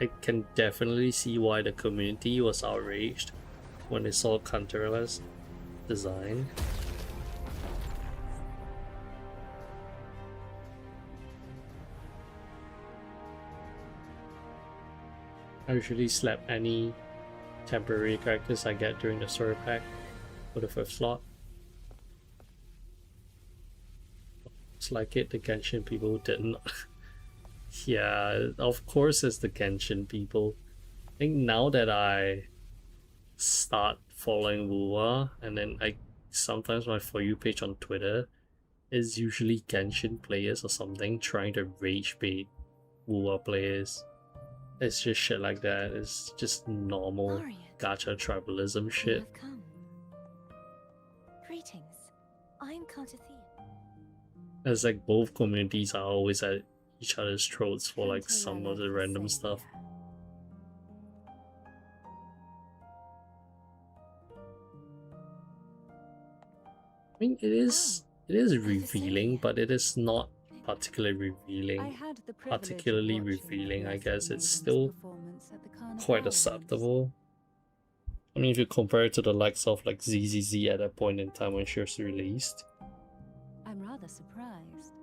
I can definitely see why the community was outraged when they saw Cantera's design. I usually slap any temporary characters I get during the story pack for the first slot. It's like it, the Genshin people didn't. Yeah, of course it's the Genshin people. I think now that I start following Wuwa, and then I sometimes my For You page on Twitter is usually Genshin players or something trying to rage bait Wuwa players. It's just shit like that. It's just normal gacha tribalism shit. You have come. Greetings. I'm Cartathea. It's like both communities are always at each other's throats for like some of the random stuff. I mean, it is revealing, but it is not particularly revealing. I guess it's still quite acceptable. I mean, if you compare it to the likes of like ZZZ at that point in time when she was released. I'm rather surprised.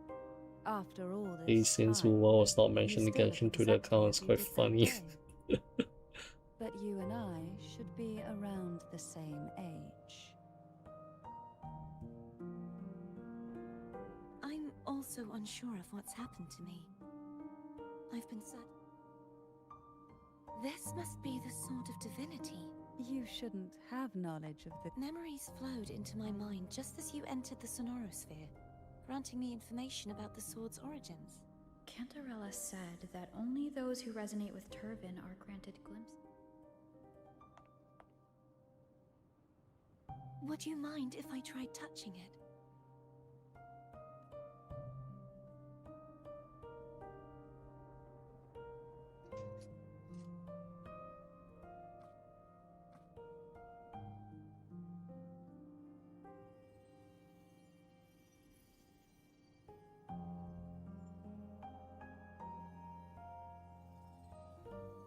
After all this Hey, since Wuwa was not mentioned in Genshin Twitter account, it's quite funny. But you and I should be around the same age. I'm also unsure of what's happened to me. I've been This must be the sword of divinity. You shouldn't have knowledge of the... Memories flowed into my mind just as you entered the Sonorosphere, granting me information about the sword's origins. Cantarella said that only those who resonate with Turvin are granted glimpses. Would you mind if I tried touching it?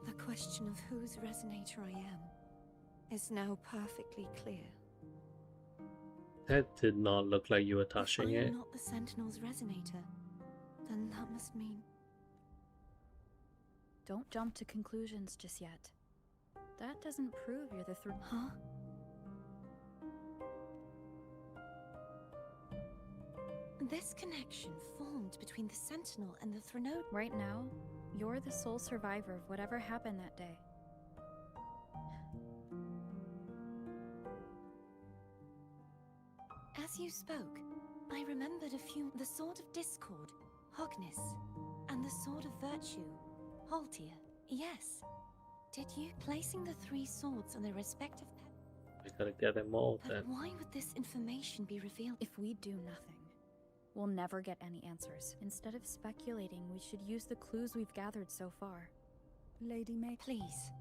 The question of whose resonator I am is now perfectly clear. That did not look like you were touching If it. I'm not the Sentinel's resonator, then that must mean... Don't jump to conclusions just yet. That doesn't prove you're the Huh? This connection formed between the Sentinel and the Threnode. Right now, you're the sole survivor of whatever happened that day. As you spoke, I remembered a few... The Sword of Discord, Hognis, and the Sword of Virtue, Haltia. Yes. Did you? Placing the three swords on their respective... I gotta get them all then. But why would this information be revealed? If we do nothing, we'll never get any answers. Instead of speculating, we should use the clues we've gathered so far. Lady May... Please.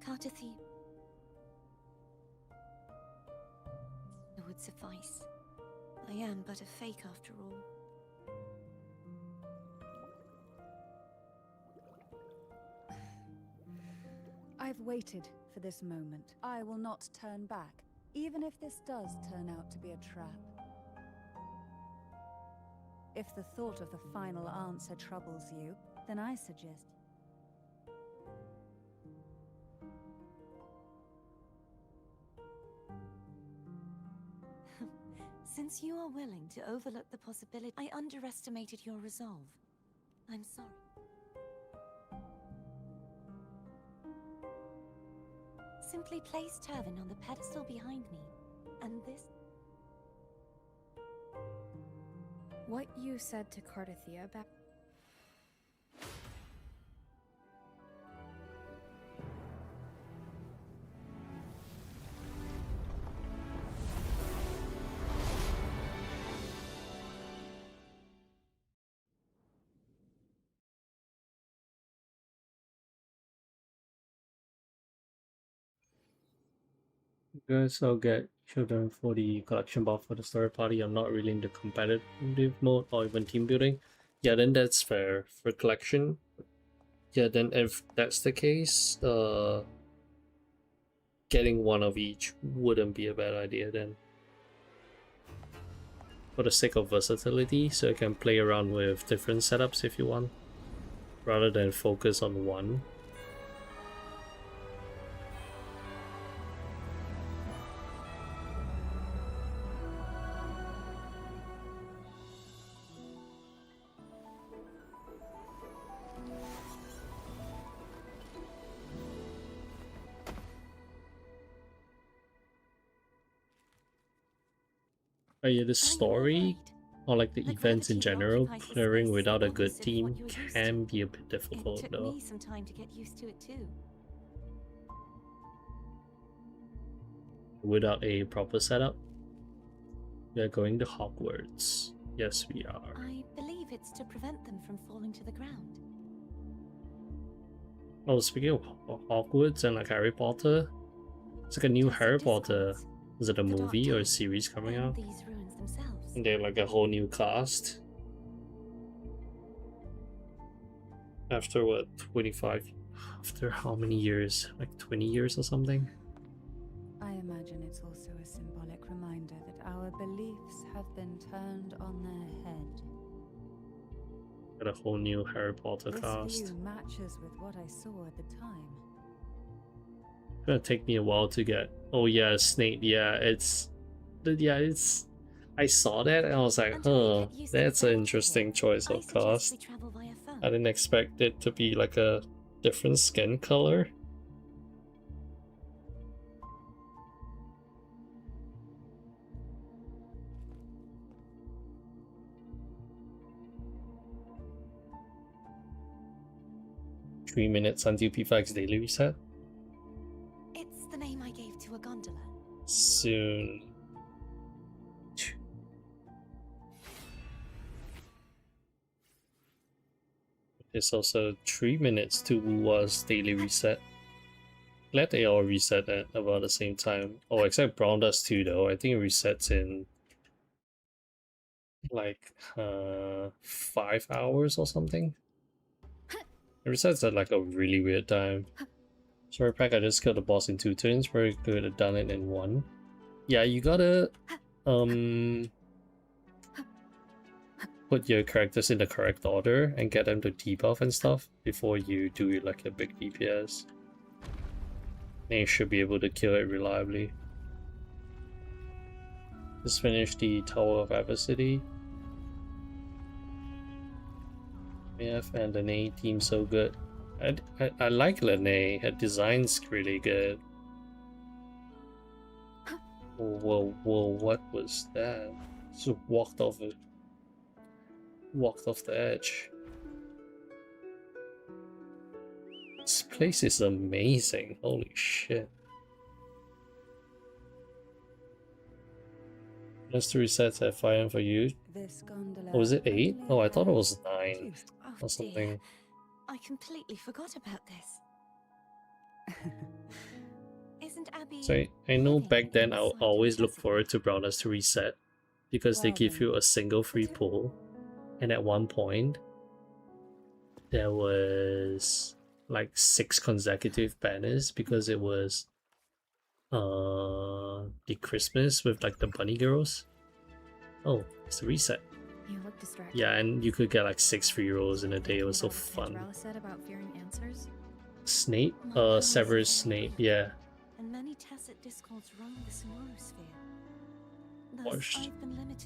Cartathea... It would suffice. I am but a fake after all. I've waited for this moment. I will not turn back, even if this does turn out to be a trap. If the thought of the final answer troubles you, then I suggest... Since you are willing to overlook the possibility, I underestimated your resolve. I'm sorry. Simply place Turvin on the pedestal behind me, and this... What you said to Cartathea back... Guys, I'll get children for the collection buff for the story party. I'm not really in the competitive mode or even team building. Yeah, then that's fair. For collection, yeah, then if that's the case, getting one of each wouldn't be a bad idea then. For the sake of versatility, so you can play around with different setups if you want, rather than focus on one. Oh yeah, the story or like the events in general, clearing without a good team can be a bit difficult It took though. me some time to get used to it too. Without a proper setup. We are going to Hogwarts. Yes, we are. I believe it's to prevent them from falling to the ground. Oh, speaking of Hogwarts and like Harry Potter, it's like a new Harry Potter. Is it a movie or a series coming out? These ruins themselves. And they're like a whole new cast. After what, 25? After how many years? Like 20 years or something? I imagine it's also a symbolic reminder that our beliefs have been turned on their head. Got a whole new Harry Potter This cast. view matches with what I saw at the time. It's gonna take me a while to get. Oh yeah, Snape. Yeah, it's. I saw that and I was like, huh, that's an interesting choice of cast. I didn't expect it to be like a different skin color. Three minutes until P5's daily reset. It's the name I gave to a gondola. Soon. It's also 3 minutes to Wuwa's daily reset. Glad they all reset at about the same time. Oh, except Brown does too though. I think it resets in like 5 hours or something. It resets at like a really weird time. Sorry, Pack, I just killed the boss in 2 turns. Very could have done it in 1. Yeah, you gotta put your characters in the correct order and get them to debuff and stuff before you do like a big DPS. Then you should be able to kill it reliably. Just finished the Tower of Adversity. BF and Lene team so good. I like Lene, her design's really good. Whoa, what was that? Just walked off the edge. This place is amazing, holy shit. Just 2 resets at 5 AM for you. Oh, was it 8? Oh, I thought it was 9 or something. Dear. I completely forgot about this. Isn't Abby... So I know back then I always look forward to Browners to reset because they give you a single free pull, and at one point there was like 6 consecutive banners because it was the Christmas with like the bunny girls. Oh, it's a reset. You look distracted. Yeah, and you could get like 6 free rolls in a day. It was so fun. Said about fearing answers? Snape? Severus Snape, yeah. And many tacit discords roam the Sonorosphere. Watched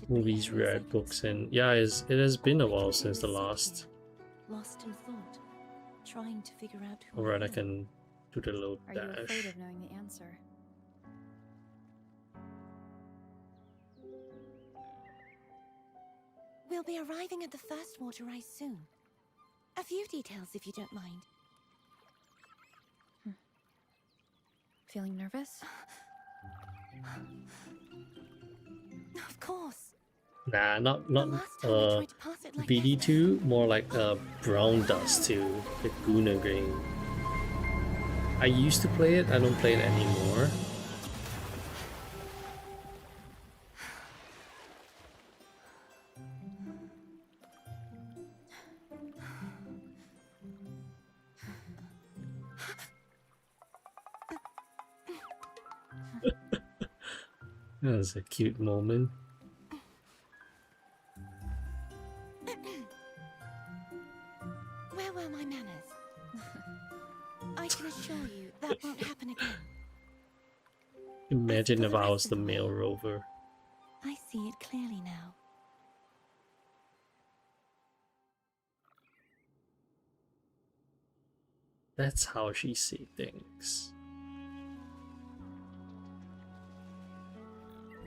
movies, read books, and yeah, it has been a while since the last. Lost in thought, trying to figure out who. Alright, I can do the little Are dash. you afraid of knowing the answer? We'll be arriving at the first water rise soon. A few details, if you don't mind. Feeling nervous? Of course. Nah, not BD2, more like Brown Dust 2, the Guna Grain. I used to play it, I don't play it anymore. That was a cute moment. Where were my manners? I can assure you that won't happen again. Imagine if I was the male rover. I see it clearly now. That's how she sees things.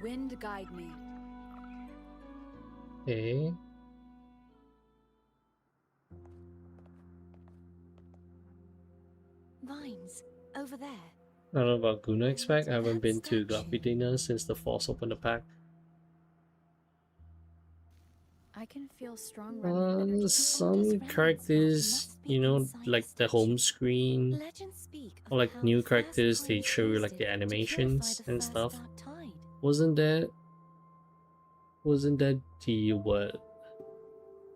Wind guide me. Okay. Vines, over there. I don't know about Guna Expect. I haven't been to Glapidina since the Force opened the pack. I can feel strong running energy. Some characters, you know, like the home screen, or like new characters, they show you like the animations and stuff. Wasn't that the what?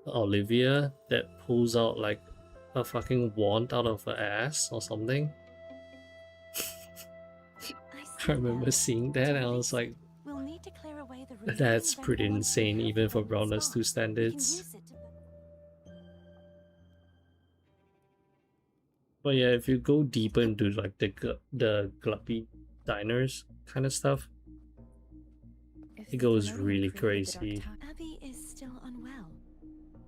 Olivia that pulls out like a fucking wand out of her ass or something? I remember seeing that and I was like, that's pretty insane even for Brownless 2 standards. But yeah, if you go deeper into like the Gluppy diners kind of stuff, it goes really crazy. Abby is still unwell.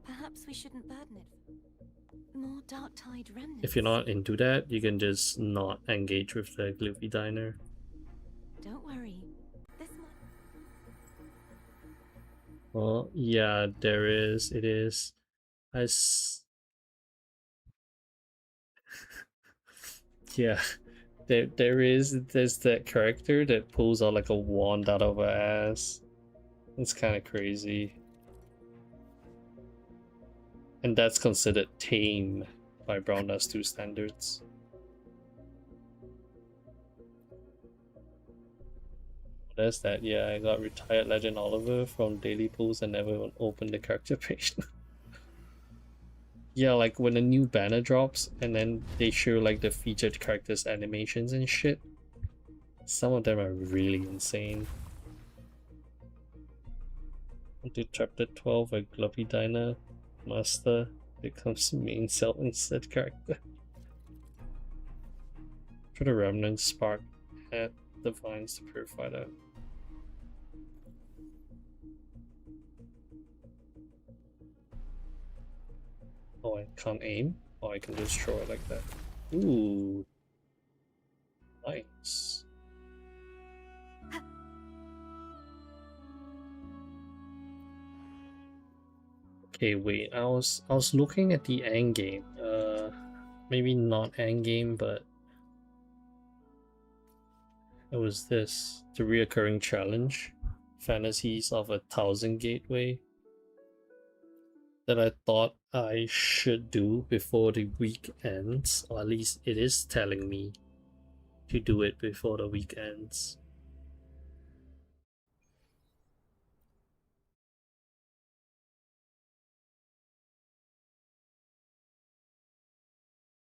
Perhaps we shouldn't burden it. More dark-tide remnants. If you're not into that, you can just not engage with the Gluppy diner. Don't worry. This Well, yeah, there is. It is. Yeah, there's that character that pulls out like a wand out of her ass. It's kind of crazy. And that's considered tame by Brown Dust 2 standards. There's that, yeah, I got retired Legend Oliver from Daily Pools and never opened the character page. Yeah, like when a new banner drops and then they show like the featured characters animations and shit. Some of them are really insane. Into chapter 12, a Gluppy Diner Master becomes main self-instead character. For the remnant spark at the vines to purify them. Oh, I can't aim? Oh, I can just throw it like that. Ooh. Nice. Okay, wait, I was looking at the end game. Maybe not end game, but it was this, the reoccurring challenge, Fantasies of a Thousand Gateway, that I thought I should do before the week ends, or at least it is telling me to do it before the week ends.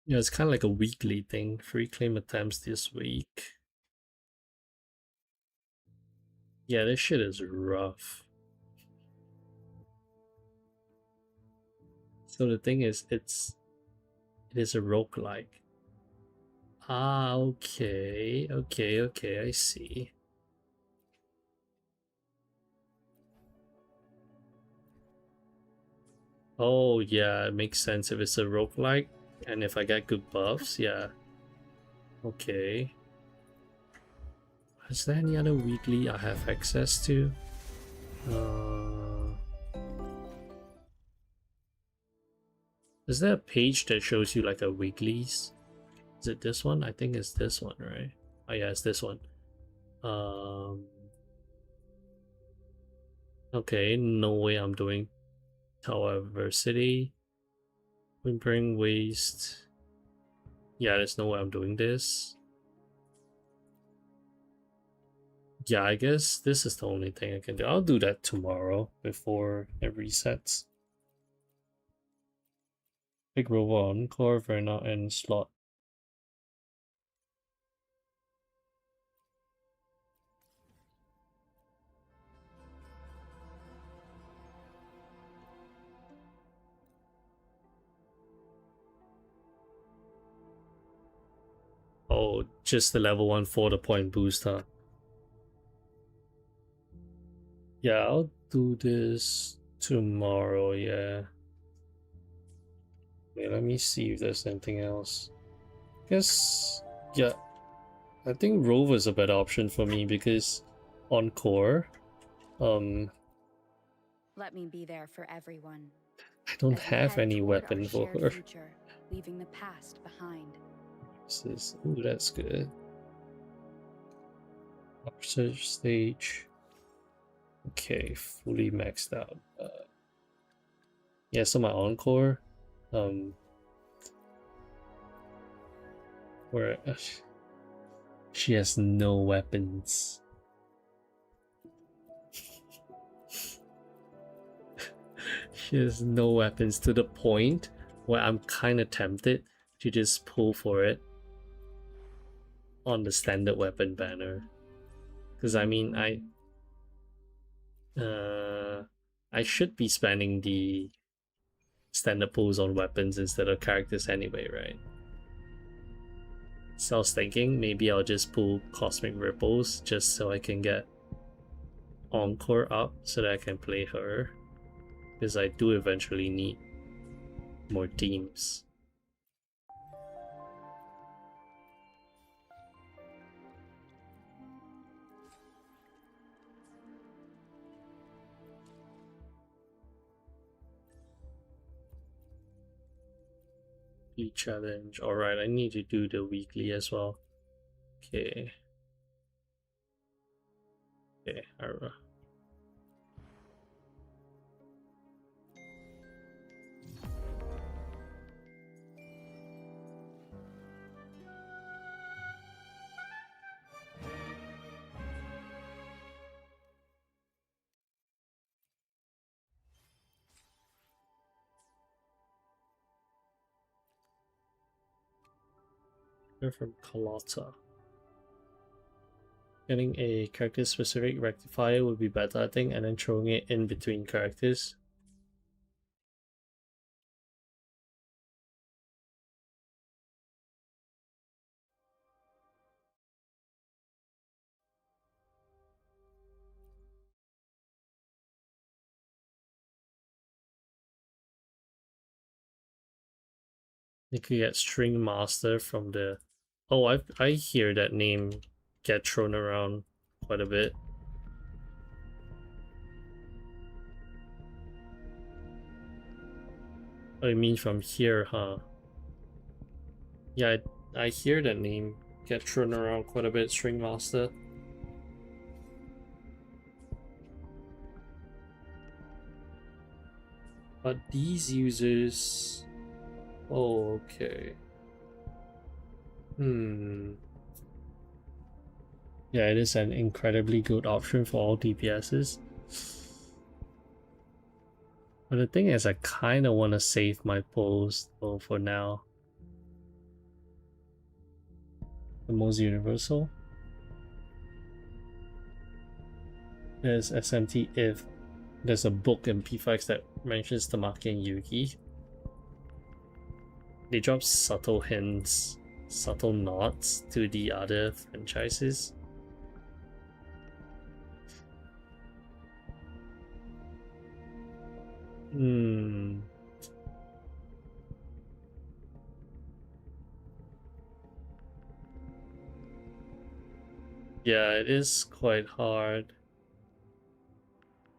Yeah, it's kind of like a weekly thing. 3 claim attempts this week. Yeah, this shit is rough. So the thing is, it is a roguelike. Ah, okay, I see. Oh yeah, it makes sense if it's a roguelike, and if I get good buffs, yeah. Okay. Is there any other weekly I have access to? Is there a page that shows you like a weeklies? Is it this one? I think it's this one, right? Oh yeah, it's this one. Okay, no way I'm doing Tower Adversity. Whimpering Waste. Yeah, there's no way I'm doing this. Yeah, I guess this is the only thing I can do. I'll do that tomorrow before it resets. Big Rover on Core, Verna, and Slot. Oh, just the level 1 for the point boost, huh? Yeah, I'll do this tomorrow, yeah. Wait, let me see if there's anything else. Guess, yeah. I think Rover is a better option for me because on core, Let me be there for everyone. I don't As we have head any toward weapon our for shared her. future, leaving the past behind. Ooh, that's good. Research stage. Okay, fully maxed out. Yeah, so my encore, where she has no weapons. She has no weapons to the point where I'm kind of tempted to just pull for it on the standard weapon banner. Because I mean, I should be spending the standard pulls on weapons instead of characters anyway, right? So I was thinking maybe I'll just pull Cosmic Ripples just so I can get Encore up so that I can play her. Because I do eventually need more teams. Challenge. Alright, I need to do the weekly as well. Okay. Okay, alright. From Carlotta. Getting a character specific rectifier would be better, I think, and then throwing it in between characters. You could get String Master from the... Oh, I hear that name get thrown around quite a bit. Oh, you mean from here, huh? Yeah, I hear that name get thrown around quite a bit, String Master. But these users... Oh, okay. Yeah, it is an incredibly good option for all DPSs. But the thing is, I kind of want to save my pulls though for now. The most universal is SMT if there's a book in P5 that mentions Tamaki and Yugi. They drop subtle hints, subtle nods to the other franchises. Yeah, it is quite hard.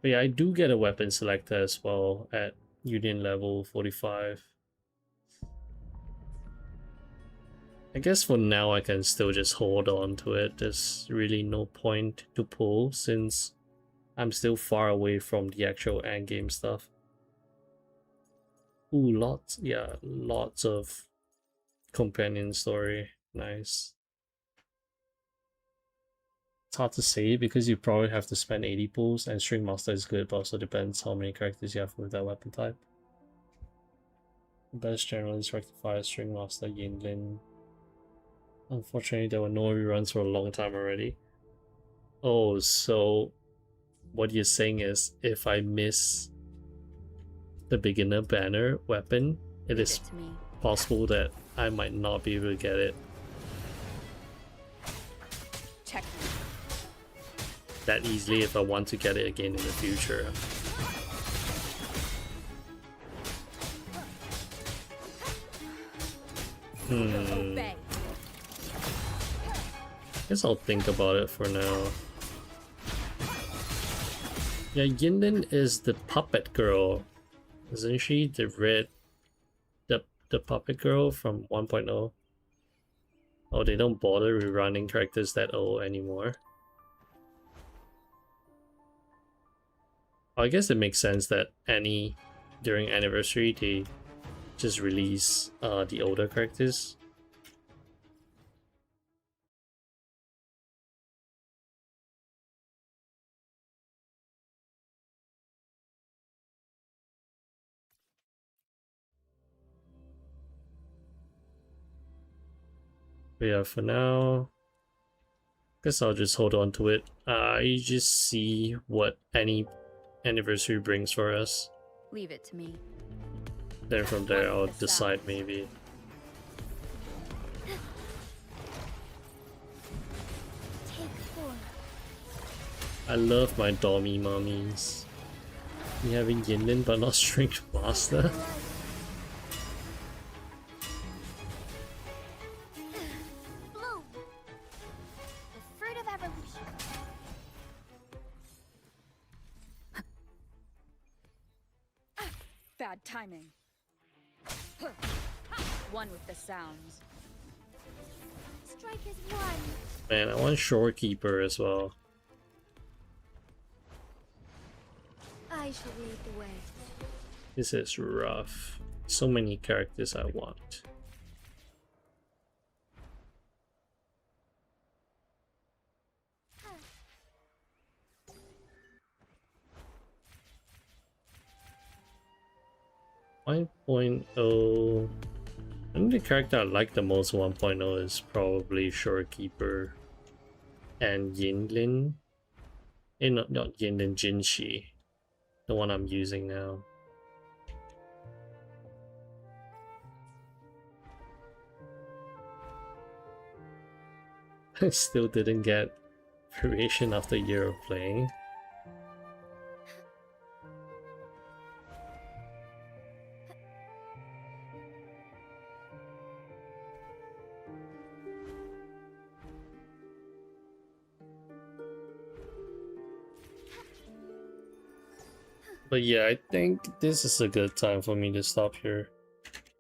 But yeah, I do get a weapon selector as well at Union level 45. I guess for now I can still just hold on to it. There's really no point to pull since I'm still far away from the actual endgame stuff. Ooh, lots of companion story. Nice. It's hard to say because you probably have to spend 80 pulls, and String Master is good, but also depends how many characters you have with that weapon type. The best general is Rectifier, String Master, Yinlin. Unfortunately, there were no reruns for a long time already. Oh, so what you're saying is if I miss the beginner banner weapon, it is possible that I might not be able to get it. Check. That easily if I want to get it again in the future. Guess I'll think about it for now. Yeah, Yinlin is the puppet girl. Isn't she the the puppet girl from 1.0? Oh, they don't bother rerunning characters that old anymore. I guess it makes sense that during anniversary they just release the older characters. But yeah, for now, guess I'll just hold on to it. You just see what any anniversary brings for us. Leave it to me. Then from there, I'll decide maybe. I love my Dommy mummies. We having Yinlin but not Strength Master. Bad timing. One with the sounds. Strike is one. Man, I want Shorekeeper as well. I shall lead the way. This is rough. So many characters I want. I think the character I like the most 1.0 is probably Shorekeeper and Yinlin. Not Yinlin, Jinshi. The one I'm using now. I still didn't get variation after a year of playing. But yeah, I think this is a good time for me to stop here.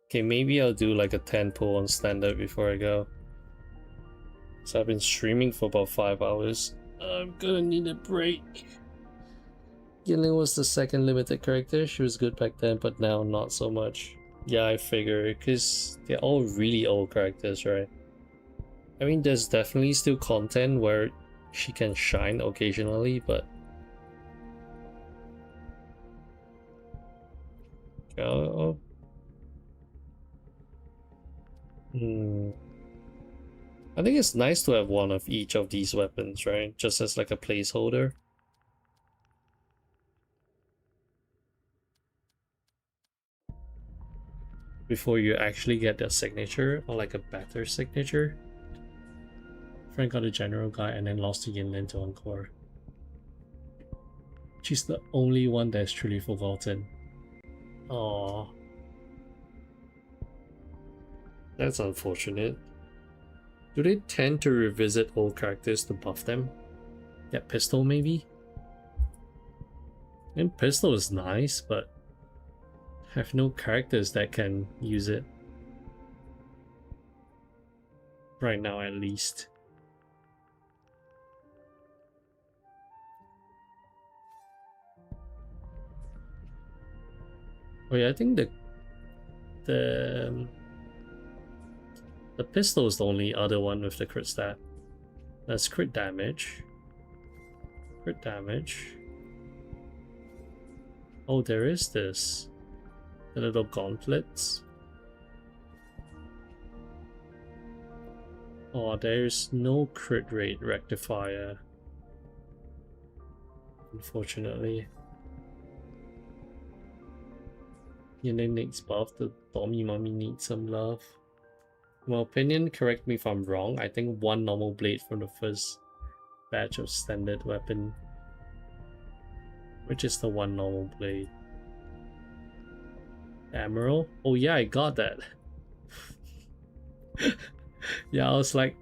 Okay, maybe I'll do like a 10 pull on standard before I go. So I've been streaming for about 5 hours. I'm gonna need a break. Yinlin was the second limited character. She was good back then, but now not so much. Yeah, I figure, because they're all really old characters, right? I mean, there's definitely still content where she can shine occasionally, but I think it's nice to have one of each of these weapons, right? Just as like a placeholder. Before you actually get their signature, or like a better signature. Frank got a general guy and then lost to Yinlin to Encore. She's the only one that's truly forgotten. Aww. That's unfortunate. Do they tend to revisit old characters to buff them? Yeah, Pistol maybe? And Pistol is nice, but I have no characters that can use it. Right now at least. Oh yeah, I think the pistol is the only other one with the crit stat. That's crit damage. Crit damage. Oh, there is this. The little gauntlets. Oh, there's no crit rate rectifier. Unfortunately. Yinlin needs buff, the Tommy Mummy needs some love. In my opinion, correct me if I'm wrong, I think one normal blade from the first batch of standard weapon. Which is the one normal blade? Emerald? Oh yeah, I got that. Yeah, I was like,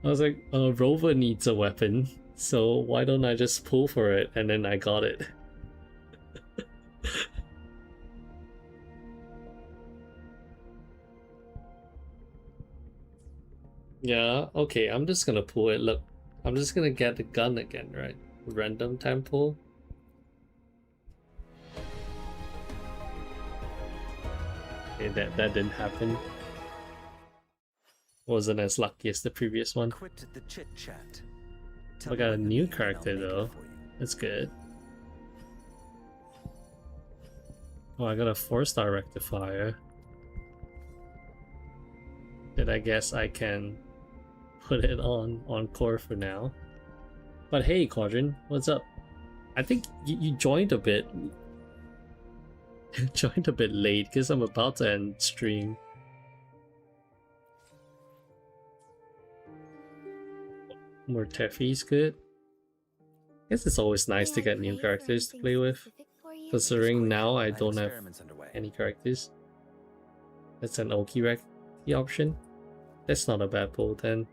Rover needs a weapon. So why don't I just pull for it and then I got it? Yeah, okay, I'm just gonna pull it. Look, I'm just gonna get the gun again, right? Random tempo. Okay, that didn't happen. Wasn't as lucky as the previous one. Quit the chit chat. I got a new character though. That's good. Oh, I got a 4-star rectifier. Then I guess I can put it on Encore for now. But hey, Quadrant, what's up? I think you joined a bit. Joined a bit late because I'm about to end stream. More Teffy's good. I guess it's always nice to get new characters to play with. Considering now I don't have any characters. That's an Oki Recti option. That's not a bad pull then.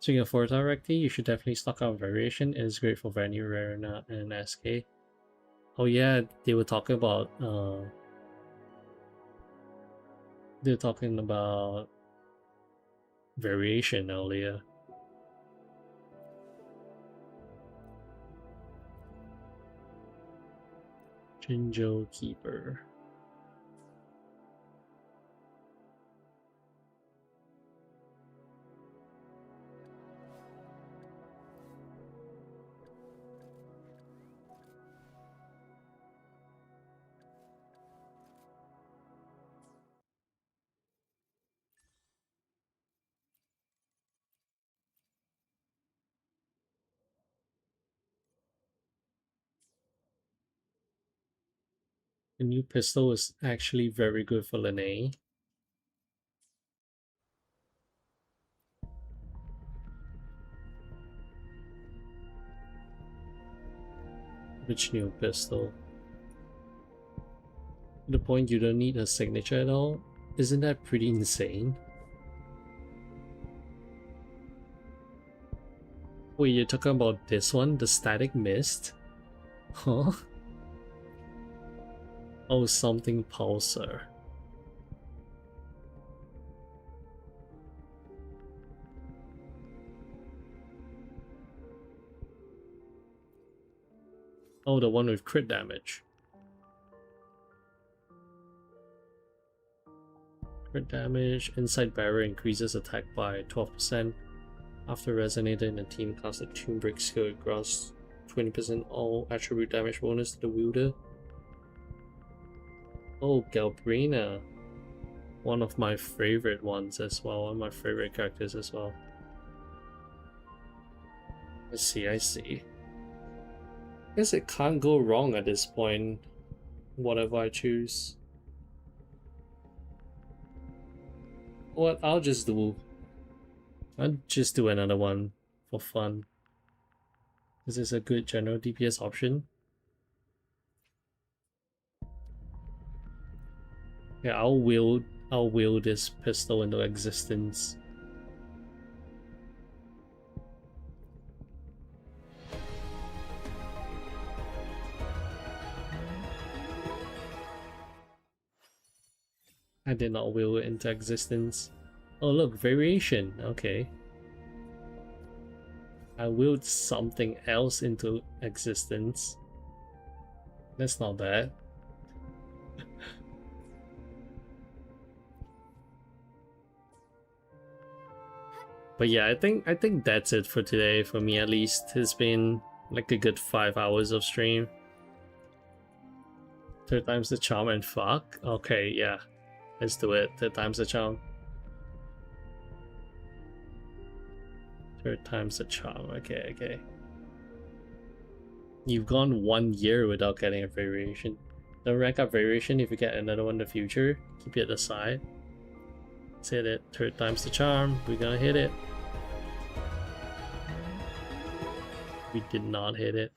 Speaking of 4-star Recti, you should definitely stock out Variation. It is great for Venue, Rare, and SK. Oh yeah, they were talking about Variation earlier. Jinjo Keeper. The new pistol is actually very good for Lene. Which new pistol? To the point you don't need a signature at all? Isn't that pretty insane? Wait, you're talking about this one? The Static Mist? Huh? Oh, something Pulsar. Oh, the one with crit damage. Crit damage, inside barrier increases attack by 12%. After resonating in a team casts a Tomb Break skill, it grants 20% all attribute damage bonus to the wielder. Oh, Galbrina. One of my favorite ones as well, one of my favorite characters as well. I see. Guess it can't go wrong at this point, whatever I choose. What I'll just do another one for fun. This is a good general DPS option. Yeah, I'll will this pistol into existence. I did not will it into existence. Oh look, variation, okay. I willed something else into existence. That's not bad. But yeah, I think that's it for today, for me at least. It's been like a good 5 hours of stream. 3 times the charm and fuck? Okay, yeah. Let's do it. 3 times the charm. 3 times the charm. Okay. You've gone 1 year without getting a variation. Don't rank up variation if you get another one in the future. Keep it aside. Let's hit it. 3 times the charm. We're gonna hit it. We did not hit it.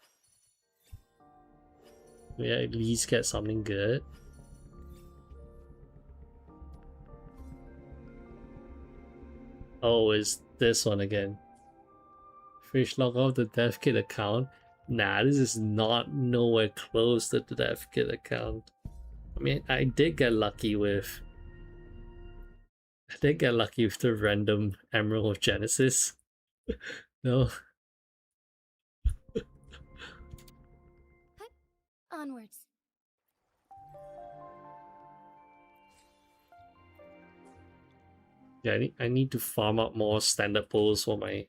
We at least get something good. Oh, it's this one again. Fish log off the dev kit account. Nah, this is not nowhere close to the dev kit account. I mean, I did get lucky with the random Emerald of Genesis. No. Onwards. Yeah, I need to farm up more standard pulls for my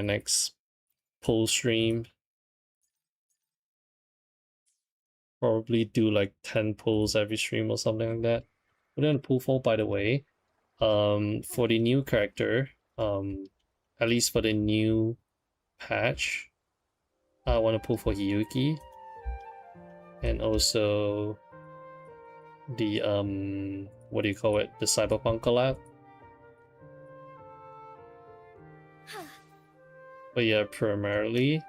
next pull stream. Probably do like 10 pulls every stream or something like that. What do you want to pull for, by the way? For the new character, at least for the new patch, I want to pull for Hiyuki. And also the what do you call it? The Cyberpunk collab. But yeah, primarily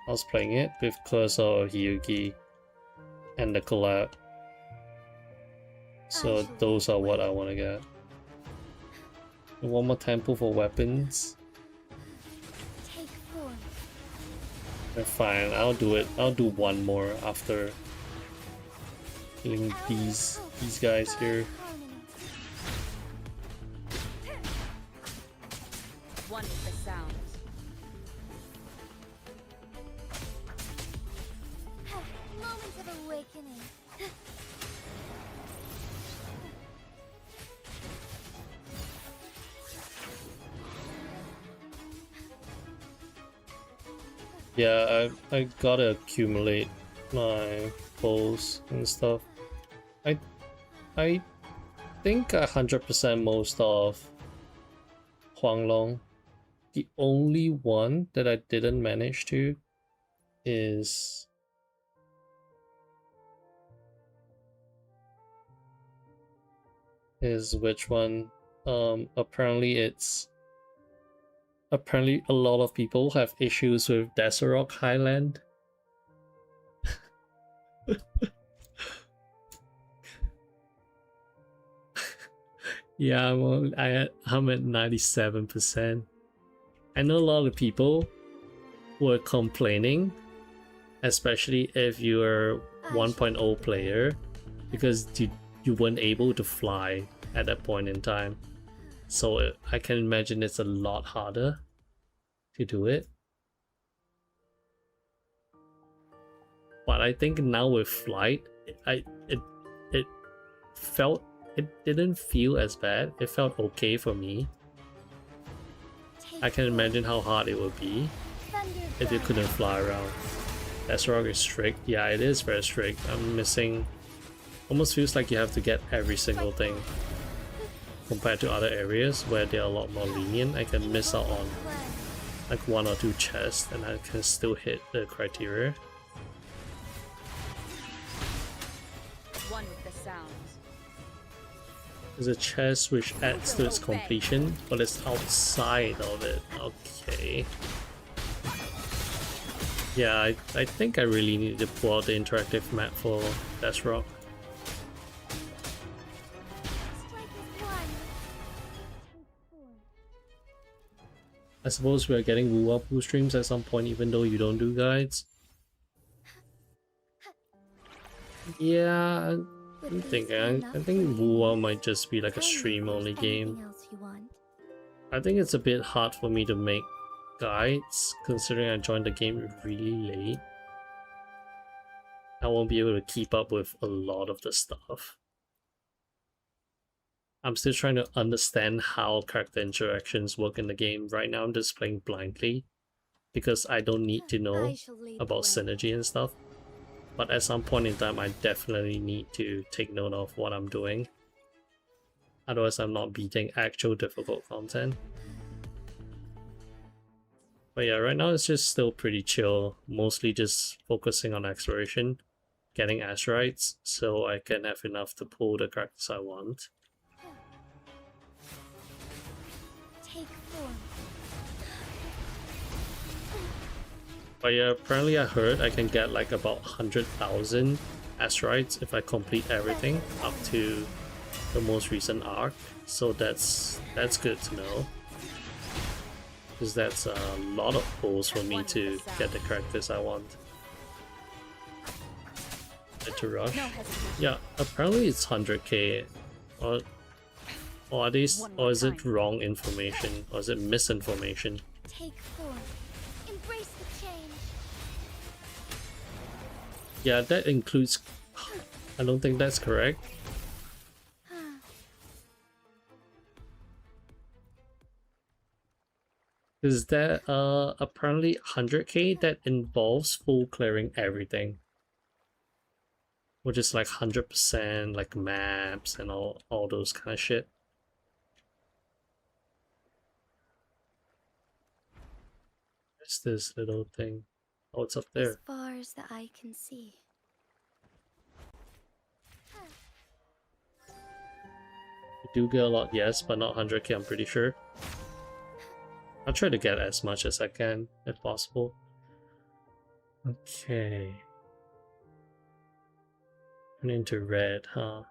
I was playing it because of Hiyuki and the collab. So those are what I want to get. One more temple for weapons. Fine, I'll do it. I'll do one more after killing these guys here. One with the sounds. Moment of awakening. Yeah, I gotta accumulate my pulls and stuff. I think 100% most of Huanglong. The only one that I didn't manage to is which one? Apparently a lot of people have issues with Desarok Highland. Yeah, I'm at 97%. I know a lot of people were complaining, especially if you're 1.0 player, because you weren't able to fly at that point in time. So I can imagine it's a lot harder to do it. But I think now with flight, it didn't feel as bad. It felt okay for me. I can imagine how hard it would be if you couldn't fly around. Desarok is strict. Yeah, it is very strict. I'm missing. Almost feels like you have to get every single thing. Compared to other areas where they're a lot more lenient, I can miss out on like 1 or 2 chests and I can still hit the criteria. One with the sounds. There's a chest which adds to its completion, but it's outside of it. Okay. Yeah, I think I really need to pull out the interactive map for Desarok. I suppose we are getting Wuwa pool streams at some point, even though you don't do guides. Yeah, I'm thinking. I think Wuwa might just be like a stream-only game. I think it's a bit hard for me to make guides, considering I joined the game really late. I won't be able to keep up with a lot of the stuff. I'm still trying to understand how character interactions work in the game. Right now I'm just playing blindly because I don't need to know about synergy and stuff. But at some point in time I definitely need to take note of what I'm doing. Otherwise I'm not beating actual difficult content. But yeah, right now it's just still pretty chill. Mostly just focusing on exploration, getting asteroids so I can have enough to pull the characters I want. But yeah, apparently I heard I can get like about 100,000 asteroids if I complete everything up to the most recent arc, so that's good to know. Because that's a lot of pulls for me to get the characters I want. To rush. Yeah, apparently it's 100k. Or are these, or is it wrong information? Or is it misinformation? Take form. Embrace the change. Yeah, that includes. I don't think that's correct. Is that apparently 100k that involves full clearing everything, which is like 100% like maps and all those kind of shit. What's this little thing? Oh, it's up there. As far as the eye can see. You do get a lot, yes, but not 100k, I'm pretty sure. I'll try to get as much as I can, if possible. Okay. Turn into red, huh?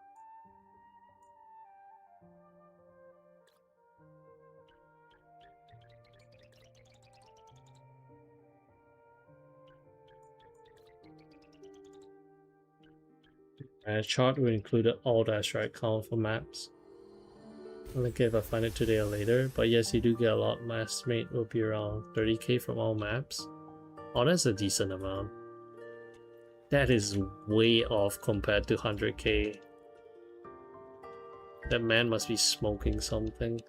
Chart will include all the asteroid count for maps. I'll link it if I find it today or later, but yes, you do get a lot. My estimate will be around 30k from all maps. Oh, that's a decent amount. That is way off compared to 100k. That man must be smoking something.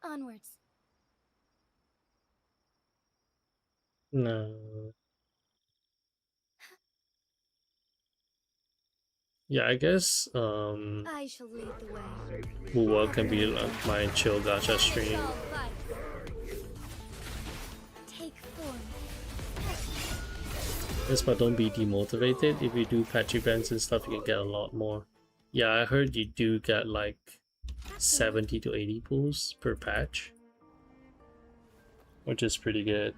Onwards. No. Yeah, I guess I shall lead the way. Wuwa can be like my chill gacha stream. Take form. Yes, but don't be demotivated. If you do patch events and stuff, you can get a lot more. Yeah, I heard you do get like 70 to 80 pulls per patch, which is pretty good.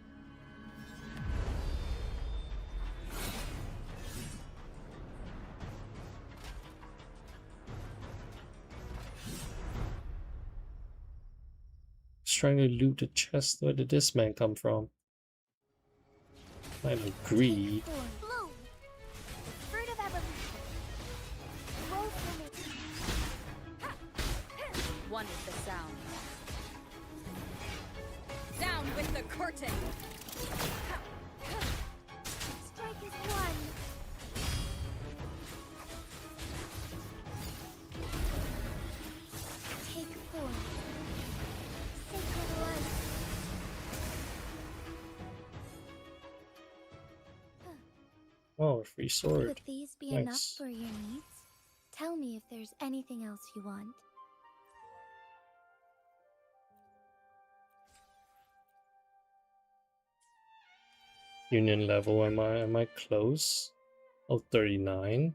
Just trying to loot the chest. Where did this man come from? I'm greed. Bloom. Fruit of evolution. Grow from it. One with the sound. Down with the curtain. Strike as one. Take form. Sacred light. Oh, a free sword. Could these be Nice. enough for your needs? Tell me if there's anything else you want. Union level, am I close? Oh, 39.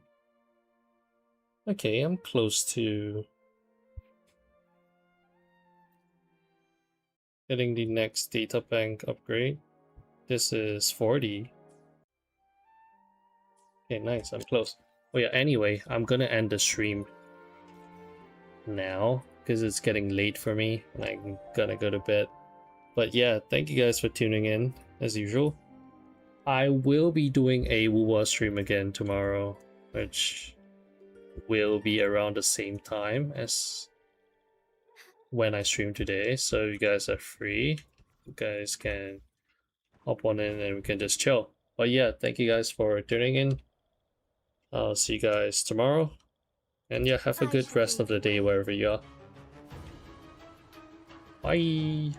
Okay, I'm close to getting the next data bank upgrade. This is 40. Okay, nice, I'm close. Oh yeah, anyway, I'm gonna end the stream now because it's getting late for me and I'm gonna go to bed. But yeah, thank you guys for tuning in as usual. I will be doing a Wuwa stream again tomorrow, which will be around the same time as when I stream today. So if you guys are free, you guys can hop on in and we can just chill. But yeah, thank you guys for tuning in. I'll see you guys tomorrow. And yeah, have a good rest of the day wherever you are. Bye!